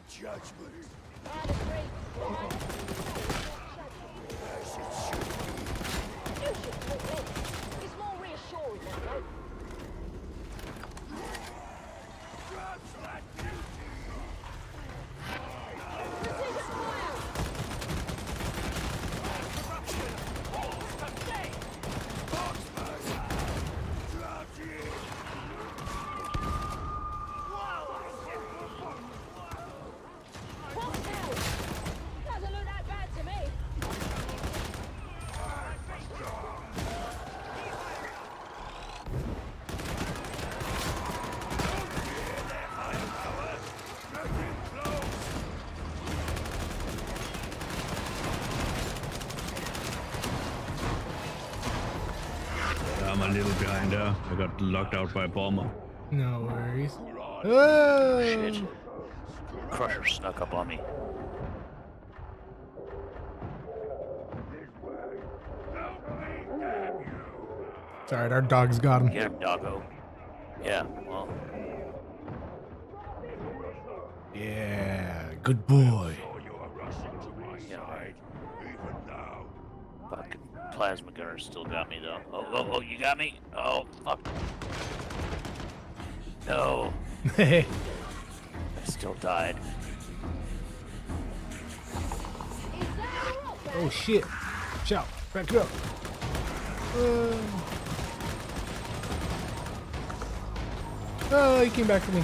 Judgment. It's more reassuring that way. Precision fire! a little behind there. I got locked out by a bomber. No worries. Oh! Shit. Crusher snuck up on me. It's alright, our dog's got him. Get him, doggo. Yeah, well. Yeah, good boy. Yeah, alright. Fucking plasma gunner still got me though. Oh, you got me? Oh, fuck. No. I still died. Oh shit. Shout. Back up. Oh, he came back for me.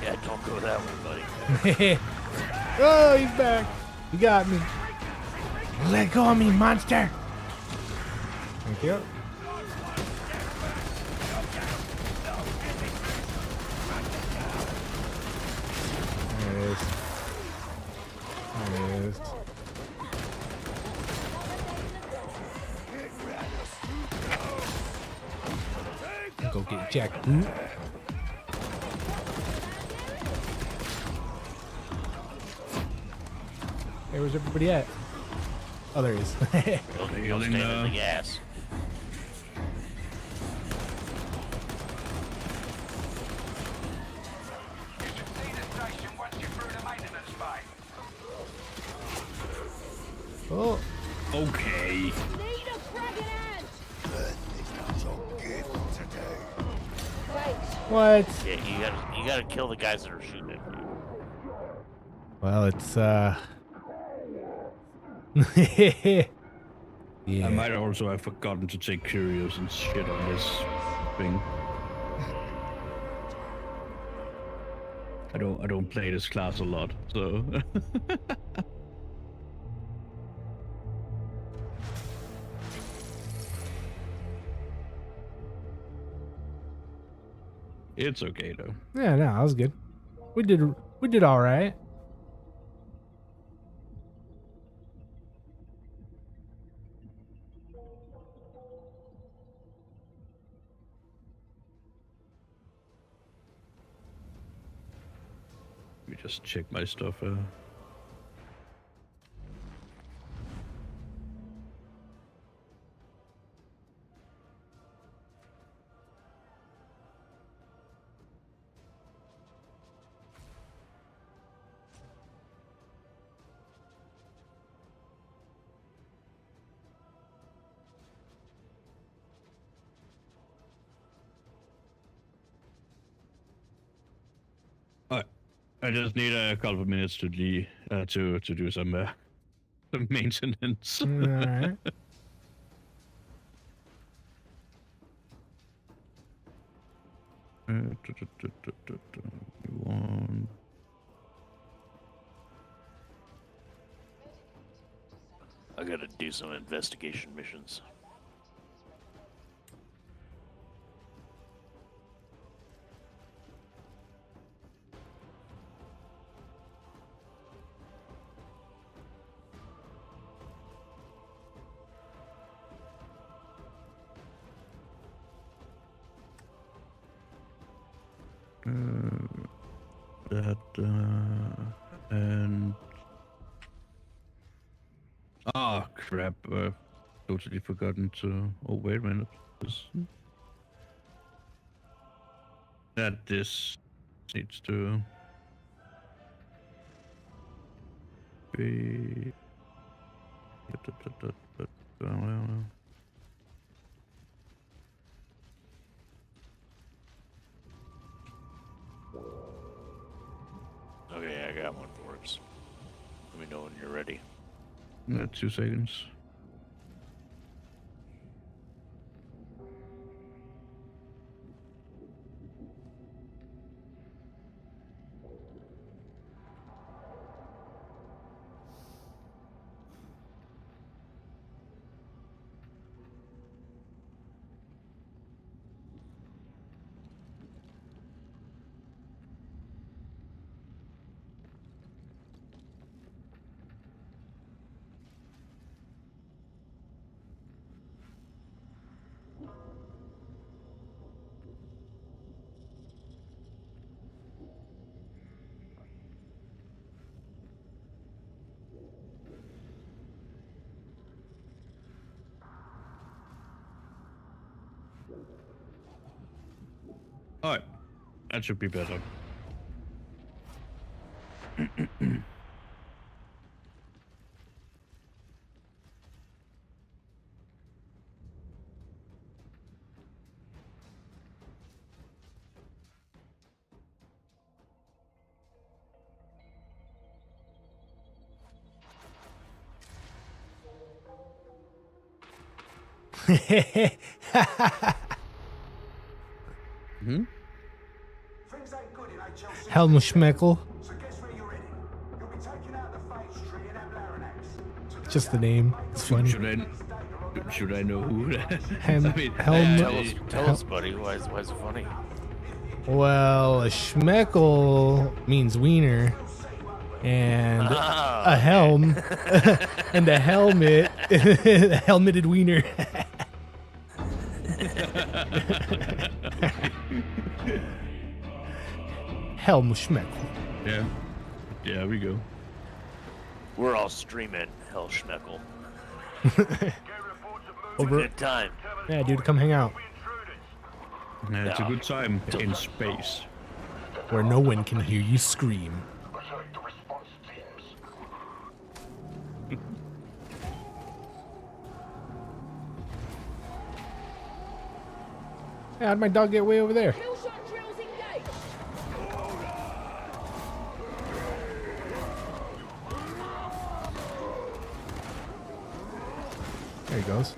Yeah, don't go that way, buddy. Oh, he's back. He got me. Let go of me, monster. Thank you. There it is. There it is. Go get Jack. Hey, where's everybody at? Oh, there he is. Don't stand in the gas. Oh. Okay. What? Yeah, you gotta kill the guys that are shooting at you. Well, it's yeah. I might also have forgotten to take curios and shit on this thing. I don't play this class a lot, so it's okay though. Yeah, no, that was good. We did all right. Let me just check my stuff. I just need a couple of minutes to do some maintenance. All right. One. I gotta do some investigation missions. And oh crap! Totally forgotten to. Oh wait a minute. This needs to be. Okay, I got one for us. Let me know when you're ready. 2 seconds. Alright. That should be better. Things ain't good in HLC. Helm Schmeckel. So guess where you're heading? You'll be taking out the phage tree and Ablaranex. Just the name. It's funny. Should I know who that? Tell us, buddy. Why is it funny? Well, a Schmeckel means wiener, and a helm, and a helmet, a helmeted wiener. Helm Schmeckel. Yeah. Yeah, we go. We're all streaming Hell Schmeckel. Over. Good time. Yeah, dude, come hang out. Yeah, it's a good time in space. Where no one can hear you scream. How'd my dog get way over there? There he goes.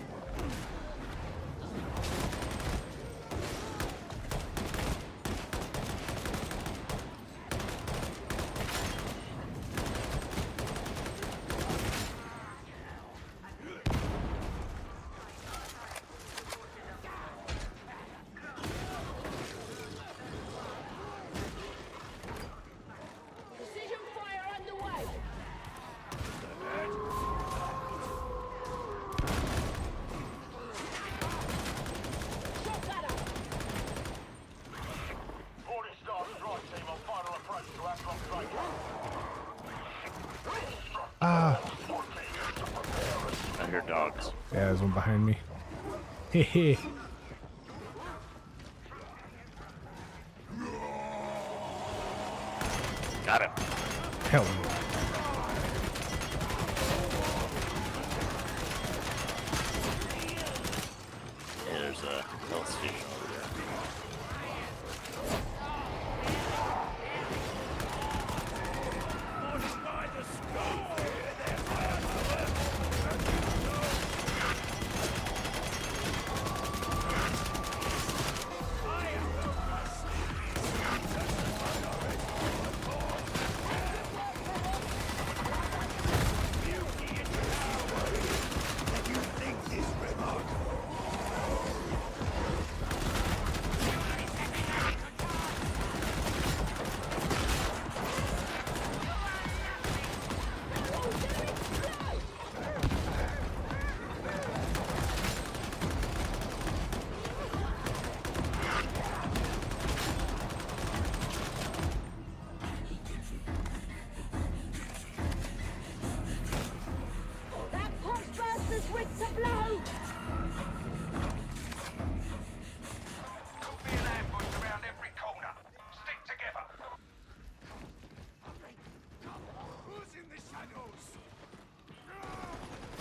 Ah. I hear dogs. Yeah, there's one behind me. Hehe. Got him. Hell no. Yeah, there's a health station over there.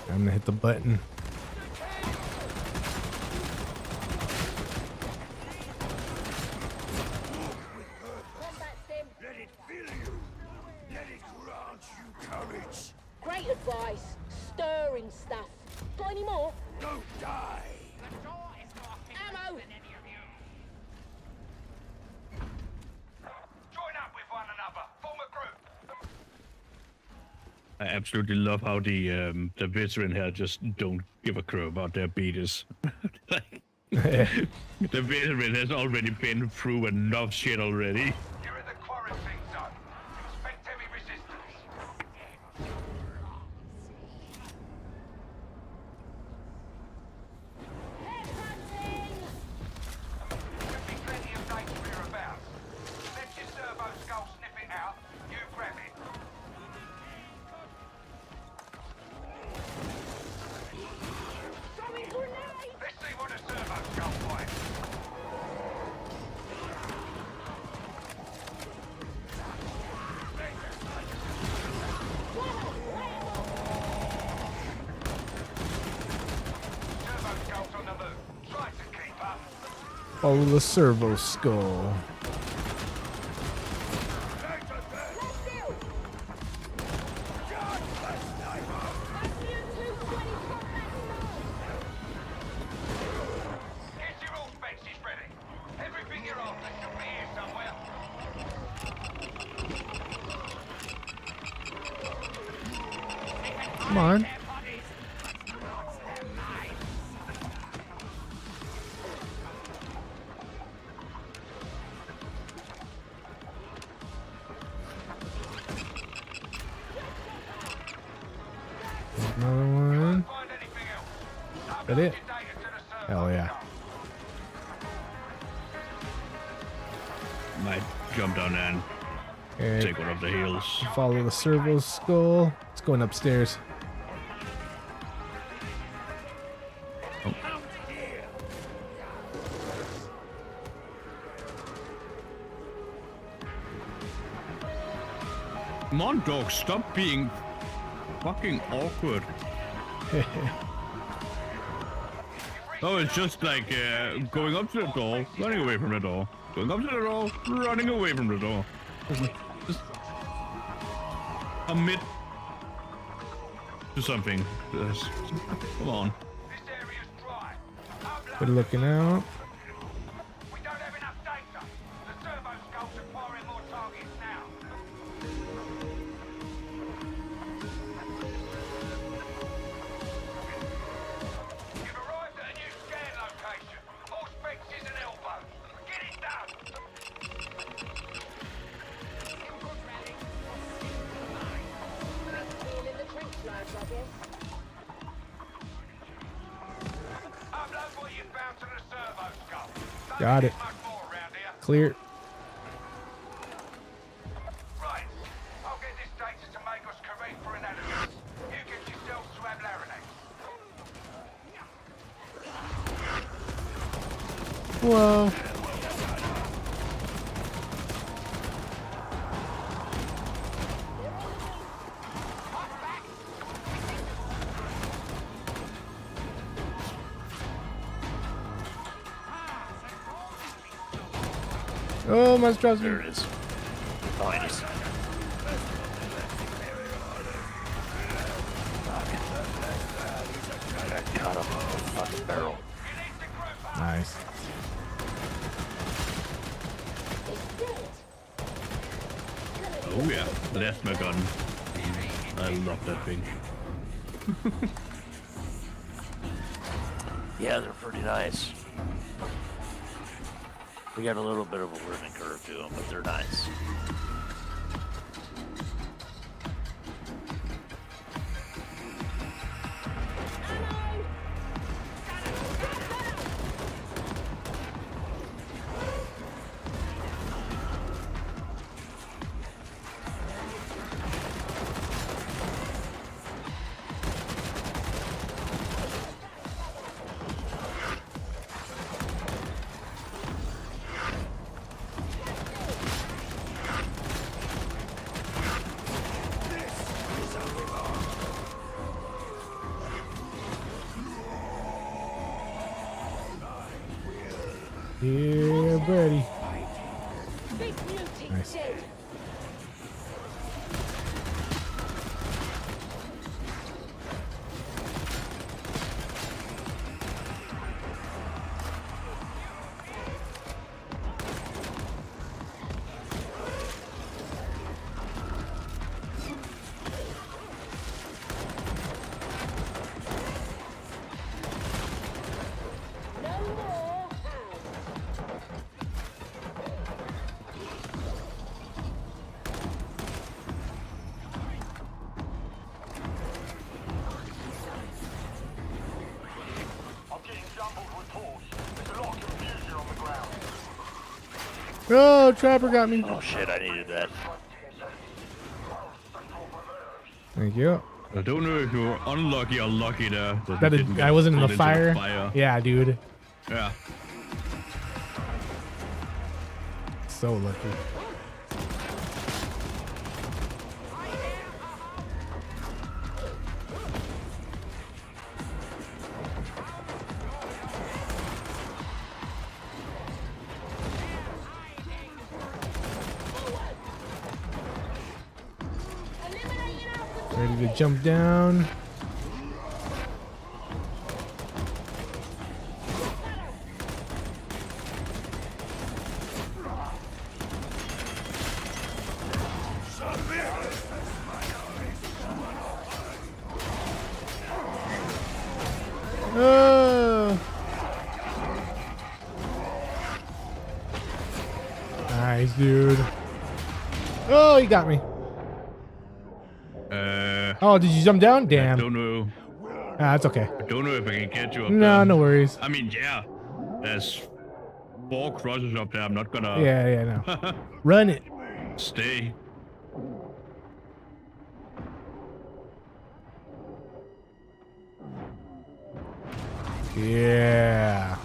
I'm gonna hit the button. Let it fill you. Let it grant you courage. Great advice. Stirring stuff. Got any more? Don't die. Ammo! Join up with one another. Form a group. I absolutely love how the veteran here just don't give a crap about their beaters. The veteran has already been through enough shit already. You're in the quarantine zone. Expect heavy resistance. There'll be plenty of danger hereabouts. Let your servo skull sniff it out. You grab it. Let's see what a servo skull finds. Follow the servo skull. Come on. Another one. That it? Hell yeah. Might jump down there and take one of the heels. Follow the servo skull. It's going upstairs. Come on, dog, stop being fucking awkward. Oh, it's just like going up to the door, running away from the door. Going up to the door, running away from the door. Just commit to something. Just, come on. Good looking out. Got it. Clear. Right. I'll get this data to make us correct for analysis. You get yourself swab larinate. Whoa. Oh, my stress. There it is. Behind us. I got caught up on the fucking barrel. Nice. Oh yeah, that's my gun. I love that thing. Yeah, they're pretty nice. We got a little bit of a learning curve to them, but they're nice. Yeah, buddy. Nice. Oh, Trapper got me. Oh shit, I needed that. Thank you. I don't know if you were unlucky or lucky there. That I wasn't in the fire. Yeah, dude. Yeah. So lucky. Ready to jump down. Oh. Nice, dude. Oh, he got me. Oh, did you jump down? Damn. I don't know. Ah, that's okay. I don't know if I can get you up No, there. no worries. I mean, yeah. There's 4 crosses up there. I'm not gonna... Yeah, no. Run it. Stay. Yeah.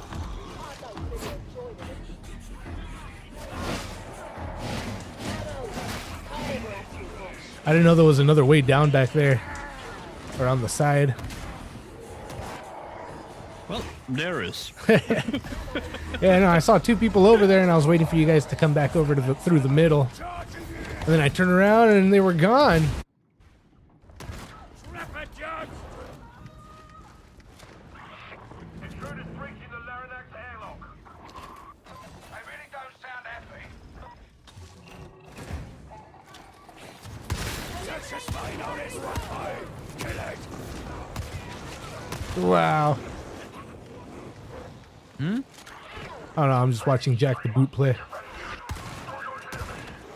I didn't know there was another way down back there. Or on the side. Well, there is. Yeah, no, I saw 2 people over there and I was waiting for you guys to come back over to through the middle. And then I turned around and they were gone. Wow. Hmm? I don't know, I'm just watching Jack the Boot play.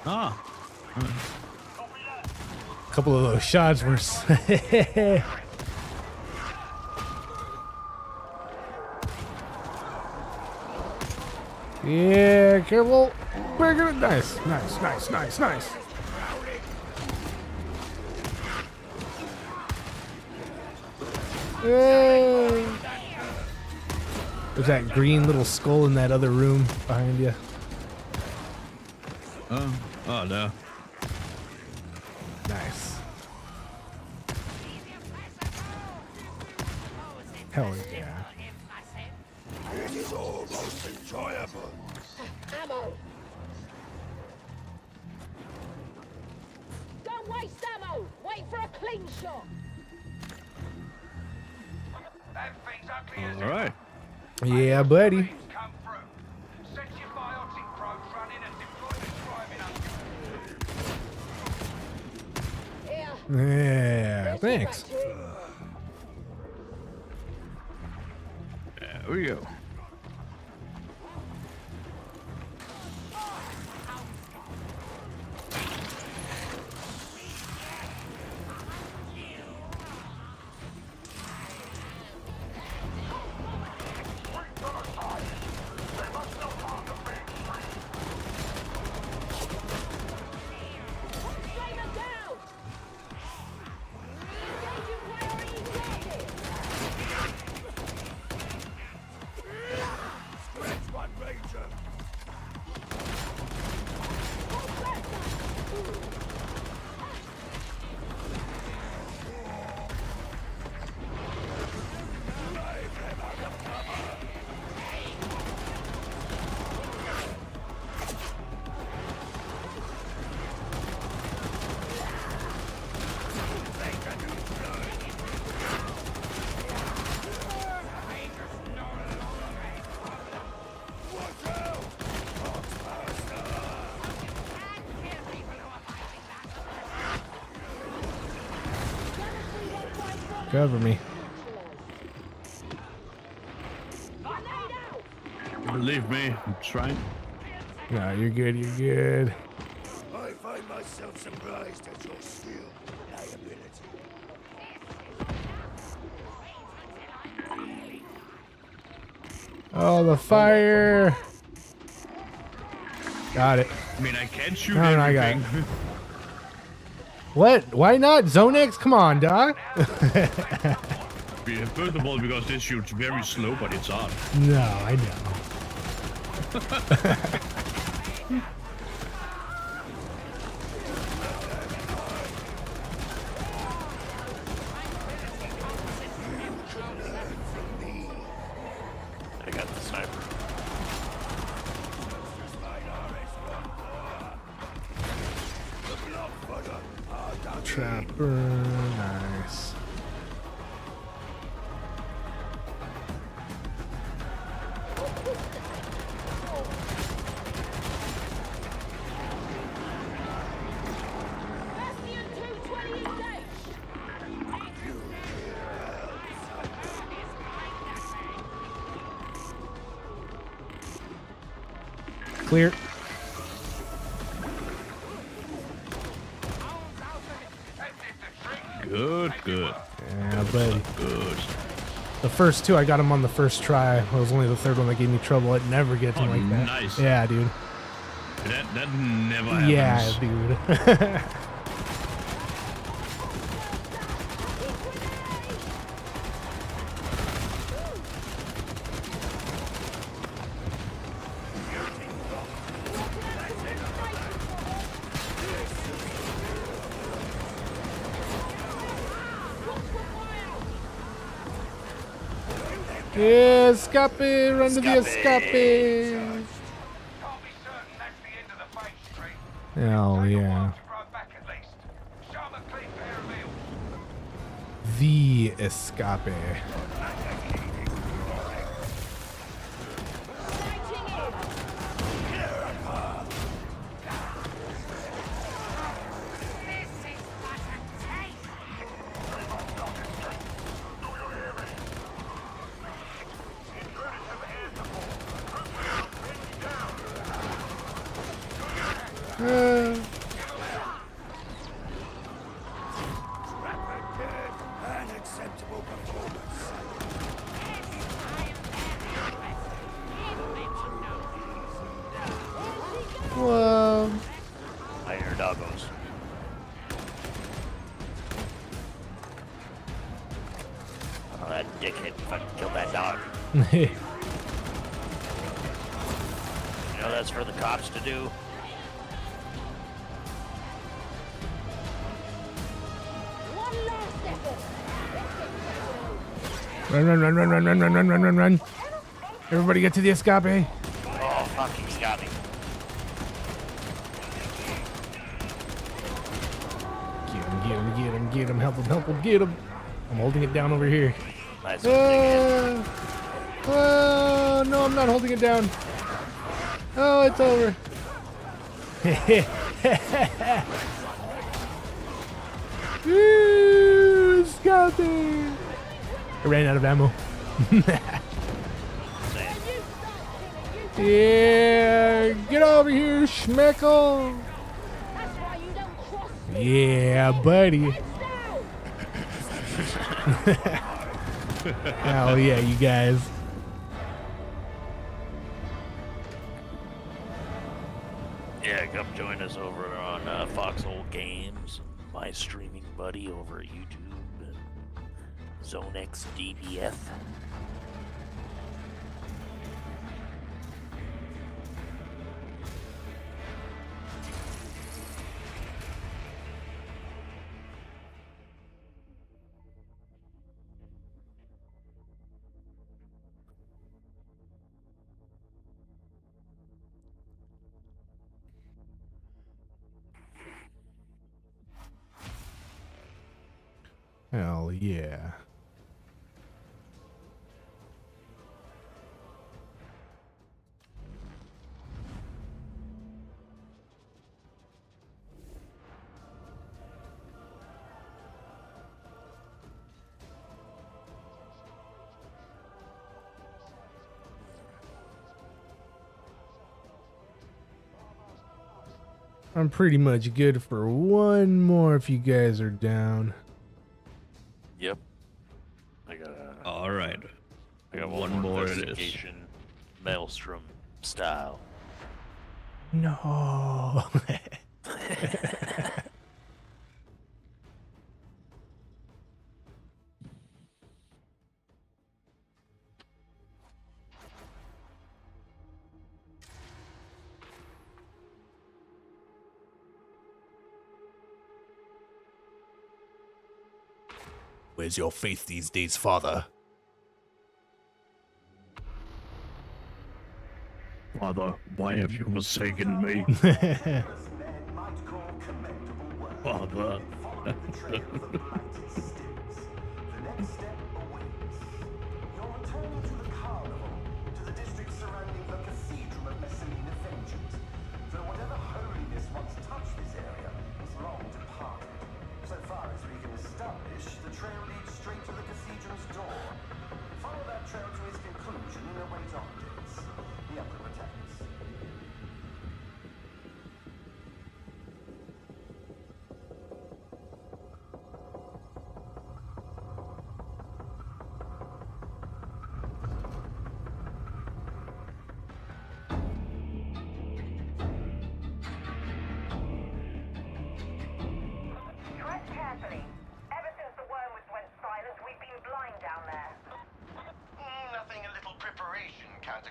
Ah. A couple of those shots were... Yeah, careful. We're gonna... Nice. Yay. There's that green little skull in that other room behind you. Oh, no. Nice. Hell yeah. It is almost enjoyable. Ammo! Don't waste ammo! Wait for a clean shot! That thing's ugly as All right. Yeah, buddy. come through. Set your biotic probes running and deploy the driving up. Yeah, thanks. There we go. Cover me. Believe me, I'm trying. No, you're good, you're good. I find myself surprised at your skill and ability. Oh, the fire. Got it. I mean, I can shoot No, I got everything. it. What? Why not? Zone X? Come on, dog. Yeah, first of all, because this shoots very slow, but it's on. No, I know. I got the sniper. Trapper. Clear. Good, good. Yeah, buddy. Good. The first two, I got them on the first try. It was only the third one that gave me trouble. It never gets them like that. Nice. Yeah, dude. That never happens. Yeah, dude. Escape! Run to the escape! Hell yeah. The escape. Whoa. I hear doggos. Oh, that dickhead fucking killed that dog. You know that's for the cops to do? Run, run, run, run, run, run, run, run, run, run, run. Everybody get to the escape. Oh, fuck, he's got me. Get him, help him, get him. I'm holding it down over here. Nice. No, I'm not holding it down. Oh, it's over. Woo, escape. I ran out of ammo. Yeah, get over here, Schmeckle. Yeah, buddy. Hell yeah, you guys. Yeah, come join us over on Foxhole Games, my streaming buddy over at YouTube, and Zone X DBF. Hell yeah. I'm pretty much good for one more if you guys are down. Yep. I got all right. I got one more it is. investigation, Maelstrom style. No. Where's your faith these days, Father? Father, why have you forsaken me? Father.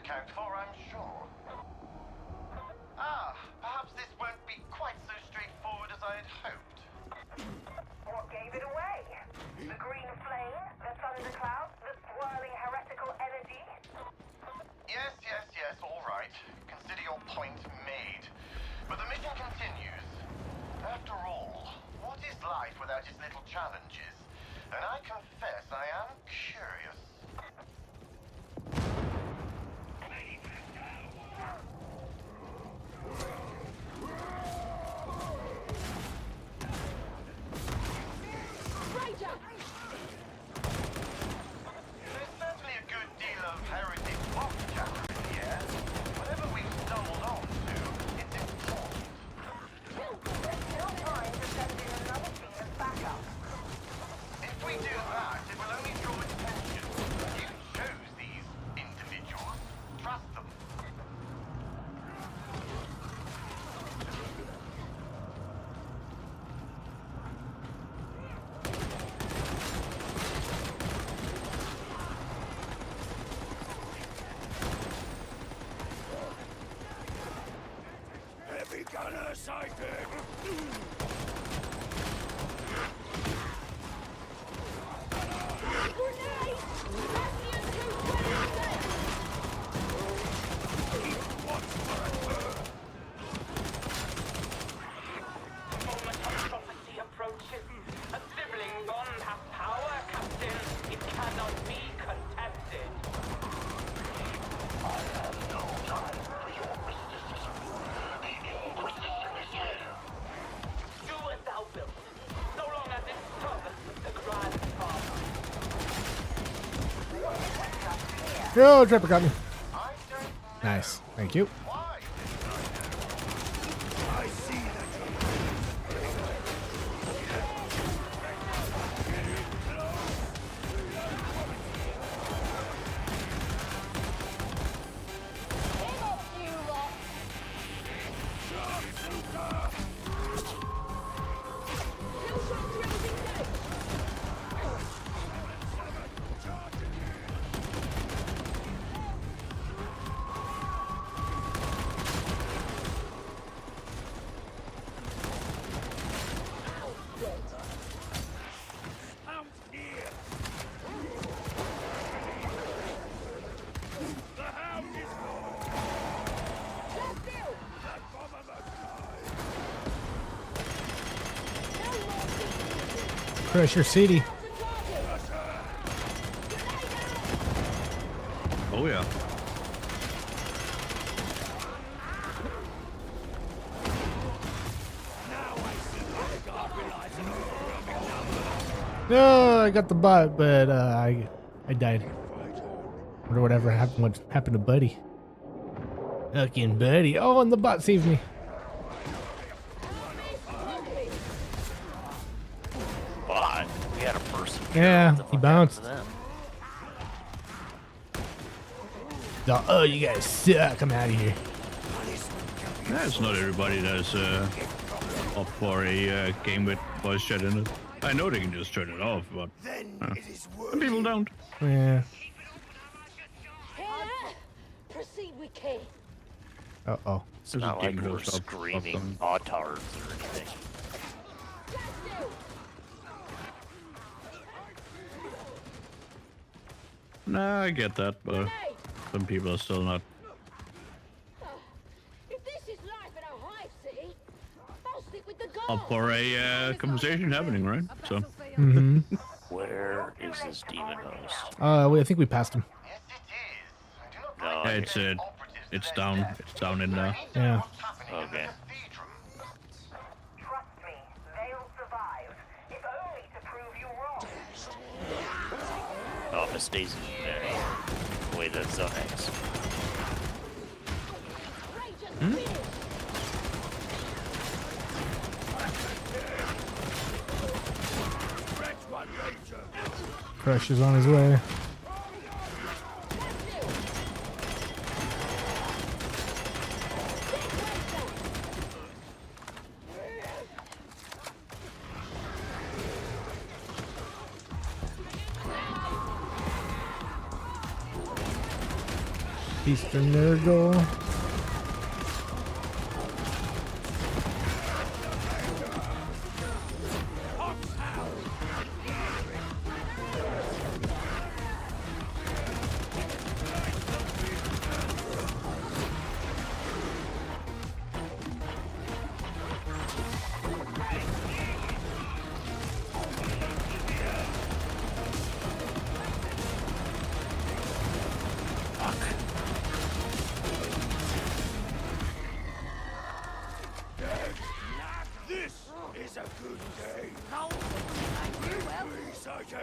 account for, I'm sure. Ah, perhaps this won't be quite so straightforward as I had hoped. What gave it away? The green flame? The thundercloud? The swirling heretical energy? Yes, all right. Consider your point made. But the mission continues. After all, what is life without its little challenges? And I confess I am curious. There's certainly a good deal of heretic box chatter in here. Whatever we've stumbled on to, it's important. There's still time to send in another team of backup. If we do that, it will only draw attention. You chose these individuals. Trust them. Heavy gunner sighted! Prophecy approaches. A sibling bond has power, Captain. It cannot be contested. I have no time for your mysticism. The Inquisition is here. Do as thou wilt, so long as it serveth the Grand Father. Yo, Trapper got me. Nice. Thank you. I see that Pressure City. Oh yeah. No, I got the bot, but I died. Wonder whatever happened. What happened to Buddy? Fucking Buddy. Oh, and the bot saved me. But we had a person. Yeah, he bounced. Them. Oh, you guys suck. I'm out of here. It's not everybody that's up for a game with voice chat in it. I know they can just turn it off, but some people don't. Yeah. Proceed with care. Uh-oh. It's not like we're screaming autards or anything. Nah, I get that, but some people are still not. If this is life in a hive city, I'll stick with the gods. Up for a conversation happening, right? So. Where is this demon host? I think we passed him. No, Yeah, it's down. It's down in there. Yeah. Okay. Trust me, they'll survive. If only to prove you wrong. Oh, Miss Daisy. Wait, that's Zonex. Crush is on his way. Eastern Nurgle.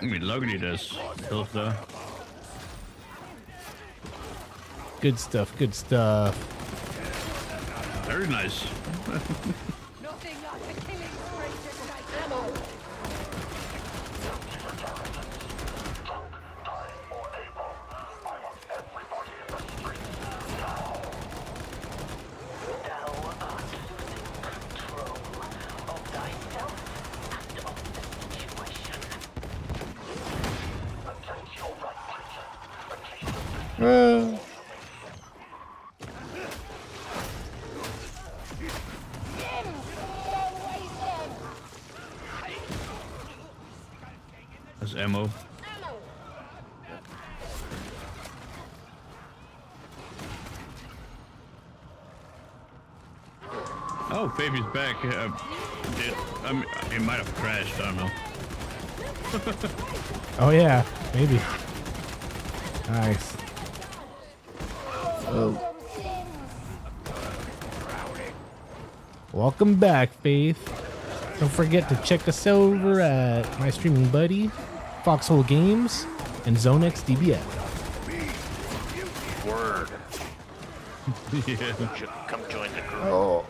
I mean, luckily there's health there. Good stuff, good stuff. Very nice. Nothing like a killing spree to take ammo. There's ammo. Oh, baby's back. It might have crashed. I don't know. Oh yeah, maybe. Nice. Oh. Welcome back, Faith. Don't forget to check us over at my streaming buddy, Foxhole Games, and ZoneX DBF. Word. Yeah. Come join the group. Oh.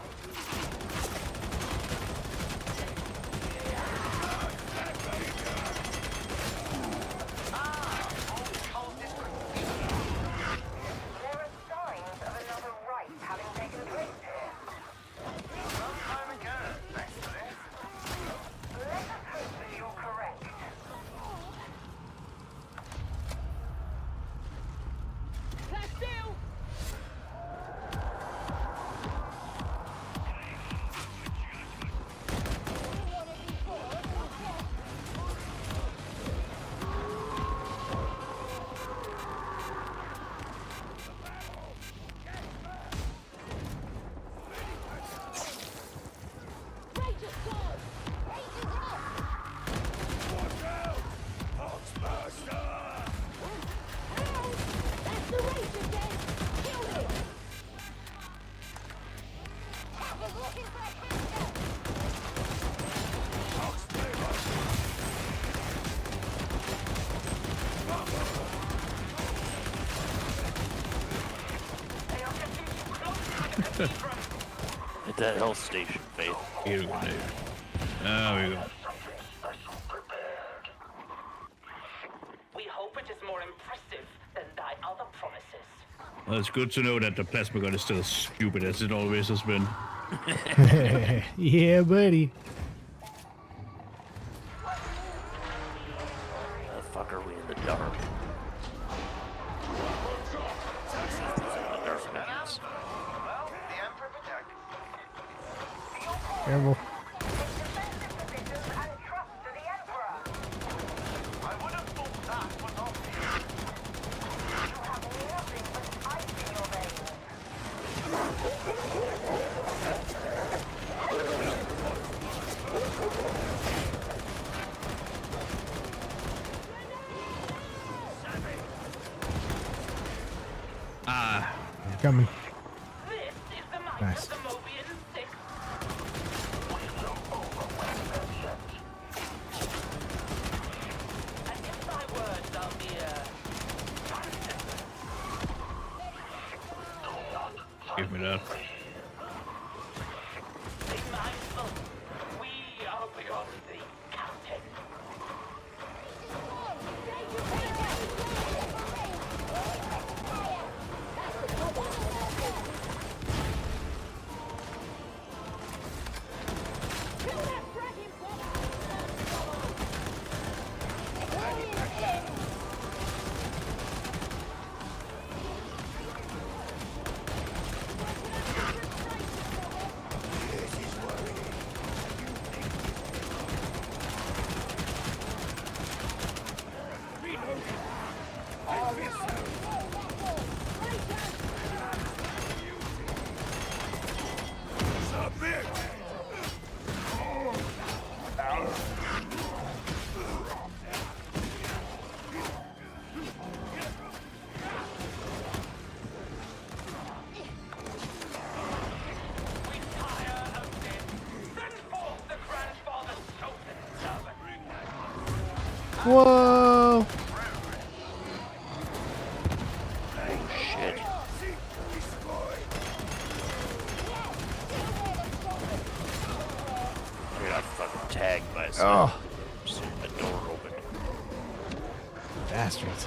At that health station, Faith. Here we go. There we go. We hope it is more impressive than thy other promises. Well, it's good to know that the plasma gun is still as stupid as it always has been. Yeah, buddy. The fuck are we in the dark? Careful. Ah. Coming. This is the might Nice. of the Mobian Six. And if thy words are mere Give me that. be mindful, we are beyond thee, Captain. Whoa! Shit. Dude, I'm fucking tagged by something. The door open. Bastards.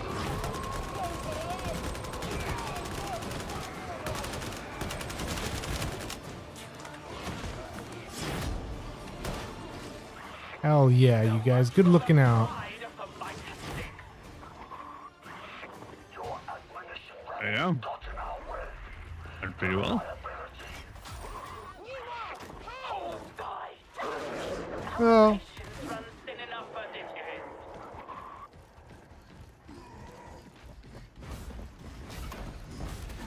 Hell yeah, you guys. Good looking out. Yeah. Done pretty well. Well.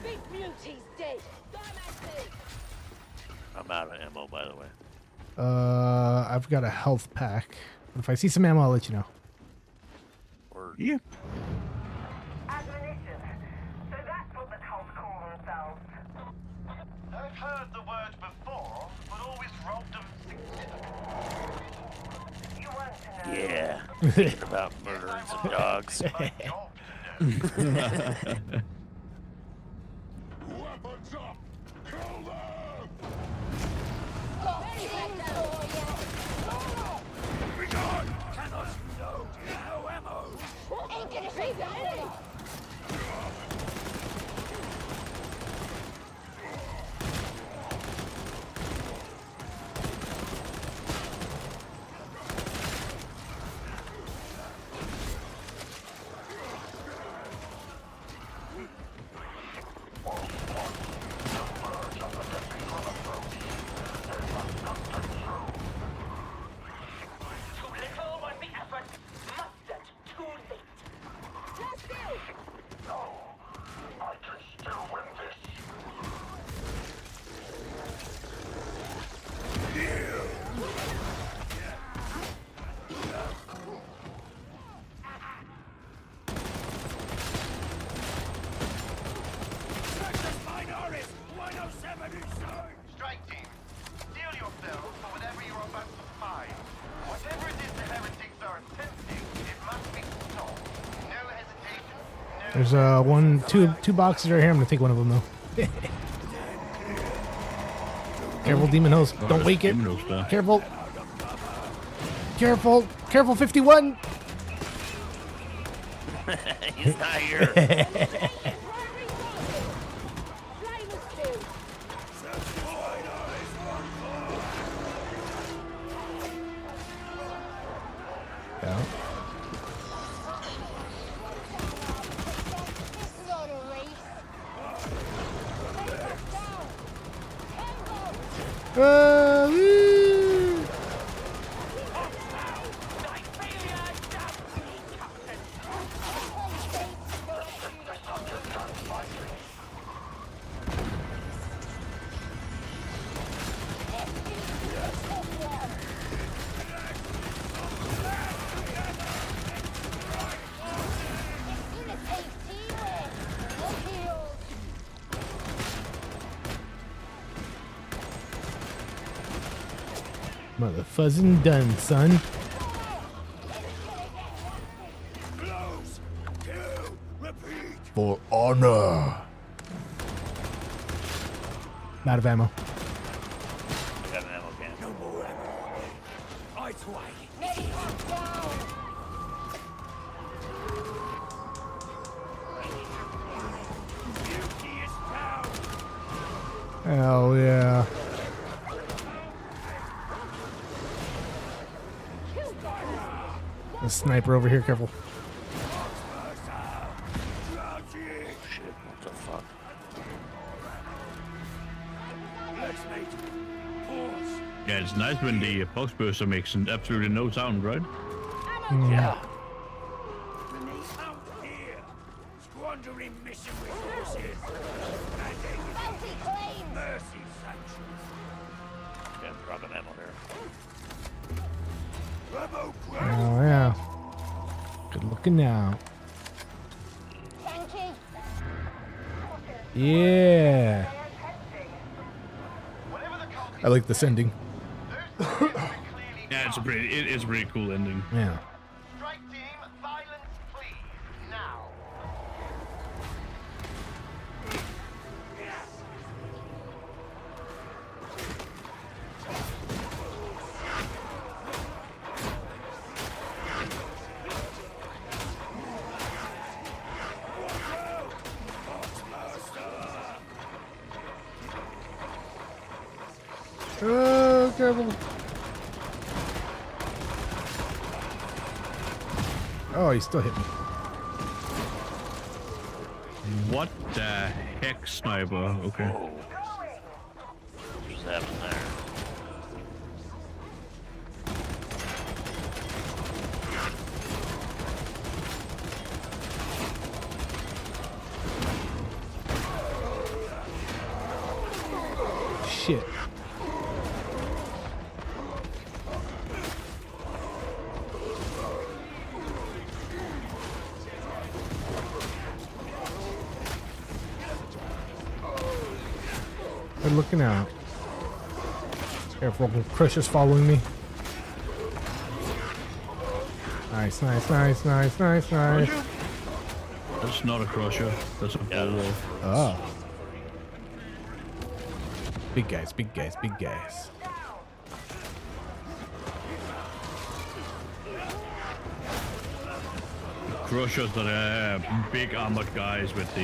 Big Beauty's dead. I'm out of ammo, by the way. I've got a health pack. But if I see some ammo, I'll let you know. Yeah. Admonition. So that's what the cult call themselves. I've heard the word before, but always robbed them significantly. You want to know? Yeah. Thinking about murdering some dogs. Weapons up! Kill them! Be gone! Cannot load no ammo! Ain't gonna save you. Too little was the effort. Mustered too late. I can still win this. Strike team, steel yourselves for whatever you're about to find. Whatever it is the heretics are attempting, it must be stopped. No hesitation, There's two boxes right here. I'm gonna take one of them though. Careful, demon host. Don't wake it. Careful. Careful. Careful, 51. He's not here. Yeah. Woo! Mother fuzzing done, son. For honor. Out of ammo. I got an ammo can. No more ammo. Eye to eye. Beauty is found. Hell yeah. A sniper over here, careful. Shit, what the fuck? Yeah, it's nice when the box burster makes absolutely no sound, right? Yeah. Out here, squandering mission resources. Landing mercy sanctuary. Yeah, I'm dropping ammo there. Oh yeah. Good looking now. Yeah. I like this ending. Yeah, it's a pretty cool ending. Yeah. Strike team, Oh, careful. Oh, he still hit me. What the heck, sniper? Okay. What's happening there? Shit. Good looking out. Careful, Crusher's following me. Nice, nice, nice, nice, nice, nice. That's not a crusher. That's a bull. Oh. Big guys, big guys, big guys. Crushers that are big armored guys with the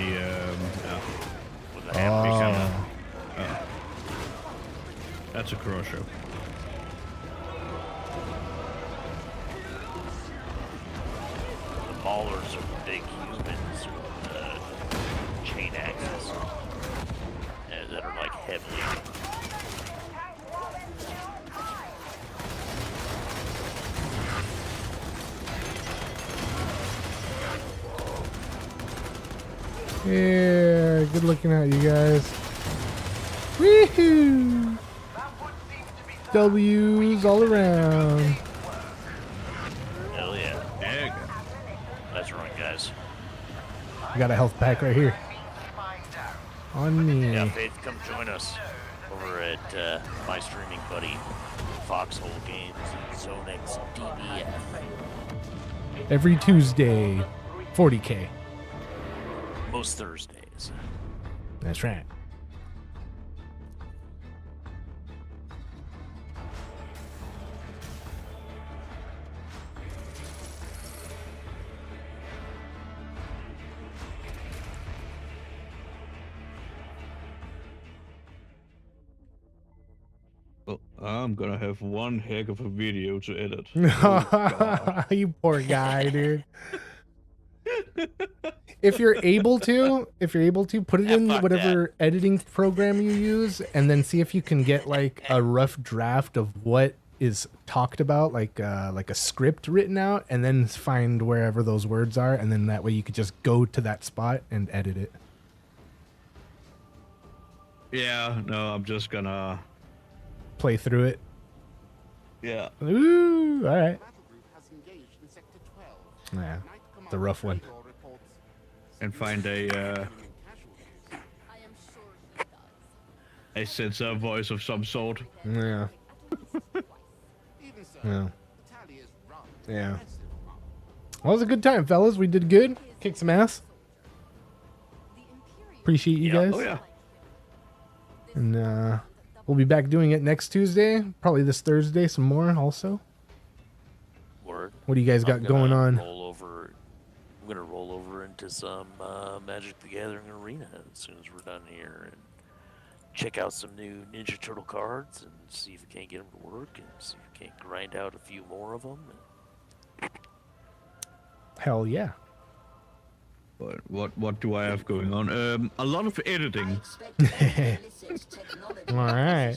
With the hand that's a crusher. The maulers are the big humans with chain axes that are like heavily. Yeah, good looking at you guys. Woohoo! W's all around. Hell yeah. Egg. That's right, guys. I got a health pack right here. On me. Yeah, Faith, come join us over at my streaming buddy, Foxhole Games, Zone X DBF. Every Tuesday, 40K. Most Thursdays. That's right. Well, I'm gonna have one heck of a video to edit. You poor guy, dude. If you're able to, put it in whatever editing program you use, and then see if you can get like a rough draft of what is talked about, like a script written out, and then find wherever those words are, and then that way you could just go to that spot and edit it. Yeah, no, I'm just gonna Play through it. Yeah. Ooh, all right. Yeah, the rough one. And find a censor voice of some sort. Yeah. Yeah. Yeah. Well, it was a good time, fellas. We did good. Kicked some ass. Appreciate you guys. Oh yeah. And we'll be back doing it next Tuesday. Probably this Thursday, some more also. Word. What do you guys got going on? I'm gonna roll over into some Magic the Gathering Arena as soon as we're done here, and check out some new Ninja Turtle cards and see if we can't get them to work, and see if we can't grind out a few more of them. Hell yeah. What do I have going on? A lot of editing. All right.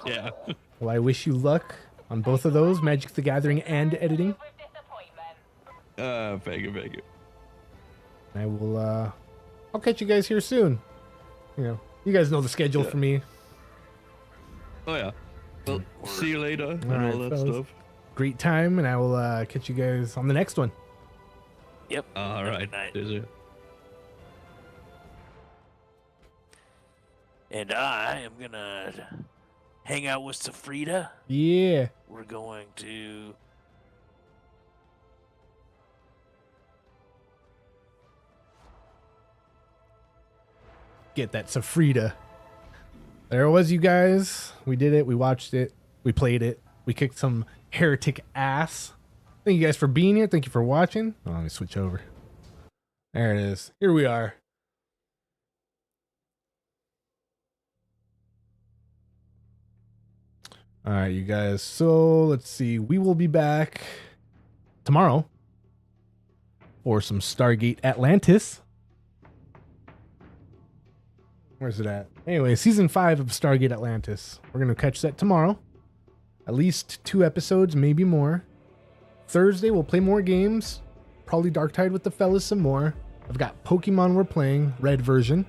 Yeah. Well, I wish you luck on both of those, Magic the Gathering and editing. Thank you. I will, I'll catch you guys here soon. You know, you guys know the schedule for me. Oh yeah. Well, see you later and right, all that fellas. stuff. Great time, and I will catch you guys on the next one. Yep. All right. And I am gonna hang out with Safrida. Yeah. We're going to get that Safrida. There it was, you guys. We did it. We watched it. We played it. We kicked some heretic ass. Thank you guys for being here. Thank you for watching. Oh, let me switch over. There it is. Here we are. All right, you guys. So let's see. We will be back tomorrow for some Stargate Atlantis. Where's it at? Anyway, season 5 of Stargate Atlantis. We're going to catch that tomorrow. At least 2 episodes, maybe more. Thursday, we'll play more games. Probably Darktide with the fellas some more. I've got Pokemon we're playing, red version.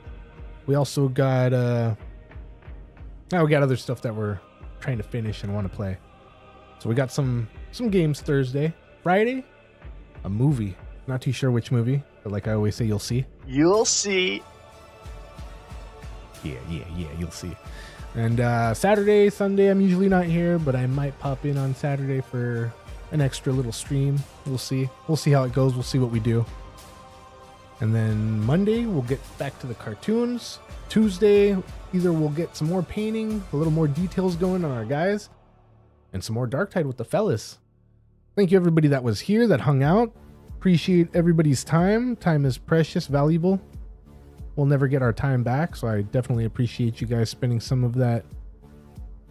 We also got, now we got other stuff that we're trying to finish and want to play. So we got some games Thursday. Friday, a movie. Not too sure which movie, but like I always say, you'll see. You'll see. Yeah, you'll see. And Saturday, Sunday, I'm usually not here, but I might pop in on Saturday for an extra little stream. We'll see. We'll see how it goes. We'll see what we do. And then Monday, we'll get back to the cartoons. Tuesday, either we'll get some more painting, a little more details going on our guys, and some more Darktide with the fellas. Thank you, everybody that was here, that hung out. Appreciate everybody's time. Time is precious, valuable. We'll never get our time back, so I definitely appreciate you guys spending some of that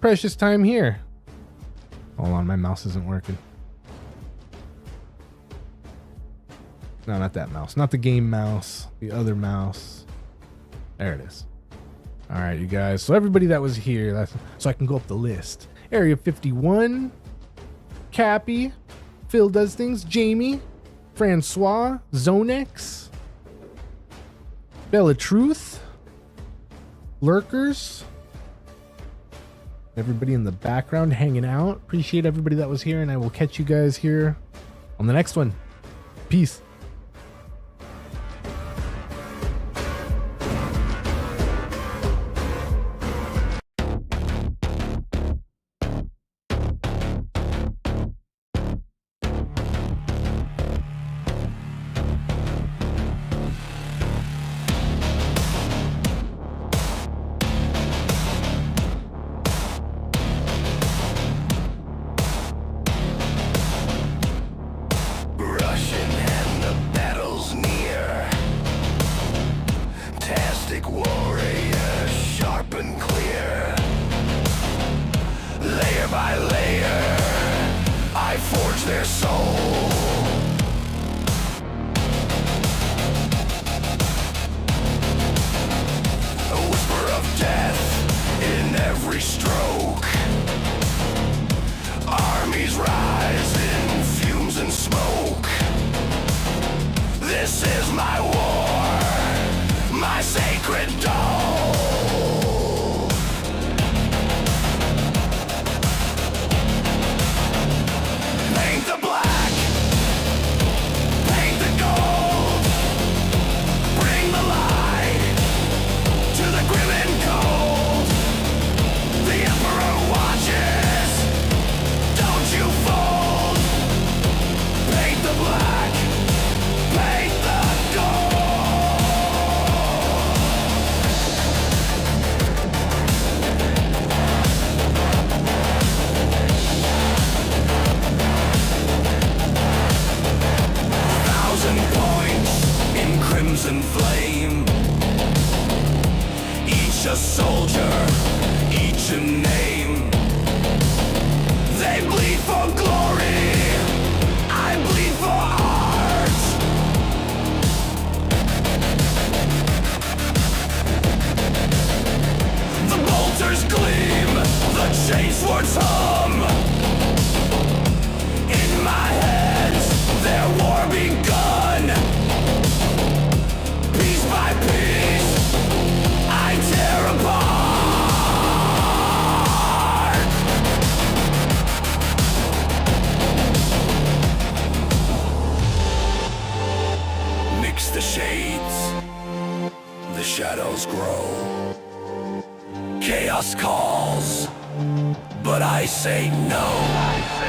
precious time here. Hold on, my mouse isn't working. No, not that mouse. Not the game mouse. The other mouse. There it is. All right, you guys. So everybody that was here, so I can go up the list. Area 51, Cappy, Phil Does Things, Jamie, Francois, Zonex, Bella Truth, Lurkers, everybody in the background hanging out. Appreciate everybody that was here, and I will catch you guys here on the next one. Peace. Shadows grow. Chaos calls, but I say no.